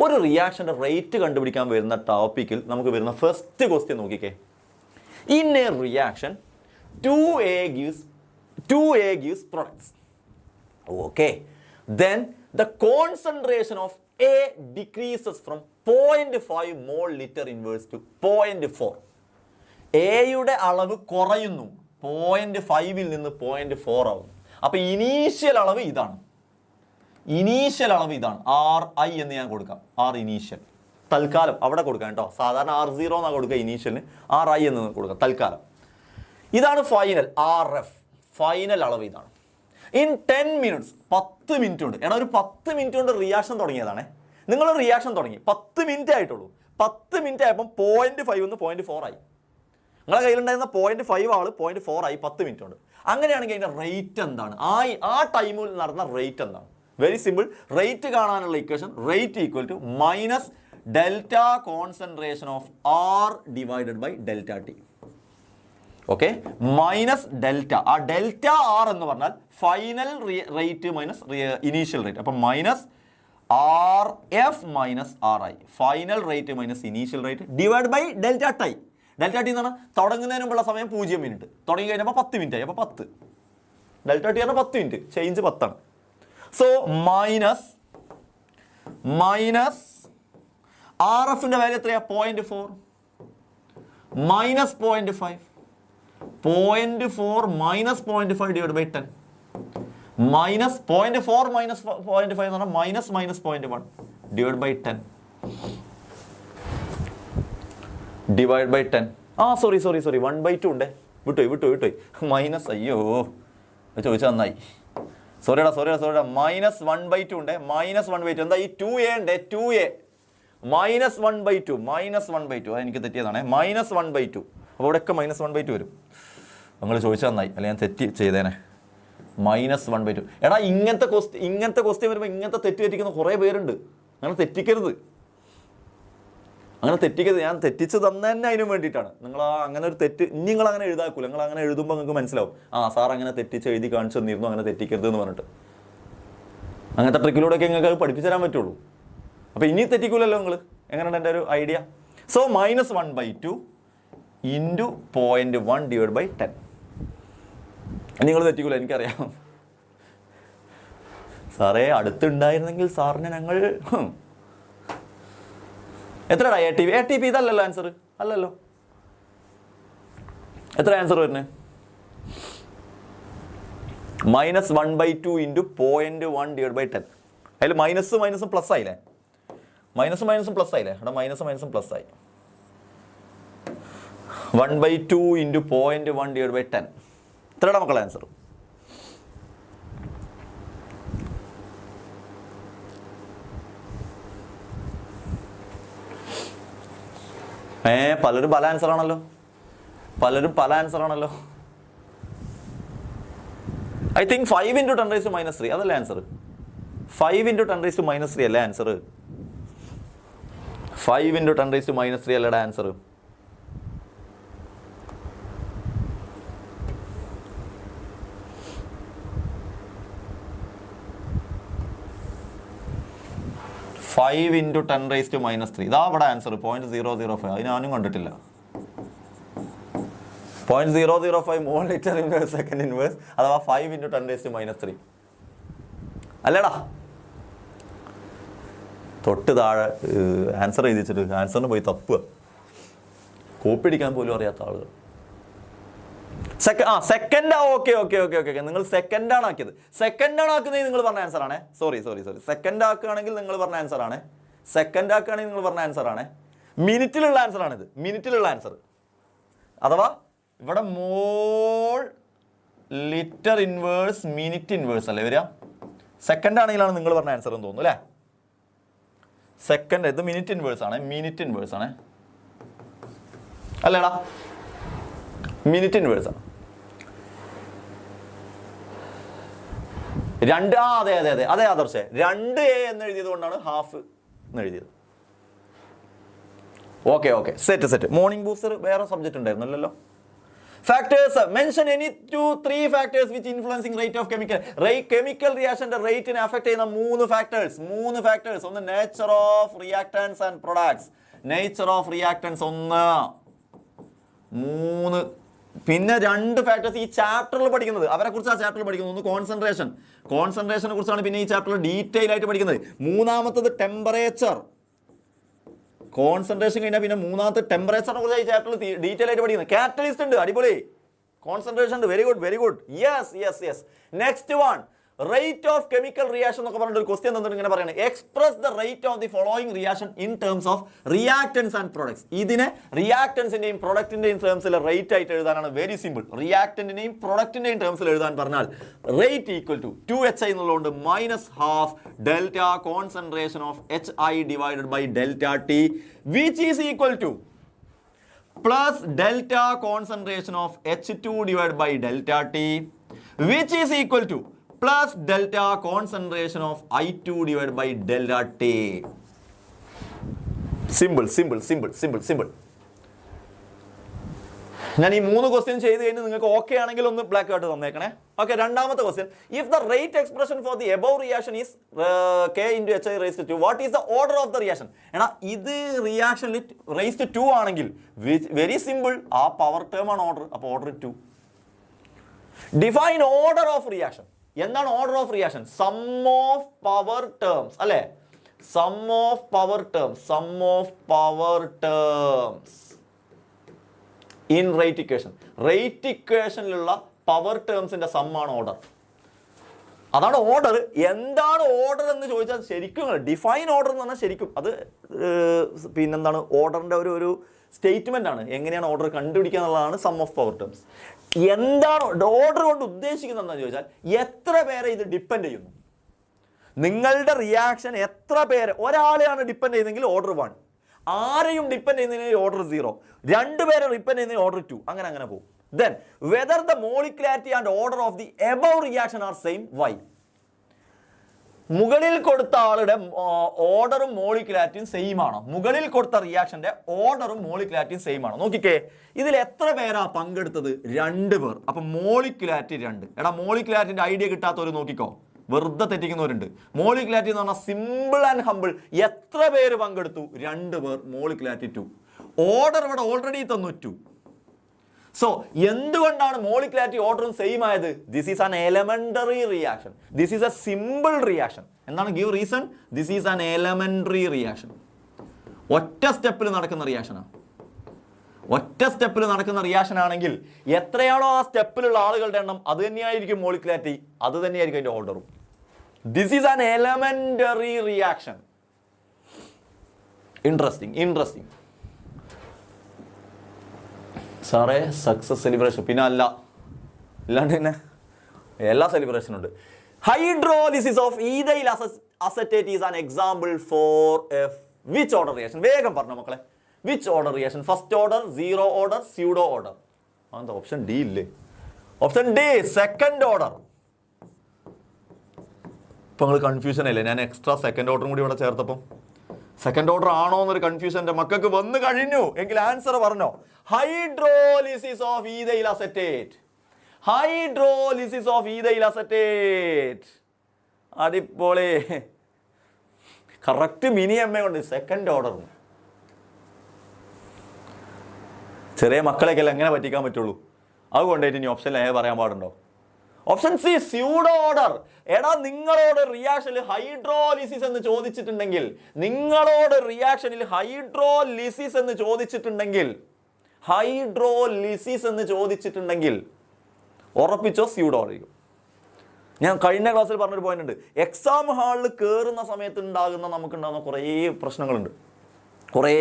ഒരു റിയാക്ഷൻ്റെ റേറ്റ് കണ്ടുപിടിക്കാൻ വരുന്ന ടോപ്പിക്കിൽ നമുക്ക് വരുന്ന ഫസ്റ്റ് ക്വസ്റ്റ്യൻ നോക്കിക്കേ. In A reaction 2A gives products. Okay. Then the concentration of A decreases from 0.5 mole liter inverse to 0.4. എയുടെ അളവ് കുറയുന്നു, 0.5ൽ നിന്ന് 0.4 ആവുന്നു. അപ്പോൾ ഇനീഷ്യൽ അളവ് ഇതാണ്. RI എന്ന് ഞാൻ കൊടുക്കാം. R ഇനീഷ്യൽ തൽക്കാലം അവിടെ കൊടുക്കാം കേട്ടോ. സാധാരണ R0 എന്നാണ് കൊടുക്കുക ഇനീഷ്യലിന്, RI എന്ന് കൊടുക്കാം തൽക്കാലം. ഇതാണ് ഫൈനൽ RF, ഫൈനൽ അളവ് ഇതാണ്. ഇൻ 10 minutes, 10 മിനിറ്റ് കൊണ്ട്, എടാ ഒരു 10 മിനിറ്റ് കൊണ്ട് റിയാക്ഷൻ തുടങ്ങിയതാണേ. നിങ്ങൾ റിയാക്ഷൻ തുടങ്ങി 10 മിനിറ്റ് ആയിട്ടുള്ളൂ. 10 മിനിറ്റ് ആയപ്പം 0.5 നിന്ന് 0.4 ആയി. നിങ്ങളെ കയ്യിലുണ്ടായിരുന്ന 0.5 ആള് 0.4 ആയി 10 മിനിറ്റ് കൊണ്ട്. അങ്ങനെയാണെങ്കിൽ അതിൻ്റെ റേറ്റ് എന്താണ്? ആ ടൈമിൽ നടന്ന റേറ്റ് എന്താണ്? Very simple. റേറ്റ് കാണാനുള്ള equation rate equal to minus delta concentration of R divided by delta T. Okay, minus delta. ആ ഡെൽറ്റ R എന്ന് പറഞ്ഞാൽ final rate minus initial rate. അപ്പം minus RF minus RI, final rate minus initial rate divide by delta T. Delta T എന്ന് പറഞ്ഞാൽ തുടങ്ങുന്നതിന് മുമ്പുള്ള സമയം 0 മിനിറ്റ്, തുടങ്ങി കഴിഞ്ഞപ്പോൾ 10 മിനിറ്റ് ആയി. അപ്പോൾ 10 ഡെൽറ്റ T പറഞ്ഞാൽ 10 മിനിറ്റ്, ചേഞ്ച് 10 ആണ്. സോ മൈനസ് RFിൻ്റെ വാല്യൂ എത്രയാണ്? 0.4 minus 0.5, 0.4 minus 0.5 divide by 10, minus 0.4 minus 0.5 എന്ന് പറഞ്ഞാൽ minus 0.1 divide by 10 divide by 10. Sorry 1/2 ഉണ്ടേ, വിട്ടുപോയി മൈനസ്. അയ്യോ ചോദിച്ചാൽ നന്നായി. സോറിടാ മൈനസ് 1/2 ഉണ്ടേ, മൈനസ് 1/2. എന്താ ഈ 2A ഉണ്ട്, 2A മൈനസ് 1/2 അതെനിക്ക് തെറ്റിയതാണേ, മൈനസ് 1/2. അപ്പോൾ ഇവിടെയൊക്കെ മൈനസ് 1/2 വരും. നിങ്ങൾ ചോദിച്ചാൽ നന്നായി, അല്ലെങ്കിൽ ഞാൻ തെറ്റി ചെയ്തേനെ. മൈനസ് 1/2. എടാ ഇങ്ങനത്തെ ക്വസ്റ്റ്യൻ വരുമ്പോൾ ഇങ്ങനത്തെ തെറ്റ് തെറ്റിക്കുന്ന കുറേ പേരുണ്ട്. അങ്ങനെ തെറ്റിക്കരുത്. ഞാൻ തെറ്റിച്ച് തന്നെ അതിന് വേണ്ടിയിട്ടാണ്. നിങ്ങൾ അങ്ങനെ ഒരു തെറ്റ് നിങ്ങൾ അങ്ങനെ എഴുതാക്കൂല. നിങ്ങൾ അങ്ങനെ എഴുതുമ്പോൾ നിങ്ങൾക്ക് മനസ്സിലാവും, സാർ അങ്ങനെ തെറ്റിച്ച് എഴുതി കാണിച്ചു തന്നിരുന്നു, അങ്ങനെ തെറ്റിക്കരുത് എന്ന് പറഞ്ഞിട്ട്. അങ്ങനത്തെ ട്രിക്കിലൂടെയൊക്കെ നിങ്ങൾക്ക് അത് പഠിപ്പിച്ചു തരാൻ പറ്റുള്ളൂ. അപ്പോൾ ഇനി തെറ്റിക്കൂലല്ലോ നിങ്ങൾ. എങ്ങനെയാണ് എൻ്റെ ഒരു idea? So minus 1/2 into 0.1 divide by 10. നിങ്ങൾ തെറ്റിക്കൂല, എനിക്കറിയാം. സാറേ അടുത്തുണ്ടായിരുന്നെങ്കിൽ സാറിനെ ഞങ്ങൾ എത്രടാ ATP ഇതല്ലല്ലോ ആൻസർ, അല്ലല്ലോ. എത്ര ആൻസർ വരുന്നത്? Minus 1/2 into 0.1 divide by 10. അതിൽ മൈനസും പ്ലസ് ആയില്ലേ? മൈനസും പ്ലസ് ആയില്ലേ? അവിടെ മൈനസും പ്ലസ് ആയി. 1/2 ഇൻറ്റു 0.1 ഡിവൈഡ് ബൈ 10. എത്രയുടെ മക്കളെ ആൻസർ? പലരും പല ആൻസർ ആണല്ലോ. ഐ തിങ്ക് 5 ഇൻറ്റു 10⁻³ അതല്ലേ ആൻസർ? 5 ഇൻറ്റു 10⁻³ അല്ലേ ആൻസർ? 5 ഇൻറ്റു 10⁻³ അല്ലയുടെ ആൻസർ? ഫൈവ് ഇൻറ്റു 10⁻³ ഇതാ അവിടെ ആൻസർ 0.005. അത് ഞാനും കണ്ടിട്ടില്ല. 0.005 mole litre inverse second inverse, അഥവാ 5 ഇൻറ്റു 10⁻³ അല്ലേടാ? തൊട്ട് താഴെ ആൻസർ എഴുതിച്ചിട്ട് ആൻസറിന് പോയി തപ്പുക. കോപ്പി അടിക്കാൻ പോലും അറിയാത്ത ആളുകൾ. സെക്കൻഡ്. ഓക്കെ. നിങ്ങൾ സെക്കൻഡാണ് ആക്കിയത്. സെക്കൻഡാണ് ആക്കുന്നത് നിങ്ങൾ പറഞ്ഞ ആൻസർ ആണേ. സോറി. സെക്കൻഡ് ആക്കുകയാണെങ്കിൽ നിങ്ങൾ പറഞ്ഞ ആൻസർ ആണ്. മിനിറ്റിലുള്ള ആൻസർ ആണിത്. മിനിറ്റിലുള്ള ആൻസർ അഥവാ ഇവിടെ മോൾ ലിറ്റർ ഇൻവേഴ്സ് മിനിറ്റ് ഇൻവേഴ്സ് അല്ലേ വരിക? സെക്കൻഡ് ആണെങ്കിലാണ് നിങ്ങൾ പറഞ്ഞ ആൻസർ എന്ന് തോന്നുന്നു അല്ലേ? സെക്കൻഡ് ഇത് മിനിറ്റ് ഇൻവേഴ്സ് ആണ്. അല്ലേടാ? മിനിറ്റ് ഇൻവേഴ്സ് ആണ്. അതെ ആദർശേ, 2A എന്ന് എഴുതിയത് കൊണ്ടാണ് ഹാഫ് എന്ന് എഴുതിയത്. Okay set. മോർണിംഗ് ബൂസ്റ്റർ വേറെ സബ്ജക്റ്റ് ഉണ്ടായിരുന്നല്ലോ. Factors mention any 2-3 factors which influencing rate of chemical റിയാക്ഷന്റെ റേറ്റിനെ അഫക്ട് ചെയ്യുന്ന 3 ഫാക്ടേഴ്സ്. ഒന്ന് nature of reactants and products. Nature of reactants 1, 3. പിന്നെ 2 ഫാക്ടേഴ്സ് ഈ ചാപ്റ്ററിൽ പഠിക്കുന്നത്, അവരെ കുറിച്ച് ആ ചാപ്റ്ററിൽ പഠിക്കുന്നത്. ഒന്ന് കോൺസെൻട്രേഷനെ കുറിച്ചാണ് പിന്നെ ഈ ചാപ്റ്ററിൽ ഡീറ്റെയിൽ ആയിട്ട് പഠിക്കുന്നത്. മൂന്നാമത്തത് ടെമ്പറേച്ചർ. കോൺസെൻട്രേഷൻ കഴിഞ്ഞാൽ പിന്നെ മൂന്നാമത്തെ ടെമ്പറേച്ചറിനെ കുറിച്ച് ഈ ചാപ്റ്ററിൽ ഡീറ്റെയിൽ ആയിട്ട് പഠിക്കുന്നത്. കാറ്റലിസ്റ്റ് ഉണ്ട്, അടിപൊളി. കോൺസെൻട്രേഷൻ ഉണ്ട്, very good. Yes. Next one rate of chemical reaction എന്നൊക്കെ പറഞ്ഞിട്ട് ഒരു ക്വസ്റ്റ്യൻ തന്നിട്ട് ഇങ്ങനെ പറയുന്നത് express the rate of the following reaction in terms of reactants and products. ഇതിനെ റിയാക്ടൻസിന്റെയും പ്രൊഡക്റ്റിന്റെയും ടേംസിൽ റേറ്റ് ആയിട്ട് എഴുതാനാണ് വെരി സിമ്പിൾ. റിയാക്ടന്റിന്റെയും പ്രൊഡക്റ്റിന്റെയും ടേംസിൽ എഴുതാൻ പറഞ്ഞാൽ റേറ്റ് ഈക്വൽ ടു 2HI എന്നുള്ളതുകൊണ്ട് -12 delta concentration of HI divided by delta T which is equal to plus delta concentration of H2 divided by delta T which is equal to plus delta concentration of I2 divided by delta T. Simple. ഞാൻ ഈ 3 ക്വസ്റ്റ്യൻ ചെയ്ത് കഴിഞ്ഞ് നിങ്ങൾക്ക് ഓക്കെ ആണെങ്കിൽ ഒന്ന് ബ്ലാക്ക് ആയിട്ട് തന്നേക്കണേ. ഓക്കെ, രണ്ടാമത്തെ question, if the rate expression for the above reaction is K into HI raised to 2, what is the order of the reaction? എടാ ഇത് റിയാക്ഷൻ റേസ്ഡ് ടു 2 ആണെങ്കിൽ വെരി സിമ്പിൾ, ആ പവർ ടേം ആണ് ഓർഡർ, അപ്പോൾ order 2. Define order of reaction. എന്താണ് order of reaction? Sum of power terms അല്ലേ? Sum of power terms in rate equation. Rate ഇക്വേഷനിലുള്ള പവർ ടേംസിന്റെ സമ്മാണ് ഓർഡർ. അതാണ് ഓർഡർ. എന്താണ് ഓർഡർ എന്ന് ചോദിച്ചാൽ ശരിക്കും ഡിഫൈൻ ഓർഡർ എന്ന് പറഞ്ഞാൽ ശരിക്കും അത് പിന്നെന്താണ് ഓർഡറിന്റെ ഒരു സ്റ്റേറ്റ്മെന്റ് ആണ്. എങ്ങനെയാണ് ഓർഡർ കണ്ടുപിടിക്കുക എന്നുള്ളതാണ് സം ഓഫ് പവർ ടേംസ്. എന്താണ് ഓർഡർ കൊണ്ട് ഉദ്ദേശിക്കുന്നത് എന്താണെന്ന് ചോദിച്ചാൽ എത്ര പേരെ ഇത് ഡിപ്പെൻഡ് ചെയ്യുന്നു. നിങ്ങളുടെ റിയാക്ഷൻ എത്ര പേര്, ഒരാളെയാണ് ഡിപ്പെൻഡ് ചെയ്യുന്നതെങ്കിൽ ഓർഡർ 1, ആരെയും ഡിപ്പെൻഡ് ചെയ്യുന്നതിന് ഓർഡർ 0, 2 പേരെ ഡിപ്പെൻഡ് ചെയ്യുന്നതിന് ഓർഡർ 2, അങ്ങനെ പോകും. Then whether the molecularity and order of the above reaction are same, why? മുകളിൽ കൊടുത്ത ആളുടെ ഓർഡറും മോളിക്കുലാരിറ്റിയും സെയിം ആണോ? മുകളിൽ കൊടുത്ത റിയാക്ഷന്റെ ഓർഡറും മോളിക്കുലാരിറ്റിയും സെയിം ആണോ? നോക്കിക്കേ, ഇതിൽ എത്ര പേരാ പങ്കെടുത്തത്? 2 പേർ. അപ്പൊ മോളിക്കുലാരിറ്റി 2. എടാ മോളിക്കുലാരിറ്റിന്റെ ഐഡിയ കിട്ടാത്തവർ നോക്കിക്കോ, വെറുതെ തെറ്റിക്കുന്നവരുണ്ട്. മോളിക്കുലാരിറ്റി എന്ന് പറഞ്ഞാൽ സിമ്പിൾ ആൻഡ് ഹമ്പിൾ. എത്ര പേര് പങ്കെടുത്തു? 2 പേർ. മോളിക്കുലാരിറ്റി 2. ഓർഡർ ഇവിടെ ഓൾറെഡി തന്നു 2. സോ എന്തുകൊണ്ടാണ് മോളിക്കുലാരിറ്റി ഓർഡറും സെയിം ആയത്? This is an elementary reaction, this is a simple reaction. എന്താണ് give reason? This is an elementary reaction. ഒറ്റ സ്റ്റെപ്പിൽ നടക്കുന്ന റിയാക്ഷനാണ്. ഒറ്റ സ്റ്റെപ്പിൽ നടക്കുന്ന റിയാക്ഷൻ ആണെങ്കിൽ എത്രയാണോ ആ സ്റ്റെപ്പിലുള്ള ആളുകളുടെ എണ്ണം അത് തന്നെയായിരിക്കും മോളിക്കുലാരിറ്റി, അത് തന്നെയായിരിക്കും അതിന്റെ ഓർഡറും. This is an elementary reaction. Interesting. സാറേ സക്സസ് സെലിബ്രേഷൻ പിന്നെ ഇല്ലാണ്ട് തന്നെ എല്ലാ സെലിബ്രേഷനും ഉണ്ട്. Hydrolysis of ethyl acetate is an example for which order reaction? വേഗം പറഞ്ഞു മക്കളെ, which order reaction? First order, zero order, pseudo order? അതെന്താ ഓപ്ഷൻ ഡി ഇല്ലേ? Option D second order. ഇപ്പൊ നിങ്ങൾ കൺഫ്യൂഷൻ അല്ലേ? ഞാൻ എക്സ്ട്രാ സെക്കൻഡ് ഓർഡറും കൂടി ഇവിടെ ചേർത്തപ്പം സെക്കൻഡ് ഓർഡർ ആണോ എന്നൊരു കൺഫ്യൂഷൻ എൻ്റെ മക്കൾക്ക് വന്നു കഴിഞ്ഞു. എങ്കിൽ ആൻസർ പറഞ്ഞോ. Hydrolysis of ethyl acetate. Hydrolysis of ethyl acetate. അതിപ്പോളെ കറക്റ്റ് മിനി എമ്മ കൊണ്ട് സെക്കൻഡ് ഓർഡർ. ചെറിയ മക്കളെയൊക്കെ എങ്ങനെ പറ്റിക്കാൻ പറ്റുള്ളൂ? അതുകൊണ്ടായിട്ട് ഇനി ഓപ്ഷൻ എ പറയാൻ പാടുണ്ടോ? Option C pseudo order. എടാ നിങ്ങളോട് റിയാക്ഷനിൽ ഹൈഡ്രോലിസിസ് എന്ന് ചോദിച്ചിട്ടുണ്ടെങ്കിൽ, ഉറപ്പിച്ചോ സ്യൂഡോ ആയിരിക്കും. ഞാൻ കഴിഞ്ഞ ക്ലാസ്സിൽ പറഞ്ഞൊരു പോയിന്റ് ഉണ്ട്. എക്സാം ഹാളിൽ കയറുന്ന സമയത്ത് നമുക്കുണ്ടാകുന്ന കുറേ പ്രശ്നങ്ങളുണ്ട്, കുറേ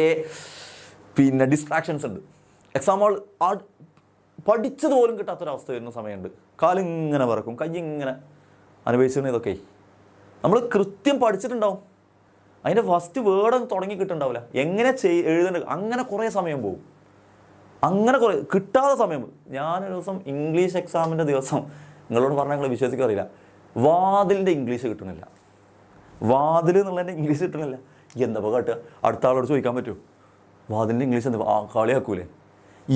ഡിസ്ട്രാക്ഷൻസ് ഉണ്ട്. എക്സാം ഹാൾ പഠിച്ചത് പോലും കിട്ടാത്തൊരവസ്ഥ വരുന്ന സമയമുണ്ട്. കാലിങ്ങനെ വറക്കും, കയ്യിങ്ങനെ അനുഭവിച്ചിരുന്ന ഇതൊക്കെ നമ്മൾ കൃത്യം പഠിച്ചിട്ടുണ്ടാവും. അതിൻ്റെ ഫസ്റ്റ് വേർഡ് തുടങ്ങി കിട്ടുന്നുണ്ടാവില്ല, എങ്ങനെ എഴുതേണ്ട, അങ്ങനെ കുറേ സമയം പോകും. അങ്ങനെ കുറേ കിട്ടാതെ സമയം. ഞാനൊരു ദിവസം ഇംഗ്ലീഷ് എക്സാമിൻ്റെ ദിവസം, നിങ്ങളോട് പറഞ്ഞാൽ നിങ്ങൾ വിശ്വസിക്കാറില്ല, വാതിലിൻ്റെ ഇംഗ്ലീഷ് കിട്ടണില്ല. വാതിൽ എന്നുള്ളതിൻ്റെ ഇംഗ്ലീഷ് കിട്ടണില്ല. എന്താ കേട്ടുക? അടുത്ത ആളോട് ചോദിക്കാൻ പറ്റുമോ വാതിലിൻ്റെ ഇംഗ്ലീഷ്? എന്താ കളിയാക്കൂലേ?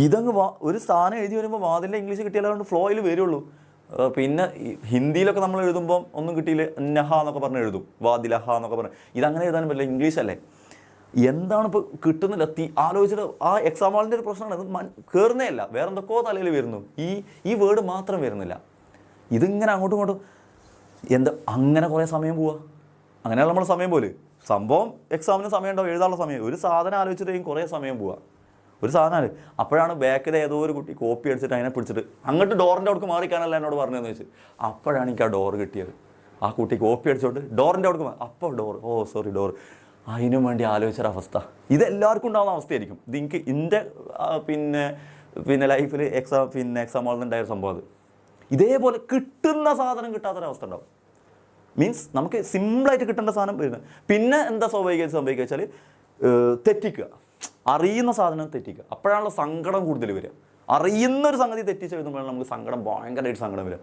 ഇതങ്ങ് ഒരു സ്ഥാനം എഴുതി വരുമ്പോൾ വാതിലിൻ്റെ ഇംഗ്ലീഷ് കിട്ടിയാലും ഫ്ലോയിൽ വരുള്ളൂ. പിന്നെ ഹിന്ദിയിലൊക്കെ നമ്മൾ എഴുതുമ്പോൾ ഒന്നും കിട്ടിയില്ല, നഹ എന്നൊക്കെ പറഞ്ഞ് എഴുതും, വാതിലഹ എന്നൊക്കെ പറഞ്ഞ്. ഇതങ്ങനെ എഴുതാനും പറ്റില്ല, ഇംഗ്ലീഷ് അല്ലേ. എന്താണ് ഇപ്പോൾ കിട്ടുന്നില്ല? ആലോചിച്ചിട്ട് ആ എക്സാം ഹാളിൻ്റെ ഒരു പ്രശ്നമാണ്. അത് കയറുന്നേ അല്ല, വേറെ എന്തൊക്കെയോ തലയിൽ വരുന്നു, ഈ വേർഡ് മാത്രം വരുന്നില്ല. ഇതിങ്ങനെ അങ്ങോട്ടും ഇങ്ങോട്ടും അങ്ങനെ കുറേ സമയം പോവുക. അങ്ങനെയാണ് നമ്മൾ സമയം പോലെ. സംഭവം എക്സാമിന് സമയം ഉണ്ടാവും, എഴുതാനുള്ള സമയം. ഒരു സാധനം ആലോചിച്ചിട്ടേക്കും കുറേ സമയം പോവുക. ഒരു സാധനമാണ്. അപ്പോഴാണ് ബാക്കിൽ ഏതോ ഒരു കുട്ടി കോപ്പി അടിച്ചിട്ട് അതിനെ പിടിച്ചിട്ട് അങ്ങോട്ട് ഡോറിൻ്റെ അവിടേക്ക് മാറിക്കാനല്ല എന്നോട് പറഞ്ഞതെന്ന് വെച്ച്. അപ്പോഴാണ് എനിക്ക് ആ ഡോർ കിട്ടിയത്. ആ കുട്ടി കോപ്പി അടിച്ചോണ്ട് ഡോറിൻ്റെ അവിടെ അപ്പോൾ ഡോർ അതിനും വേണ്ടി ആലോചിച്ചൊരവസ്ഥ. ഇതെല്ലാവർക്കും ഉണ്ടാകുന്ന അവസ്ഥയായിരിക്കും. ഇത് എനിക്ക് എൻ്റെ ലൈഫിൽ എക്സാം ഹാളിൽ സംഭവം അത്. ഇതേപോലെ കിട്ടുന്ന സാധനം കിട്ടാത്തൊരവസ്ഥ ഉണ്ടാവും. മീൻസ് നമുക്ക് സിമ്പിളായിട്ട് കിട്ടേണ്ട സാധനം വരുന്നത്. പിന്നെ എന്താ സംഭവിക്കുക വെച്ചാൽ തെറ്റിക്കുക, അറിയുന്ന സാധനം തെറ്റിക്കുക. അപ്പോഴാണല്ലോ സങ്കടം കൂടുതൽ വരിക. അറിയുന്നൊരു സംഗതി തെറ്റിച്ചെഴുതുമ്പോഴാണ് നമുക്ക് സങ്കടം, ഭയങ്കരമായിട്ട് സങ്കടം വരിക.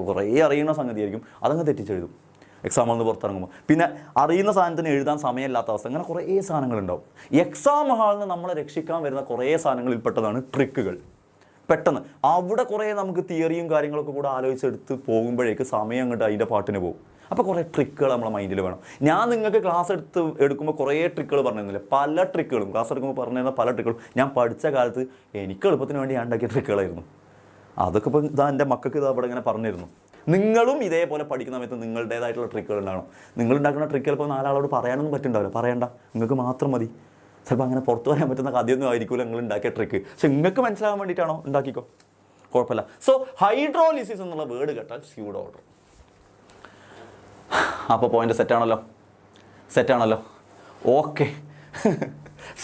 കുറേ അറിയുന്ന സംഗതിയായിരിക്കും, അതങ്ങ് തെറ്റിച്ചെഴുതും എക്സാമിൽ നിന്ന് പുറത്തിറങ്ങുമ്പോൾ. പിന്നെ അറിയുന്ന സാധനത്തിന് എഴുതാൻ സമയമില്ലാത്ത അവസ്ഥ, അങ്ങനെ കുറേ സാധനങ്ങളുണ്ടാവും. എക്സാം ഹാളിൽ നിന്ന് നമ്മളെ രക്ഷിക്കാൻ വരുന്ന കുറേ സാധനങ്ങളിൽപ്പെട്ടതാണ് ട്രിക്കുകൾ. പെട്ടെന്ന് അവിടെ കുറേ നമുക്ക് തിയറിയും കാര്യങ്ങളൊക്കെ കൂടെ ആലോചിച്ചെടുത്ത് പോകുമ്പോഴേക്ക് സമയം അങ്ങോട്ട് അതിൻ്റെ പാട്ടിന് പോകും. അപ്പോൾ കുറേ ട്രിക്കുകൾ നമ്മളെ മൈൻഡിൽ വേണം. ഞാൻ നിങ്ങൾക്ക് ക്ലാസ് എടുക്കുമ്പോൾ കുറേ ട്രിക്കുകൾ പറഞ്ഞിരുന്നില്ല, പല ട്രിക്കുകളും ക്ലാസ് എടുക്കുമ്പോൾ പറഞ്ഞിരുന്ന പല ട്രിക്കുകളും ഞാൻ പഠിച്ച കാലത്ത് എനിക്ക് എളുപ്പത്തിന് വേണ്ടി ഞാൻ ഉണ്ടാക്കിയ ട്രിക്കുകളായിരുന്നു. അതൊക്കെ ഇപ്പോൾ ഇതാ എൻ്റെ മക്കൾക്ക് ഇത് അവിടെ ഇങ്ങനെ പറഞ്ഞിരുന്നു. നിങ്ങളും ഇതേപോലെ പഠിക്കുന്ന സമയത്ത് നിങ്ങളുടേതായിട്ടുള്ള ട്രിക്കുകൾ ഉണ്ടാകണം. നിങ്ങൾ ഉണ്ടാക്കുന്ന ട്രിക്ക് ചിലപ്പോൾ നാലാളോട് പറയാനൊന്നും പറ്റുന്നുണ്ടാവില്ല, പറയണ്ട, നിങ്ങൾക്ക് മാത്രം മതി. ചിലപ്പോൾ അങ്ങനെ പുറത്ത് പറയാൻ പറ്റുന്ന കഥയൊന്നും ആയിരിക്കില്ല നിങ്ങൾ ഉണ്ടാക്കിയ ട്രിക്ക്. പക്ഷെ നിങ്ങൾക്ക് മനസ്സിലാകാൻ വേണ്ടിയിട്ടാണോ, ഉണ്ടാക്കിക്കോ, കുഴപ്പമില്ല. സോ ഹൈഡ്രോളിസിസ് എന്നുള്ള വേർഡ് കേട്ടാൽ സ്യൂഡോ ഓർഡർ. അപ്പോൾ പോയിന്റ് സെറ്റാണല്ലോ. Okay,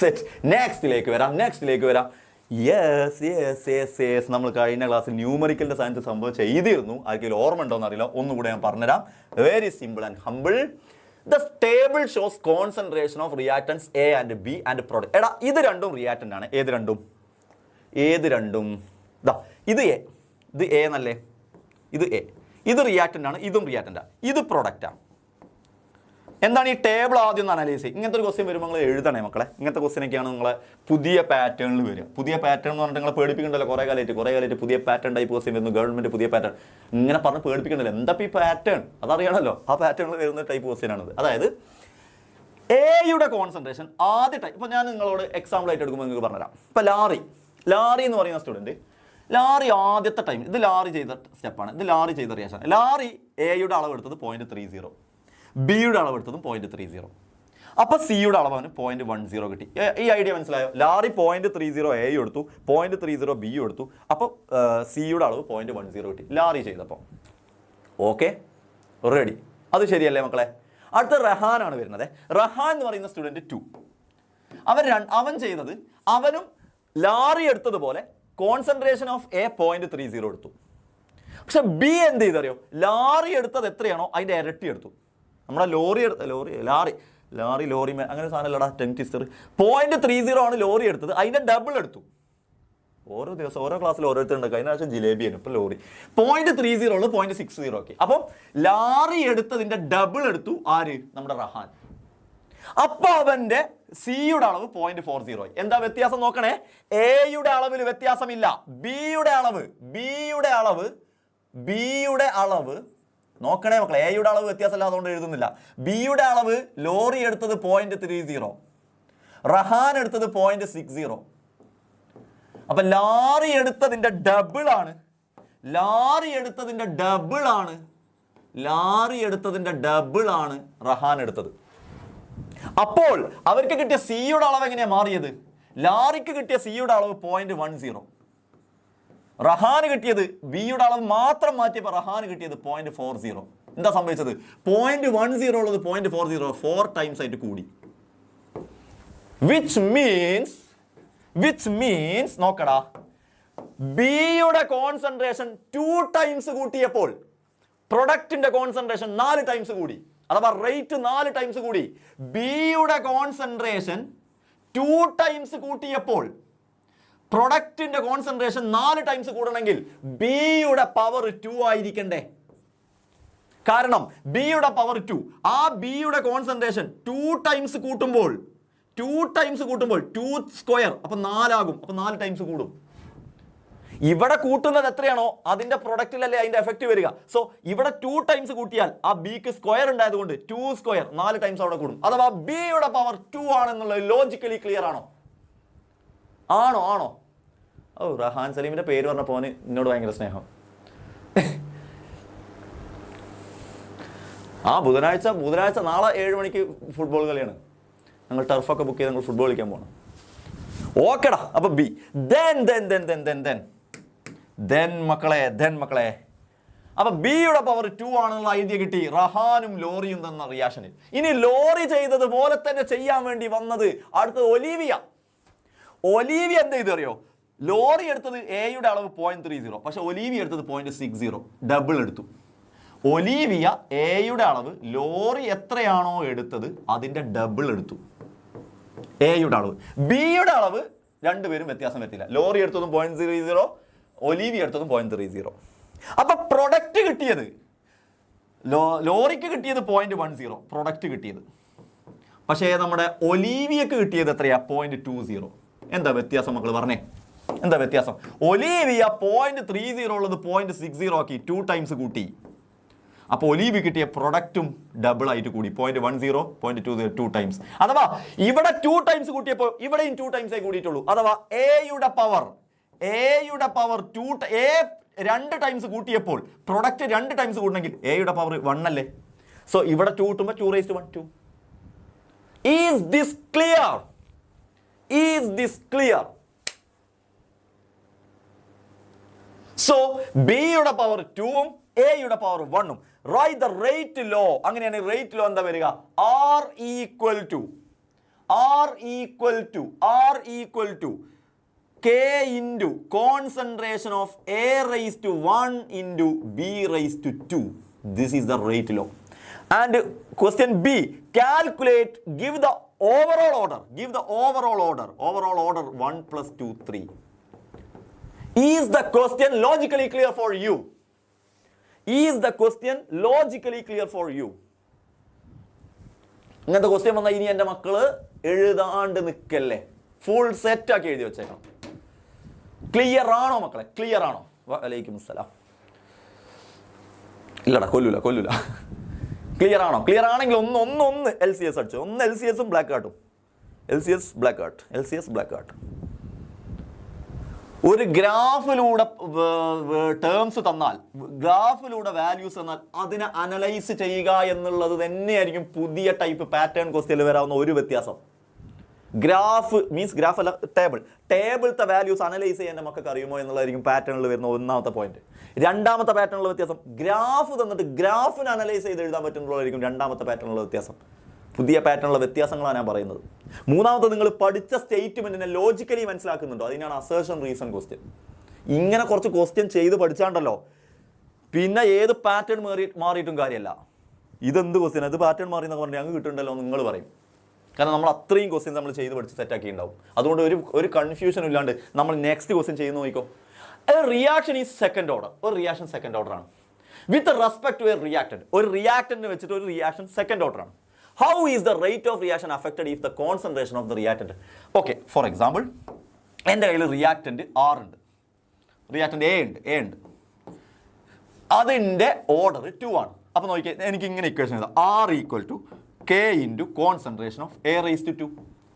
set. നെക്സ്റ്റിലേക്ക് വരാം. യെസ് നമ്മൾ കഴിഞ്ഞ ക്ലാസ്സിൽ ന്യൂമറിക്കലിൻ്റെ സയൻസ് സംഭവം ചെയ്തിരുന്നു. ആർക്കെങ്കിലും ഓർമ്മ ഉണ്ടോയെന്ന് അറിയില്ല, ഒന്നുകൂടെ ഞാൻ പറഞ്ഞുതരാം. Very simple and humble. The table shows concentration of reactants A and B and product. എടാ ഇത് രണ്ടും റിയാക്റ്റൻ്റ് ആണ്. ഏത് രണ്ടും ഇത് എ എന്നല്ലേ, ഇത് റിയാക്റ്റൻ്റ് ആണ്, ഇതും റിയാക്റ്റൻ്റാണ്, ഇത് പ്രൊഡക്റ്റാണ്. എന്താണ് ഈ ടേബിൾ ആദ്യം ഒന്ന് അനലൈസ് ചെയ്യും. ഇങ്ങനത്തെ ഒരു ക്വസ്റ്റ്യൻ വരുമ്പോൾ നിങ്ങൾ എഴുതണേ മക്കളെ. ഇങ്ങനത്തെ ക്വസ്റ്റ്യനൊക്കെയാണ് നിങ്ങളെ പുതിയ പാറ്റേണിൽ വരിക. പുതിയ പാറ്റേൺ എന്ന് പറഞ്ഞിട്ട് നിങ്ങളെ പേടിപ്പിക്കണ്ടല്ലോ. കുറേ കാലമായിട്ട് പുതിയ പാറ്റേൺ ടൈപ്പ് ക്വസ്റ്റ്യൻ വരുന്നു. ഗവൺമെൻറ് പുതിയ പാറ്റേൺ ഇങ്ങനെ പറഞ്ഞ് പേടിപ്പിക്കണ്ടല്ലോ. എന്താ ഈ പാറ്റേൺ അതറിയണമല്ലോ. ആ പാറ്റേണിൽ വരുന്ന ടൈപ്പ് ക്വസ്റ്റ്യനാണത്. അതായത് എയുടെ കോൺസെൻട്രേഷൻ ആദ്യ ടൈം. ഇപ്പോൾ ഞാൻ നിങ്ങളോട് എക്സാമ്പിൾ ആയിട്ട് എടുക്കുമ്പോൾ നിങ്ങൾക്ക് പറഞ്ഞുതരാം. ഇപ്പോൾ ലാറി എന്ന് പറയുന്ന സ്റ്റുഡൻറ്റ്, ലാറി ആദ്യത്തെ ടൈം, ഇത് ലാറി ചെയ്ത സ്റ്റെപ്പാണ്, ഇത് ലാറി ചെയ്ത റിയാക്ഷൻ. ലാറി എയുടെ അളവ് എടുത്തത് 0.30, ബിയുടെ അളവ് എടുത്തതും 0.30. അപ്പോൾ സിയുടെ അളവ് അവന് 0.10 കിട്ടി. ഈ ഐഡിയ മനസ്സിലായോ? ലാറി 0.30 എ എടുത്തു, 0.30 ബി എടുത്തു, അപ്പോൾ സിയുടെ അളവ് 0.10 കിട്ടി ലാറി ചെയ്തപ്പോൾ. Okay, ready. അത് ശരിയല്ലേ മക്കളെ? അടുത്ത റഹാനാണ് വരുന്നത്. റഹാൻ എന്ന് പറയുന്ന സ്റ്റുഡൻറ്റ് 2. അവൻ ചെയ്തത്, അവനും ലാറി എടുത്തതുപോലെ കോൺസെൻട്രേഷൻ ഓഫ് എ 0.30 എടുത്തു. പക്ഷെ ബി എന്ത് ചെയ്തറിയോ? ലാറി എടുത്തത് എത്രയാണോ അതിൻ്റെ ഇരട്ടി എടുത്തു. നമ്മുടെ ലാറി അങ്ങനെ സാധനം അല്ലടാ, ടങ് ട്വിസ്റ്റർ. 0.30 ആണ് ലോറി എടുത്തത്, അതിൻ്റെ ഡബിൾ എടുത്തു. ഓരോ ദിവസം ഓരോ ക്ലാസ്സിൽ ഓരോരുത്തരുണ്ട്. കഴിഞ്ഞ പ്രാവശ്യം ജിലേബിയാണ്, ഇപ്പോൾ ലോറി. 0.30 ഉള്ളത് 0.60 ആക്കി. അപ്പം ലാറി എടുത്തതിൻ്റെ ഡബിൾ എടുത്തു ആര്? നമ്മുടെ റഹാൻ. അപ്പോൾ അവൻ്റെ സിയുടെ അളവ് 0.40 ആയി. എന്താ വ്യത്യാസം നോക്കണേ? എയുടെ അളവിൽ വ്യത്യാസമില്ല. ബിയുടെ അളവ് നോക്കണേ മക്കളെ. എയുടെ അളവ് വ്യത്യാസമില്ല, അതുകൊണ്ട് എഴുതുന്നില്ല. ബിയുടെ അളവ് ലോറി എടുത്തത് 0.30, റഹാൻ എടുത്തത് 0.60. അപ്പൊ ലാറി എടുത്തതിന്റെ ഡബിൾ ആണ് റഹാൻ എടുത്തത്. അപ്പോൾ അവർക്ക് കിട്ടിയ സിയുടെ അളവ് എങ്ങനെയാ മാറിയത്? ലാറിക്ക് കിട്ടിയ സിയുടെ അളവ് 0.10, റഹാന് കിട്ടിയത് ബിയുടെ അളവ് മാത്രം മാറ്റിയപ്പോൾ റഹാന് കിട്ടിയത് 0.40. എന്താ സംഭവിച്ചത്? 0.10 ഉള്ളത് 0.40 4 ടൈംസ് ആയിട്ട് കൂടി. വിച്ച് മീൻസ് നോക്കടാ, ബിയുടെ കോൺസെൻട്രേഷൻ 2 ടൈംസ് കൂട്ടിയപ്പോൾ പ്രൊഡക്റ്റിന്റെ കോൺസെൻട്രേഷൻ 4 ടൈംസ് കൂടി. അഥവാ റേറ്റ് 4 ടൈംസ് കൂടി. ബിയുടെ കോൺസെൻട്രേഷൻ 2 ടൈംസ് കൂട്ടിയപ്പോൾ പ്രൊഡക്റ്റിന്റെ കോൺസെൻട്രേഷൻ 4 ടൈംസ് കൂടണമെങ്കിൽ ബിയുടെ പവർ 2 ആയിരിക്കണ്ടേ? കാരണം ബിയുടെ പവർ 2, ആ ബിയുടെ കോൺസെൻട്രേഷൻ 2 ടൈംസ് കൂട്ടുമ്പോൾ 2 സ്ക്വയർ അപ്പൊ 4 ആകും. അപ്പൊ 4 ടൈംസ് കൂടും. ഇവിടെ കൂട്ടുന്നത് എത്രയാണോ അതിന്റെ പ്രൊഡക്റ്റിലല്ലേ അതിന്റെ എഫക്റ്റ് വരിക. സോ ഇവിടെ 2 ടൈംസ് കൂട്ടിയാൽ ആ ബിക്ക് സ്ക്വയർ ഉണ്ടായതുകൊണ്ട് 2 സ്ക്വയർ 4 ടൈംസ് അവിടെ കൂടും. അഥവാ ബിയുടെ പവർ 2 ആണെന്നുള്ളത് ലോജിക്കലി ക്ലിയർ ആണോ? ആണോ? ഓ, റഹാൻ സലീമിന്റെ പേര് പറഞ്ഞപ്പോൾ എന്നോട് ഭയങ്കര സ്നേഹം. ബുധനാഴ്ച നാളെ 7 മണിക്ക് ഫുട്ബോൾ കളിയാണ്. ഞങ്ങൾ ടർഫൊക്കെ ബുക്ക് ചെയ്ത് ഞങ്ങൾ ഫുട്ബോൾ കളിക്കാൻ പോകണം. ഓക്കെടാ. അപ്പൊ ബി. ദെൻ മക്കളെ അപ്പോൾ ബിയുടെ പവർ 2 ആണെന്നുള്ള ഐഡിയ കിട്ടി റഹാനും ലോറിയും തന്ന റിയാക്ഷനിൽ. ഇനി ലോറി ചെയ്തതുപോലെ തന്നെ ചെയ്യാൻ വേണ്ടി വന്നത് അടുത്തത് ഒലീവിയ. ഒലീവിയ എന്ത് ചെയ്തു അറിയോ? ലോറി എടുത്തത് എയുടെ അളവ് 0.30, പക്ഷെ ഒലീവിയ എടുത്തത് 0.60, ഡബിൾ എടുത്തു. ഒലീവിയ എയുടെ അളവ് ലോറി എത്രയാണോ എടുത്തത് അതിൻ്റെ ഡബിൾ എടുത്തു, എയുടെ അളവ്. ബിയുടെ അളവ് രണ്ടുപേരും വ്യത്യാസം വരുത്തില്ല. ലോറി എടുത്തതും 0.00, ഒലീവിയ എടുത്തതും 0.30. അപ്പൊ പ്രൊഡക്റ്റ് കിട്ടിയത് ലോറിക്ക് കിട്ടിയത് 0.10 പ്രൊഡക്റ്റ് കിട്ടിയത്, പക്ഷേ നമ്മുടെ ഒലീവിയക്ക് കിട്ടിയത് എത്രയാ? 0.20. എന്താ വ്യത്യാസം മക്കൾ പറഞ്ഞേ? എന്താ വ്യത്യാസം? ഒലീവിയ 0.30 ഉള്ളത് 0.60 ആക്കി, 2 ടൈംസ് കൂട്ടി. അപ്പോൾ ഒലീവി കിട്ടിയ പ്രൊഡക്റ്റും ഡബിൾ ആയിട്ട് കൂടി, 0.10, 0.20, 2 ടൈംസ്. അഥവാ ഇവിടെ 2 ടൈംസ് കൂട്ടിയപ്പോൾ ഇവിടെയും 2 ടൈംസേ കൂടിയിട്ടുള്ളൂ. അഥവാ എയുടെ പവർ 2 ടൈംസ് കൂട്ടിയപ്പോൾ പ്രൊഡക്റ്റ് 2 ടൈംസ് കൂട്ടണമെങ്കിൽ എയുടെ പവർ 1 അല്ലേ? സോ ഇവിടെ 2 കൂട്ടുമ്പോൾ 2⁻². Is this clear? Is this clear? So ബിയുടെ പവർ 2ഉം എയുടെ പവർ 1ഉം. Write the rate law. അങ്ങനെയാണ് റേറ്റ് ലോ എന്താ വരിക? R equal to K into concentration of A raised to 1 into B raised to 2. This is the rate law. And question B, calculate, give the overall order. Give the overall order. Overall order 1 plus 2, 3. Is the question logically clear for you? Is the question logically clear for you? ഇങ്ങനത്തെ ക്വസ്റ്റ്യൻ വന്നാൽ ഇനി എൻ്റെ മക്കള് എഴുതാണ്ട് നിൽക്കല്ലേ, ഫുൾ സെറ്റ് ആക്കി എഴുതി വെച്ചേക്കണം. ക്ലിയർ ആണോ മക്കളെ? ക്ലിയർ ആണോ? വലൈക്കും അസ്സലാം. ഇല്ലടാ, കൊല്ലൂല. ക്ലിയർ ആണോ? ക്ലിയർ ആണെങ്കിൽ ഒന്ന് LCS അടിച്ചു. ഒന്ന് LCS ബ്ലാക്ക് ആർട്ടും. LCS black art. ഒരു ഗ്രാഫിലൂടെ ടേംസ് തന്നാൽ, ഗ്രാഫിലൂടെ വാല്യൂസ് തന്നാൽ അതിനെ അനലൈസ് ചെയ്യുക എന്നുള്ളത് തന്നെയായിരിക്കും പുതിയ ടൈപ്പ് പാറ്റേൺ ക്വസ്റ്റ്യനിൽ വരാവുന്ന ഒരു വ്യത്യാസം. ഗ്രാഫ് മീൻസ് ഗ്രാഫ് അല്ല, ടേബിളത്തെ വാല്യൂസ് അനലൈസ് ചെയ്യാൻ നമുക്കൊക്കെ അറിയുമോ എന്നുള്ളതായിരിക്കും പാറ്റേണിൽ വരുന്ന ഒന്നാമത്തെ പോയിന്റ്. രണ്ടാമത്തെ പാറ്റേണിലുള്ള വ്യത്യാസം, ഗ്രാഫ് തന്നിട്ട് ഗ്രാഫിന് അനലൈസ് ചെയ്ത് എഴുതാൻ പറ്റുന്നതായിരിക്കും രണ്ടാമത്തെ പാറ്റേണിലുള്ള വ്യത്യാസം. പുതിയ പാറ്റേണിലുള്ള വ്യത്യാസങ്ങളാണ് ഞാൻ പറയുന്നത്. മൂന്നാമത്തെ, നിങ്ങൾ പഠിച്ച സ്റ്റേറ്റ്മെന്റിനെ ലോജിക്കലി മനസ്സിലാക്കുന്നുണ്ടോ? അതിനാണ് അസേർഷൻ റീസൺ ക്വസ്റ്റ്യൻ. ഇങ്ങനെ കുറച്ച് ക്വസ്റ്റ്യൻ ചെയ്ത് പഠിച്ചാണ്ടല്ലോ പിന്നെ ഏത് പാറ്റേൺ മാറിയിട്ടും കാര്യമല്ല. ഇതെന്ത് ക്വസ്റ്റ്യൻ, അത് പാറ്റേൺ മാറി എന്നൊക്കെ പറഞ്ഞാൽ ഞങ്ങൾക്ക് കിട്ടുന്നുണ്ടല്ലോ നിങ്ങൾ പറയും. കാരണം നമ്മൾ അത്രയും ക്വസ്റ്റ്യൻ നമ്മൾ ചെയ്ത് പഠിച്ച് സെറ്റാക്കി ഉണ്ടാവും. അതുകൊണ്ട് ഒരു കൺഫ്യൂഷൻ ഇല്ലാണ്ട് നമ്മൾ നെക്സ്റ്റ് ക്വസ്റ്റ്യൻ ചെയ്യുന്ന നോക്കിക്കോ. Reaction is second order. ഒരു റിയാക്ഷൻ സെക്കൻഡ് ഓർഡർ ആണ് with respect to a reactant. ഒരു റിയാക്ടന്റിനെ വെച്ചിട്ട് ഒരു റിയാക്ഷൻ സെക്കൻഡ് ഓർഡർ ആണ്. How is the rate of reaction affected if the concentration of the reactant? Okay, for example, എൻ്റെ കയ്യിൽ റിയാക്ടന്റ് R ഉണ്ട്, റിയാക്ടന്റ് A ഉണ്ട്. അതിൻ്റെ ഓർഡർ 2 ആണ്. അപ്പോൾ നോക്കിയാൽ എനിക്ക് ഇങ്ങനെ ഇക്വേഷൻ എഴുതാം. R equal to K into concentration of A raised to 2.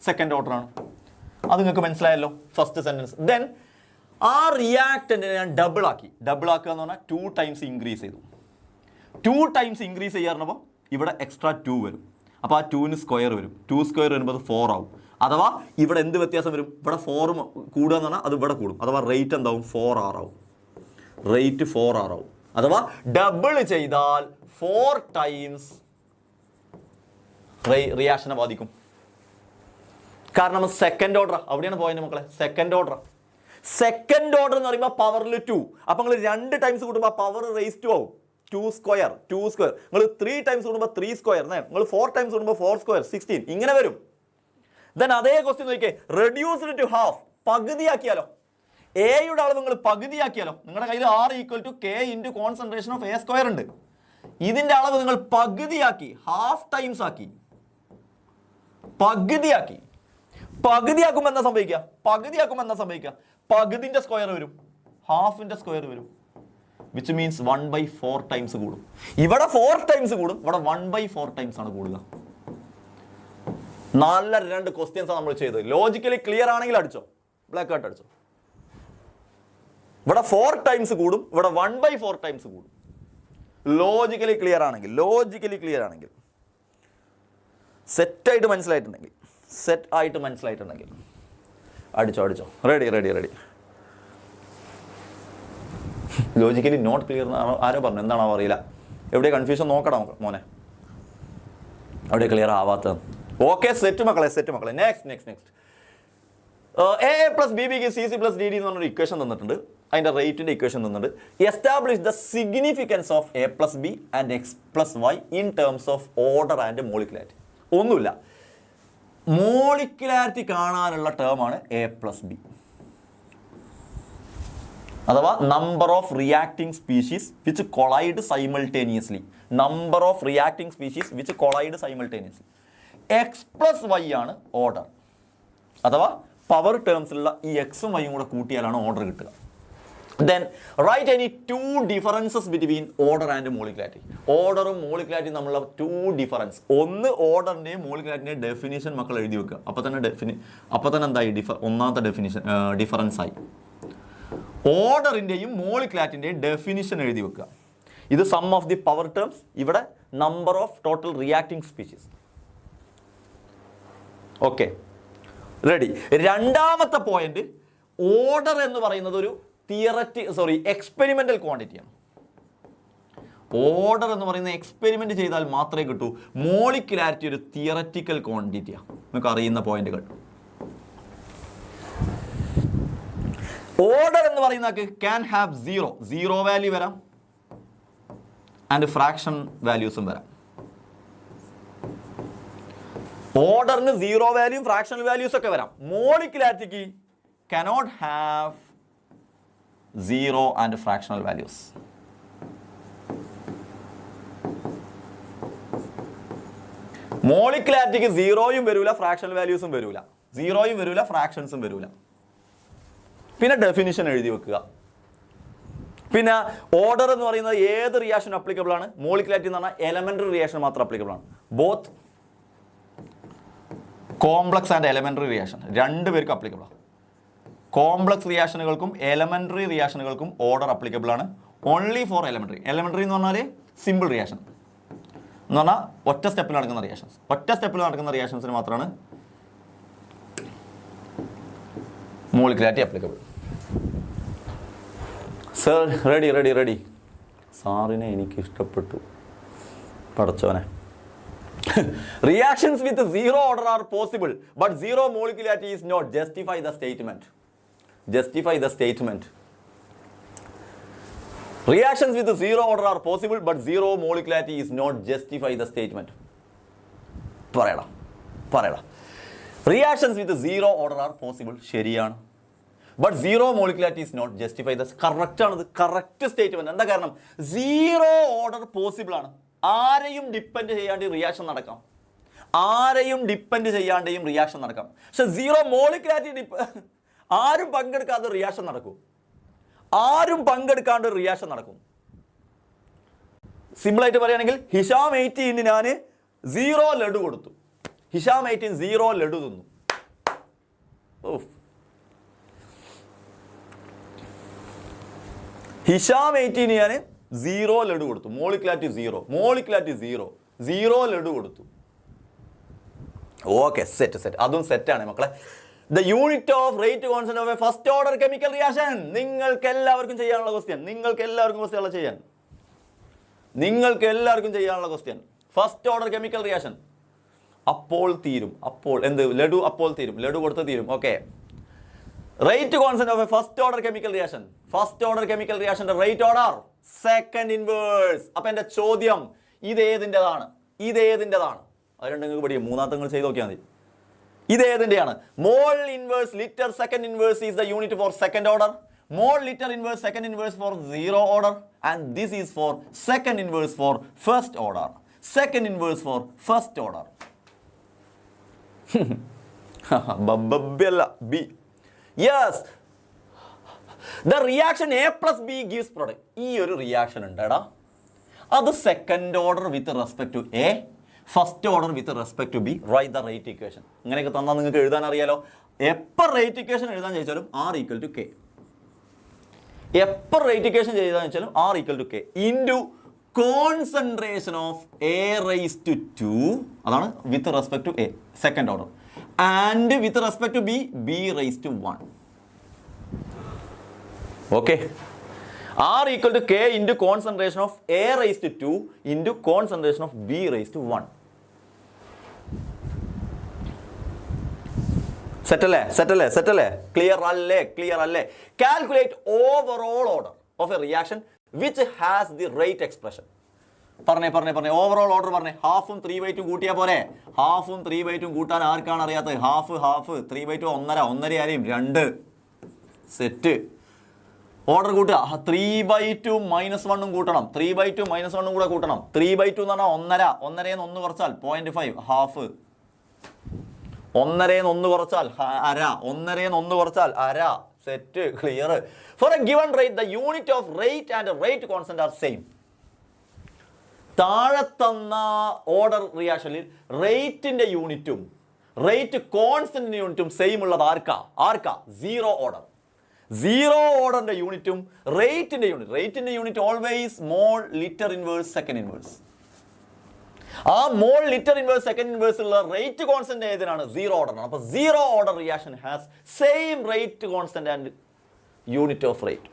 Second order ആണ്. അത് നിങ്ങൾക്ക് മനസ്സിലായല്ലോ ഫസ്റ്റ് സെൻറ്റൻസ്. ദെൻ ആ റിയാക്ടന്റിനെ ഞാൻ ഡബിൾ ആക്കുക എന്ന് പറഞ്ഞാൽ 2 ടൈംസ് ഇൻക്രീസ് ചെയ്തു. 2 ടൈംസ് ഇൻക്രീസ് ചെയ്യാറുമ്പോൾ ഇവിടെ എക്സ്ട്രാ 2 വരും. അപ്പോൾ ആ 2ന് സ്ക്വയർ വരും. 2 സ്ക്വയർ വരുമ്പോൾ അത് 4 ആവും. അഥവാ ഇവിടെ എന്ത് വ്യത്യാസം വരും? ഇവിടെ 4 കൂടുക എന്ന് പറഞ്ഞാൽ അത് ഇവിടെ കൂടും. അഥവാ റേറ്റ് എന്താവും? 4R ആവും. റേറ്റ് 4R ആവും. അഥവാ ഡബിൾ ചെയ്താൽ 4 ടൈംസ് റിയാക്ഷനെ ബാധിക്കും. കാരണം സെക്കൻഡ് ഓർഡർ, അവിടെയാണ് പോയിന്റ് മക്കളെ. സെക്കൻഡ് ഓർഡർ എന്ന് പറയുമ്പോൾ പവറിൽ 2. അപ്പോൾ നിങ്ങൾ 2 ടൈംസ് കൂടുമ്പോൾ പവർ റേസ് 2 ആവും. 2 സ്ക്വയർ. നിങ്ങൾ 3 ടൈംസ് കൂടുമ്പോൾ 3 സ്ക്വയർ. നിങ്ങൾ 4 ടൈംസ് കൂടുമ്പോൾ 4 സ്ക്വയർ 16. ഇങ്ങനെ വരും. ദെൻ അതേ ക്വസ്റ്റ്യൻ നോക്കിയേ, റെഡ്യൂസ്ഡ് ടു ഹാഫ്, പകുതിയാക്കിയാലോ? എയുടെ അളവ് നിങ്ങൾ പകുതിയാക്കിയാലോ? നിങ്ങളുടെ കയ്യിൽ R equal to K into concentration of A square ഉണ്ട്. ഇതിന്റെ അളവ് നിങ്ങൾ പകുതിയാക്കി, ഹാഫ് ടൈംസ് ആക്കി. പകുതിയാക്കുമ്പോൾ എന്താ സംഭവിക്കുക? പകുതിന്റെ സ്ക്വയർ വരും, ഹാഫിന്റെ സ്ക്വയർ വരും. വിച്ച് മീൻസ് 1/4 ടൈംസ് കൂടും. ഇവിടെ 4 ടൈംസ് കൂടും, ഇവിടെ 1/4 ടൈംസ് ആണ് കൂടുക. നല്ല 2 ക്വസ്റ്റ്യൻസാണ് നമ്മൾ ചെയ്തത്. ലോജിക്കലി ക്ലിയർ ആണെങ്കിൽ അടിച്ചോ, ബ്ലാക്ക് ആയിട്ട് അടിച്ചോ. ഇവിടെ 4 ടൈംസ് കൂടും, ഇവിടെ 1/4 ടൈംസ് കൂടും. ലോജിക്കലി ക്ലിയർ ആണെങ്കിൽ സെറ്റായിട്ട് മനസ്സിലായിട്ടുണ്ടെങ്കിൽ അടിച്ചോ. റെഡി ലോജിക്കലി നോട്ട് ക്ലിയർ എന്നാണോ ആരോ പറഞ്ഞു, എന്താണോ അറിയില്ല. എവിടെ കൺഫ്യൂഷൻ നോക്കണം മോനെ, അവിടെ ക്ലിയർ ആവാത്തത്. ഓക്കെ, സെറ്റ് മക്കളെ. നെക്സ്റ്റ് എ പ്ലസ് ബി ബിക്ക് C C plus D D എന്ന് പറഞ്ഞൊരു ഇക്വേഷൻ തന്നിട്ടുണ്ട്. അതിൻ്റെ റേറ്റിൻ്റെ ഇക്വേഷൻ തന്നിട്ടുണ്ട്. Establish the significance of A plus B and X plus Y in terms of order and molecularity. ഒന്നുമില്ല, മോളിക്കുലാരിറ്റി കാണാനുള്ള ടേമാണ് എ പ്ലസ് ബി, അഥവാ number of reacting species which collide simultaneously. X plus Y ആണ് ഓർഡർ, അഥവാ പവർ ടേംസിലുള്ള ഈ എക്സും വൈയും കൂടെ കൂട്ടിയാലാണ് ഓർഡർ കിട്ടുക. Then write any two differences between order and molecularity. ഓർഡറും മോളിക്കുലാരിറ്റിയും തമ്മിലുള്ള ടു ഡിഫറൻസ്. ഒന്ന് ഓർഡറിൻ്റെയും മോളിക്കുലാരിറ്റിൻ്റെയും ഡെഫിനിഷൻ മക്കൾ എഴുതി വെക്കുക. അപ്പോൾ തന്നെ എന്തായി ഒന്നാമത്തെ ഡിഫറൻസ് ആയി. ഓർഡറിൻ്റെയും മോളിക്കുലാരിറ്റിൻ്റെയും ഡെഫിനിഷൻ എഴുതി വെക്കുക. ഇത് sum of the power terms, ഇവിടെ number of total reacting species. Okay, ready. രണ്ടാമത്തെ പോയിന്റ്, ഓർഡർ എന്ന് പറയുന്നത് ഒരു എക്സ്പെരിമെന്റൽ ക്വാണ്ടിറ്റിയാണ്. ഓർഡർ എന്ന് പറയുന്നത് എക്സ്പെരിമെന്റ് ചെയ്താൽ മാത്രമേ കിട്ടൂ. മോളിക്കുലാരിറ്റി ഒരു തിയററ്റിക്കൽ ക്വാണ്ടിറ്റിയാണ്. നമുക്ക് അറിയുന്ന പോയിന്റുകൾ. ഓർഡർ എന്ന് പറയുന്നത് ക്യാൻ ഹാവ് സീറോ വാല്യൂ വരാം, ആൻഡ് ഫ്രാക്ഷൻ വാല്യൂസും വരാം. ഓർഡറിന് സീറോ വാല്യൂം ഫ്രാക്ഷണൽ വാല്യൂസ് ഒക്കെ വരാം. മോളിക്കുലാരിറ്റിക്ക് cannot have zero and fractional values. മോളിക്കുലാരിറ്റിക്ക് സീറോയും വരൂല, ഫ്രാക്ഷണൽ വാല്യൂസും വരൂല. സീറോയും വരൂല, ഫ്രാക്ഷൻസും വരൂല. പിന്നെ ഡെഫിനിഷൻ എഴുതി വെക്കുക. പിന്നെ ഓർഡർ എന്ന് പറയുന്നത് ഏത് റിയാക്ഷൻ അപ്ലിക്കബിൾ ആണ്? മോളിക്കുലാരിറ്റി എന്ന് പറഞ്ഞാൽ എലമെന്ററി റിയാക്ഷൻ മാത്രം അപ്ലിക്കബിൾ ആണ്. Both complex and elementary reaction രണ്ടുപേർക്കും അപ്ലിക്കബിൾ ആണ്. കോംപ്ലക്സ് റിയാക്ഷനുകൾക്കും എലമെന്ററി റിയാക്ഷനുകൾക്കും ഓർഡർ അപ്ലിക്കബിൾ ആണ്. ഓൺലി ഫോർ എലമെന്ററി എന്ന് പറഞ്ഞാൽ സിമ്പിൾ റിയാക്ഷൻ എന്ന് പറഞ്ഞാൽ ഒറ്റ സ്റ്റെപ്പിൽ നടക്കുന്ന റിയാക്ഷൻസിന് മാത്രമാണ് മോളിക്കുലാരിറ്റി അപ്ലിക്കബിൾ. Sir ready. സാറിനെ എനിക്ക് ഇഷ്ടപ്പെട്ടു, പടച്ചോനെ. Reactions with zero order are possible, but zero molecularity is not. Justify the statement. Reactions with zero order are possible, but zero molecularity is not. Justify the statement. പറയടാ. Reactions with zero order are possible. ശരിയാണ്. But zero molecularity is not. Justify the. Correct ആണത്. Correct statement. എന്താ കാരണം? സീറോ ഓർഡർ പോസിബിൾ ആണ്. ആരെയും ഡിപ്പെൻഡ് ചെയ്യാണ്ട് റിയാക്ഷൻ നടക്കാം. പക്ഷെ സീറോ മോളിക്കുലാരിറ്റി ആരും പങ്കെടുക്കാതെ റിയാക്ഷൻ നടക്കും. സിമ്പിളായിട്ട് പറയുകയാണെങ്കിൽ ഹിഷാം 18 ഞാൻ 0 ലഡു കൊടുത്തു. ഹിഷാം 18 0 ലഡു തിന്നു. ഹിഷാം 18 ഞാൻ 0 ലഡു കൊടുത്തു. മോളിക്കുലാരിറ്റി 0 ലഡു കൊടുത്തു. Okay, set. അതും സെറ്റാണ് മക്കളെ. The unit of rate constant of a first order chemical reaction. നിങ്ങൾക്ക് എല്ലാവർക്കും ചെയ്യാനുള്ള question. First order chemical reaction അപ്പോൾ തീരും. ലഡു കൊടുത്ത് തീരും. Okay, rate constant of a first order chemical റിയാക്ഷന്റെ റേറ്റ് ഓർഡർ സെക്കൻഡ് ഇൻവേഴ്സ്. അപ്പൊ എന്റെ ചോദ്യം ഇതേതിൻ്റെതാണ്? അത് രണ്ടെങ്കിൽ പഠിക്കും. മൂന്നാമത്തെ നിങ്ങൾ ചെയ്ത് നോക്കിയാൽ മതി. ഇതേതിൻ്റെയാണ്? Mole inverse litre second inverse is the unit for second order. Mole litre inverse second inverse for zero order. And this is for second inverse for first order. B. Yes, the reaction A plus B gives product. ഈ ഒരു റിയാക്ഷൻ ഉണ്ടെടാ, അത് second order with respect to A, first order with respect to B. Write the rate equation. ഇങ്ങനെയൊക്കെ തന്നാൽ നിങ്ങൾക്ക് എഴുതാൻ അറിയാലോ. എപ്പോൾ റേറ്റ് ഇക്വേഷൻ എഴുതാൻ ചോദിച്ചാലും R = K. എപ്പോൾ റേറ്റ് ഇക്വേഷൻ ചെയ്താൽ വെച്ചാലും R = K into concentration of A raised to 2, അതാണ് with respect to A second order, and with respect to B B raised to 1. Okay, R equal to K into concentration of A raised to 2 into concentration of B raised to 1. Settle. Clear alle. Calculate overall order of a reaction which has the rate expression. Parne. Overall order parne. Half 3/2 കൂട്ടിയാ പോരെ. Half 3/2 കൂട്ടാൻ ആർക്കാണ് അറിയാത്തത്? Half 3/2 ഒന്നര ആരെയും 2 സെറ്റ്. ഓർഡർ കൂട്ടുക. 3/2 -1 കൂട്ടണം. 3/2 -1 കൂടെ കൂട്ടണം. 3/2 എന്ന് പറഞ്ഞാൽ 1.5 1 കുറച്ചാൽ 0.5 ഹാഫ്. 1 കുറച്ചാൽ അര. 1 കുറച്ചാൽ അര. Set. Clear. For a given rate the unit of rate and rate constant are same. താഴെ തന്ന ഓർഡർ റിയാക്ഷനിൽ റേറ്റിന്റെ യൂണിറ്റും റേറ്റ് കോൺസ്റ്റന്റിന്റെ യൂണിറ്റും സെയിം ഉള്ളത് ആർക്കാ? Zero order. സീറോ ഓർഡറിന്റെ യൂണിറ്റും റേറ്റിന്റെ unit always mole litre inverse second inverse. ആ mole litre inverse second inverse ഉള്ള റേറ്റ് കോൺസ്റ്റന്റ് ഏതിനാണ്? സീറോ ഓർഡറാണ്. അപ്പൊ zero order reaction has same rate constant and unit of rate.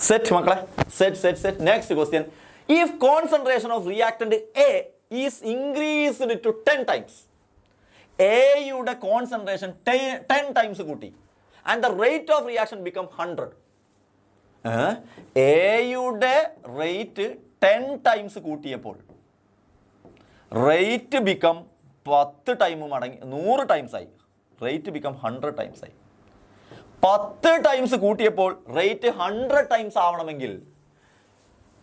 Set മക്കളെ, set. Next question. If concentration of reactant A is increased to 10 times, എയുടെ കോൺസെൻട്രേഷൻ 10 times കൂട്ടി and the rate of reaction become 100. എയുടെ റേറ്റ് 10 times കൂട്ടിയപ്പോൾ റേറ്റ് ബിക്കം 10 ടൈം മടങ്ങി 100 times ആയി. റേറ്റ് ബിക്കം 100 times ആയി. 10 times കൂട്ടിയപ്പോൾ റേറ്റ് 100 times ആവണമെങ്കിൽ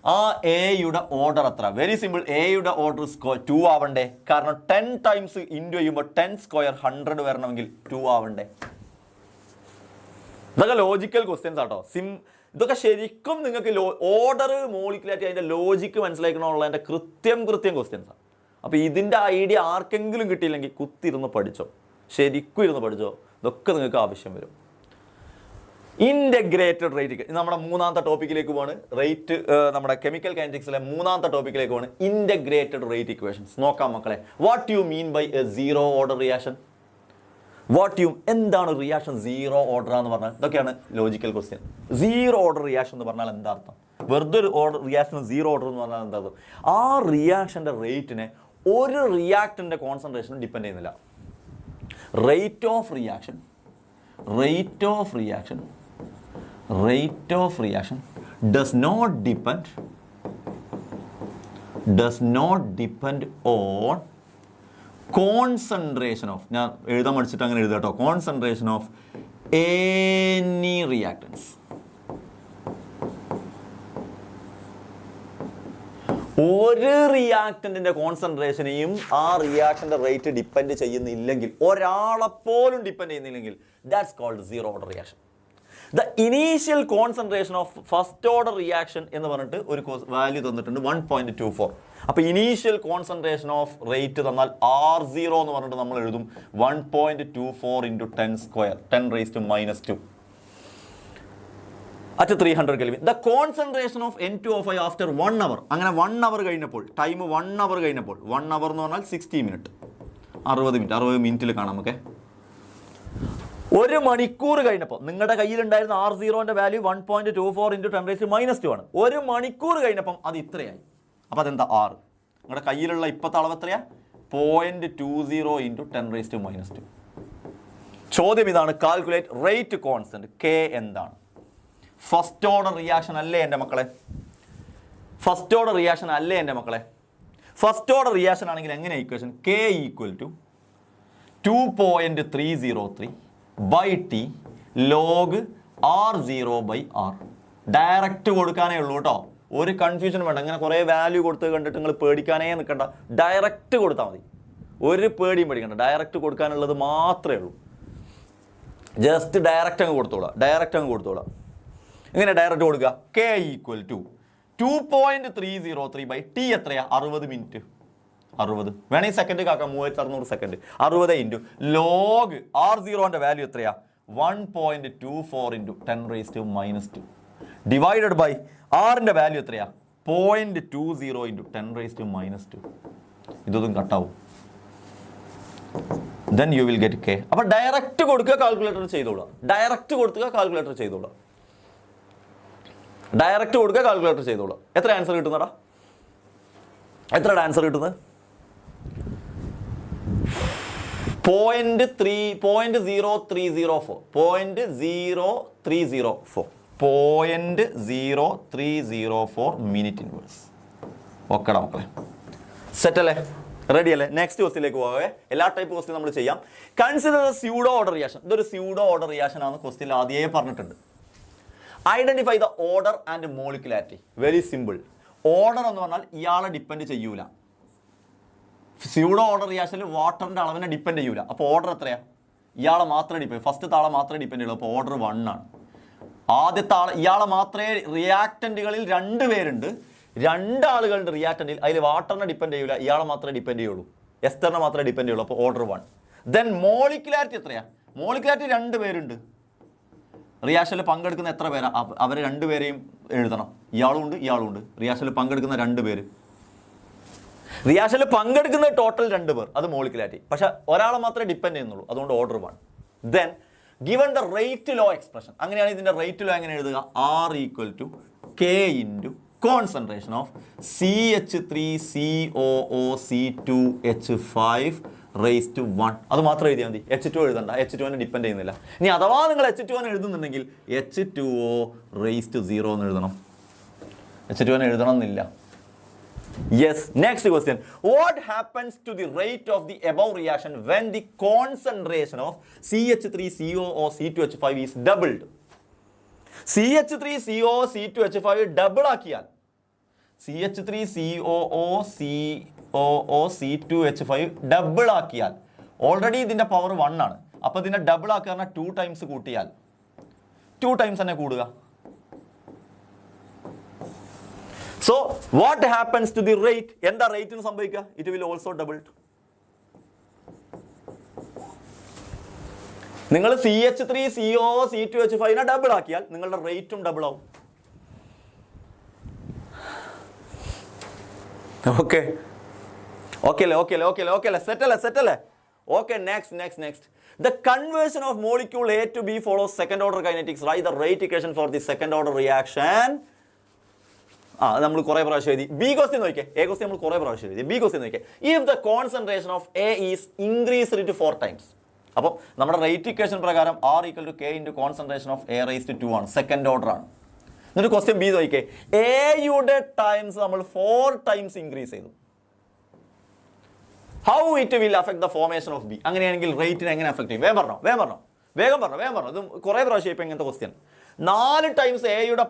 ആ എയുടെ ഓർഡർ എത്ര? Very simple. എയുടെ ഓർഡർ 2 ആവണ്ടേ? കാരണം 10 times ഇൻറ്റു ചെയ്യുമ്പോൾ 10 square 100 വരണമെങ്കിൽ 2 ആവണ്ടേ? ഇതൊക്കെ ലോജിക്കൽ ക്വസ്റ്റ്യൻസ് ആട്ടോ. ഇതൊക്കെ ശരിക്കും നിങ്ങൾക്ക് ഓർഡർ മോളിക്കുലാരിറ്റി അതിൻ്റെ ലോജിക്ക് മനസ്സിലാക്കണമുള്ളതിൻ്റെ കൃത്യം ക്വസ്റ്റ്യൻസാണ്. അപ്പോൾ ഇതിൻ്റെ ഐഡിയ ആർക്കെങ്കിലും കിട്ടിയില്ലെങ്കിൽ കുത്തിരുന്ന് പഠിച്ചോ, ശരിക്കും ഇരുന്ന് പഠിച്ചോ. ഇതൊക്കെ നിങ്ങൾക്ക് ആവശ്യം വരും. ഇൻ്റഗ്രേറ്റഡ് റേറ്റ് നമ്മുടെ മൂന്നാമത്തെ ടോപ്പിക്കിലേക്ക് പോവാണ്. റേറ്റ് നമ്മുടെ കെമിക്കൽ കൈനറ്റിക്സിലെ മൂന്നാമത്തെ ടോപ്പിക്കിലേക്ക് പോവാണ്. Integrated rate equations. നോക്കാം മക്കളെ. What you mean by a zero order reaction? എന്താണ് റിയാക്ഷൻ സീറോ ഓർഡർ എന്ന് പറഞ്ഞാൽ? ഇതൊക്കെയാണ് logical question. Zero order reaction എന്ന് പറഞ്ഞാൽ എന്താ അർത്ഥം? വെറുതെ ഒരു ഓർഡർ റിയാക്ഷൻ സീറോ ഓർഡർ എന്ന് പറഞ്ഞാൽ എന്താ അർത്ഥം? ആ റിയാക്ഷൻ്റെ റേറ്റിനെ ഒരു റിയാക്ടൻ്റെ കോൺസെൻട്രേഷൻ ഡിപ്പെൻഡ് ചെയ്യുന്നില്ല. Rate of reaction does not depend on concentration of, ഞാൻ എഴുതാൻ പഠിച്ചിട്ട് അങ്ങനെ എഴുതാം കേട്ടോ, concentration of any reactants. ഒരു റിയാക്ടന്റിന്റെ കോൺസെൻട്രേഷനെയും ആ റിയാക്ഷന്റെ റേറ്റ് ഡിപ്പെൻഡ് ചെയ്യുന്നില്ലെങ്കിൽ, ഒരാളെപ്പോലും ഡിപ്പെൻഡ് ചെയ്യുന്നില്ലെങ്കിൽ, that's called zero order reaction. The initial concentration of first order reaction എന്ന് പറഞ്ഞിട്ട് ഒരു വാല്യൂ തന്നിട്ടുണ്ട് 1.24. അപ്പോൾ ഇനീഷ്യൽ കോൺസെൻട്രേഷൻ ഓഫ് റേറ്റ് തന്നാൽ R0 എന്ന് പറഞ്ഞിട്ട് നമ്മൾ എഴുതും 1.24 × 10 square 10 raised to -2 at 300 Kelvin. The concentration of N2O5 after 1 hour, അങ്ങനെ 1 hour കഴിഞ്ഞപ്പോൾ, ടൈം 1 hour കഴിഞ്ഞപ്പോൾ, 1 hour എന്ന് പറഞ്ഞാൽ 60 minutes, 60 മിനിറ്റിൽ കാണാം. ഓക്കെ, ഒരു മണിക്കൂർ കഴിഞ്ഞപ്പോൾ നിങ്ങളുടെ കയ്യിലുണ്ടായിരുന്ന R0ന്റെ വാല്യൂ 1.24 × 10 raised to -2 ആണ്. ഒരു മണിക്കൂർ കഴിഞ്ഞപ്പം അത് ഇത്രയായി. അപ്പോൾ അതെന്താ? R. നിങ്ങളുടെ കയ്യിലുള്ള ഇപ്പോഴത്തെ അളവ് എത്രയാ? 0.20 × 10 raised to -2. ചോദ്യം ഇതാണ്, കാൽക്കുലേറ്റ് റേറ്റ് കോൺസ്റ്റന്റ് K എന്താണ്? ഫസ്റ്റ് ഓർഡർ റിയാക്ഷൻ അല്ലേ എൻ്റെ മക്കളെ? ഫസ്റ്റ് ഓർഡർ റിയാക്ഷൻ ആണെങ്കിൽ എങ്ങനെ equation? K = 2.303/T log R0/R. Direct കൊടുക്കാനേ ഉള്ളൂ കേട്ടോ, ഒരു കൺഫ്യൂഷൻ വേണ്ട. അങ്ങനെ കുറേ വാല്യൂ കൊടുത്ത് കണ്ടിട്ട് നിങ്ങൾ പേടിക്കാനേ നിൽക്കണ്ട, ഡയറക്റ്റ് കൊടുത്താൽ മതി. ഒരു പേടിയും പേടിക്കണ്ട, ഡയറക്റ്റ് കൊടുക്കാനുള്ളത് മാത്രമേ ഉള്ളൂ. ജസ്റ്റ് ഡയറക്റ്റ് അങ്ങ് കൊടുത്തോളാം. ഇങ്ങനെ ഡയറക്റ്റ് കൊടുക്കുക. K = 2.303/T എത്രയാ? 60 മിനിറ്റ്. 60 വേണമെങ്കിൽ സെക്കൻഡ് കാക്കാം, 3600 സെക്കൻഡ്. 60 × log R0ന്റെ വാല്യൂ എത്രയാ? 1.24 × 10 raised to -2 ഡിവൈഡഡ് ബൈ ആറിൻ്റെ വാല്യൂ എത്രയാ? 0.20 × 10 raised to -2. ഇതൊന്നും കട്ടാവും. then you will get k. അപ്പോൾ ഡയറക്റ്റ് കൊടുക്കുക, കാൽക്കുലേറ്റർ ചെയ്തോളാം. ഡയറക്റ്റ് കൊടുക്കുക, കാൽക്കുലേറ്റർ ചെയ്തോളാം. ഡയറക്റ്റ് കൊടുക്കുക, കാൽക്കുലേറ്റർ ചെയ്തോളാം. എത്ര ആൻസർ കിട്ടുന്നടാ? എത്രയുടെ ആൻസർ കിട്ടുന്നത്? 0.0304. 0.0304 മിനിറ്റ് ഇൻവേഴ്സ്. ഓക്കെടാ മക്കളെ, സെറ്റ് അല്ലേ? റെഡി അല്ലേ? നെക്സ്റ്റ് ക്വസ്റ്റിലേക്ക് പോകേ. എല്ലാ ടൈപ്പ് ക്വസ്റ്റ്യൻ നമ്മൾ ചെയ്യാം. Consider pseudo order reaction. ഇതൊരു സ്യൂഡോ ഓർഡർ റിയാക്ഷൻ ആണ്. ക്വസ്റ്റ്യൻ ആദ്യമേ പറഞ്ഞിട്ടുണ്ട്. Identify the order and molecularity. Very simple. Order എന്ന് പറഞ്ഞാൽ ഇയാളെ ഡിപ്പെൻഡ് ചെയ്യൂല. സ്യൂഡോ ഓർഡർ റിയാക്ഷനിൽ വാട്ടറിന്റെ അളവിനെ ഡിപ്പെൻഡ് ചെയ്യൂല. അപ്പോൾ ഓർഡർ എത്രയാ? ഇയാളെ മാത്രമേ ഡിപ്പെൻഡ്, ഫസ്റ്റ് ആളെ മാത്രമേ ഡിപ്പെൻഡ് ചെയ്യുള്ളൂ. അപ്പോൾ ഓർഡർ 1 ആണ്. ആദ്യത്തെ ആൾ ഇയാളെ മാത്രമേ, റിയാക്ടന്റുകളിൽ 2 പേരുണ്ട്, 2 ആളുകളുണ്ട് റിയാക്ടന്റിൽ. അതിൽ വാട്ടറിനെ ഡിപ്പെൻഡ് ചെയ്യൂല, ഇയാളെ മാത്രമേ ഡിപ്പെൻഡ് ചെയ്യുള്ളൂ, എസ്റ്ററിനെ മാത്രമേ ഡിപ്പെൻഡ് ചെയ്യുള്ളൂ. അപ്പോൾ ഓർഡർ 1. ദെൻ മോളിക്കുലാരിറ്റി എത്രയാ? മോളിക്കുലാരിറ്റി 2 പേരുണ്ട്. റിയാക്ഷനിൽ പങ്കെടുക്കുന്ന എത്ര പേരാ? അവരെ 2 പേരെയും എഴുതണം. ഇയാളും ഉണ്ട്, ഇയാളും ഉണ്ട്. റിയാക്ഷനിൽ പങ്കെടുക്കുന്ന 2 പേര്. റിയാക്ഷനിൽ പങ്കെടുക്കുന്ന ടോട്ടൽ 2 പേർ. അത് മോളിക്കുലാരിറ്റി. പക്ഷെ ഒരാളെ മാത്രമേ ഡിപ്പെൻഡ് ചെയ്യുന്നുള്ളൂ. അതുകൊണ്ട് order 1. Then given the rate law expression. അങ്ങനെയാണ് ഇതിന്റെ റേറ്റ് ലോ എങ്ങനെ എഴുതുക? R = K × concentration of CH3COOC2H5 raised to 1. അത് മാത്രം എഴുതിയാൽ മതി. H2 എഴുതണ്ട. H2നെ ഡിപ്പെൻഡ് ചെയ്യുന്നില്ല. ഇനി അഥവാ നിങ്ങൾ H2നെ എഴുതുന്നുണ്ടെങ്കിൽ H2O raised to 0 എന്ന് എഴുതണം. H2നെ എഴുതണം എന്നില്ല. Yes. Next question. What happens to the rate of the above reaction when the concentration of CH3COOC2H5 is doubled? CH3COOC2H5 double ആക്കിയാൽ, CH3COOC2H5 ഡബിൾ ആക്കിയാൽ, ഓൾറെഡി ഇതിന്റെ പവർ 1 ആണ്. അപ്പൊ ഇതിനെ ഡബിൾ ആക്കുക 2 ടൈംസ് കൂട്ടിയാൽ 2 ടൈംസ് തന്നെ കൂടുക. So what happens to the rate? എന്താ റേറ്റിന് സംഭവിക്കുക? It will also doubled. നിങ്ങൾ CH3COOC2H5 ഡബിൾ ആക്കിയാൽ നിങ്ങളുടെ റേറ്റും ഡബിൾ ആവും. ഓക്കെ അല്ലേ? സെറ്റ് അല്ലേ? Okay, next. The conversion of molecule A to B follows second order kinetics. Write the rate equation for the second order reaction. നമ്മൾ കുറേ പ്രാവശ്യം എഴുതി. ബി ക്വസ്റ്റ്യൻ നോക്കിയേ. എ ക്വസ്റ്റ്യൻ നമ്മൾ കുറേ പ്രാവശ്യം എഴുതി. ബി ക്വസ്റ്റ്യൻ നോക്കിയേ. If the concentration of A is increased to 4 times. അപ്പോൾ നമ്മുടെ റേറ്റ് ഇക്വേഷൻ പ്രകാരം R = K × concentration of A raised to 2 ആണ്. സെക്കൻഡ് ഓർഡർ ആണ്. എന്നിട്ട് ക്വസ്റ്റ്യൻ ബി നോക്കിയേ. എയുടെ ടൈംസ് നമ്മൾ 4 ടൈംസ് ഇൻക്രീസ് ചെയ്തു. How it will affect the formation of B? അങ്ങനെയാണെങ്കിൽ റേറ്റിനെ എങ്ങനെ അഫക്ട് ചെയ്യും? വേഗം പറഞ്ഞോ. ഇത് കുറേ പ്രാവശ്യം ഇപ്പം ഇങ്ങനത്തെ ക്വസ്റ്റ്യൻ. 4 ടൈംസ് എയുടെ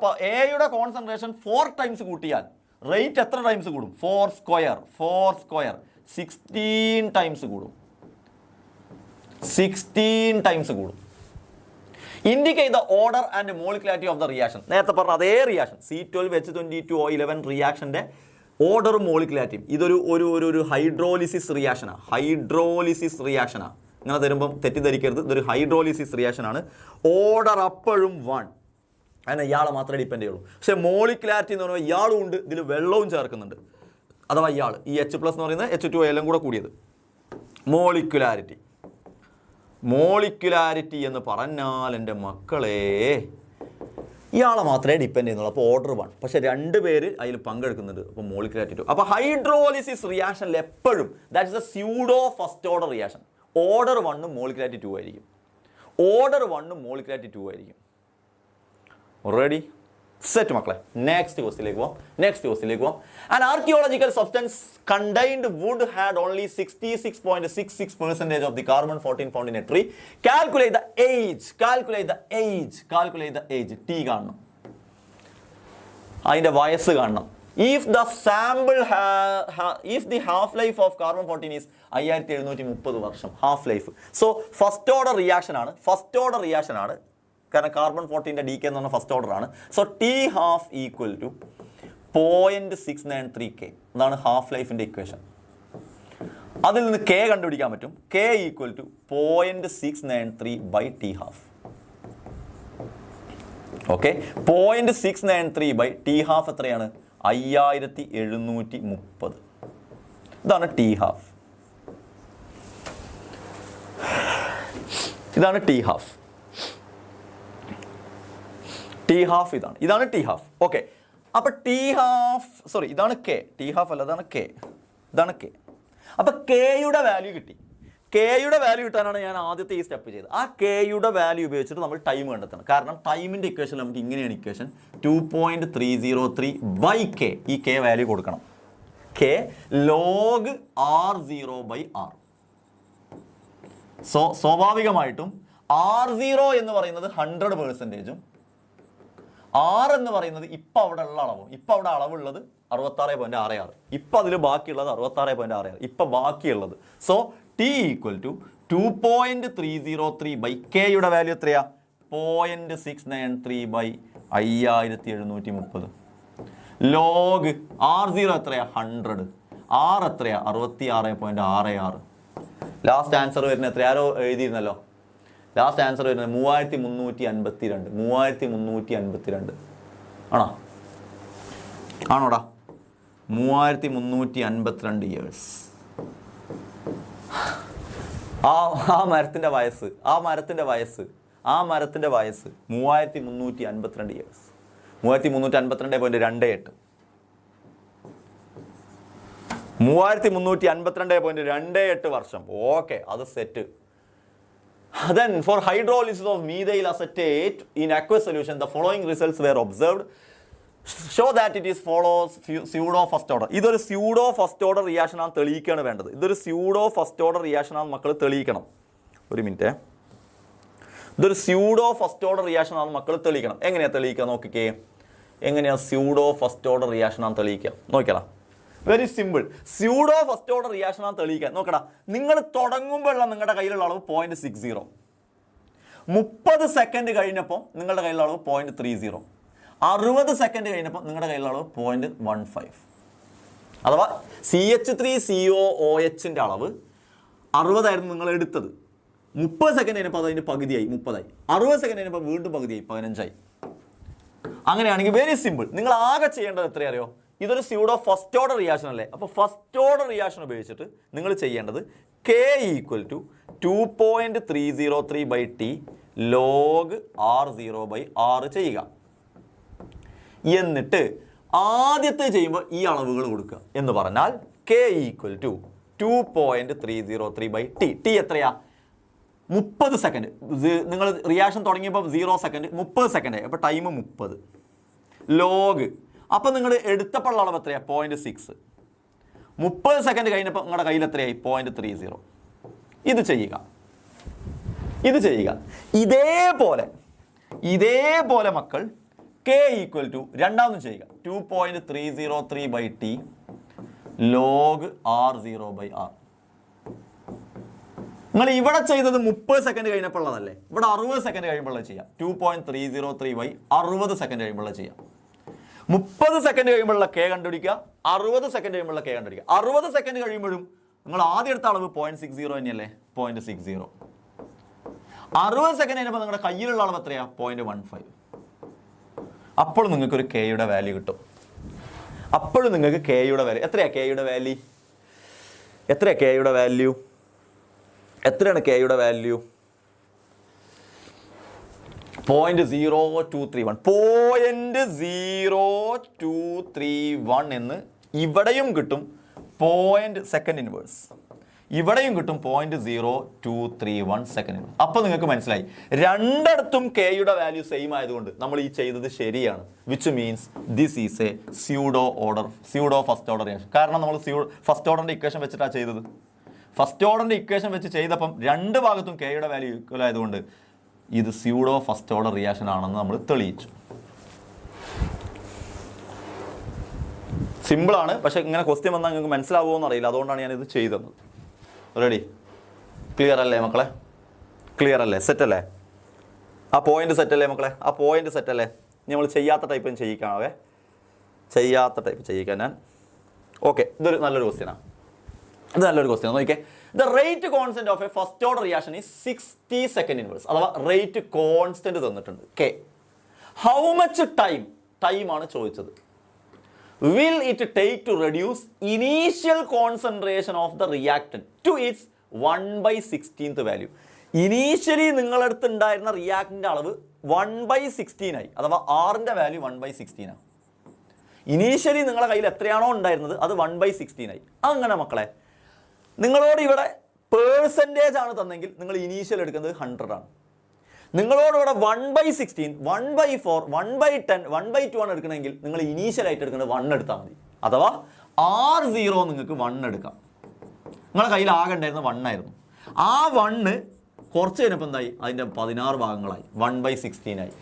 കോൺസെൻട്രേഷൻ 4 ടൈംസ് കൂട്ടിയാൽ റേറ്റ് എത്ര ടൈംസ് കൂടും? 4 സ്ക്വയർ 16 ടൈംസ് കൂടും. 16 ടൈംസ് കൂടും. Indicate the order and molecularity of the reaction. നേരത്തെ പറഞ്ഞ അതേ റിയാക്ഷൻ C12H22O11 റിയാക്ഷന്റെ ഓർഡറും മോളിക്കുലാരിറ്റിയും. ഇതൊരു ഹൈഡ്രോളിസിസ് റിയാക്ഷനാണ്. ഇങ്ങനെ തരുമ്പം തെറ്റിദ്ധരിക്കരുത്. ഇതൊരു ഹൈഡ്രോളിസിസ് റിയാക്ഷനാണ്. ഓർഡർ അപ്പോഴും 1. അതിനെ ഇയാളെ മാത്രമേ ഡിപ്പെൻഡ് ചെയ്യുള്ളൂ. പക്ഷേ മോളിക്കുലാരിറ്റി എന്ന് പറയുമ്പോൾ ഇയാളും ഉണ്ട്, ഇതിൽ വെള്ളവും ചേർക്കുന്നുണ്ട്. അഥവാ ഇയാൾ ഈ H+ എന്ന് പറയുന്നത് H2O എല്ലാം കൂടെ കൂടിയത്. മോളിക്കുലാരിറ്റി എന്ന് പറഞ്ഞാൽ എൻ്റെ മക്കളെ ഇയാളെ മാത്രമേ ഡിപ്പെൻഡ് ചെയ്യുന്നുള്ളൂ. അപ്പോൾ ഓർഡർ 1. പക്ഷേ 2 പേര് അതിൽ പങ്കെടുക്കുന്നുണ്ട്. അപ്പോൾ മോളിക്കുലാരിറ്റി 2. അപ്പോൾ ഹൈഡ്രോളിസിസ് റിയാക്ഷനിൽ എപ്പോഴും that is A pseudo first order reaction. Order 1 molecularity 2 ആയിരിക്കും. റെഡി സെറ്റ് മക്കളെ? നെക്സ്റ്റ് ക്വസ്റ്റിലേക്ക് പോവാം. An archaeological substance contained wood had only 66.66% of the carbon-14 found in a tree. Calculate the age. T കാണണം. അതിൻ്റെ വയസ്സ് കാണണം. If the half-life of carbon-14 is 5730 വർഷം half life. So first order reaction ആണ്. കാരണം carbon-14 ഡീക്കേ എന്ന് പറഞ്ഞാൽ ഫസ്റ്റ് ഓർഡർ ആണ്. So T½ = 0.693 K. അതാണ് ഹാഫ് ലൈഫിൻ്റെ ഇക്വേഷൻ. അതിൽ നിന്ന് K കണ്ടുപിടിക്കാൻ പറ്റും. K = 0.693/T². ഓക്കെ, 0.693/T½ എത്രയാണ്? 5730. ഇതാണ് T². ഇതാണ് ടി ഹാഫ്. ടി ഹാഫ് ഇതാണ് ടി ഹാഫ്. ഓക്കെ, അപ്പോൾ ടി ഹാഫ്, സോറി ഇതാണ് കെ, ടി ഹാഫ് അല്ല, ഇതാണ് കെ. അപ്പോൾ കെയുടെ വാല്യൂ കിട്ടി. കെയുടെ വാല്യൂ കിട്ടാനാണ് ഞാൻ ആദ്യത്തെ ഈ സ്റ്റെപ്പ് ചെയ്തത്. ആ കെയുടെ വാല്യൂ ഉപയോഗിച്ചിട്ട് നമ്മൾ ടൈം കണ്ടെത്തണം. കാരണം ടൈമിൻ്റെ ഇക്വേഷൻ നമുക്ക് ഇങ്ങനെയാണ് ഇക്വേഷൻ, 2.303/k. ഈ കെ വാല്യൂ കൊടുക്കണം, കെ ലോഗ് R0/R. സ്വാഭാവികമായിട്ടും R0 എന്ന് പറയുന്നത് 100%, R എന്ന് പറയുന്നത് ഇപ്പം അവിടെ ഉള്ള അളവും, ഇപ്പം അവിടെ അളവുള്ളത് 66.66, ഇപ്പം അതിൽ ബാക്കിയുള്ളത് 66.66, ഇപ്പം ബാക്കിയുള്ളത്. So T equal to 2.303/k. യുടെ വാല്യൂ എത്രയാ? 0.693/5730. ലോഗ് R0 എത്രയാ? 100. R എത്രയാ? 66.66. ലാസ്റ്റ് ആൻസർ വരുന്നത് എത്ര? ആരോ എഴുതിയിരുന്നല്ലോ. ലാസ്റ്റ് ആൻസർ വരുന്നത് 3352. ആണോടാ? 3352 ഇയേഴ്സ്. ആ മരത്തിൻ്റെ വയസ്സ് 3352 ഇയേഴ്സ്. 3352.28. 3352.28 വർഷം. ഓക്കെ, അത് set. Then for hydrolysis of methyl acetate in aqueous solution, the following results were observed. Show that it is follows pseudo first order. ഇതൊരു സ്യൂഡോ ഫസ്റ്റ് ഓർഡർ റിയാക്ഷൻ ആണ് തെളിയിക്കുകയാണ് വേണ്ടത്. ഇതൊരു സ്യൂഡോ ഫസ്റ്റ് ഓർഡർ റിയാക്ഷൻ ആണ് മക്കൾ തെളിയിക്കണം. ഒരു മിനിറ്റ്. ഇതൊരു സ്യൂഡോ ഫസ്റ്റ് ഓർഡർ റിയാക്ഷൻ ആണ് മക്കൾ തെളിയിക്കണം. എങ്ങനെയാണ് തെളിയിക്കുക നോക്കിക്കേ. എങ്ങനെയാണ് സ്യൂഡോ ഫസ്റ്റ് ഓർഡർ റിയാക്ഷൻ ആണ് തെളിയിക്കുക നോക്കിയടാ. Very simple. Pseudo first order reaction ആണ് തെളിയിക്കാൻ നോക്കടാ. നിങ്ങൾ തുടങ്ങുമ്പോഴുള്ള നിങ്ങളുടെ കയ്യിലുള്ള അളവ് 0.60. 30 സെക്കൻഡ് കഴിഞ്ഞപ്പോൾ നിങ്ങളുടെ കയ്യിലുള്ള അളവ് 0.30. 60 സെക്കൻഡ് കഴിഞ്ഞപ്പോൾ നിങ്ങളുടെ കയ്യിലുള്ള അളവ് 0.15. അഥവാ CH3COOHൻ്റെ അളവ് 60 നിങ്ങൾ എടുത്തത്. 30 സെക്കൻഡ് കഴിഞ്ഞപ്പോൾ അതിൻ്റെ പകുതിയായി 30. 60 സെക്കൻഡ് കഴിഞ്ഞപ്പോൾ വീണ്ടും പകുതിയായി 15. അങ്ങനെയാണെങ്കിൽ വെരി സിമ്പിൾ. നിങ്ങൾ ആകെ ചെയ്യേണ്ടത് എത്രയറിയോ? ഇതൊരു സ്യൂഡോ ഫസ്റ്റ് ഓർഡർ റിയാക്ഷൻ അല്ലേ? അപ്പോൾ ഫസ്റ്റ് ഓർഡർ റിയാക്ഷൻ ഉപയോഗിച്ചിട്ട് നിങ്ങൾ ചെയ്യേണ്ടത് K equal to 2.303/T log R0/R ചെയ്യുക. എന്നിട്ട് ആദ്യത്തെ ചെയ്യുമ്പോൾ ഈ അളവുകൾ കൊടുക്കുക എന്ന് പറഞ്ഞാൽ K equal to 2.303/T. T എത്രയാ? 30 സെക്കൻഡ്. നിങ്ങൾ റിയാക്ഷൻ തുടങ്ങിയപ്പോൾ 0 സെക്കൻഡ്, 30 സെക്കൻഡ്. അപ്പോൾ ടൈം 30 ലോഗ്. അപ്പോൾ നിങ്ങൾ എടുത്തപ്പോൾ അളവ് എത്രയാണ്? 0.6. 30 സെക്കൻഡ് കഴിഞ്ഞപ്പോൾ നിങ്ങളുടെ കയ്യിൽ എത്രയായി? 0.30. ഇത് ചെയ്യുക. ഇതേപോലെ മക്കൾ K ഈക്വൽ ടു രണ്ടാമതും ചെയ്യുക. 2.303/T log R0/R. നിങ്ങൾ ഇവിടെ ചെയ്തത് 30 സെക്കൻഡ് കഴിഞ്ഞപ്പോൾ ഉള്ളതല്ലേ? ഇവിടെ 60 സെക്കൻഡ് കഴിയുമ്പോൾ ചെയ്യാം. 2.303/60 സെക്കൻഡ് കഴിയുമ്പോൾ ചെയ്യാം. 30 സെക്കൻഡ് കഴിയുമ്പോഴുള്ള K കണ്ടുപിടിക്കുക, 60 സെക്കൻഡ് കഴിയുമ്പോഴുള്ള K കണ്ടുപിടിക്കുക. 60 സെക്കൻഡ് കഴിയുമ്പോഴും നിങ്ങൾ ആദ്യം എടുത്ത അളവ് 0.60 തന്നെയല്ലേ? 0.60. 60 സെക്കൻഡ് കഴിയുമ്പോൾ നിങ്ങളുടെ കയ്യിലുള്ള അളവ് എത്രയാ? 0.15. അപ്പോൾ നിങ്ങൾക്കൊരു Kയുടെ വാല്യൂ കിട്ടും. അപ്പോഴും നിങ്ങൾക്ക് Kയുടെ വാല്യൂ എത്രയാണ്? Kയുടെ വാല്യൂ എത്രയാണ്? Kയുടെ വാല്യൂ എത്രയാണ്? Kയുടെ വാല്യൂ 0.0231. 0.0231 എന്ന് ഇവിടെയും കിട്ടും. സെക്കൻഡ് ഇൻവേഴ്സ് ഇവിടെയും കിട്ടും. 0.0231 സെക്കൻഡ് ഇൻവേഴ്സ്. അപ്പോൾ നിങ്ങൾക്ക് മനസ്സിലായി രണ്ടിടത്തും Kയുടെ വാല്യൂ സെയിം ആയതുകൊണ്ട് നമ്മൾ ഈ ചെയ്തത് ശരിയാണ്. Which means this is A pseudo first order reaction. കാരണം നമ്മൾ ഫസ്റ്റ് ഓർഡറിൻ്റെ ഇക്വേഷൻ വെച്ചിട്ടാണ് ചെയ്തത്. ഫസ്റ്റ് ഓർഡറിൻ്റെ ഇക്വേഷൻ വെച്ച് ചെയ്തപ്പം രണ്ട് ഭാഗത്തും Kയുടെ വാല്യൂ ഈക്വൽ ആയതുകൊണ്ട് ഇത് സ്യൂഡോ ഫസ്റ്റ് ഓർഡർ റിയാക്ഷൻ ആണെന്ന് നമ്മൾ തെളിയിച്ചു. സിമ്പിളാണ്, പക്ഷേ ഇങ്ങനെ ക്വസ്റ്റ്യൻ വന്നാൽ നിങ്ങൾക്ക് മനസ്സിലാവുമോ എന്നറിയില്ല. അതുകൊണ്ടാണ് ഞാനിത് ചെയ്തത്. റെഡി? ക്ലിയർ അല്ലേ മക്കളെ? ക്ലിയർ അല്ലേ? സെറ്റല്ലേ? ആ പോയിന്റ് സെറ്റല്ലേ മക്കളെ? ആ പോയിന്റ് സെറ്റല്ലേ? നമ്മൾ ചെയ്യാത്ത ടൈപ്പ് ചെയ്യിക്കാവേ. ചെയ്യാത്ത ടൈപ്പ് ചെയ്യിക്കാൻ ഞാൻ. ഓക്കെ, ഇതൊരു നല്ലൊരു ക്വസ്റ്റ്യനാണ്. ഇത് നല്ലൊരു ക്വസ്റ്റ്യൻ നോക്കിക്കേ. The rate constant of a first order reaction is 60 second inverse. അഥവാ റേറ്റ് കോൺസ്റ്റന്റ് തന്നിട്ടുണ്ട് K. How much time ആണ് ചോദിച്ചത്. Will it take to reduce initial concentration of the reactant to its 1/16th value? Initially നിങ്ങളുടെ അടുത്ത് ഉണ്ടായിരുന്ന റിയാക്ടിൻ്റെ അളവ് 1/16 ആയി, അഥവാ ആറിൻ്റെ വാല്യൂ 1/16 ആണ്. ഇനീഷ്യലി നിങ്ങളുടെ കയ്യിൽ എത്രയാണോ ഉണ്ടായിരുന്നത് അത് 1/16 ആയി. അങ്ങനെ മക്കളെ, നിങ്ങളോട് ഇവിടെ പേഴ്സൻറ്റേജ് ആണ് തന്നെങ്കിൽ നിങ്ങൾ ഇനീഷ്യൽ എടുക്കുന്നത് 100 ആണ്. നിങ്ങളോട് ഇവിടെ 1/16, 1/4, 1/10, 1/2 ആണ് എടുക്കണമെങ്കിൽ നിങ്ങൾ ഇനീഷ്യലായിട്ട് എടുക്കുന്നത് 1 എടുത്താൽ മതി. അഥവാ R0 നിങ്ങൾക്ക് 1 എടുക്കാം. നിങ്ങളുടെ കയ്യിൽ ആകെ ഉണ്ടായിരുന്ന 1 ആയിരുന്നു. ആ 1 കുറച്ച് കഴിഞ്ഞപ്പോൾ എന്തായി? അതിൻ്റെ 16 ഭാഗങ്ങളായി, 1/16 ആയി.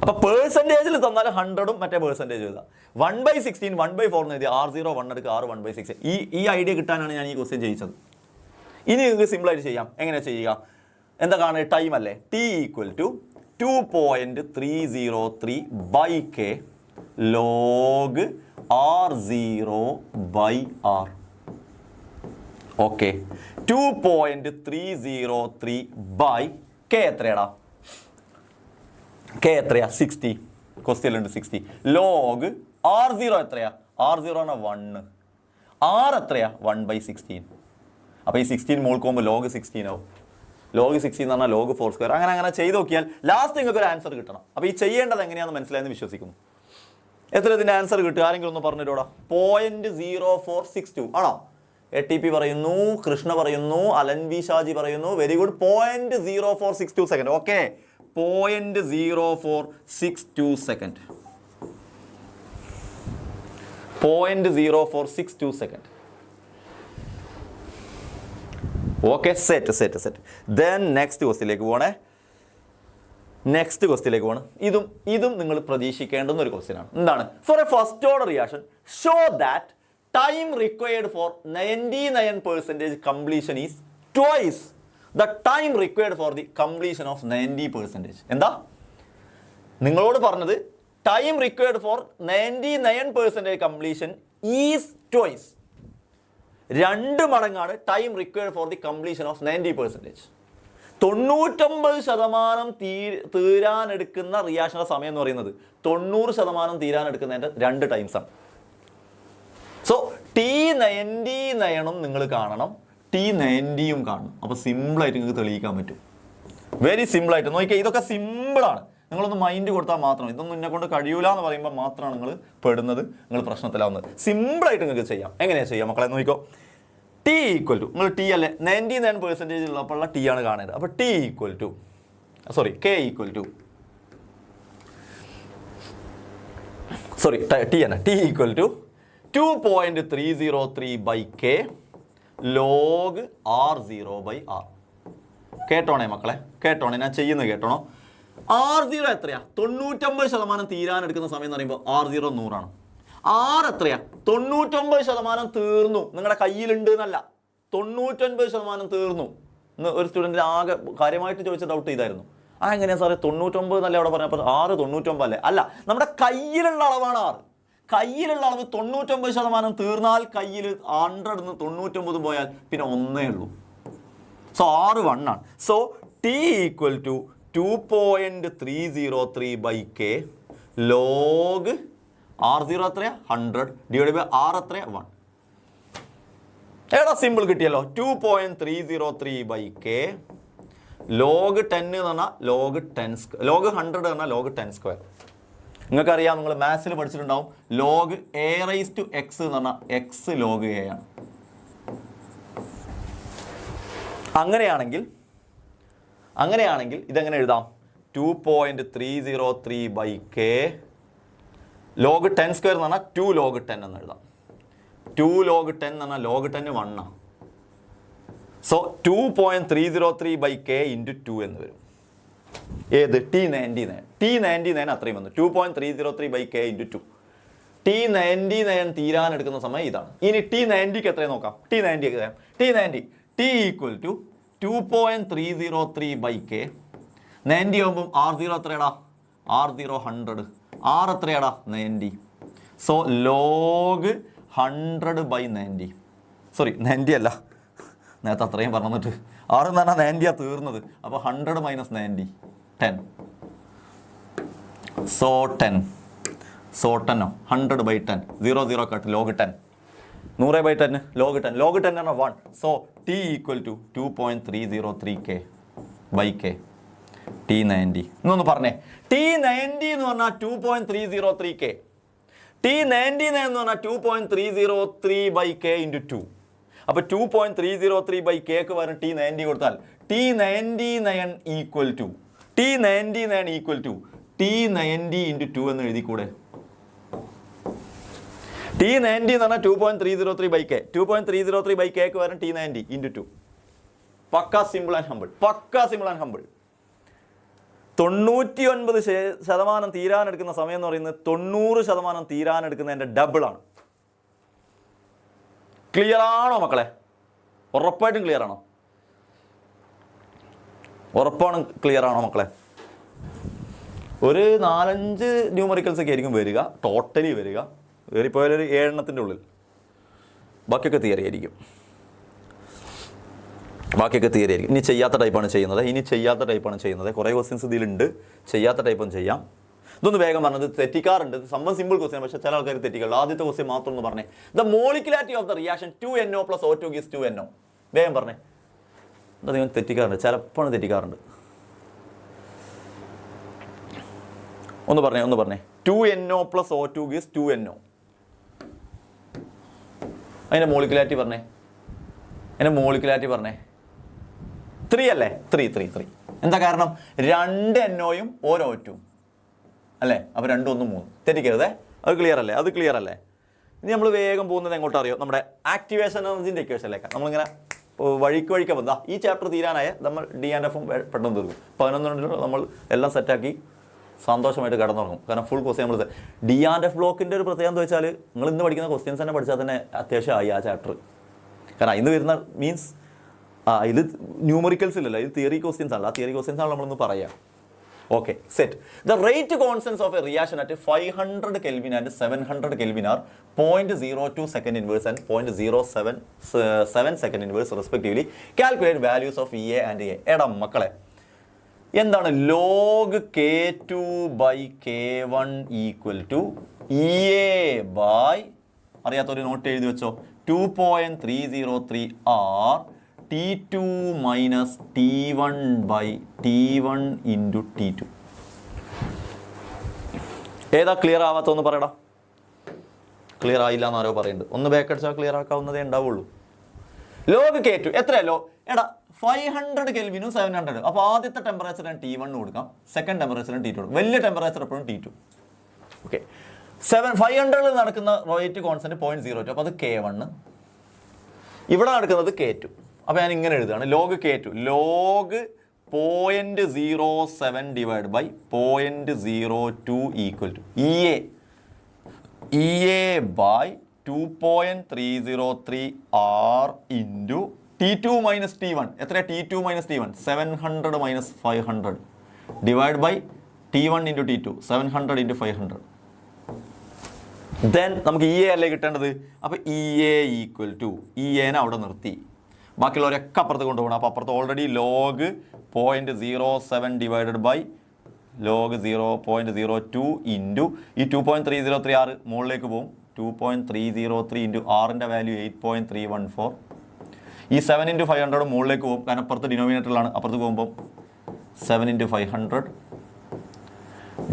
അപ്പോൾ പേഴ്സൻറ്റേജിൽ തന്നാൽ 100ഉം മറ്റേ പേഴ്സൻറ്റേജ് എഴുതുക. 1/16, 1/4 എന്ന് എഴുതി R0 1 എടുക്കുക, R 1/16. ഈ ഐഡിയ കിട്ടാനാണ് ഞാൻ ഈ ക്വസ്റ്റ്യൻ ചെയ്യിച്ചത്. ഇനി നിങ്ങൾക്ക് സിമ്പിളായിട്ട് ചെയ്യാം. എങ്ങനെ ചെയ്യുക? എന്താ കാണുക? ടൈം അല്ലേ? T = 2.303/K log R0/R. Okay, 2.303/K എത്രയാടാ? K എത്രയാ? 60. ക്വസ്റ്റ്യനിലുണ്ട് 60. ലോഗ് R0 എത്രയാ? R0 ആണ് 1. R എത്രയാ? 1/16. അപ്പോൾ ഈ 16 മോൾക്കുമ്പോൾ ലോഗ് 16 ആവും. ലോഗ് 16 എന്ന് പറഞ്ഞാൽ ലോഗ് 4². അങ്ങനെ ചെയ്ത് നോക്കിയാൽ ലാസ്റ്റ് നിങ്ങൾക്ക് ഒരു ആൻസർ കിട്ടണം. അപ്പോൾ ഈ ചെയ്യേണ്ടത് എങ്ങനെയാണെന്ന് മനസ്സിലായെന്ന് വിശ്വസിക്കുന്നു. എത്ര ഇതിൻ്റെ ആൻസർ കിട്ടുക? ആരെങ്കിലും ഒന്ന് പറഞ്ഞിട്ടോടാ. 0.0462 ആണോ? ATP പറയുന്നു, കൃഷ്ണ പറയുന്നു, അലൻ വി ഷാജി പറയുന്നു. Very good. 0.0462 second. Okay, 0.0462 second. 0.0462 second. Okay, set. Then next ക്വസ്റ്റ്യനിലേക്ക് പോകണേ. ഇതും നിങ്ങൾ പ്രതീക്ഷിക്കേണ്ടുന്ന ഒരു ക്വസ്റ്റ്യൻ ആണ്. എന്താണ്? For a first order reaction show that time required for 99% completion is twice the time required for the completion of 90%. എന്താ നിങ്ങളോട് പറഞ്ഞത്? Time required for 99% completion is twice. 2 മടങ്ങാണ് time required for the completion of 90%. 99% തീരാനെടുക്കുന്ന റിയാക്ഷൻ്റെ സമയം എന്ന് പറയുന്നത് 90% തീരാനെടുക്കുന്നതിൻ്റെ 2 ടൈംസാണ്. സോ T99 നിങ്ങൾ കാണണം, T90 കാണണം. അപ്പോൾ സിമ്പിളായിട്ട് നിങ്ങൾക്ക് തെളിയിക്കാൻ പറ്റും. വെരി സിമ്പിളായിട്ട് നോക്കിയാൽ ഇതൊക്കെ സിമ്പിളാണ്. നിങ്ങളൊന്ന് മൈൻഡ് കൊടുത്താൽ മാത്രം. ഇതൊന്നും എന്നെ കൊണ്ട് കഴിയൂല എന്ന് പറയുമ്പോൾ മാത്രമാണ് നിങ്ങൾ പെടുന്നത്, നിങ്ങൾ പ്രശ്നത്തിലാവുന്നത്. സിമ്പിളായിട്ട് നിങ്ങൾക്ക് ചെയ്യാം. എങ്ങനെയാണ് ചെയ്യാം മക്കളെ? നോക്കിക്കോ. T = നിങ്ങൾ T അല്ലേ 99% ഉള്ളപ്പോഴുള്ള T ആണ് കാണേണ്ടത്. അപ്പോൾ K = 2.303/K log R0/R. കേട്ടോണേ മക്കളെ, കേട്ടോണേ, ഞാൻ ചെയ്യുന്നത് കേട്ടോണോ. R0 എത്രയാ? 99% തീരാനെടുക്കുന്ന സമയം എന്ന് പറയുമ്പോൾ R0 100 ആണ്. R എത്രയാ? 99% തീർന്നു, നിങ്ങളുടെ കയ്യിലുണ്ട് എന്നല്ല, 99% തീർന്നു. ഒരു സ്റ്റുഡൻറ്റിന് ആകെ കാര്യമായിട്ട് ചോദിച്ച ഡൗട്ട് ഇതായിരുന്നു. എങ്ങനെയാണ് സാറേ 99 എന്നല്ലേ അവിടെ പറഞ്ഞപ്പോൾ R 99 അല്ലേ? അല്ല, നമ്മുടെ കയ്യിലുള്ള അളവാണ് R. കയ്യിലുള്ള അളവ് 99% തീർന്നാൽ കയ്യിൽ 100 99 പോയാൽ പിന്നെ 1 ഉള്ളൂ. സോ R 1 ആണ്. So T = 2.303/K log R0 എത്രയാ? 100 / R എത്രയാ? 1. ഏടാ സിമ്പിൾ കിട്ടിയല്ലോ. 2.303/K log 10 എന്ന് പറഞ്ഞാൽ log 10², log 100 എന്ന് പറഞ്ഞാൽ log 10². നിങ്ങൾക്കറിയാം, നിങ്ങൾ മാത്സിൽ പഠിച്ചിട്ടുണ്ടാവും, ലോഗ് A⁻x എന്ന് പറഞ്ഞാൽ x log A ആണ്. അങ്ങനെയാണെങ്കിൽ ഇതെങ്ങനെ എഴുതാം? 2.303/K log 10² എന്ന് പറഞ്ഞാൽ 2 log 10 എന്ന് എഴുതാം. 2 log 10 എന്ന് പറഞ്ഞാൽ log 10 1 ആണ്. സോ 2.303/K × 2 എന്ന് വരും. ഏത്? T99 അത്രയും വന്നു. 2.303/K × 2. T99 തീരാനെടുക്കുന്ന സമയം ഇതാണ്. ഇനി T90ക്ക് എത്രയും നോക്കാം. T90 T = 2.303/K. 90 ആകുമ്പം R0 എത്രയാടാ? R0 100. R എത്രയാടാ? 90. So log 100/90. Sorry, 90 അല്ല, നേരത്തെ അത്രയും പറഞ്ഞിട്ട്. R എന്ന് പറഞ്ഞാൽ 90 തീർന്നത്. അപ്പോൾ 100 - 90 10. So 10 100/10 0 0 cut log 10. 100/10 log 10 ആണ് 1. So T equal to 2.303 K/K T90. എന്നൊന്ന് പറഞ്ഞേ, T90 എന്ന് പറഞ്ഞാൽ 2.303 K. T90 എന്ന് പറഞ്ഞാൽ 2.303/K × 2. അപ്പോൾ 2.303/K വരും T90 കൊടുത്താൽ T99 ഈക്വൽ ടു T90 × 2 എന്ന് എഴുതിക്കൂടെ? T90 എന്ന് പറഞ്ഞാൽ 2.303/K. 2.303/K വരും T90 × 2. പക്കാ സിമ്പിൾ ആൻഡ് ഹമ്പിൾ. 99% തീരാനെടുക്കുന്ന സമയം എന്ന് പറയുന്നത് 90% തീരാനെടുക്കുന്നതിൻ്റെ ഡബിളാണ്. ക്ലിയർ ആണോ മക്കളെ? ഉറപ്പായിട്ടും ക്ലിയർ ആണോ? ഉറപ്പാണ് ക്ലിയർ ആണോ മക്കളെ? ഒരു 4-5 ന്യൂമറിക്കൽസ് ഒക്കെ ആയിരിക്കും വരിക, ടോട്ടലി വരിക. കയറിപ്പോയാലൊരു 7 എണ്ണത്തിൻ്റെ ഉള്ളിൽ. ബാക്കിയൊക്കെ തിയറി ആയിരിക്കും. ഇനി ചെയ്യാത്ത ടൈപ്പാണ് ചെയ്യുന്നത്. കുറേ ക്വസ്റ്റ്യൻസ് ഇതിലുണ്ട്, ചെയ്യാത്ത ടൈപ്പൊന്നും ചെയ്യാം. ഇതൊന്ന് വേഗം പറഞ്ഞത് തെറ്റിക്കാറുണ്ട്. സംഭവം സിമ്പിൾ ക്വസ്റ്റ്യൻ, പക്ഷേ ചില ആൾക്കാർ തെറ്റിക്കാറുണ്ട്. ആദ്യത്തെ ക്വസ്റ്റ്യൻ മാത്രം ഒന്ന് പറഞ്ഞേ. The molecularity of the reaction 2NO + O2 gives 2NO. വേഗം പറഞ്ഞേ. എന്താ നിങ്ങൾ തെറ്റിക്കാറുണ്ട്? ചിലപ്പോൾ തെറ്റിക്കാറുണ്ട്. ഒന്ന് പറഞ്ഞേ 2NO + O2 gives 2NO. അതിൻ്റെ മോളിക്കുലാരിറ്റി പറഞ്ഞേ. 3 അല്ലേ? 3. എന്താ കാരണം? 2 NOയും ഓരോ O2 അല്ലേ? അപ്പോൾ 2 1 3. തെറ്റിക്കരുതേ. അത് ക്ലിയർ അല്ലേ? ഇനി നമ്മൾ വേഗം പോകുന്നത് എങ്ങോട്ട് അറിയോ? നമ്മുടെ ആക്ടിവേഷൻ എനർജിൻ്റെ ഇക്വേഷനിലേക്ക്. നമ്മളിങ്ങനെ വഴിക്ക് വന്നാൽ ഈ ചാപ്റ്റർ തീരാനായ നമ്മൾ D&Fഉം പെട്ടെന്ന് തീർക്കും. 11 നമ്മൾ എല്ലാം സെറ്റാക്കി സന്തോഷമായിട്ട് കിടന്നുറങ്ങും. കാരണം ഫുൾ ക്വസ്റ്റ്യൻ നമ്മൾ D&F ബ്ലോക്കിൻ്റെ ഒരു പ്രത്യേകത എന്താ വെച്ചാൽ, നിങ്ങൾ ഇന്ന് പഠിക്കുന്ന ക്വസ്റ്റ്യൻസ് തന്നെ പഠിച്ചാൽ തന്നെ അത്യാവശ്യമായി ആ ചാപ്റ്റർ. കാരണം ഇന്ന് വരുന്ന മീൻസ് ഇത് ന്യൂമറിക്കൽസ് ഇല്ലല്ലോ, ഇത് തിയറി ക്വസ്റ്റ്യൻസ് ആണ്. ആ തിയറി ക്വസ്റ്റ്യൻസ് ആണ് നമ്മളൊന്ന് പറയാം. Okay, set. The rate constants of a reaction at 500 Kelvin and 700 Kelvin are 0.02 second inverse and 0.077 second inverse respectively. Calculate values of EA and A. എടാ മക്കളെ, എന്താണ് log K2/K1 equal to EA by, അറിയാത്തൊരു നോട്ട് എഴുതി വെച്ചോ, 2.303 R T2 minus T1/T1 into T2. ഏതാ ക്ലിയർ ആവാത്തൊന്ന് പറയടാ. ക്ലിയർ ആയില്ല എന്ന് ആരോ പറയുന്നുണ്ട്. ഒന്ന് ബാക്ക് അടിച്ചാൽ ക്ലിയർ ആക്കാവുന്നതേ ഉണ്ടാവുള്ളൂ. Log K2 എത്രയല്ലോ? എടാ 500 Kelvin 700. അപ്പോൾ ആദ്യത്തെ ടെമ്പറേച്ചറിന് T1 കൊടുക്കാം, സെക്കൻഡ് ടെമ്പറേച്ചറിന് T2 കൊടുക്കാം. വലിയ ടെമ്പറേച്ചർ എപ്പോഴും T2. ഓക്കെ, 500 നടക്കുന്ന റേറ്റ് കോൺസ്റ്റന്റ് 0.02. അപ്പോൾ അത് K1. ഇവിടെ നടക്കുന്നത് K2. അപ്പോൾ ഞാൻ ഇങ്ങനെ എഴുതുകയാണ്, log K2 log 0.07 divide by 0.02 equal to EA by 2.303 R into T2 minus T1. എത്ര? T2 minus T1 700 minus 500 divide by T1 into T2 700 into 500. Then നമുക്ക് EA അല്ലേ കിട്ടേണ്ടത്. അപ്പോൾ EA ഈക്വൽ ടു, EAനെ അവിടെ നിർത്തി, ബാക്കിയുള്ളവരൊക്കെ അപ്പുറത്ത് കൊണ്ടുപോകണം. അപ്പോൾ അപ്പുറത്ത് already log 0.07 divided by log 0.02 into ഈ 2.303 R മുകളിലേക്ക് പോകും. 2.303 ഇൻറ്റു ആറിൻ്റെ വാല്യൂ 8.314. ഈ 7 ഇൻറ്റു 500 മുകളിലേക്ക് പോകും, കാരണം അപ്പുറത്ത് ഡിനോമിനേറ്ററിലാണ്. അപ്പുറത്ത് പോകുമ്പോൾ 7 ഇൻറ്റു 500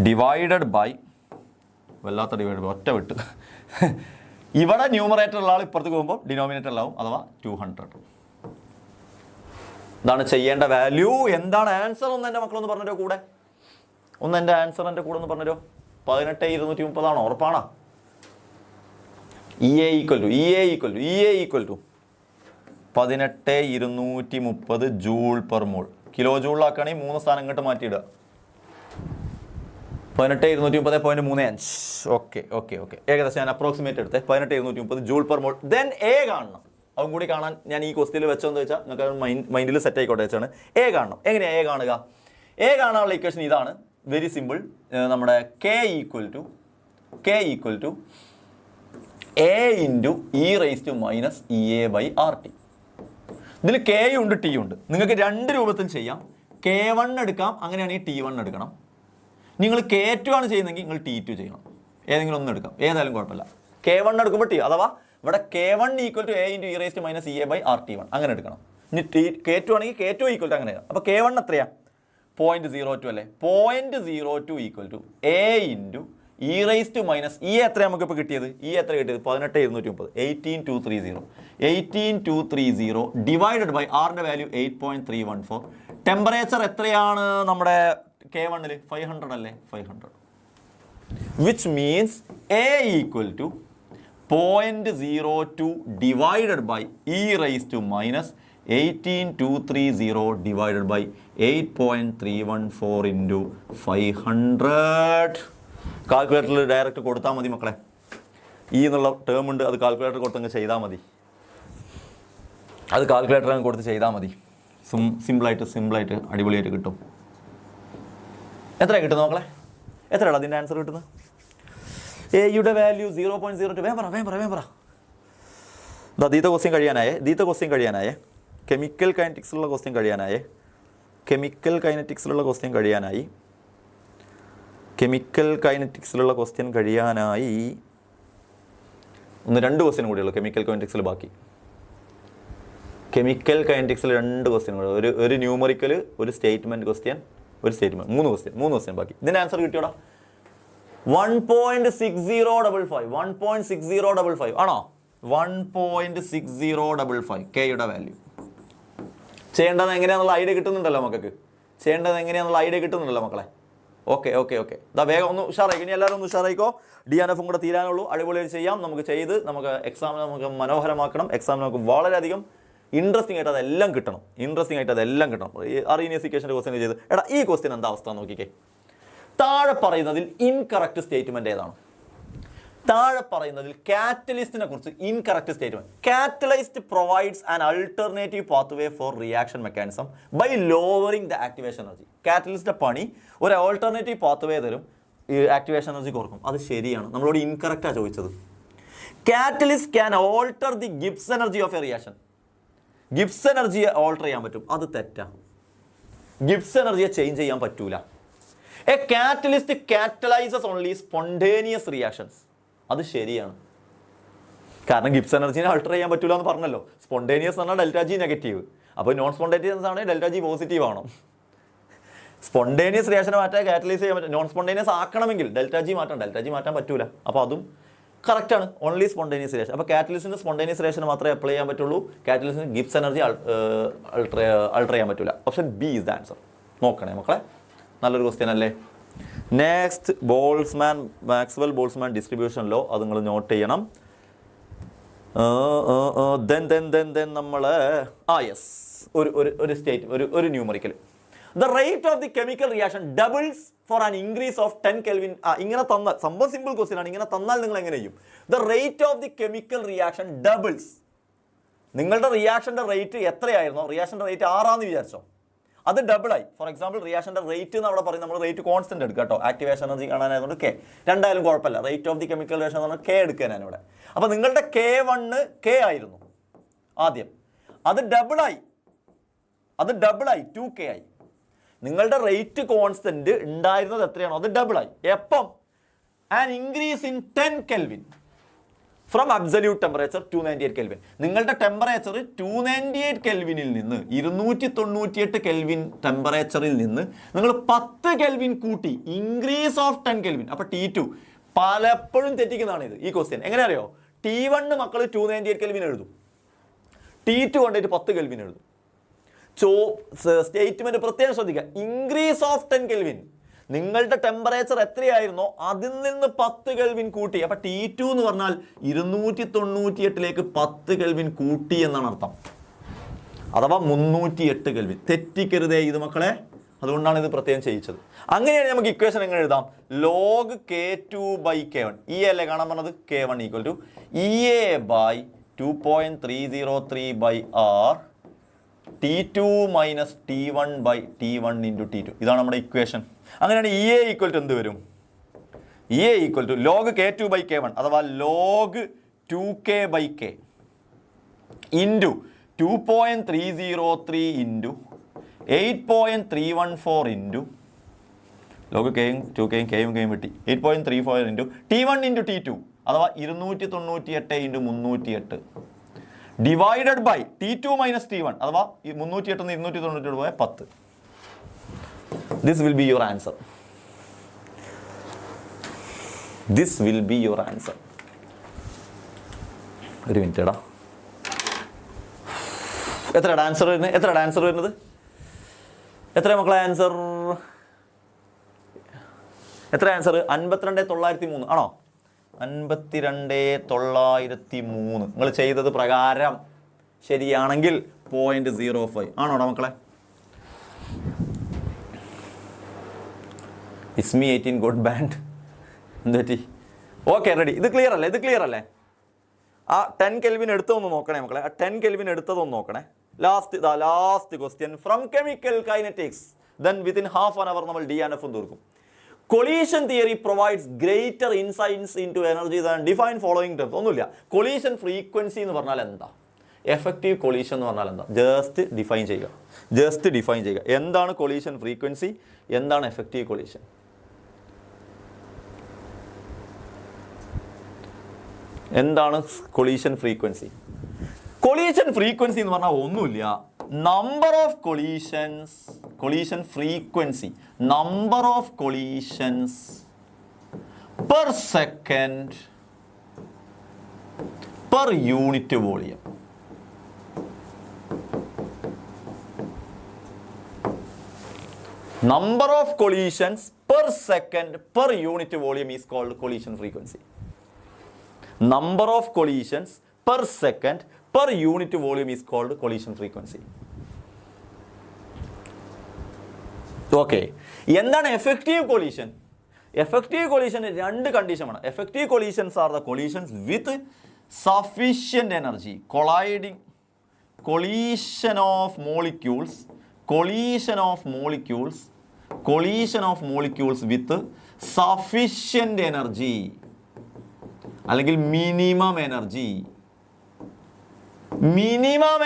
ഡിവൈഡഡ് ബൈ, വല്ലാത്ത ഡിവൈഡ് ബൈ, ഒറ്റ വിട്ട്. ഇവിടെ ന്യൂമറേറ്ററുള്ള ആൾ ഇപ്പുറത്ത് പോകുമ്പോൾ ഡിനോമിനേറ്ററിലാവും, അഥവാ 200. ഇതാണ് ചെയ്യേണ്ട വാല്യൂ. എന്താണ് ആൻസർ? ഒന്ന് എൻ്റെ മക്കളൊന്ന് പറഞ്ഞോ കൂടെ. ഒന്ന് എൻ്റെ ആൻസർ എൻ്റെ കൂടെ ഒന്ന് പറഞ്ഞോ. 18,230 ആണോ? ഉറപ്പാണോ? EA equal to 18,230 joule per mole. Kilo ജൂളിലാക്കുകയാണെങ്കിൽ 3 സ്ഥാനം ഇങ്ങോട്ട് മാറ്റിയിടുക. 18,230.35. ഓക്കെ. ഏകദേശം ഞാൻ അപ്രോക്സിമേറ്റ് എടുത്തേ. 18,230 joule per mall. Then A കാണണം. അതും കൂടി കാണാൻ ഞാൻ ഈ ക്വസ്റ്റിൽ വെച്ചോന്ന് വെച്ചാൽ നിങ്ങൾക്ക് മൈൻഡിൽ സെറ്റ് ആയിക്കോട്ടെ വെച്ചാണ്. എ കാണണം. എങ്ങനെയാണ് എ കാണുക? എ കാണാനുള്ള ഇക്വേഷൻ ഇതാണ്, വെരി സിമ്പിൾ. നമ്മുടെ K equal to A into e⁻⁻RT. ഇതിൽ K ഉണ്ട് T ഉണ്ട്. നിങ്ങൾക്ക് 2 രൂപത്തിൽ ചെയ്യാം. K1 എടുക്കാം, അങ്ങനെയാണെങ്കിൽ T1 എടുക്കണം. നിങ്ങൾ K2 ആണ് ചെയ്യുന്നതെങ്കിൽ നിങ്ങൾ T2 ചെയ്യണം. ഏതെങ്കിലും ഒന്ന് എടുക്കാം, ഏതായാലും കുഴപ്പമില്ല. K1 എടുക്കുമ്പോൾ T, അഥവാ ഇവിടെ K1 equal to A into e raise to minus EA by RT1 അങ്ങനെ എടുക്കണം. ഇനി K2 ആണെങ്കിൽ K2 ഈക്വൽ ടു അങ്ങനെ. അപ്പോൾ K1 എത്രയാ? 0.02 അല്ലേ? 0.02 equal to A into e raise to minus e എത്ര നമുക്ക് ഇപ്പോൾ കിട്ടിയത്? ഇ എത്ര കിട്ടിയത്? 18,230. 18,230. 18,230 ഡിവൈഡഡ് ബൈ ആറിൻ്റെ വാല്യൂ 8.314. ടെമ്പറേച്ചർ എത്രയാണ് നമ്മുടെ K1-ൽ? 500 അല്ലേ? 500. Which means A equal to 0.02 divided by e raised to minus 18,230 divided by 8.314 into 500. കാൽക്കുലേറ്ററിൽ direct കൊടുത്താൽ മതി മക്കളെ. ഈ എന്നുള്ള ടേം ഉണ്ട്, അത് കാൽക്കുലേറ്റർ കൊടുത്തങ്ങ് ചെയ്താൽ മതി. അത് കാൽക്കുലേറ്റർ അങ്ങ് കൊടുത്ത് ചെയ്താൽ മതി. സിമ്പിളായിട്ട് അടിപൊളിയായിട്ട് കിട്ടും. എത്രയാണ് കിട്ടുന്നത് മക്കളെ? എത്രയാണ് അതിൻ്റെ ആൻസർ കിട്ടുന്നത്? എയുടെ വാല്യൂ 0.02. വേം പറ. ദീത്ത ക്വസ്റ്റ്യൻ കഴിയാനായേ. കെമിക്കൽ കൈനറ്റിക്സിലുള്ള ക്വസ്റ്റ്യൻ കഴിയാനായി. കെമിക്കൽ കൈനറ്റിക്സിലുള്ള ക്വസ്റ്റ്യൻ കഴിയാനായി ഒന്ന് 2 ക്വസ്റ്റ്യൻ കൂടിയുള്ളൂ കെമിക്കൽ കൈനറ്റിക്സിൽ. ബാക്കി കെമിക്കൽ കൈനറ്റിക്സിൽ 2 ക്വസ്റ്റ്യൻ കൂടെ, ഒരു ന്യൂമറിക്കൽ, ഒരു സ്റ്റേറ്റ്മെൻറ്റ് ക്വസ്റ്റ്യൻ, ഒരു സ്റ്റേറ്റ്മെൻറ്റ്, 3 ക്വസ്റ്റ്യൻ ബാക്കി. ഇതിൻ്റെ ആൻസർ കിട്ടിയോടാ? 1.6055. 1.6055 ആണോ? 1.6055 കെയുടെ വാല്യൂ. ചെയ്യേണ്ടത് എങ്ങനെയാണെന്നുള്ള ഐഡിയ കിട്ടുന്നുണ്ടല്ലോ മക്കൾക്ക്. മക്കളെ? ഓക്കെ. ഇതാ വേഗം ഒന്ന് ഉഷാറായിക്കോ. ഇനി എല്ലാവരും ഒന്ന് ഉഷാറായിക്കോ. DNF കൂടെ തീരാനുള്ളൂ. അടിപൊളിയായിട്ട് ചെയ്യാം. നമുക്ക് എക്സാമിന് നമുക്ക് മനോഹരമാക്കണം. എക്സാമിന് നമുക്ക് വളരെയധികം ഇൻട്രസ്റ്റിംഗ് ആയിട്ട് അതെല്ലാം കിട്ടണം. Arrhenius equation ക്വസ്റ്റ്യൻ ചെയ്ത് എടാ ഈ ക്വസ്റ്റ്യൻ എന്താ അവസ്ഥ നോക്കിക്കേ. താഴെ പറയുന്നതിൽ ഇൻകറക്റ്റ് സ്റ്റേറ്റ്മെന്റ് ഏതാണ്? താഴെ പറയുന്നതിൽ കാറ്റലിസ്റ്റിനെ കുറിച്ച് incorrect statement. Catalyst provides an alternative pathway for reaction mechanism by lowering the activation energy. കാറ്റലിസ്റ്റിന്റെ പണി ഒരു ഓൾട്ടർനേറ്റീവ് പാത്വേ തരും, ഈ ആക്ടിവേഷൻ എനർജി കുറക്കും. അത് ശരിയാണ്. നമ്മളോട് ഇൻകറക്റ്റാണ് ചോദിച്ചത്. Catalyst can alter the Gibbs energy of a reaction. Gibbs എനർജിയെ ഓൾട്ടർ ചെയ്യാൻ പറ്റും. അത് തെറ്റാണ്. ഗിബ്സ് എനർജിയെ ചേഞ്ച് ചെയ്യാൻ പറ്റൂല. A catalyst catalyses only spontaneous reactions. അത് ശരിയാണ്. കാരണം ഗിബ്സ് എനർജിനെ അൾട്ടർ ചെയ്യാൻ പറ്റില്ല എന്ന് പറഞ്ഞല്ലോ. സ്പോണ്ടേനിയസ് എന്ന് പറഞ്ഞാൽ ഡെൽറ്റ ജി നെഗറ്റീവ്. അപ്പോൾ നോൺ സ്പോണ്ടേനിയസ് ആണെങ്കിൽ ഡെൽറ്റ ജി പോസിറ്റീവ് ആണോ? സ്പോണ്ടേനിയസ് റിയാക്ഷനെ മാറ്റാൻ കാറ്റലൈസ് ചെയ്യാൻ പറ്റും. നോൺ സ്പോണ്ടേനിയസ് ആക്കണമെങ്കിൽ ഡെൽറ്റ ജി മാറ്റാൻ പറ്റൂല. അപ്പോൾ അതും കറക്റ്റാണ്. Only spontaneous reaction. അപ്പോൾ കാറ്റലിസ്റ്റിന് സ്പോണ്ടേനിയസ് റിയാക്ഷൻ മാത്രമേ അപ്ലൈ ചെയ്യാൻ പറ്റുള്ളൂ. കാറ്റലിസ്റ്റിന് ഗിബ്സ് എനർജി അൾട്ടർ ചെയ്യാൻ പറ്റില്ല. Option B is the answer. നോക്കണേ മക്കളെ, നല്ലൊരു ക്വസ്റ്റ്യൻ അല്ലേ. Next Maxwell Boltzmann distribution law. അത് നിങ്ങൾ നോട്ട് ചെയ്യണം. ദെൻ നമ്മൾ ഒരു numerical. The rate of the chemical reaction doubles for an increase of 10 kelvin. ഇങ്ങനെ തന്നാൽ, സംഭവം സിമ്പിൾ ക്വസ്റ്റ്യൻ ആണ്. ഇങ്ങനെ തന്നാൽ നിങ്ങൾ എങ്ങനെ ചെയ്യും? The rate of the chemical reaction doubles. നിങ്ങളുടെ റിയാക്ഷൻ്റെ റേറ്റ് എത്രയായിരുന്നോ? റിയാക്ഷൻ്റെ റേറ്റ് 6 വിചാരിച്ചോ? അത് ഡബിളായി. ഫോർ എക്സാമ്പിൾ റിയാക്ഷൻ്റെ റേറ്റ് എന്ന് അവിടെ പറയും. നമ്മൾ റേറ്റ് കോൺസ്റ്റന്റ് എടുക്കുക കേട്ടോ. ആക്ടിവേഷൻ എനർജി കാണാനായതുകൊണ്ട് K. രണ്ടായാലും കുഴപ്പമില്ല. Rate of the chemical reaction എന്ന് പറഞ്ഞാൽ K എടുക്കുക ഞാനിവിടെ. അപ്പോൾ നിങ്ങളുടെ K1 K ആയിരുന്നു ആദ്യം. അത് ഡബിളായി 2K ആയി. നിങ്ങളുടെ റേറ്റ് കോൺസ്റ്റന്റ് ഉണ്ടായിരുന്നത് എത്രയാണോ അത് ഡബിളായി. എപ്പം? An increase in 10 kelvin from absolute temperature 298 kelvin. നിങ്ങളുടെ ടെമ്പറേച്ചർ 298 കെൽവിനിൽ നിന്ന് 298 കെൽവിൻ ടെമ്പറേച്ചറിൽ നിന്ന് നിങ്ങൾ 10 കെൽവിൻ കൂട്ടി. Increase of 10 kelvin. അപ്പോൾ T2 പലപ്പോഴും തെറ്റിക്കുന്നതാണ് ഇത്. ഈ ക്വസ്റ്റ്യൻ എങ്ങനെ അറിയോ? T1 മക്കൾ 298 കെൽവിൻ എഴുതും. T2 കൊണ്ടിട്ട് 10 കെൽവിൻ എഴുതും. സ്റ്റേറ്റ്മെന്റ് പ്രത്യേകം ശ്രദ്ധിക്കുക. Increase of 10 kelvin. നിങ്ങളുടെ ടെമ്പറേച്ചർ എത്രയായിരുന്നോ അതിൽ നിന്ന് 10 കെൽവിൻ കൂട്ടി. അപ്പൊ T2 എന്ന് പറഞ്ഞാൽ 298 10 കെൽവിൻ കൂട്ടി എന്നാണ് അർത്ഥം. അഥവാ 308 കെൽവിൻ. തെറ്റിക്കരുതേ ഇത് മക്കളെ. അതുകൊണ്ടാണ് ഇത് പ്രത്യേകം ചെയ്യിച്ചത്. അങ്ങനെയാണ് നമുക്ക് ഇക്വേഷൻ എങ്ങനെ എഴുതാം? Log K2/K1. ഇ അല്ലേ കാണാൻ പറഞ്ഞത്? K1 equal to EA by 2.303/R T2 minus T1/T1 into T2. ഇതാണ് നമ്മുടെ ഇക്വേഷൻ. അങ്ങനെയാണ് EA ഈക്വൽ ടു എന്ത് വരും? EA equal to log K2/K1 അഥവാ log 2K/K into 2.303 into 8.314 into log Kയും 2Kയും Kയും വിട്ടി 8.34 ഇൻറ്റു T1 ഇൻറ്റു T2 അഥവാ 298 × 308 ഡിവൈഡഡ് ബൈ T2 - T1 അഥവാ 308 298 പോയ 10. This will be your answer. This will be your answer. ഒരു മിനിറ്റ് എടാ, എത്രയാണ് ആൻസർ വരുന്നത്? എത്ര മക്കളെ ആൻസർ? എത്ര ആൻസർ? 52,903 ആണോ? 52,903 നിങ്ങൾ ചെയ്തത് പ്രകാരം ശരിയാണെങ്കിൽ 0.05 ആണോടാ മക്കളെ? ഇസ്മി 18 ഗുഡ് ബാൻഡ് എന്ത് പറ്റി? Okay, ready. ഇത് ക്ലിയർ അല്ലേ? ആ 10 കെൽവിൻ എടുത്തതൊന്ന് നോക്കണേ മക്കളെ. ആ 10 കെൽവിൻ എടുത്തതൊന്ന് നോക്കണേ. Last question from chemical kinetics. Then within half an hour നമ്മൾ ഡി ആൻഡ് എഫും തീർക്കും. Collision theory provides greater insights into energy than define following terms. ഒന്നുമില്ല. കൊളീഷൻ ഫ്രീക്വൻസി എന്ന് പറഞ്ഞാൽ എന്താ? എഫക്റ്റീവ് കൊളീഷൻ എന്ന് പറഞ്ഞാൽ എന്താ? ജസ്റ്റ് ഡിഫൈൻ ചെയ്യുക. എന്താണ് കൊളീഷൻ ഫ്രീക്വൻസി? എന്താണ് എഫക്റ്റീവ് കൊളീഷൻ? എന്താണ് കൊളീഷൻ ഫ്രീക്വൻസി? കൊളീഷൻ ഫ്രീക്വൻസി എന്ന് പറഞ്ഞാൽ ഒന്നുമില്ല, number of collision frequency, number of collisions per second per unit volume. Number of collisions per second per unit volume is called collision frequency. Number of collisions per second per unit volume is called collision frequency. Okay. എന്താണ് effective collision? Effective collision രണ്ട് കണ്ടീഷനാണ്. Effective collisions are the collisions with sufficient energy. Collision of molecules with sufficient energy അല്ലെങ്കിൽ മിനിമം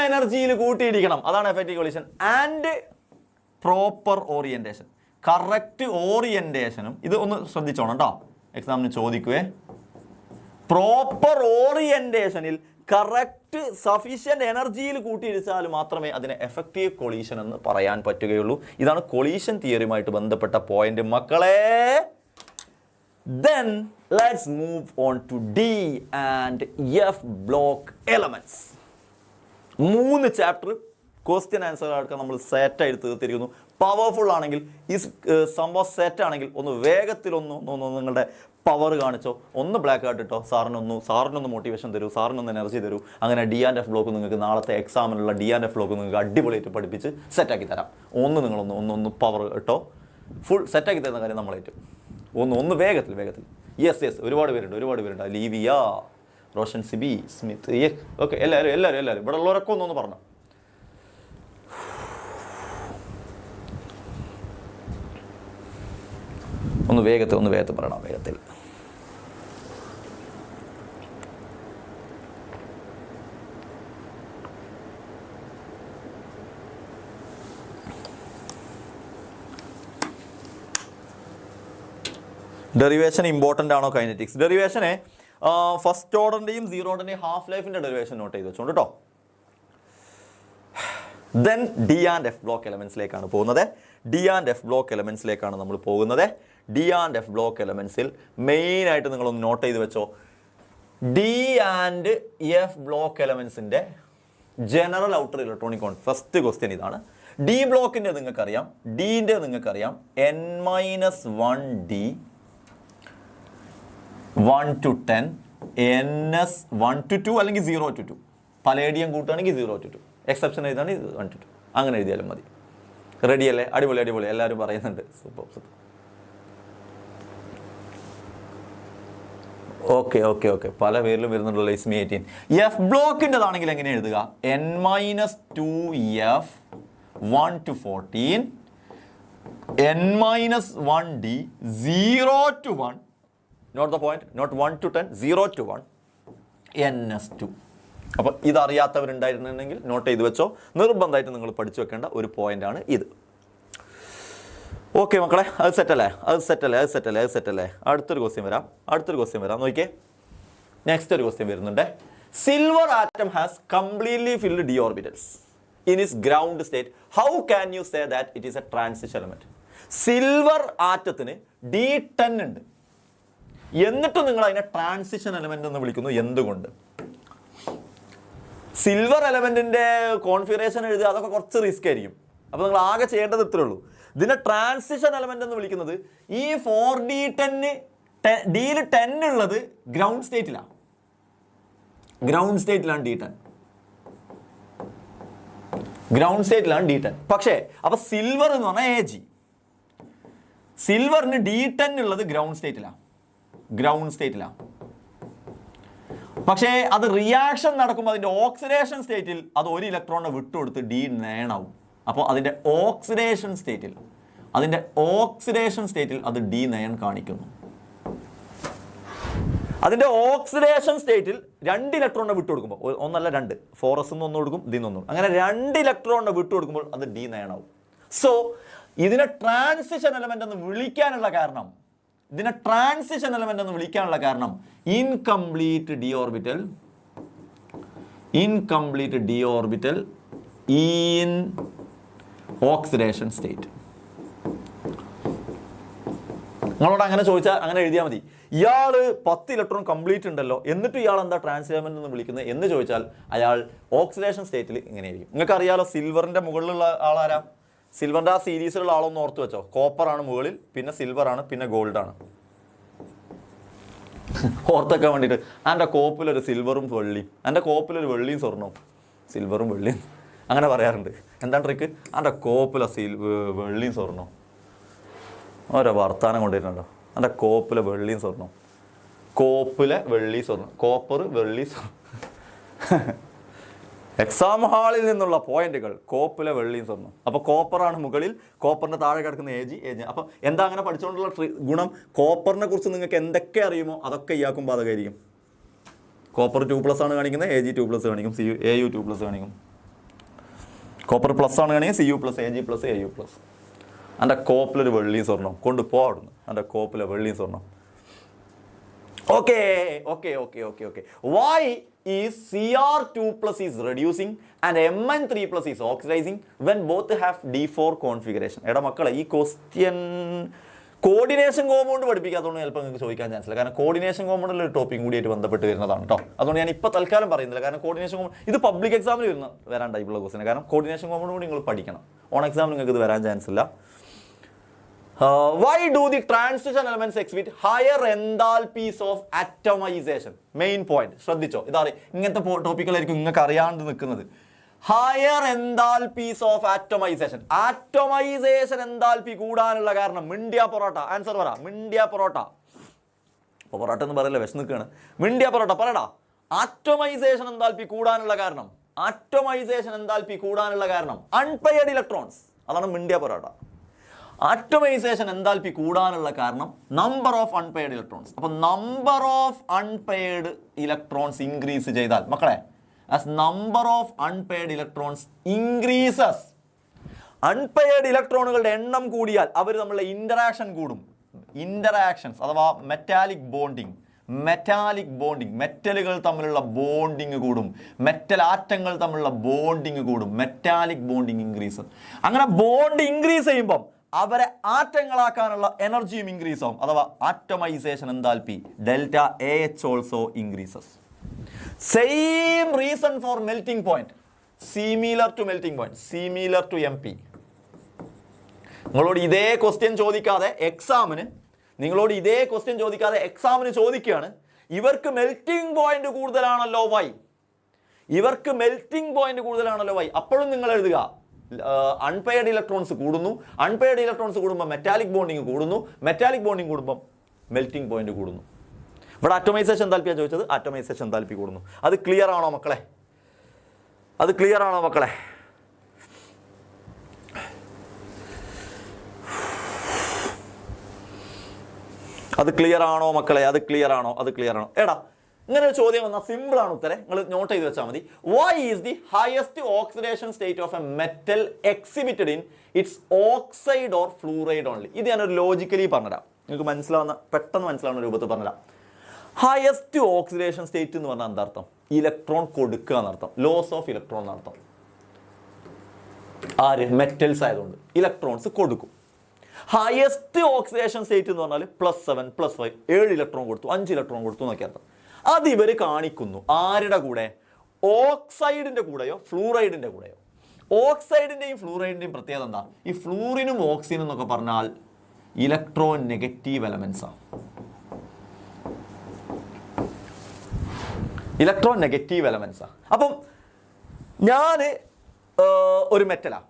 എനർജിയിൽ കൂട്ടിയിടിക്കണം. അതാണ് effective collision. And proper orientation, correct ഓറിയന്റേഷനും. ഇത് ഒന്ന് ശ്രദ്ധിച്ചോണം കേട്ടോ, എക്സാമിന് ചോദിക്കുവേ. പ്രോപ്പർ ഓറിയന്റേഷനിൽ കറക്റ്റ് സഫീഷ്യന്റ് എനർജിയിൽ കൂട്ടിയിടിച്ചാൽ മാത്രമേ അതിനെ എഫക്റ്റീവ് കൊളീഷൻ എന്ന് പറയാൻ പറ്റുകയുള്ളൂ. ഇതാണ് കൊളീഷൻ തിയറിയുമായിട്ട് ബന്ധപ്പെട്ട പോയിന്റ് മക്കളെ. Then let's move on to D and F block elements. 3 chapter question answer ആയിട്ട് നമ്മൾ സെറ്റ് ആയിട്ട് തീർത്തിരിക്കുന്നു. പവർഫുൾ ആണെങ്കിൽ ഈ സംഭവം സെറ്റ് ആണെങ്കിൽ ഒന്ന് വേഗത്തിൽ നിങ്ങളുടെ പവർ കാണിച്ചോ, ഒന്ന് ബ്ലാക്ക് ആയിട്ട് ഇട്ടോ, സാറിനൊന്ന് മോട്ടിവേഷൻ തരൂ, സാറിനൊന്ന് എനർജി തരൂ. അങ്ങനെ ഡി ആൻഡ് എഫ് ബ്ലോക്ക് നിങ്ങൾക്ക് നാളത്തെ എക്സാമിനുള്ള ഡി ആൻഡ് എഫ് ബ്ലോക്ക് നിങ്ങൾക്ക് അടിപൊളിയായിട്ട് പഠിപ്പിച്ച് സെറ്റാക്കി തരാം. നിങ്ങളൊന്ന് പവർ ഇട്ടോ, ഫുൾ സെറ്റാക്കി തരുന്ന കാര്യം നമ്മളേറ്റു. ഒന്ന് വേഗത്തിൽ. യെസ് ഒരുപാട് പേരുണ്ട്. Livia, Roshan Sibi, Smith, okay എല്ലാവരും ഇവിടെ ഉള്ളവരൊക്കെ ഒന്ന് പറഞ്ഞു. ഒന്ന് വേഗത്തിൽ പറയണം. വേഗത്തിൽ ഡെറിവേഷൻ ഇമ്പോർട്ടൻ്റ് ആണോ കൈനറ്റിക്സ്? ഡെറിവേഷനെ ഫസ്റ്റ് ഓർഡറിൻ്റെയും സീറോ ഓർഡറിൻ്റെയും ഹാഫ് ലൈഫിൻ്റെ ഡെറിവേഷൻ നോട്ട് ചെയ്ത് വെച്ചോണ്ട് കേട്ടോ. Then D and F block എലമെൻസിലേക്കാണ് പോകുന്നത്. ഡി ആൻഡ് എഫ് ബ്ലോക്ക് എലമെൻസിൽ മെയിനായിട്ട് നിങ്ങളൊന്ന് നോട്ട് ചെയ്ത് വെച്ചോ. ഡി ആൻഡ് എഫ് ബ്ലോക്ക് എലമെൻസിൻ്റെ general outer electronic con. First question ഇതാണ്. ഡി ബ്ലോക്കിൻ്റെ നിങ്ങൾക്കറിയാം, ഡീൻ്റെ നിങ്ങൾക്കറിയാം N-1D 1 to 10, NS 1 to 2 അല്ലെങ്കിൽ 0 to 2. പലേഡിയം കൂട്ടുകയാണെങ്കിൽ 0 to 2, എക്സെപ്ഷൻ എഴുതുകയാണെങ്കിൽ 1 to 2. അങ്ങനെ എഴുതിയാലും മതി. റെഡി അല്ലേ? അടിപൊളി. എല്ലാവരും പറയുന്നുണ്ട്. സൂപ്പർ. ഓക്കെ. പല പേരിലും വരുന്നുണ്ടല്ലോ. ഇസ്മി 18. എഫ് ബ്ലോക്കിൻ്റെതാണെങ്കിൽ എങ്ങനെ എഴുതുക? N-2F 1 to 14, N-1D 0 to 1, not the point, not 1 to 10, 0 to 1, NS2. അപ്പോൾ ഇതറിയാത്തവരുണ്ടായിരുന്നുണ്ടെങ്കിൽ നോട്ട് ചെയ്ത് വെച്ചോ. നിർബന്ധമായിട്ട് നിങ്ങൾ പഠിച്ചു വെക്കേണ്ട ഒരു പോയിൻ്റാണ് ഇത്. ഓക്കെ മക്കളെ, അത് സെറ്റല്ലേ? അടുത്തൊരു ക്വസ്റ്റ്യൻ വരാം. നോക്കിയേ. നെക്സ്റ്റ് ഒരു ക്വസ്റ്റ്യൻ വരുന്നുണ്ട്. Silver atom has completely filled d orbitals in its ground state. How can you say that it is a transition element? Silver ആറ്റത്തിന് D10 ഉണ്ട്, എന്നിട്ട് നിങ്ങൾ അതിനെ ട്രാൻസിഷൻ എലമെന്റ് എന്ന് വിളിക്കുന്നു. എന്തുകൊണ്ട്? സിൽവർ എലമെന്റിന്റെ കോൺഫിഗറേഷൻ എഴുതുക അതൊക്കെ കുറച്ച് റിസ്ക് ആയിരിക്കും. അപ്പോൾ നിങ്ങൾ ആകെ ചെയ്യേണ്ടത് ഇത്രേ ഉള്ളൂ. ഇതിനെ ട്രാൻസിഷൻ എലമെന്റ് എന്ന് വിളിക്കുന്നത് ഈ 4D10 ഡിയിൽ 10 ഉള്ളത് ഗ്രൗണ്ട് സ്റ്റേറ്റിലാണ്. ഗ്രൗണ്ട് സ്റ്റേറ്റിലാണ് D10. ഗ്രൗണ്ട് സ്റ്റേറ്റിലാണ് D10. പക്ഷേ അപ്പൊ സിൽവർ എന്ന് പറഞ്ഞാൽ AG. സിൽവറിന് D10 ഉള്ളത് ഗ്രൗണ്ട് സ്റ്റേറ്റിലാണ്. ഗ്രൗണ്ട് സ്റ്റേറ്റിലാണ്. പക്ഷേ അത് റിയാക്ഷൻ നടക്കുമ്പോൾ അതിന്റെ ഓക്സിഡേഷൻ സ്റ്റേറ്റിൽ അത് ഒരു ഇലക്ട്രോണിനെ വിട്ടുകൊടുത്ത് D9 ആവും. അപ്പോൾ അതിന്റെ ഓക്സിഡേഷൻ സ്റ്റേറ്റിൽ അത് D9 കാണിക്കുന്നു. അതിന്റെ ഓക്സിഡേഷൻ സ്റ്റേറ്റിൽ 2 ഇലക്ട്രോണിനെ വിട്ടുകൊടുക്കുമ്പോൾ, ഒന്നല്ല 2, 4s ഒന്ന് കൊടുക്കും, ഇതിന്നൊന്നും, അങ്ങനെ 2 ഇലക്ട്രോണിനെ വിട്ടുകൊടുക്കുമ്പോൾ അത് D9 ആവും. സോ ഇതിനെ ട്രാൻസിഷൻ എലമെന്റ് എന്ന് വിളിക്കാനുള്ള കാരണം, incomplete d orbital in oxidation state. നിങ്ങളോട് അങ്ങനെ ചോദിച്ചാൽ അങ്ങനെ എഴുതിയാൽ മതി. ഇയാൾ 10 ഇലക്ട്രോൺ കംപ്ലീറ്റ് ഉണ്ടല്ലോ, എന്നിട്ട് ഇയാൾ എന്താ ട്രാൻസിഷൻ എലമെന്റ് എന്ന് വിളിക്കുന്നത് എന്ന് ചോദിച്ചാൽ അയാൾ ഓക്സിഡേഷൻ സ്റ്റേറ്റിൽ ഇങ്ങനെയായിരിക്കും. നിങ്ങൾക്ക് അറിയാലോ സിൽവറിന്റെ മുകളിലുള്ള ആളാരാ? സിൽവറിന്റെ ആ സീരീസിലുള്ള ആളൊന്ന് ഓർത്ത് വെച്ചോ. കോപ്പർ ആണ് മുകളിൽ, പിന്നെ സിൽവർ ആണ്, പിന്നെ ഗോൾഡ് ആണ്. ഓർത്തൊക്കെ വേണ്ടിയിട്ട് എൻ്റെ കോപ്പിലൊരു സിൽവറും വെള്ളിയും, എൻ്റെ കോപ്പിലൊരു വെള്ളിയും സ്വർണ്ണവും, സിൽവറും വെള്ളിയും അങ്ങനെ പറയാറുണ്ട്. എന്താണ് ട്രിക്ക്? എൻ്റെ കോപ്പിലെ വെള്ളിയും സ്വർണ്ണവും. ഓരോ വർത്താനം കൊണ്ടിരുന്നുണ്ടോ? എൻ്റെ കോപ്പിലെ വെള്ളിയും സ്വർണ്ണം, കോപ്പിലെ വെള്ളി സ്വർണ്ണം, കോപ്പർ വെള്ളി സ്വർണ്ണം. എക്സാം ഹാളിൽ നിന്നുള്ള പോയിന്റുകൾ കോപ്പിലെ വെള്ളിയും സ്വർണ്ണം. അപ്പോൾ കോപ്പറാണ് മുകളിൽ, കോപ്പറിന്റെ താഴെ കിടക്കുന്ന AG. അപ്പോൾ എന്താ അങ്ങനെ പഠിച്ചുകൊണ്ടുള്ള ഗുണം? കോപ്പറിനെ കുറിച്ച് നിങ്ങൾക്ക് എന്തൊക്കെ അറിയുമോ അതൊക്കെ ഇയാൾക്കും ബാധകമായിരിക്കും. കോപ്പർ 2+ ആണ് കാണിക്കുന്നത്, AG 2+ കാണിക്കും, AU 2+ കാണിക്കും. കോപ്പർ പ്ലസ് ആണ് കാണിക്കുന്നത്, CU+, AG+, AU+. എൻ്റെ കോപ്പിലൊരു വെള്ളിയും സ്വർണ്ണം കൊണ്ടുപോ അവിടുന്ന്, എൻ്റെ കോപ്പിലെ വെള്ളിയും സ്വർണ്ണം. Okay. Why is Cr2+ is reducing and Mn3+ is oxidizing when both have D4 configuration? എടാ മക്കളെ, ഈ ക്വസ്റ്റ്യൻ കോർഡിനേഷൻ കോമ്പൗണ്ട് പഠിപ്പിക്കാത്തതുകൊണ്ട് ചിലപ്പോൾ നിങ്ങൾക്ക് ചോദിക്കാൻ ചാൻസ് ഇല്ല. കാരണം കോർഡിനേഷൻ കോമ്പൗണ്ടിൽ ഒരു ടോപ്പിക് കൂടിയായിട്ട് ബന്ധപ്പെട്ട് വരുന്നതാണ് കേട്ടോ. അതുകൊണ്ട് ഞാൻ ഇപ്പോൾ തൽക്കാലം പറയുന്നില്ല. കാരണം കോർഡിനേഷൻ കോമ്പൗണ്ട് ഇത് പബ്ലിക് എക്സാമിൽ വരാൻ ടൈപ്പുള്ള ക്വസ്റ്റ്യൻ. കാരണം കോർഡിനേഷൻ കോമ്പൗണ്ട് കൂടി നിങ്ങൾ പഠിക്കണം. ഓൺ എക്സാമിൽ നിങ്ങൾക്ക് ഇത് വരാൻ ചാൻസ് ഇല്ല. Why do the transition elements exhibit higher enthalpies of atomization? Main point. ശ്രദ്ധിച്ചോ, ഇതാണ് ഇങ്ങനത്തെ ടോപ്പിക്കുകളായിരിക്കും നിങ്ങൾക്ക് അറിയാണ്ട് നിൽക്കുന്നത്. Higher enthalpies of atomization. Atomization enthalpy കൂടാനുള്ള കാരണം മിണ്ടിയ പൊറോട്ട. ആൻസർ പറ. മിണ്ടിയ പൊറോട്ട. അപ്പോൾ പൊറോട്ട എന്ന് പറയല്ലേ, വിശ നിൽക്കുകയാണ്. മിണ്ടിയ പൊറോട്ട പറയടാ. ആറ്റോമൈസേഷൻ എൻതാൽപി കൂടാനുള്ള കാരണം, അൺപെയർഡ് ഇലക്ട്രോൺസ്. അതാണ് മിണ്ടിയ പൊറോട്ട. ആറ്റോമൈസേഷൻ എൻതാൽപി കൂടാനുള്ള കാരണം നമ്പർ ഓഫ് അൺപെയർഡ് ഇലക്ട്രോൺസ്. അപ്പോൾ number of unpaired electrons increase ചെയ്താൽ മക്കളെ, as number of unpaired electrons increases, unpaired ഇലക്ട്രോണുകളുടെ എണ്ണം കൂടിയാൽ അവർ തമ്മിലുള്ള ഇന്ററാക്ഷൻ കൂടും. ഇന്ററാക്ഷൻസ് അഥവാ മെറ്റാലിക് ബോണ്ടിങ്, മെറ്റലുകൾ തമ്മിലുള്ള ബോണ്ടിങ് കൂടും, മെറ്റൽ ആറ്റങ്ങൾ തമ്മിലുള്ള ബോണ്ടിങ് കൂടും, മെറ്റാലിക് ബോണ്ടിങ് ഇൻക്രീസ്. അങ്ങനെ ബോണ്ട് ഇൻക്രീസ് ചെയ്യുമ്പം അവരെ ആറ്റങ്ങളാക്കാനുള്ള എനർജിയും ഇൻക്രീസ് ആവും. അഥവാ atomization enthalpy delta AH also increases. Same reason for melting point, similar to melting point, similar to MP. നിങ്ങളോട് ഇതേ ക്വസ്റ്റ്യൻ ചോദിക്കാതെ എക്സാമിന് ചോദിക്കുകയാണ്, ഇവർക്ക് മെൽറ്റിംഗ് പോയിന്റ് കൂടുതലാണല്ലോ വൈ, അപ്പോഴും നിങ്ങൾ എഴുതുക അൺപെയർഡ് ഇലക്ട്രോൺസ് കൂടുന്നു, അൺപെയർഡ് ഇലക്ട്രോൺസ് കൂടുമ്പോൾ മെറ്റാലിക് ബോണ്ടിങ് കൂടുന്നു, മെറ്റാലിക് ബോണ്ടിങ് കൂടുമ്പോൾ മെൽറ്റിംഗ് പോയിന്റ് കൂടുന്നു. ഇവിടെ ആറ്റോമൈസേഷൻ എൻതാൽപ്പിയാണ് ചോദിച്ചത്, ആറ്റോമൈസേഷൻ എൻതാൽപ്പി കൂടുന്നു. അത് ക്ലിയർ ആണോ മക്കളെ? അത് ക്ലിയർ ആണോ മക്കളെ? എടാ ഇങ്ങനെ ഒരു ചോദ്യം വന്നാൽ സിമ്പിൾ ആണ് ഉത്തരം, നിങ്ങൾ നോട്ട് ചെയ്ത് വെച്ചാൽ മതി. Why is the highest oxidation state of a metal exhibited in its oxide or fluoride only? ഇത് ഞാനൊരു ലോജിക്കലി പറഞ്ഞുതരാം, നിങ്ങൾക്ക് പെട്ടെന്ന് മനസ്സിലാവുന്ന രൂപത്തിൽ പറഞ്ഞുതരാം. ഹയസ്റ്റ് ഓക്സിഡേഷൻ സ്റ്റേറ്റ് എന്ന് പറഞ്ഞാൽ എന്താർത്ഥം? ഇലക്ട്രോൺ കൊടുക്കുക എന്നർത്ഥം. ലോസ് ഓഫ് ഇലക്ട്രോൺ എന്നർത്ഥം. ആര്? മെറ്റൽസ് ആയതുകൊണ്ട് ഇലക്ട്രോൺസ് കൊടുക്കും. ഹയസ്റ്റ് ഓക്സിഡേഷൻ സ്റ്റേറ്റ് എന്ന് പറഞ്ഞാൽ +7 +5 7 ഇലക്ട്രോൺ കൊടുത്തു, 5 ഇലക്ട്രോൺ കൊടുത്തു എന്നൊക്കെ അർത്ഥം. അത് ഇവർ കാണിക്കുന്നു ആരുടെ കൂടെ? ഓക്സൈഡിന്റെ കൂടെയോ ഫ്ലൂറൈഡിന്റെ കൂടെയോ? ഓക്സൈഡിന്റെയും ഫ്ലൂറൈഡിന്റെയും പ്രത്യേകത എന്താ? ഈ ഫ്ലൂറിനും ഓക്സിജനും എന്നൊക്കെ പറഞ്ഞാൽ ഇലക്ട്രോ നെഗറ്റീവ് എലമെന്റ്സ് ആണ്. ഇലക്ട്രോ നെഗറ്റീവ് എലമെന്റ്സ് ആണ്. അപ്പം ഞാൻ ഒരു മെറ്റലാണ്,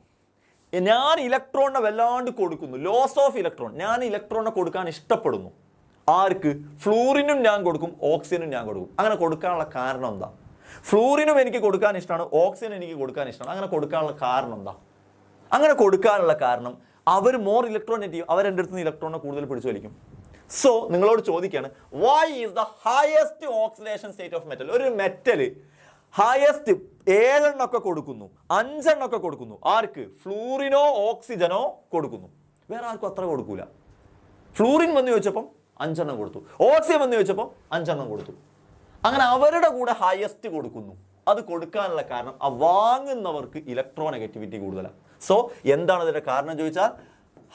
ഞാൻ ഇലക്ട്രോണിനെ വല്ലാണ്ട് കൊടുക്കുന്നു, ലോസ് ഓഫ് ഇലക്ട്രോൺ. ഞാൻ ഇലക്ട്രോണിനെ കൊടുക്കാൻ ഇഷ്ടപ്പെടുന്നു. ആർക്ക്? ഫ്ലൂറിനും ഞാൻ കൊടുക്കും, ഓക്സിജനും ഞാൻ കൊടുക്കും. അങ്ങനെ കൊടുക്കാനുള്ള കാരണം എന്താ? ഫ്ലൂറിനും എനിക്ക് കൊടുക്കാൻ ഇഷ്ടമാണ്, ഓക്സിജനും എനിക്ക് കൊടുക്കാൻ ഇഷ്ടമാണ്. അങ്ങനെ കൊടുക്കാനുള്ള കാരണം എന്താ? അങ്ങനെ കൊടുക്കാനുള്ള കാരണം അവർ മോർ ഇലക്ട്രോൺ നെഗറ്റീവ്, അവർ എൻ്റെ അടുത്ത് നിന്ന് ഇലക്ട്രോണിനെ കൂടുതൽ പിടിച്ചു വലിക്കും. സോ നിങ്ങളോട് ചോദിക്കുകയാണ്, why is the highest oxidation state of metal? ഒരു മെറ്റൽ ഹയസ്റ്റ് 7 എണ്ണമൊക്കെ കൊടുക്കുന്നു, 5 എണ്ണമൊക്കെ കൊടുക്കുന്നു. ആർക്ക്? ഫ്ലൂറിനോ ഓക്സിജനോ കൊടുക്കുന്നു. വേറെ ആർക്കും അത്ര കൊടുക്കൂല. ഫ്ലൂറിൻ വന്ന് ചോദിച്ചപ്പം 5 എണ്ണം കൊടുത്തു, ഓക്സിജൻ വന്ന് ചോദിച്ചപ്പോൾ 5 എണ്ണം കൊടുത്തു. അങ്ങനെ അവരുടെ കൂടെ ഹയസ്റ്റ് കൊടുക്കുന്നു. അത് കൊടുക്കാനുള്ള കാരണം ആ വാങ്ങുന്നവർക്ക് ഇലക്ട്രോ നെഗറ്റിവിറ്റി കൂടുതലാണ്. സോ എന്താണ് ഇതിന്റെ കാരണം ചോദിച്ചാൽ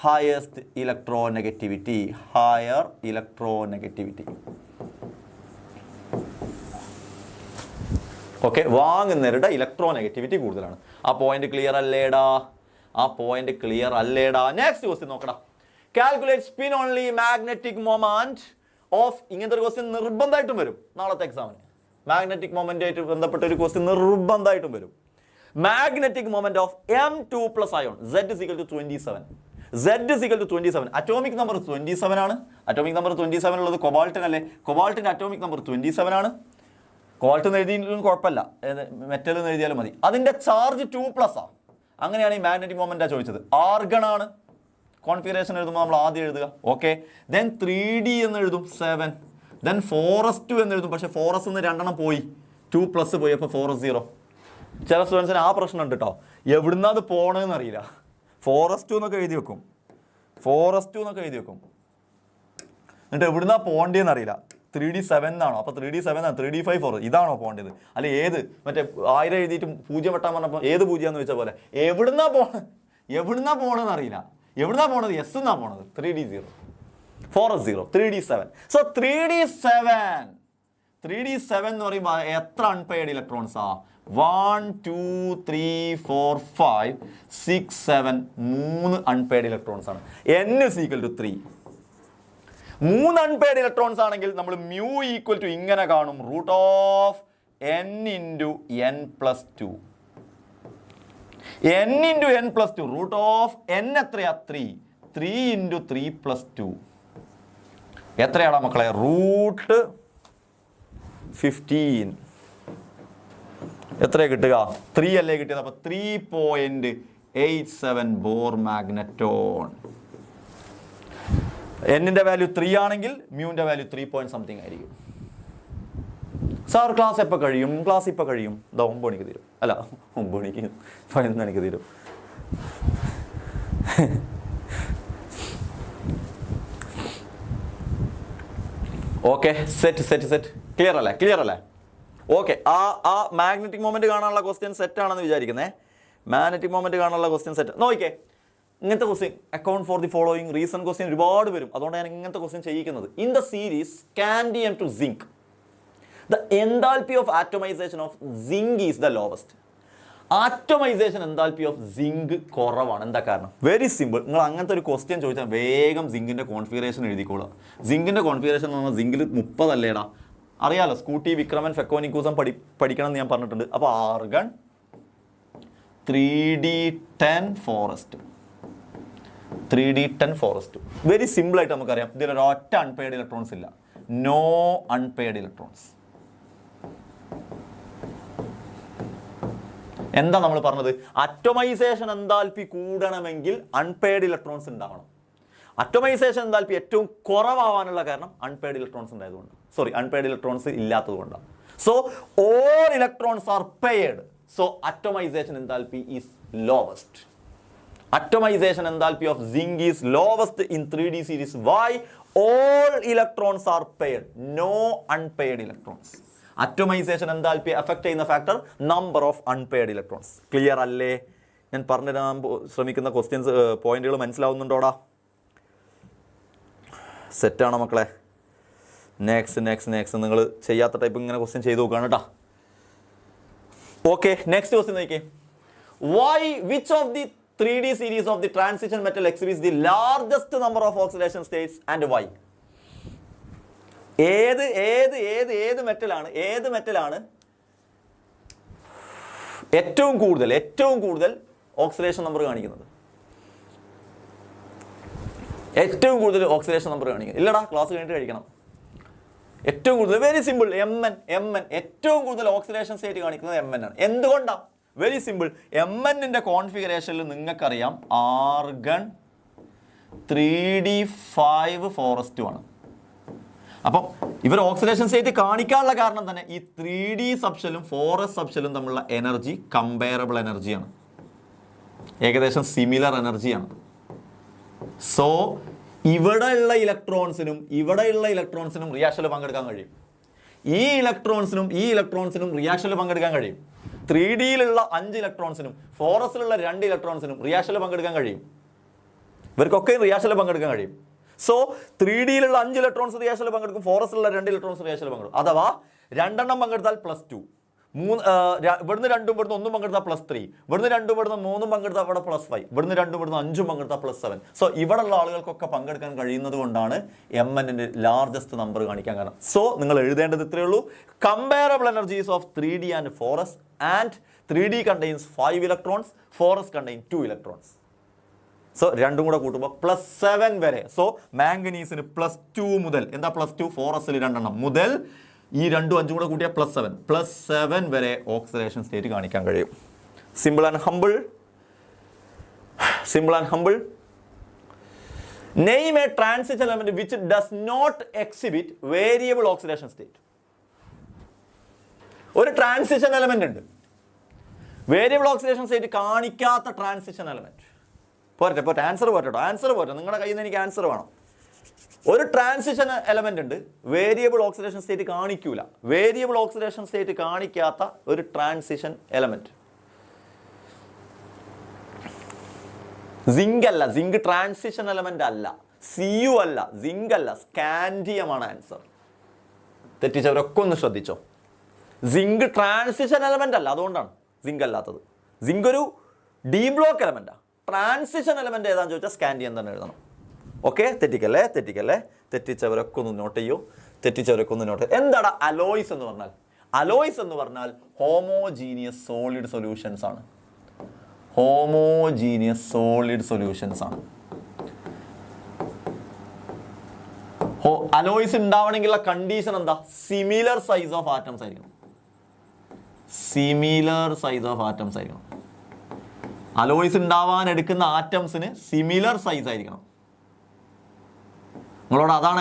highest electronegativity, higher electronegativity. Okay, വാങ്ങുന്നവരുടെ ഇലക്ട്രോ നെഗറ്റിവിറ്റി കൂടുതലാണ്. ആ പോയിന്റ് ക്ലിയർ അല്ലേടാ? ആ പോയിന്റ് ക്ലിയർ അല്ലേടാ? നെക്സ്റ്റ് ക്വസ്റ്റ്യൻ നോക്കടാ. Calculate spin only magnetic moment of. ഇങ്ങനത്തെ ഒരു ക്വസ്റ്റ്യൻ നിർബന്ധമായിട്ടും വരും നാളത്തെ എക്സാമിന്. മാഗ്നറ്റിക് മൊമെന്റ് ആയിട്ട് ബന്ധപ്പെട്ട ഒരു ക്വസ്റ്റ്യൻ നിർബന്ധമായിട്ടും വരും. Magnetic moment of M2+ ion Z = 27. Z = 27. Atomic number 27 ആണ്. അറ്റോമിക് നമ്പർ 27 ഉള്ളത് കൊബാൾട്ടിനല്ലേ? കൊബാൾട്ടിന്റെ അറ്റോമിക് നമ്പർ 27 ആണ്. കോൾട്ട് എന്ന് എഴുതിയിട്ടും കുഴപ്പമില്ല, മെറ്റൽ എന്ന് എഴുതിയാലും മതി. അതിന്റെ ചാർജ് 2+ ആണ്. അങ്ങനെയാണ് ഈ മാഗ്നറ്റിക് മൊമെന്റാ ചോദിച്ചത്. ആർഗൺ ആണ്. കോൺഫിഗറേഷൻ എഴുതുമ്പോൾ നമ്മൾ ആദ്യം എഴുതുക. ഓക്കെ, ദെൻ 3D എന്ന് എഴുതും 7. ദെൻ 4s2 എന്ന് എഴുതും. പക്ഷേ 4s നിന്ന് 2 എണ്ണം പോയി, 2+ പോയി, അപ്പോൾ 4s0. ചില സ്റ്റുഡൻസിന് ആ പ്രശ്നം ഉണ്ട് കേട്ടോ. എവിടുന്നാ അത് പോകണമെന്ന് അറിയില്ല. 4s2 എന്നൊക്കെ എഴുതി വെക്കും, 4s2 എന്നൊക്കെ എഴുതി വെക്കും. എന്നിട്ട് എവിടുന്നാ പോകേണ്ടതെന്ന് അറിയില്ല. 3D7 എന്നാണോ? അപ്പോൾ 3D7 ആണ്, 3D5 4 ഇതാണോ പോകേണ്ടത്? അല്ലെ ഏത്? മറ്റേ 1000 എഴുതിയിട്ട് 0 വെട്ടാൻ പറഞ്ഞപ്പോൾ ഏത് 0 എന്ന് വെച്ച പോലെ എവിടുന്നാ പോകണമെന്ന് അറിയില്ല. എവിടുന്നാ പോണത്? എസ് എന്നാ പോണത്. 3D0, 4s0, 3D7. So 3D7 എന്ന് പറയുമ്പോൾ എത്ര അൺപെയർഡ് ഇലക്ട്രോൺസാ? 1 2 3 4 5 6 7 3 അൺപെയർഡ് ഇലക്ട്രോൺസ് ആണ്. n = 3. 3 അൺപെയർഡ് ഇലക്ട്രോൺസ് ആണെങ്കിൽ നമ്മൾ μ = ഇങ്ങനെ കാണും, √n × n+2. n × n+2, √n എത്രയാ? 3. 3 × 3+2 എത്രയാടാ മക്കളെ? √15. എത്രയാ കിട്ടുക? 3 അല്ലേ കിട്ടിയത്? അപ്പോൾ 3.87 ബോർ മാഗ്നറ്റോൺ. എന്നിന്റെ വാല്യൂ 3 ആണെങ്കിൽ മ്യൂവിന്റെ വാല്യൂ 3 something ആയിരിക്കും. സാർ ക്ലാസ് എപ്പോൾ കഴിയും? ക്ലാസ് ഇപ്പോൾ കഴിയും. 9 മണിക്ക് തീരും. അല്ല 9 മണിക്ക് 11 മണിക്ക് തീരും. ഓക്കെ, സെറ്റ് ക്ലിയർ അല്ലേ? ഓക്കെ, ആ മാഗ്നറ്റിക് മൊമെന്റ് കാണാനുള്ള ക്വസ്റ്റ്യൻ സെറ്റ് ആണെന്ന് വിചാരിക്കുന്നേ. മാഗ്നറ്റിക് മൊമെന്റ് കാണാനുള്ള ക്വസ്റ്റ്യൻ സെറ്റ് നോക്കിക്കേ. ഇങ്ങനത്തെ question account for the following reason question ഒരുപാട് വരും. അതുകൊണ്ട് ഞാൻ ഇങ്ങനത്തെ ക്വസ്റ്റ്യൻ ചെയ്യിക്കുന്നത്. In the series scandium to zinc, the enthalpy of atomization of zinc is the lowest. Atomization enthalpy of zinc കുറവാണ്. എന്താ കാരണം? Very simple. നിങ്ങൾ അങ്ങനത്തെ ഒരു ക്വസ്റ്റ്യൻ ചോദിച്ചാൽ വേഗം സിങ്കിന്റെ കോൺഫിഗറേഷൻ എഴുതിക്കോളുക. സിങ്കിന്റെ കോൺഫിഗറേഷൻ എന്ന് പറഞ്ഞാൽ സിങ്കിൽ 30 അല്ലേടാ? അറിയാലോ, സ്കൂട്ടി, വിക്രമൻ, ഫെക്കോനിക്കൂസം പഠിക്കണം എന്ന് ഞാൻ പറഞ്ഞിട്ടുണ്ട്. അപ്പോൾ argon 3D10 4s2, 3D10 4s2. Very simple ആയിട്ട് നമുക്കറിയാം. ഇതിലൊരു ഒറ്റ അൺപെയർഡ് ഇലക്ട്രോൺസ് ഇല്ല. No unpaired electrons. എന്താ നമ്മൾ പറഞ്ഞത്? അറ്റോമൈസേഷൻ എൻതാൽപ്പി കൂടണമെങ്കിൽ അൺപെയർഡ് ഇലക്ട്രോൺസ് ഉണ്ടാവണം. അറ്റോമൈസേഷൻ എൻതാൽപ്പി ഏറ്റവും കുറവാവാനുള്ള കാരണം അൺപെയർഡ് ഇലക്ട്രോൺസ് ഉണ്ടായതുകൊണ്ട്, അൺപെയർഡ് ഇലക്ട്രോൺസ് ഇല്ലാത്തതുകൊണ്ടാണ്. So all electrons are paired. So atomization enthalpy is lowest. Atomization enthalpy of zinc is lowest in 3D series. Why? all electrons are paired, no unpaired electrons. Atomization enthalpy affect ചെയ്യുന്ന factor number of unpaired electrons. Clear അല്ലേ? ഞാൻ പറഞ്ഞു തരാൻ ശ്രമിക്കുന്ന ക്വസ്റ്റ്യൻസ് പോയിന്റുകൾ മനസ്സിലാവുന്നുണ്ടോടാ? സെറ്റാണോ മക്കളെ? നെക്സ്റ്റ് നിങ്ങൾ ചെയ്യാത്ത ടൈപ്പ് ഇങ്ങനെ ക്വസ്റ്റ്യൻ ചെയ്ത് നോക്കുകയാണ് കേട്ടോ. ഓക്കെ, നെക്സ്റ്റ് ക്വസ്റ്റ്യൻ നോക്കിയേ. Which of the 3D series of the transition metal exhibits the largest number of oxidation states and why? ഏത് മെറ്റലാണ് ഏറ്റവും കൂടുതൽ ഓക്സിഡേഷൻ നമ്പർ കാണിക്കുന്നത്? ഏറ്റവും കൂടുതൽ ഓക്സിഡേഷൻ നമ്പർ കാണിക്കുന്നത്? ഇല്ലടാ, ക്ലാസ് കഴിഞ്ഞിട്ട് കഴിക്കണം. ഏറ്റവും കൂടുതൽ, വെരി സിമ്പിൾ, MN ഏറ്റവും കൂടുതൽ ഓക്സിഡേഷൻ സ്റ്റേറ്റ് കാണിക്കുന്നത് MN ആണ്. എന്തുകൊണ്ടാണ്? Very simple. MN കോൺഫിഗറേഷനിൽ നിങ്ങൾക്കറിയാം ആർഗൺ 3D5 ഫോറസ്റ്റും ആണ്. അപ്പം ഇവർ ഓക്സിഡേഷൻ സ്റ്റേറ്റ് കാണിക്കാനുള്ള കാരണം തന്നെ ഈ 3D സബ്ഷെല്ലും ഫോറസ്റ്റ് സബ്ഷെല്ലും തമ്മിലുള്ള എനർജി കമ്പയറബിൾ എനർജിയാണ്, ഏകദേശം സിമിലർ എനർജിയാണ്. സോ ഇവിടെയുള്ള ഇലക്ട്രോൺസിനും റിയാക്ഷനിൽ പങ്കെടുക്കാൻ കഴിയും. ഈ ഇലക്ട്രോൺസിനും റിയാക്ഷനിൽ പങ്കെടുക്കാൻ കഴിയും. 3Dയിലുള്ള 5 ഇലക്ട്രോൺസിനും ഫോറസ്റ്റിലുള്ള 2 ഇലക്ട്രോൺസിനും റിയാക്ഷനിൽ പങ്കെടുക്കാൻ കഴിയും. ഇവർക്കൊക്കെ റിയാക്ഷനിൽ പങ്കെടുക്കാൻ കഴിയും. സോ 3Dയിലുള്ള 5 ഇലക്ട്രോൺസ് റിയാക്ഷനിൽ പങ്കെടുക്കും, ഫോറസ്റ്റിലുള്ള 2 ഇലക്ട്രോൺസ് റിയാക്ഷനിൽ പങ്കെടുക്കും. അഥവാ 2 പങ്കെടുത്താൽ +2, ഇവിടുന്ന് 2 ഇവിടുന്ന് 1 പങ്കെടുത്താൽ +3, ഇവിടുന്ന് 2 ഇവിടുന്ന് 3 പങ്കെടുത്താൽ ഇവിടെ +5, ഇവിടുന്ന് 2 ഇവിടുന്ന് 5 പങ്കെടുത്താൽ +7. സോ ഇവിടെയുള്ള ആളുകൾക്കൊക്കെ പങ്കെടുക്കാൻ കഴിയുന്നത് കൊണ്ടാണ് MN ലാർജസ്റ്റ് നമ്പർ കാണിക്കാൻ കാരണം. സോ നിങ്ങൾ എഴുതേണ്ടത് ഇത്രയേ ഉള്ളൂ. Comparable energies of 3D and forest, and 3D contains 5 electrons, forest contains 2 electrons. So രണ്ടും കൂടെ കൂട്ടുമ്പോൾ +7 വരെ. സോ മാംഗനീസിന് +2 മുതൽ, എന്താ +2? ഫോറസ്റ്റിൽ 2 മുതൽ ഈ 2 5 കൂടെ കൂട്ടിയാൽ +7 വരെ ഓക്സിഡേഷൻ സ്റ്റേറ്റ് കാണിക്കാൻ കഴിയും. Simple and humble. Name a transition element which does not exhibit variable oxidation state. ഒരു ട്രാൻസിഷൻ എലമെന്റ് ഉണ്ട്, വേരിയബിൾ ഓക്സിഡേഷൻ സ്റ്റേറ്റ് കാണിക്കാത്ത ട്രാൻസിഷൻ എലമെന്റ്. പോരട്ടെ, ആൻസർ പോരട്ടെ, നിങ്ങളുടെ കയ്യിൽ നിന്ന് എനിക്ക് ആൻസർ വേണം. ഒരു ട്രാൻസിഷൻ എലമെന്റ് ഉണ്ട്, വേരിയബിൾ ഓക്സിഡേഷൻ സ്റ്റേറ്റ് കാണിക്കൂല. വേരിയബിൾ ഓക്സിഡേഷൻ സ്റ്റേറ്റ് കാണിക്കാത്ത ഒരു ട്രാൻസിഷൻ എലമെന്റ് സിങ്ക് അല്ല, സിങ്ക് ട്രാൻസിഷൻ എലമെന്റ് അല്ല, Cu അല്ല, സിങ്ക് അല്ല, സ്കാൻഡിയം ആണ് ആൻസർ. തെറ്റിച്ചവരൊക്കെ ഒന്ന് ശ്രദ്ധിച്ചോ. സിങ്ക് ട്രാൻസിഷൻ എലമെന്റ് അല്ല, അതുകൊണ്ടാണ് സിങ്ക് അല്ലാത്തത്. സിങ്ക് ഒരു ഡി ബ്ലോക്ക് എലമെന്റാ. ട്രാൻസിഷൻ എലമെന്റ് ഏതാണെന്ന് ചോദിച്ചാൽ സ്കാൻഡിയം തന്നെ എഴുതണം. ഓക്കെ, തെറ്റിക്കല്ലേ. തെറ്റിച്ചവരൊക്കെ ഒന്ന് നോട്ട് ചെയ്യൂ. എന്താണ് അലോയ്സ് എന്ന് പറഞ്ഞാൽ? അലോയ്സ് എന്ന് പറഞ്ഞാൽ ഹോമോജീനിയസ് സോളിഡ് സൊല്യൂഷൻസ് ആണ്. അലോയ്സ് ഉണ്ടാവണമെങ്കിലുള്ള കണ്ടീഷൻ എന്താ? സിമിലർ സൈസ് ഓഫ് ആറ്റംസ് ആയിരിക്കണം. അലോയ്സ് ഉണ്ടാവാൻ എടുക്കുന്ന ആറ്റംസിന് സിമിലർ സൈസ് ആയിരിക്കണം. നിങ്ങളോട് അതാണ്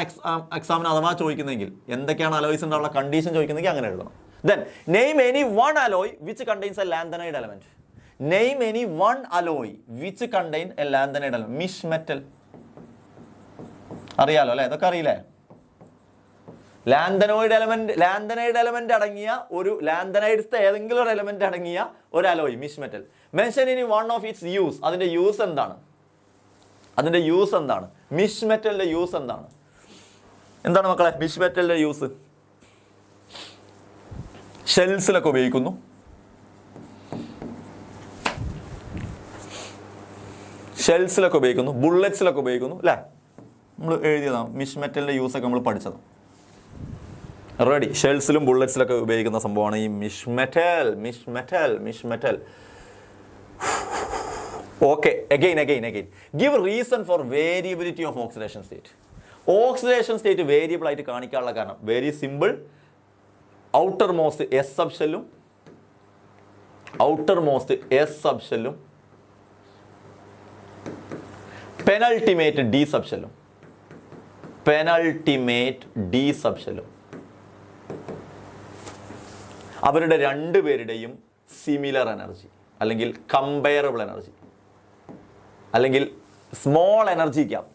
എക്സാമിന് അഥവാ ചോദിക്കുന്നതെങ്കിൽ, എന്തൊക്കെയാണ് അലോയ്സ് ഉണ്ടാവുള്ള കണ്ടീഷൻ ചോദിക്കുന്നതെങ്കിൽ അങ്ങനെ എഴുതണം. Then name any one alloy which contains a lanthanoid element. Name any one alloy which contains a lanthanoid element. Mish metal. അറിയാലോ അല്ലേ? ഇതൊക്കെ അറിയില്ലേ? ലാന്തനോയിഡ് എലമെന്റ് അടങ്ങിയ ഒരു ലാന്തനൈഡ്സ് ഏതെങ്കിലും ഒരു എലമെന്റ് അടങ്ങിയ ഒരു അലോയ് മിഷ് മെറ്റൽ. മെൻഷൻ ഇനി വൺ ഓഫ് ഇറ്റ്സ് യൂസ്. അതിന്റെ യൂസ് എന്താണ്? മിഷ് മെറ്റലിന്റെ യൂസ് എന്താണ് മക്കളെ? മിഷ് മെറ്റലിന്റെ യൂസ് ഷെൽസിലൊക്കെ ഉപയോഗിക്കുന്നു, ബുള്ളറ്റ്സിലൊക്കെ ഉപയോഗിക്കുന്നു അല്ലേ? നമ്മൾ എഴുതിയതാണ് മിഷ് മെറ്റലിന്റെ യൂസ് ഒക്കെ നമ്മൾ പഠിച്ചത്. റെഡി. ഷെൽസിലും ബുള്ളറ്റ്സിലൊക്കെ ഉപയോഗിക്കുന്ന സംഭവമാണ് ഈ misch metal. Okay, again. Give reason for variability of oxidation state. Oxidation state variable ആയിട്ട് കാണിക്കാനുള്ള കാരണം very simple. Outermost s സബ്ഷെല്ലും പെനൾട്ടിമേറ്റ് ഡി സബ്ഷെല്ലും അവരുടെ രണ്ടുപേരുടെയും സിമിലർ എനർജി അല്ലെങ്കിൽ കമ്പയറബിൾ എനർജി അല്ലെങ്കിൽ സ്മോൾ എനർജി ഗ്യാപ്പ്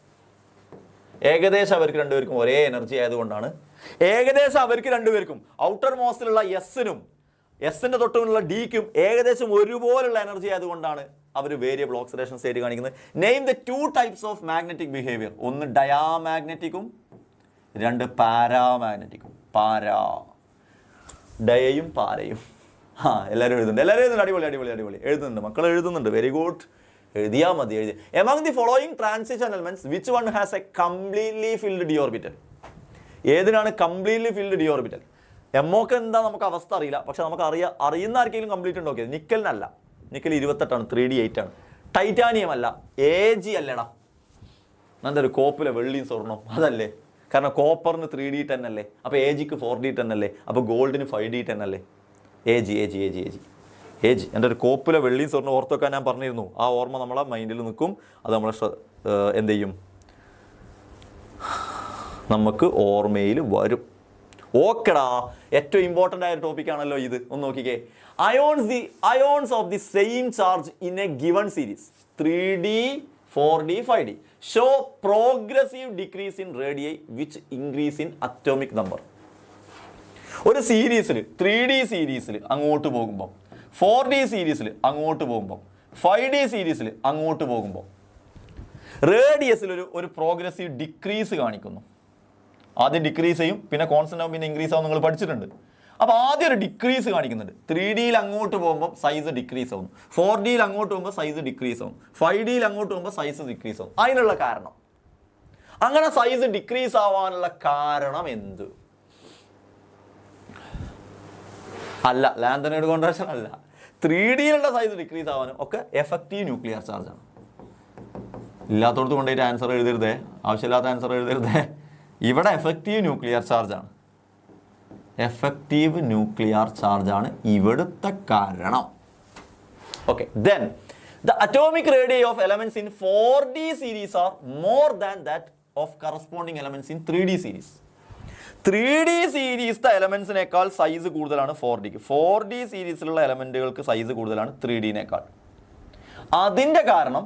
ഏകദേശം അവർക്ക് രണ്ടുപേർക്കും ഒരേ എനർജി ആയതുകൊണ്ടാണ് ഏകദേശം അവർക്ക് രണ്ടുപേർക്കും ഔട്ടർ മോസ്റ്റിലുള്ള എസിന്റെ തൊട്ടുമുള്ള ഡിക്കും ഏകദേശം ഒരുപോലുള്ള എനർജി ആയതുകൊണ്ടാണ് അവർ വേരിയബിൾ ഓക്സിഡേഷൻ സ്റ്റേറ്റ് കാണിക്കുന്നത്. Name the 2 types of magnetic behaviour. ഒന്ന് ഡയാമാഗ്നറ്റിക്കും, രണ്ട് പാരാമാഗ്നറ്റിക്കും. ഡയയും പാരയും. എല്ലാവരും എഴുതുന്നുണ്ട്. അടിപൊളി എഴുതുന്നുണ്ട്. മക്കൾ എഴുതുന്നുണ്ട്. Very good. എഴുതിയാൽ മതി. Among the following transition elements which one has a completely filled D orbital. ഏതിനാണ് കംപ്ലീറ്റ്ലി ഫിൽഡ് ഡി ഓർബിറ്റൽ? എമ്മോക്ക് എന്താ നമുക്ക് അവസ്ഥ അറിയില്ല, പക്ഷെ നമുക്ക് അറിയുന്ന ആർക്കെങ്കിലും കംപ്ലീറ്റ് ഉണ്ടോ? നിക്കലിനല്ല. നിക്കൽ 28 3D8 ആണ്. ടൈറ്റാനിയം അല്ല. AG അല്ലടാ. എന്താ ഒരു കോപ്പിലെ വെള്ളിയും സ്വർണ്ണം അതല്ലേ? കാരണം കോപ്പറിന് 3D10 അല്ലേ, അപ്പോൾ AGക്ക് 4D10 അല്ലേ, അപ്പോൾ ഗോൾഡിന് 5D10 അല്ലേ? AG. എൻ്റെ ഒരു കോപ്പിലെ വെള്ളിയും സ്വർണ്ണം ഓർത്ത് വെക്കാൻ ഞാൻ പറഞ്ഞിരുന്നു. ആ ഓർമ്മ നമ്മളെ മൈൻഡിൽ നിൽക്കും. അത് നമ്മളെ എന്ത് ചെയ്യും, നമുക്ക് ഓർമ്മയിൽ വരും. ഓക്കെടാ, ഏറ്റവും ഇമ്പോർട്ടൻ്റ് ആയ ടോപ്പിക്കാണല്ലോ ഇത്. ഒന്ന് നോക്കിക്കേ. Ions of the same charge in A given series 3D 4D 5D show progressive decrease in radii which increase in atomic number. ഒരു സീരീസിൽ 3D സീരീസിൽ അങ്ങോട്ട് പോകുമ്പോൾ, 4D സീരീസിൽ അങ്ങോട്ട് പോകുമ്പോൾ, 5D സീരീസിൽ അങ്ങോട്ട് പോകുമ്പോൾ റേഡിയസിൽ ഒരു പ്രോഗ്രസീവ് ഡിക്രീസ് കാണിക്കുന്നു. ആദ്യം ഡിക്രീസ് ചെയ്യും, പിന്നെ കോൺസ്റ്റന്റ് ആവും, പിന്നെ ഇൻക്രീസ് ആവും. നിങ്ങൾ പഠിച്ചിട്ടുണ്ട്. അപ്പോൾ ആദ്യം ഒരു ഡിക്രീസ് കാണിക്കുന്നുണ്ട്. 3Dയിൽ അങ്ങോട്ട് പോകുമ്പോൾ സൈസ് ഡിക്രീസ് ആവും, 4Dയിൽ അങ്ങോട്ട് പോകുമ്പോൾ സൈസ് ഡിക്രീസ് ആവും, 5Dയിൽ അങ്ങോട്ട് പോകുമ്പോൾ സൈസ് ഡിക്രീസ് ആവും. അതിനുള്ള കാരണം, അങ്ങനെ സൈസ് ഡിക്രീസ് ആവാനുള്ള കാരണം എന്ത്? അല്ല, ലാന്തനോയിഡ് കോൺട്രാക്ഷൻ അല്ല. 3Dയിലുള്ള സൈസ് ഡിക്രീസ് ആവാനും ഒക്കെ എഫക്റ്റീവ് ന്യൂക്ലിയർ ചാർജാണ്. ഇല്ലാത്തടത്ത് കൊണ്ടുപോയിട്ട് ആൻസർ എഴുതരുതേ, ആവശ്യമില്ലാത്ത ആൻസർ എഴുതരുതേ. ഇവിടെ എഫക്റ്റീവ് ന്യൂക്ലിയർ ചാർജാണ്. എഫക്റ്റീവ് ന്യൂക്ലിയർ ചാർജാണ് ഇവിടുത്തെ കാരണം. Okay, then the atomic radius of elements in 4D series are more than that of corresponding elements in 3D series. 3D സീരീസിലെ എലമെന്റ്സിനേക്കാൾ സൈസ് കൂടുതലാണ് 4Dക്ക്. 4D സീരീസിലുള്ള എലമെന്റുകൾക്ക് സൈസ് കൂടുതലാണ് 3Dനേക്കാൾ. അതിൻ്റെ കാരണം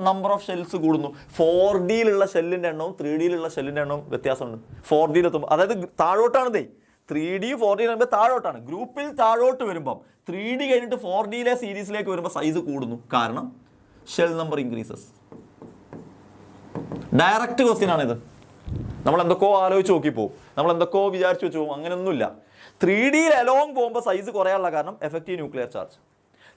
നമ്പർ ഓഫ് ഷെൽസ് കൂടുന്നു. 4Dയിലുള്ള ഷെല്ലിൻ്റെ എണ്ണവും 3Dയിലുള്ള ഷെല്ലിൻ്റെ എണ്ണവും വ്യത്യാസമുണ്ട്. 4Dയിലെത്തുമ്പോൾ, അതായത് താഴോട്ടാണ് 3D 4D വരുമ്പോൾ താഴോട്ടാണ്. ഗ്രൂപ്പിൽ താഴോട്ട് വരുമ്പം 3D കഴിഞ്ഞിട്ട് 4Dയിലെ സീരീസിലേക്ക് വരുമ്പോൾ സൈസ് കൂടുന്നു. കാരണം shell number increases. Direct question ആണിത്. നമ്മൾ എന്തൊക്കെയോ ആലോചിച്ച് നോക്കിപ്പോവും, നമ്മൾ എന്തൊക്കെയോ വിചാരിച്ചു വെച്ച് പോകും. അങ്ങനെയൊന്നുമില്ല. 3Dയിൽ അലോങ് പോകുമ്പോൾ സൈസ് കുറയാനുള്ള കാരണം എഫക്റ്റീവ് ന്യൂക്ലിയർ ചാർജ്.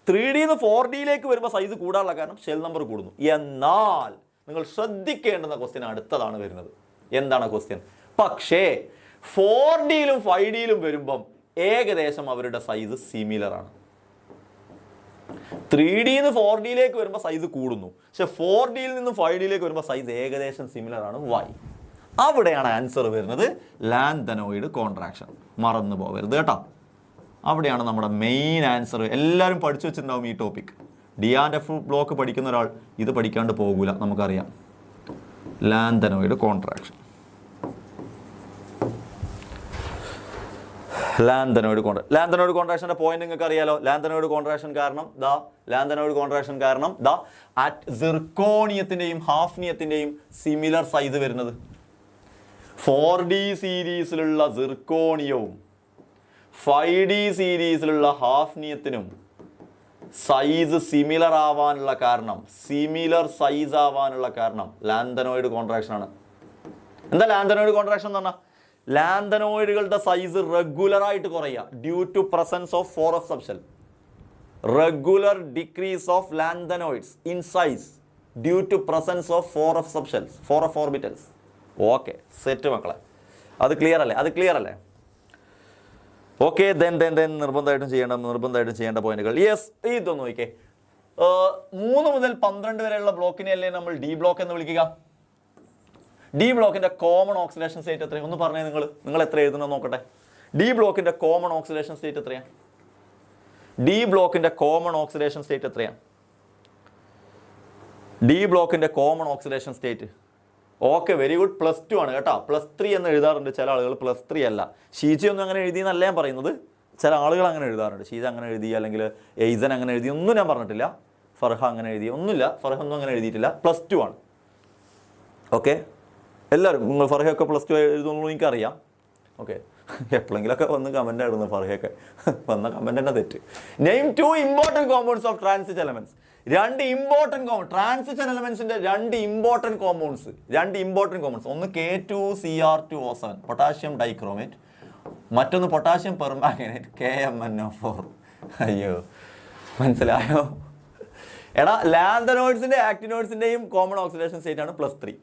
3Dയിൽ നിന്ന് 4Dയിലേക്ക് വരുമ്പോൾ സൈസ് കൂടാനുള്ള കാരണം ഷെൽ നമ്പർ കൂടുന്നു. എന്നാൽ നിങ്ങൾ ശ്രദ്ധിക്കേണ്ടുന്ന ക്വസ്റ്റ്യൻ അടുത്തതാണ് വരുന്നത്. എന്താണ് ക്വസ്റ്റ്യൻ? പക്ഷേ 4Dയിലും 5Dയിലും വരുമ്പം ഏകദേശം അവരുടെ സൈസ് സിമിലർ ആണ്. 3Dയിൽ നിന്ന് 4Dയിലേക്ക് വരുമ്പോൾ സൈസ് കൂടുന്നു, പക്ഷെ 4Dയിൽ നിന്ന് 5Dയിലേക്ക് വരുമ്പോൾ സൈസ് ഏകദേശം സിമിലർ ആണ്. വൈ? അവിടെയാണ് ആൻസർ വരുന്നത് ലാന്തനോയിഡ് കോൺട്രാക്ഷൻ. മറന്നു പോകരുത് കേട്ടോ. അവിടെയാണ് നമ്മുടെ മെയിൻ ആൻസർ. എല്ലാവരും പഠിച്ചു വെച്ചിട്ടുണ്ടാവും ഈ ടോപ്പിക്. D&F ബ്ലോക്ക് പഠിക്കുന്ന ഒരാൾ ഇത് പഠിക്കാണ്ട് പോകൂല, നമുക്കറിയാം. Lanthanoid contraction. ലാന്തനോയിഡ് കോൺട്രാക്ഷന്റെ പോയിന്റ് നിങ്ങൾക്ക് അറിയാലോ. ലാന്തനോയിഡ് കോൺട്രാക്ഷൻ കാരണം അറ്റ് സിർക്കോണിയത്തിന്റെയും ഹാഫ്നിയത്തിന്റെയും സിമിലർ സൈസ് വരുന്നത്. 4D സീരീസിലുള്ള സിർക്കോണിയവും 5D സീരീസിലുള്ള ഹാഫ്നിയത്തിനും സൈസ് സിമിലർ ആവാനുള്ള കാരണം, സിമിലർ സൈസ് ആവാനുള്ള കാരണം ലാന്തനോയിഡ് കോൺട്രാക്ഷൻ ആണ്. എന്താ ലാന്തനോയിഡ് കോൺട്രാക്ഷൻ എന്ന് പറഞ്ഞാൽ? ലാന്തനോയിഡുകളുടെ സൈസ് റെഗുലറായിട്ട് കുറയുക due to presence of 4f subshell. Regular decrease of lanthanoids in size due to presence of 4f subshells, 4f orbitals. Okay, set മക്കളെ, അത് ക്ലിയർ അല്ലേ? ഓക്കെ, നിർബന്ധമായിട്ടും ചെയ്യേണ്ട പോയിന്റുകൾ. യെസ്, ഇതൊന്ന് നോക്കിക്കേ. 3 മുതൽ 12 വരെയുള്ള ബ്ലോക്കിനെയല്ലേ നമ്മൾ ഡി ബ്ലോക്ക് എന്ന് വിളിക്കുക? ഡി ബ്ലോക്കിന്റെ കോമൺ ഓക്സിഡേഷൻ സ്റ്റേറ്റ് എത്രയാണ്? ഒന്ന് പറഞ്ഞേ നിങ്ങൾ എത്ര എഴുതണം നോക്കട്ടെ. ഡി ബ്ലോക്കിന്റെ കോമൺ ഓക്സിഡേഷൻ സ്റ്റേറ്റ് എത്രയാണ്? ഡി ബ്ലോക്കിന്റെ കോമൺ ഓക്സിഡേഷൻ സ്റ്റേറ്റ് എത്രയാണ്? ഡി ബ്ലോക്കിന്റെ common oxidation state. Okay, very good. +2 ആണ് കേട്ടോ. +3 എന്ന് എഴുതാറുണ്ട് ചില ആളുകൾ. +3 അല്ല. ഷീജി ഒന്നും അങ്ങനെ എഴുതിയെന്നല്ല ഞാൻ പറയുന്നത്. ചില ആളുകൾ അങ്ങനെ എഴുതാറുണ്ട്. ഷീജ അങ്ങനെ എഴുതി, അല്ലെങ്കിൽ എയ്സൻ അങ്ങനെ എഴുതി, ഒന്നും ഞാൻ പറഞ്ഞിട്ടില്ല. ഫർഹ അങ്ങനെ എഴുതി, ഒന്നുമില്ല. ഫർഹ ഒന്നും അങ്ങനെ എഴുതിയിട്ടില്ല. +2 ആണ്. ഓക്കെ, എല്ലാവരും നിങ്ങൾ ഫർഹയൊക്കെ +2 എഴുതുന്നു എനിക്കറിയാം. ഓക്കെ, എപ്പോഴെങ്കിലൊക്കെ വന്ന് കമൻ്റ് ആയിരുന്നു ഫർഹയൊക്കെ വന്ന കമൻ്റ് തന്നെ തെറ്റ്. Name 2 important compounds of transition elements. 2 important transition എലമെൻറ്റ്സിൻ്റെ 2 ഇമ്പോർട്ടൻറ്റ് കോമ്പൗണ്ട്സ്. ഒന്ന് K2Cr2O7 പൊട്ടാഷ്യം ഡൈക്രോമേറ്റ്, മറ്റൊന്ന് പൊട്ടാഷ്യം പെർമാംഗനേറ്റ് KMnO4. അയ്യോ, മനസ്സിലായോ? എടാ, ലാന്തനോയിഡ്സിൻ്റെ ആക്ടിനോയിഡ്സിൻ്റെയും കോമൺ ഓക്സിഡേഷൻ സ്റ്റേറ്റ് ആണ് +3.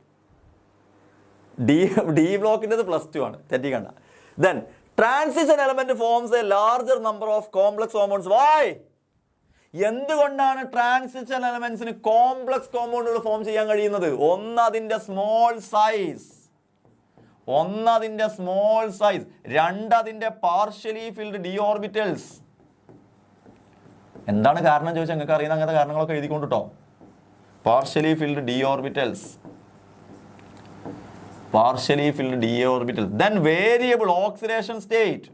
ഡി ബ്ലോക്കിൻ്റെത് +2 ആണ്, തെറ്റിക്കണ്ട. Then transition element forms a larger number of complex compounds. Why? എന്തുകൊണ്ടാണ് ട്രാൻസിഷൻ എലമെന്റ്സിന് കോംപ്ലക്സ് കോമ്പൗണ്ടുകൾ ഫോം ചെയ്യാൻ കഴിയുന്നത്? ഒന്ന് അതിന്റെ സ്മോൾ സൈസ്, രണ്ട് അതിന്റെ പാർഷ്യലി ഫിൽഡ് ഡി ഓർബിറ്റൽസ്. എന്താണ് കാരണം ചോദിച്ചാൽ നിങ്ങൾക്ക് അറിയുന്ന അങ്ങനത്തെ കാരണങ്ങളൊക്കെ എഴുതിക്കൊണ്ടിട്ടോ. Partially filled D orbitals, then variable oxidation state,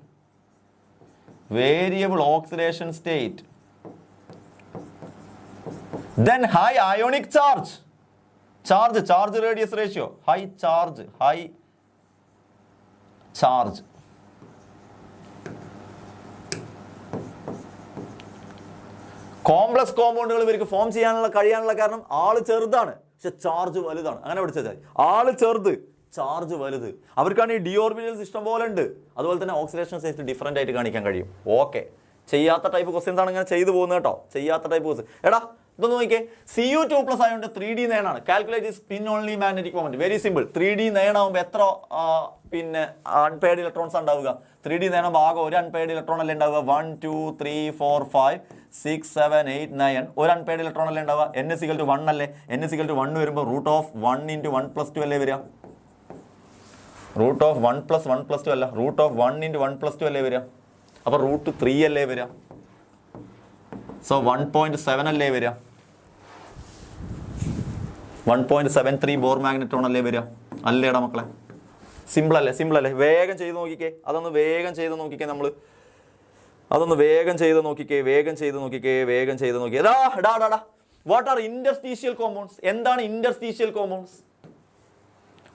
then high ionic charge radius ratio, high charge. Complex കോമ്പൗണ്ടുകൾ ഇവർക്ക് ഫോം കഴിയാനുള്ള കാരണം ആള് ചെറുതാണ് പക്ഷെ ചാർജ് വലുതാണ്. അങ്ങനെ പഠിച്ചാൽ ആള് ചെറുത്, ചാർജ് വലുത്. അവർക്കാണ് ഈ ഡി ഓർബിറ്റൽസ് ഇഷ്ടം പോലെ ഉണ്ട്. അതുപോലെ തന്നെ ഓക്സിഡേഷൻ സ്റ്റേറ്റ് ഡിഫറൻ്റ് ആയിട്ട് കാണിക്കാൻ കഴിയും. ഓക്കെ, ചെയ്യാത്ത ടൈപ്പ് ക്വസ്റ്റ്യൻസ് ആണ് ഇങ്ങനെ ചെയ്തു പോകുന്നത് കേട്ടോ. ചെയ്യാത്ത ടൈപ്പ് ക്വസ്റ്റ്യൻ. എടാ, ഇതൊന്ന് നോക്കിയേ. Cu2+ ആയതുകൊണ്ട് 3D നയനാണ്. Calculate spin only magnetic moment. Very simple. 3D നയനാകുമ്പോൾ എത്ര അൺപെയർഡ് ഇലക്ട്രോൺസ് ഉണ്ടാവുക? 3D നയനാകുമ്പോൾ ആകെ ഒരു അൺപെയർഡ് ഇലക്ട്രോൺ അല്ലേ ഉണ്ടാവുക? 1 2 3 4 5 6 7 8 9 ഒരു അൺപെയർഡ് ഇലക്ട്രോൺ അല്ലേ ഉണ്ടാവുക? n=1 അല്ലേ? n=1 വരുമ്പോൾ √1 × 1 + 2 അല്ലേ വരിക? √1 + 1 + 2 അല്ല, √1 × 1 + 2 അല്ലേ വരിക? അപ്പോൾ √3 അല്ലേ വരിക? സോ 1.7 അല്ലേ വരിക? 1.73 ബോർ മാഗ്നറ്റോൺ അല്ലേ വരിക? അല്ലേടാ മക്കളെ? സിമ്പിൾ അല്ലേ? വേഗം ചെയ്ത് നോക്കിക്കേ. അതൊന്ന് വേഗം ചെയ്ത് നോക്കിക്കേ. What are interstitial compounds? എന്താണ് ഇന്റർസ്റ്റീഷ്യൽ കോമ്പൗണ്ട്സ്?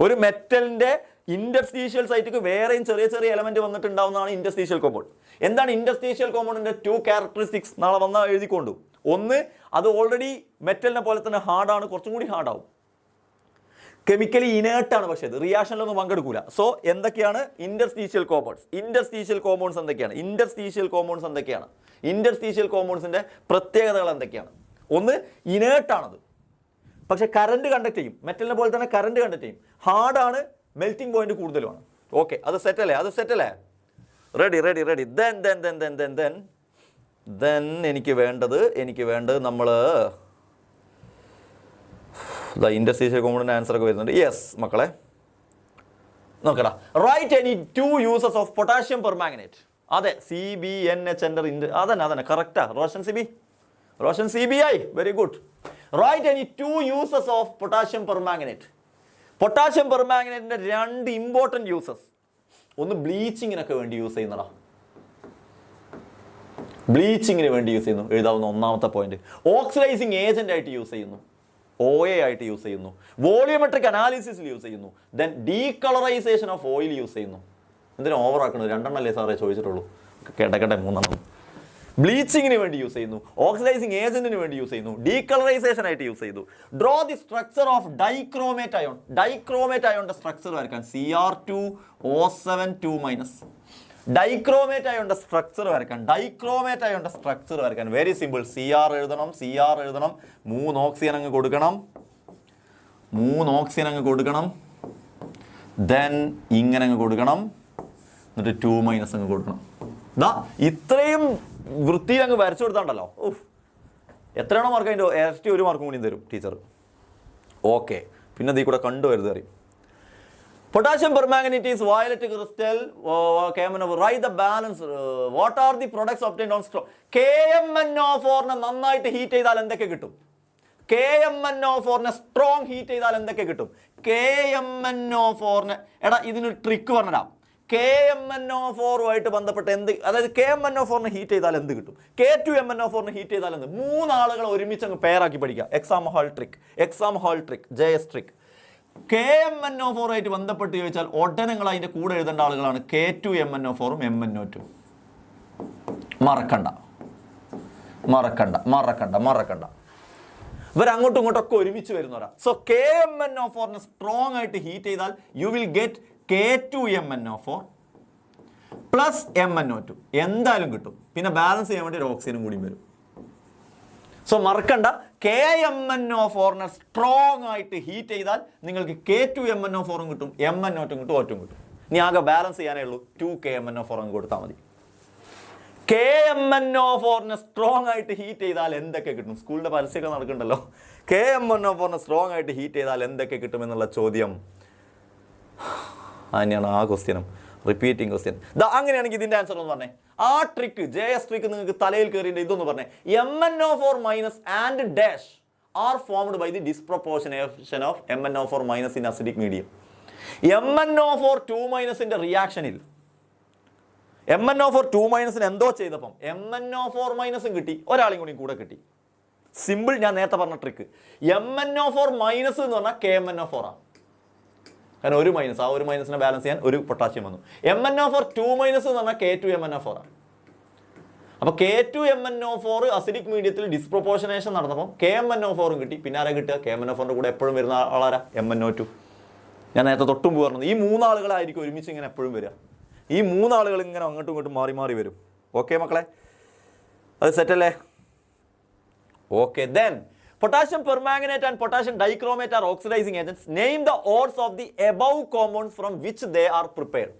ഒരു മെറ്റലിന്റെ ഇന്റർസ്റ്റീഷ്യൽ സൈറ്റിക്ക് വേറെയും ചെറിയ ചെറിയ എലമെന്റ് വന്നിട്ടുണ്ടാവുന്നതാണ് ഇന്റർസ്റ്റീഷ്യൽ കോമ്പൗണ്ട്. എന്താണ് ഇന്റർസ്റ്റീഷ്യൽ കോമ്പൗണ്ടിന്റെ 2 ക്യാരക്ടറിസ്റ്റിക്സ്? നാളെ വന്നാൽ എഴുതിക്കൊണ്ടു. ഒന്ന്, അത് ഓൾറെഡി മെറ്റലിനെ പോലെ തന്നെ ഹാർഡാണ്, കുറച്ചും കൂടി ഹാർഡാവും. കെമിക്കലി ഇനേർട്ടാണ്, പക്ഷേ അത് റിയാക്ഷനിലൊന്നും പങ്കെടുക്കൂല. സോ എന്തൊക്കെയാണ് ഇന്റർസ്റ്റീഷ്യൽ കോമ്പൗണ്ട്സ്? ഇന്റർസ്റ്റീഷ്യൽ കോമ്പൗണ്ട്സ് എന്തൊക്കെയാണ്? ഇന്റർസ്റ്റീഷ്യൽ കോമ്പൗണ്ട്സിന്റെ പ്രത്യേകതകൾ എന്തൊക്കെയാണ്? ഒന്ന്, ഇനേർട്ടാണത്, പക്ഷെ കറണ്ട് കണ്ടക്ട് ചെയ്യും. മെറ്റലിനെ പോലെ തന്നെ കറണ്ട് കണ്ടക്ട് ചെയ്യും. ഹാർഡാണ്, മെൽറ്റിംഗ് പോയിന്റ് കൂടുതലുമാണ്. ഓക്കെ, അത് സെറ്റല്ലേ? റെഡി. ദെൻ എനിക്ക് വേണ്ടത് നമ്മൾ ഇന്റർസ്റ്റീഷ്യൽ കോമ്പൗണ്ടിന്റെ ആൻസർ ഒക്കെ വരുന്നുണ്ട്. യെസ് മക്കളെ, നോക്കടാ. Write any 2 uses of potassium permanganate. അതെ, CBNH അതന്നെ കറക്റ്റാ. Roshan CBI, very good. Write any 2 uses of potassium permanganate. Potassium പെർമാംഗനേറ്റിന്റെ 2 ഇമ്പോർട്ടൻറ്റ് യൂസസ്. ഒന്ന്, ബ്ലീച്ചിങ്ങിനൊക്കെ വേണ്ടി യൂസ് ചെയ്യുന്നതാ. ബ്ലീച്ചിങ്ങിന് വേണ്ടി യൂസ് ചെയ്യുന്നു, എഴുതാവുന്ന ഒന്നാമത്തെ പോയിന്റ്. ഓക്സിഡൈസിങ് ഏജന്റ് ആയിട്ട് യൂസ് ചെയ്യുന്നു, OA ആയിട്ട് യൂസ് ചെയ്യുന്നു. വോളിയോമെട്രിക് അനാലിസിസിൽ യൂസ് ചെയ്യുന്നു. Then decolourisation of oil use ചെയ്യുന്നു. എന്തിനാ ഓവർ ആക്കുന്നത്? 2 അല്ലേ സാറേ ചോദിച്ചിട്ടുള്ളൂ. കേട്ടെ 3 ബ്ലീച്ചിങ്ങിന് വേണ്ടി യൂസ് ചെയ്യുന്നു, ഓക്സിഡൈസിങ് ഏജന്റിന് വേണ്ടി യൂസ് ചെയ്യുന്നു, ഡീകളറൈസേഷൻ ആയിട്ട് യൂസ് ചെയ്തു. Draw the structure of dichromate ion. Dichromate അയോണിന്റെ സ്ട്രക്ചർ വരയ്ക്കാൻ Cr2O7 2-. ഡൈക്രോമേറ്റ് അയോണിന്റെ സ്ട്രക്ചർ വരയ്ക്കാൻ വെരി സിമ്പിൾ. Cr എഴുതണം, 3 ഓക്സിജൻ അങ്ങ് കൊടുക്കണം, ദെൻ ഇങ്ങനെ അങ്ങ് കൊടുക്കണം, എന്നിട്ട് 2- അങ്ങ് കൊടുക്കണം. ഇത്രയും വൃത്തിയിൽ അങ്ങ് വരച്ചു കൊടുത്താണ്ടല്ലോ. എത്രയാണോ മാർക്ക്? അതിൻ്റെ ഇരട്ടി 1 മാർക്കും കൂടി തരും ടീച്ചർ. ഓക്കെ, പിന്നെ ഇതിൽ കൂടെ കണ്ടുവരുത് അറിയും. Potassium permanganate is violet crystal. Write the balance. What are the products obtained on straw? KMnO4 നന്നായിട്ട് ഹീറ്റ് ചെയ്താൽ എന്തൊക്കെ കിട്ടും? KMnO4 സ്ട്രോങ് ഹീറ്റ് ചെയ്താൽ എന്തൊക്കെ കിട്ടും? KMnO4 എടാ ഇതിനൊരു ട്രിക്ക് പറഞ്ഞുതരാം. KMnO4 ബന്ധപ്പെട്ട് അതായത് KMnO4 ഹീറ്റ് ചെയ്താൽ എന്ത് കിട്ടും? K2MnO4 ഹീറ്റ് ചെയ്താൽ എന്ത്? 3 ആളുകളെ ഒരുമിച്ച് അങ്ങ് പെയറാക്കി പഠിക്കുക. Exam whole trick, JS trick. KMnO4 ആയിട്ട് ബന്ധപ്പെട്ട് ചോദിച്ചാൽ ഉടനെ നിങ്ങൾ അതിൻ്റെ കൂടെ എഴുതേണ്ട ആളുകളാണ് K2MnO4ഉം MnO2. മറക്കണ്ട. ഇവരങ്ങോട്ടും ഇങ്ങോട്ടൊക്കെ ഒരുമിച്ച് വരുന്നവരാ. സോ KMnO4നെ സ്ട്രോങ് ആയിട്ട് ഹീറ്റ് ചെയ്താൽ you will get K2MnO4 plus MnO2 എന്തായാലും കിട്ടും. പിന്നെ ബാലൻസ് ചെയ്യാൻ വേണ്ടി ഒരു ഓക്സിജനും കൂടി വരും. സോ മറക്കണ്ട, KMnO4നെ സ്ട്രോങ് ആയിട്ട് ഹീറ്റ് ചെയ്താൽ നിങ്ങൾക്ക് K2MnO4ഉം കിട്ടും, MnO2 കിട്ടും, O2 കിട്ടും. ഇനി ആകെ ബാലൻസ് ചെയ്യാനേ ഉള്ളൂ 2KMnO4 അങ്ങ് കൊടുത്താൽ മതി. KMnO4നെ സ്ട്രോങ് ആയിട്ട് ഹീറ്റ് ചെയ്താൽ എന്തൊക്കെ കിട്ടും? സ്കൂളിൻ്റെ പരസ്യമൊക്കെ നടക്കുന്നുണ്ടല്ലോ. KMnO4നെ സ്ട്രോങ് ആയിട്ട് ഹീറ്റ് ചെയ്താൽ എന്തൊക്കെ കിട്ടുമെന്നുള്ള ചോദ്യം തന്നെയാണ് ആ ക്വസ്റ്റ്യനും റിപ്പീറ്റിംഗ് ക്വസ്റ്റ്യൻ. അങ്ങനെയാണെങ്കിൽ ഇതിൻ്റെ ആൻസർ ഒന്ന് പറഞ്ഞേ. ആ ട്രിക്ക് JS ട്രിക്ക് നിങ്ങൾക്ക് തലയിൽ കയറിയിട്ട് ഇതൊന്ന് പറഞ്ഞേ. MnO4 minus and dash are formed by the disproportionation of MnO4 minus in acidic medium. MnO4 2- റിയാക്ഷനിൽ MnO4 2- എന്തോ ചെയ്തപ്പം MnO4- കിട്ടി, ഒരാളും കൂടെ കിട്ടി. സിമ്പിൾ. ഞാൻ നേരത്തെ പറഞ്ഞ ട്രിക്ക്. MnO4- എന്ന് പറഞ്ഞാൽ KMnO4 ആണ്. കാരണം ഒരു മൈനസ്, ആ ഒരു മൈനസിനെ ബാലൻസ് ചെയ്യാൻ ഒരു പൊട്ടാഷ്യം വന്നു. MnO4 2- എന്ന് പറഞ്ഞാൽ K2MnO4 ആണ്. അപ്പോൾ K2MnO4 അസിഡിക് മീഡിയത്തിൽ ഡിസ്പ്രൊപ്പോർഷനേഷൻ നടന്നപ്പോൾ KMnO4ഉം കിട്ടി. പിന്നെ ആരാ കിട്ടുക? KMnO4ന്റെ കൂടെ എപ്പോഴും വരുന്ന ആളാരാ? MnO2. ഞാൻ നേരത്തെ തൊട്ടും പറഞ്ഞത് ഈ മൂന്നാളുകളായിരിക്കും ഒരുമിച്ച് ഇങ്ങനെ എപ്പോഴും വരിക. ഈ മൂന്നാളുകൾ ഇങ്ങനെ അങ്ങോട്ടും ഇങ്ങോട്ടും മാറി വരും. ഓക്കെ മക്കളെ, അത് സെറ്റല്ലേ? Okay, then potassium permanganate and potassium dichromate are oxidizing agents. Name the ores of the above compounds from which they are prepared.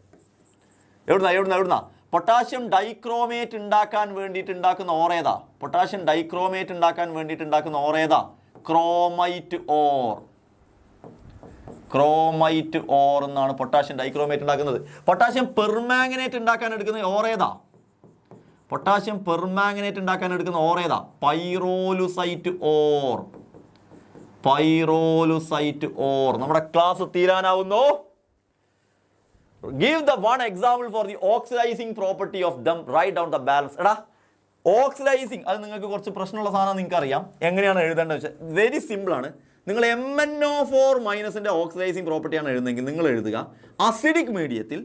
എവിടുന്ന പൊട്ടാഷ്യം ഡൈക്രോമേറ്റ് ഉണ്ടാക്കാൻ വേണ്ടിയിട്ട് ഉണ്ടാക്കുന്ന ഓർ ഏതാ? പൊട്ടാഷ്യം ഡൈക്രോമേറ്റ് ഉണ്ടാക്കാൻ വേണ്ടിയിട്ട് ഉണ്ടാക്കുന്ന ഓർ ഏതാ? ക്രോമൈറ്റ് ഓർ എന്നാണ് പൊട്ടാഷ്യം ഡൈക്രോമേറ്റ് ഉണ്ടാക്കുന്നത്. പൊട്ടാഷ്യം പെർമാംഗനേറ്റ് ഉണ്ടാക്കാൻ എടുക്കുന്ന ഓർ ഏതാ? പൊട്ടാഷ്യം പെർമാംഗനേറ്റ് ഉണ്ടാക്കാൻ എടുക്കുന്ന ഓർ ഏതാ? പൈറോലുസൈറ്റ് ഓർ. നമ്മുടെ class തീരാനാവുന്നു. Give the one example for the oxidizing property of them. Write down the balance. എടാ, ഓക്സിഡൈസിങ് അത് നിങ്ങൾക്ക് കുറച്ച് പ്രശ്നമുള്ള സാധനം നിങ്ങൾക്ക് അറിയാം. എങ്ങനെയാണ് എഴുതേണ്ടത് വെച്ചാൽ വെരി സിമ്പിൾ ആണ്. നിങ്ങൾ MnO4- ഓക്സിഡൈസിങ് പ്രോപ്പർട്ടിയാണ് എഴുതുന്നതെങ്കിൽ നിങ്ങൾ എഴുതുക അസിഡിക് മീഡിയത്തിൽ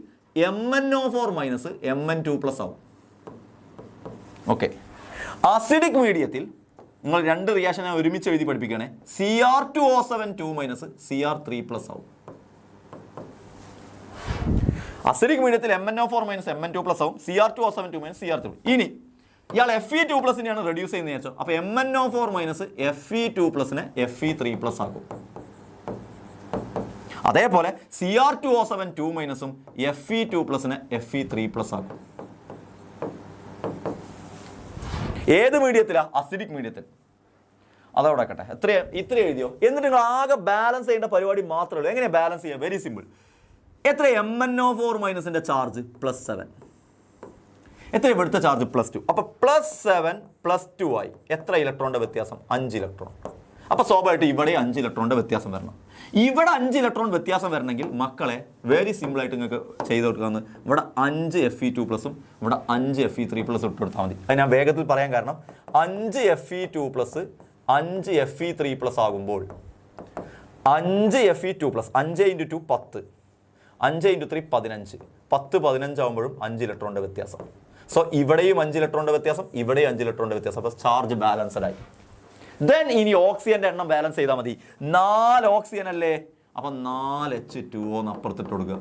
MnO4- Mn2+ ആവും. ഓക്കെ, അസിഡിക് മീഡിയത്തിൽ നിങ്ങൾ രണ്ട് റിയാക്ഷനെ ഒരുമിച്ച് എഴുതി പഠിപ്പിക്കുകയാണെ Cr2O7 2- Cr3+ ആവും. അസിഡിക് മീഡിയത്തിൽ MnO4- Mn2+ ആവും, Cr2O7 2- Cr3. ഇനി ഇയാൾ Fe2+നെയാണ് റെഡ്യൂസ് ചെയ്യുന്നത് വെച്ചോ. അപ്പോൾ MnO4- Fe2+നെ Fe3+ ആക്കും. അതേപോലെ Cr2O7 2- Fe2+നെ Fe3+ ആക്കും. ഏത് മീഡിയത്തിലാ? അസിഡിക് മീഡിയത്തിൽ. അതവിടെ ആക്കട്ടെ. ഇത്ര എഴുതിയോ? എന്നിട്ട് നിങ്ങൾ ആകെ ബാലൻസ് ചെയ്യേണ്ട പരിപാടി മാത്രമേ ഉള്ളൂ. എങ്ങനെ ബാലൻസ് ചെയ്യുക? Very simple. എത്ര MnO4- ചാർജ്? +7. എത്ര ഇവിടുത്തെ ചാർജ്? +2. അപ്പോൾ +7 +2 ആയി. എത്ര ഇലക്ട്രോണിൻ്റെ വ്യത്യാസം? 5 ഇലക്ട്രോൺ. അപ്പോൾ സ്വാഭാവികമായിട്ട് ഇവിടെ 5 ഇലക്ട്രോണിൻ്റെ വ്യത്യാസം വരണം. ഇവിടെ 5 ഇലക്ട്രോൺ വ്യത്യാസം വരണമെങ്കിൽ മക്കളെ വെരി സിമ്പിളായിട്ട് നിങ്ങൾക്ക് ചെയ്ത് കൊടുക്കാമെന്ന്. ഇവിടെ 5 Fe2+ഉം ഇവിടെ 5 Fe3+ ഇട്ട് കൊടുത്താൽ മതി. അത് ഞാൻ വേഗത്തിൽ പറയാൻ കാരണം 5 Fe2+, 5 Fe3+ ആകുമ്പോൾ 5 Fe2+, 5 × 2 10, 5 × 3 15, 10 15 ആകുമ്പോഴും 5 ഇലക്ട്രോണിൻ്റെ വ്യത്യാസം. സോ ഇവിടെയും 5 ഇലക്ട്രോണിൻ്റെ വ്യത്യാസം, ഇവിടെയും 5 ഇലക്ട്രോണിൻ്റെ വ്യത്യാസം. അപ്പോൾ ചാർജ് ബാലൻസ്ഡ് ആയി. ദെൻ ഇനി ഓക്സിജന്റെ എണ്ണം ബാലൻസ് ചെയ്താൽ മതി. 4 ഓക്സിജൻ അല്ലേ? അപ്പം 4 H2O അപ്പുറത്തിട്ട് കൊടുക്കുക.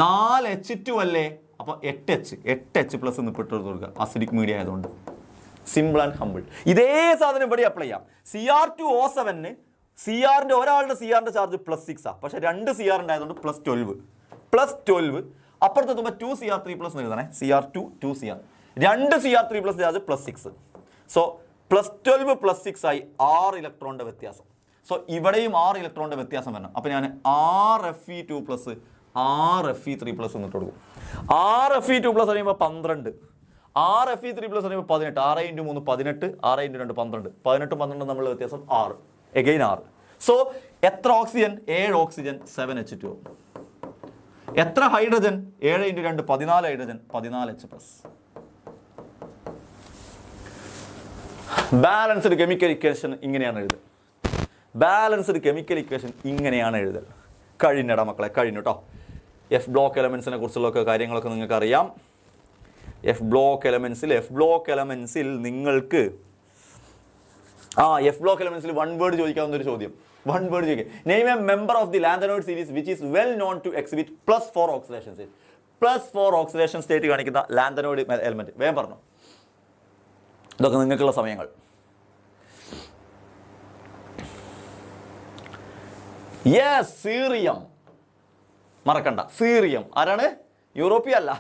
4 H2 അല്ലേ? അപ്പോൾ 8 H+ എന്ന് ഇട്ട് കൊടുക്കുക. അസിഡിക് മീഡിയ ആയതുകൊണ്ട് സിമ്പിൾ ആൻഡ് ഹമ്പിൾ. ഇതേ സാധനം ഇവിടെ അപ്ലൈ ചെയ്യാം. Cr2O7ന് Crന്റെ ഒരാളുടെ Crന്റെ ചാർജ് +6 പക്ഷെ 2 Cr ഉണ്ടായതുകൊണ്ട് +12. അപ്പുറത്തെത്തുമ്പോൾ 2 Cr3+ എഴുതണേ. Cr2 2 Cr, 2 Cr3+ charge +6. So +12 +6 ആയി 6 ഇലക്ട്രോണിൻ്റെ വ്യത്യാസം. സോ ഇവിടെയും 6 ഇലക്ട്രോണിൻ്റെ വ്യത്യാസം വരണം. അപ്പോൾ ഞാൻ 6 Fe2+, 6 Fe3+ എന്നിട്ട് കൊടുക്കും. 6 Fe2+ പറയുമ്പോൾ 12, 6 Fe3+ പറയുമ്പോൾ 18. 6 × 3 18, 6 × 2 12. 18 12 തമ്മിലുള്ള വ്യത്യാസം 6. എഗെയിൻ 6. സോ എത്ര ഓക്സിജൻ? 7 oxygen, 7 H2O. എത്ര hydrogen? 7 × 2 14 hydrogen, 14 H+. Balanced chemical equation ഇങ്ങനെയാണ് എഴുതുന്നത്. ബാലൻസ്ഡ് കെമിക്കൽ ഇക്വേഷൻ ഇങ്ങനെയാണ് എഴുതൽ. കഴിഞ്ഞടാ മക്കളെ, കഴിഞ്ഞു കേട്ടോ. എഫ് ബ്ലോക്ക് എലമെൻസിനെ കുറിച്ചുള്ള കാര്യങ്ങളൊക്കെ നിങ്ങൾക്ക് അറിയാം. എഫ് ബ്ലോക്ക് എലമെൻസിൽ നിങ്ങൾക്ക് എഫ് ബ്ലോക്ക് എലമെൻസിൽ വൺ വേർഡ് ചോദിക്കാവുന്ന ഒരു ചോദ്യം. വൺ വേർഡ് ചോദിക്കുക. Name a member of the lanthanoid series which is well known to exhibit +4 oxidation state. +4 oxidation state കാണിക്കുന്ന ലാന്തനോയിഡ് എലമെന്റ് വേഗം പറഞ്ഞു. ഇതൊക്കെ നിങ്ങൾക്കുള്ള സമയങ്ങൾ. Yes, cerium. മറക്കണ്ട, സീറിയം. ആരാണ്? യൂറോപ്യൻ അല്ല.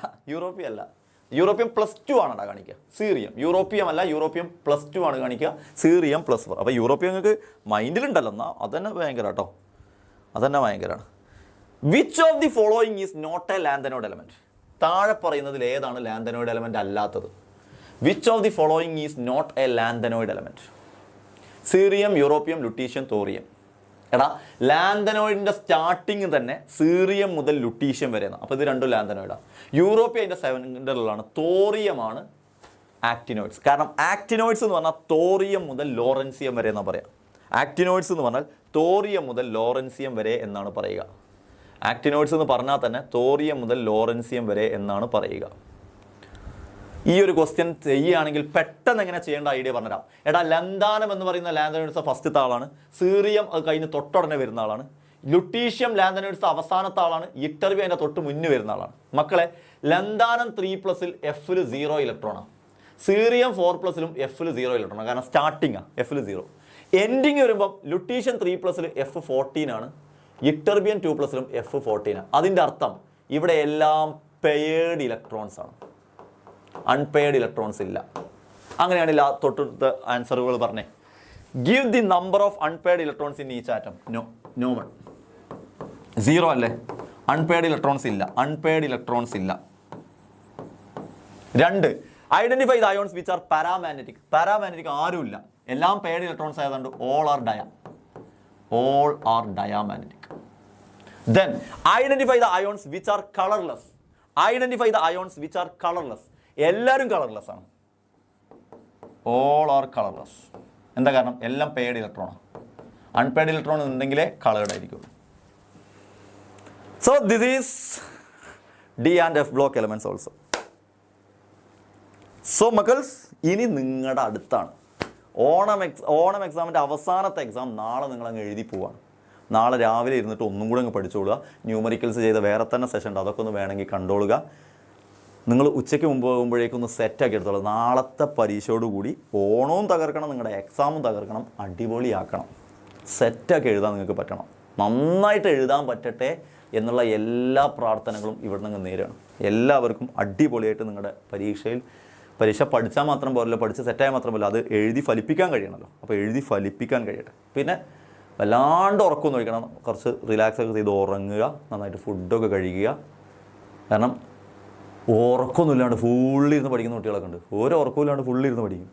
യൂറോപ്യൻ +2 ആണടാ കാണിക്കുക. സീറിയം യൂറോപ്യം അല്ല, യൂറോപ്യൻ +2 ആണ് കാണിക്കുക. സീറിയം +4. അപ്പോൾ യൂറോപ്യൻ നിങ്ങൾക്ക് മൈൻഡിലുണ്ടല്ലോ, എന്നാൽ അതന്നെ ഭയങ്കര കേട്ടോ, അതന്നെ ഭയങ്കരമാണ്. Which of the following is not a lanthanoid element? താഴെ പറയുന്നതിൽ ഏതാണ് ലാന്തനോയിഡ് എലമെന്റ് അല്ലാത്തത്? Which of the following is not a lanthanoid element? Cerium, europium, lutetium, thorium. എടാ, ലാന്തനോയിഡിൻ്റെ സ്റ്റാർട്ടിങ് തന്നെ സീറിയം മുതൽ ലുട്ടീഷ്യം വരെയാണ്. അപ്പോൾ ഇത് രണ്ടും ലാന്തനോയിഡാണ്. യൂറോപ്യ അതിൻ്റെ സെൻറ്ററിലാണ്. തോറിയമാണ് ആക്ടിനോയിഡ്സ്. കാരണം ആക്ടിനോയിഡ്സ് എന്ന് പറഞ്ഞാൽ തോറിയം മുതൽ ലോറൻസിയം വരെ എന്നാണ് പറയുക. ആക്ടിനോയിഡ്സ് എന്ന് പറഞ്ഞാൽ തോറിയം മുതൽ ലോറൻസിയം വരെ എന്നാണ് പറയുക. ആക്ടിനോയിഡ്സ് എന്ന് പറഞ്ഞാൽ തന്നെ തോറിയം മുതൽ ലോറൻസിയം വരെ എന്നാണ് പറയുക. ഈ ഒരു ക്വസ്റ്റ്യൻ ചെയ്യുകയാണെങ്കിൽ പെട്ടെന്ന് എങ്ങനെ ചെയ്യേണ്ട ഐഡിയ പറഞ്ഞുതരാം. എടാ, ലന്താനം എന്ന് പറയുന്ന ലാന്തനോയിഡ്സ് ഫസ്റ്റത്തെ ആളാണ്. സീറിയം അത് കഴിഞ്ഞ് തൊട്ടുടനെ വരുന്ന ആളാണ്. ലുട്ടീഷ്യം ലാന്തനോയിഡ്സ് അവസാനത്തെ ആളാണ്. ഇറ്റർവ്യൂ അതിൻ്റെ തൊട്ട് മുന്നേ വരുന്ന ആളാണ്. മക്കളെ, ലന്താനം 3+ Fൽ 0 ഇലക്ട്രോണാണ്. സീറിയം 4+ലും Fൽ 0 ഇലക്ട്രോണാണ്. കാരണം സ്റ്റാർട്ടിങ്ങാണ്, Fൽ 0. എൻഡിങ് വരുമ്പം ലുട്ടീഷ്യൻ 3+ൽ F14 ആണ്. ഇറ്റർബിയൻ 2+ലും F14 ആണ്. അതിൻ്റെ അർത്ഥം ഇവിടെ എല്ലാം പെയർഡ് ഇലക്ട്രോൺസ് ആണ്, അൺപെയർഡ് ഇലക്ട്രോൺസ് ഇല്ല. അങ്ങനെയാണ് തൊട്ടടുത്ത ആൻസറുകൾ പറഞ്ഞേ. Give the number of unpaired electrons in each atom. No one. 0 അല്ലേ? അൺപെയർഡ് ഇലക്ട്രോൺസ് ഇല്ല. 2. Identify the ions which are paramagnetic. Paramagnetic ആരുമില്ല, എല്ലാം പെയർഡ് ഇലക്ട്രോൺസ് ആയതുകൊണ്ട് all are diamagnetic. Then identify the ions which are colorless. എല്ലാവരും കളർലെസ് ആണ്. All are colourless. എന്താ കാരണം? എല്ലാം പെയർഡ് ഇലക്ട്രോണാണ്. അൺപെയർഡ് ഇലക്ട്രോൺ ഉണ്ടെങ്കിലേ കളേർഡ് ആയിരിക്കും. So this is D and F block elements also. So മക്കൾസ്, ഇനി നിങ്ങളുടെ അടുത്താണ് ഓണം എക്സാമിൻ്റെ അവസാനത്തെ എക്സാം. നാളെ നിങ്ങളങ്ങ് എഴുതി പോവാണ്. നാളെ രാവിലെ ഇരുന്നിട്ട് ഒന്നും കൂടെ അങ്ങ് പഠിച്ചോളുക. ന്യൂമറിക്കൽസ് ചെയ്ത വേറെ തന്നെ സെഷൻ ഉണ്ട്, അതൊക്കെ ഒന്ന് വേണമെങ്കിൽ കണ്ടോളുക. നിങ്ങൾ ഉച്ചയ്ക്ക് മുമ്പ് പോകുമ്പോഴേക്കൊന്ന് സെറ്റാക്കി എടുത്തോളൂ. നാളത്തെ പരീക്ഷയോടുകൂടി ഓണവും തകർക്കണം, നിങ്ങളുടെ എക്സാമും തകർക്കണം, അടിപൊളിയാക്കണം. സെറ്റാക്കി എഴുതാൻ നിങ്ങൾക്ക് പറ്റണം. നന്നായിട്ട് എഴുതാൻ പറ്റട്ടെ എന്നുള്ള എല്ലാ പ്രാർത്ഥനകളും ഇവിടെ നിന്ന് നേരാണ്. എല്ലാവർക്കും അടിപൊളിയായിട്ട് നിങ്ങളുടെ പരീക്ഷ പഠിച്ചാൽ മാത്രം പോരല്ലോ, പഠിച്ച് സെറ്റായാൽ മാത്രം പോരല്ലോ, അത് എഴുതി ഫലിപ്പിക്കാൻ കഴിയണമല്ലോ. അപ്പോൾ എഴുതി ഫലിപ്പിക്കാൻ കഴിയട്ടെ. പിന്നെ വല്ലാണ്ട് ഉറക്കമൊന്നും കഴിക്കണം. കുറച്ച് റിലാക്സ് ഒക്കെ ചെയ്ത് ഉറങ്ങുക, നന്നായിട്ട് ഫുഡൊക്കെ കഴിക്കുക. കാരണം ഉറക്കമൊന്നും ഇല്ലാണ്ട് ഫുള്ളിരുന്ന് പഠിക്കുന്ന കുട്ടികളൊക്കെ ഉണ്ട്. ഓരോ ഉറക്കവും ഇല്ലാണ്ട് ഫുള്ളിരുന്ന് പഠിക്കും.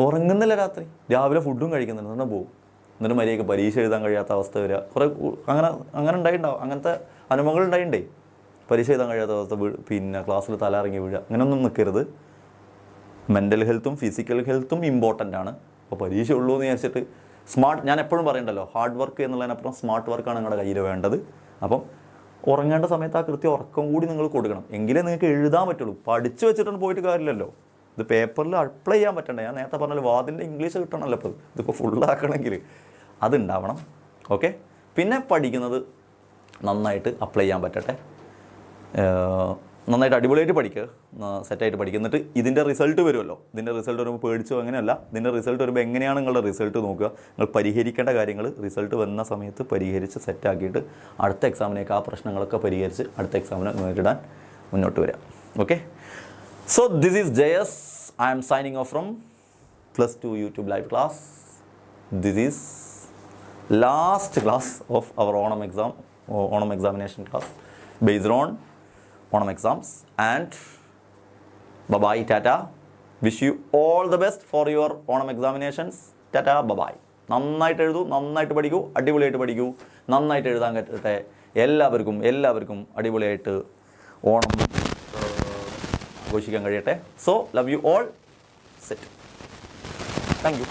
ഉറങ്ങുന്നില്ല രാത്രി, രാവിലെ ഫുഡും കഴിക്കുന്നില്ല, എന്നാൽ പോകും. എന്നിട്ട് മര്യാദയ്ക്ക് പരീക്ഷ എഴുതാൻ കഴിയാത്ത അവസ്ഥ വരിക. കുറേ അങ്ങനെ ഉണ്ടായിട്ടുണ്ടാവും. അങ്ങനത്തെ അനുഭവങ്ങൾ ഉണ്ടായിട്ടേ പരീക്ഷ എഴുതാൻ കഴിയാത്ത അവസ്ഥ, പിന്നെ ക്ലാസ്സിൽ തലയിറങ്ങി വീഴുക, അങ്ങനെയൊന്നും നിൽക്കരുത്. മെൻ്റൽ ഹെൽത്തും ഫിസിക്കൽ ഹെൽത്തും ഇമ്പോർട്ടൻ്റ് ആണ്. അപ്പോൾ പരീക്ഷ ഉള്ളൂ എന്ന് വിചാരിച്ചിട്ട് ഞാൻ എപ്പോഴും പറയണ്ടല്ലോ, ഹാർഡ് വർക്ക് എന്നുള്ളതിനപ്പുറം സ്മാർട്ട് വർക്കാണ് നിങ്ങളുടെ കയ്യിൽ വേണ്ടത്. അപ്പം ഉറങ്ങേണ്ട സമയത്ത് ആ കൃത്യം ഉറക്കം കൂടി നിങ്ങൾ കൊടുക്കണം, എങ്കിലേ നിങ്ങൾക്ക് എഴുതാൻ പറ്റുള്ളൂ. പഠിച്ചു വെച്ചിട്ടൊന്നും പോയിട്ട് കാര്യമില്ലല്ലോ. ഇത് പേപ്പറിൽ അപ്ലൈ ചെയ്യാൻ പറ്റണ്ടേ. ഞാൻ നേരത്തെ പറഞ്ഞാൽ വാതിൻ്റെ ഇംഗ്ലീഷ് കിട്ടണമല്ലോ. ഇപ്പോൾ ഇതിപ്പോൾ ഫുള്ളാക്കണമെങ്കിൽ അതുണ്ടാവണം. ഓക്കെ, പിന്നെ പഠിക്കുന്നത് നന്നായിട്ട് അപ്ലൈ ചെയ്യാൻ പറ്റട്ടെ. നന്നായിട്ട് അടിപൊളിയായിട്ട് പഠിക്കുക, സെറ്റായിട്ട് പഠിക്കുക. എന്നിട്ട് ഇതിൻ്റെ റിസൾട്ട് വരുമല്ലോ. ഇതിൻ്റെ റിസൾട്ട് വരുമ്പോൾ പേടിച്ചോ അങ്ങനെയല്ല. ഇതിൻ്റെ റിസൾട്ട് വരുമ്പോൾ എങ്ങനെയാണ് നിങ്ങളുടെ റിസൾട്ട് നോക്കുക. നിങ്ങൾ പരിഹരിക്കേണ്ട കാര്യങ്ങൾ റിസൾട്ട് വന്ന സമയത്ത് പരിഹരിച്ച് സെറ്റാക്കിയിട്ട് അടുത്ത എക്സാമിനേക്ക് ആ പ്രശ്നങ്ങളൊക്കെ പരിഹരിച്ച് അടുത്ത എക്സാമിനെ നേരിടാൻ മുന്നോട്ട് വരിക. Okay, so this is JS. I am signing off from +2 YouTube live class. This is last class of our Onam examination class based on Onam exams, and bye bye, tata. Wish you all the best for your Onam examinations. Tata, bye bye. നന്നായിട്ട് എഴുതൂ, നന്നായിട്ട് പഠിക്കൂ, അടിപൊളിയായിട്ട് പഠിക്കൂ, നന്നായിട്ട് എഴുതാൻ പറ്റട്ടെ. എല്ലാവർക്കും അടിപൊളിയായിട്ട് ഓണം ആഘോഷിക്കാൻ കഴിയട്ടെ. So love you all. Set. Thank you.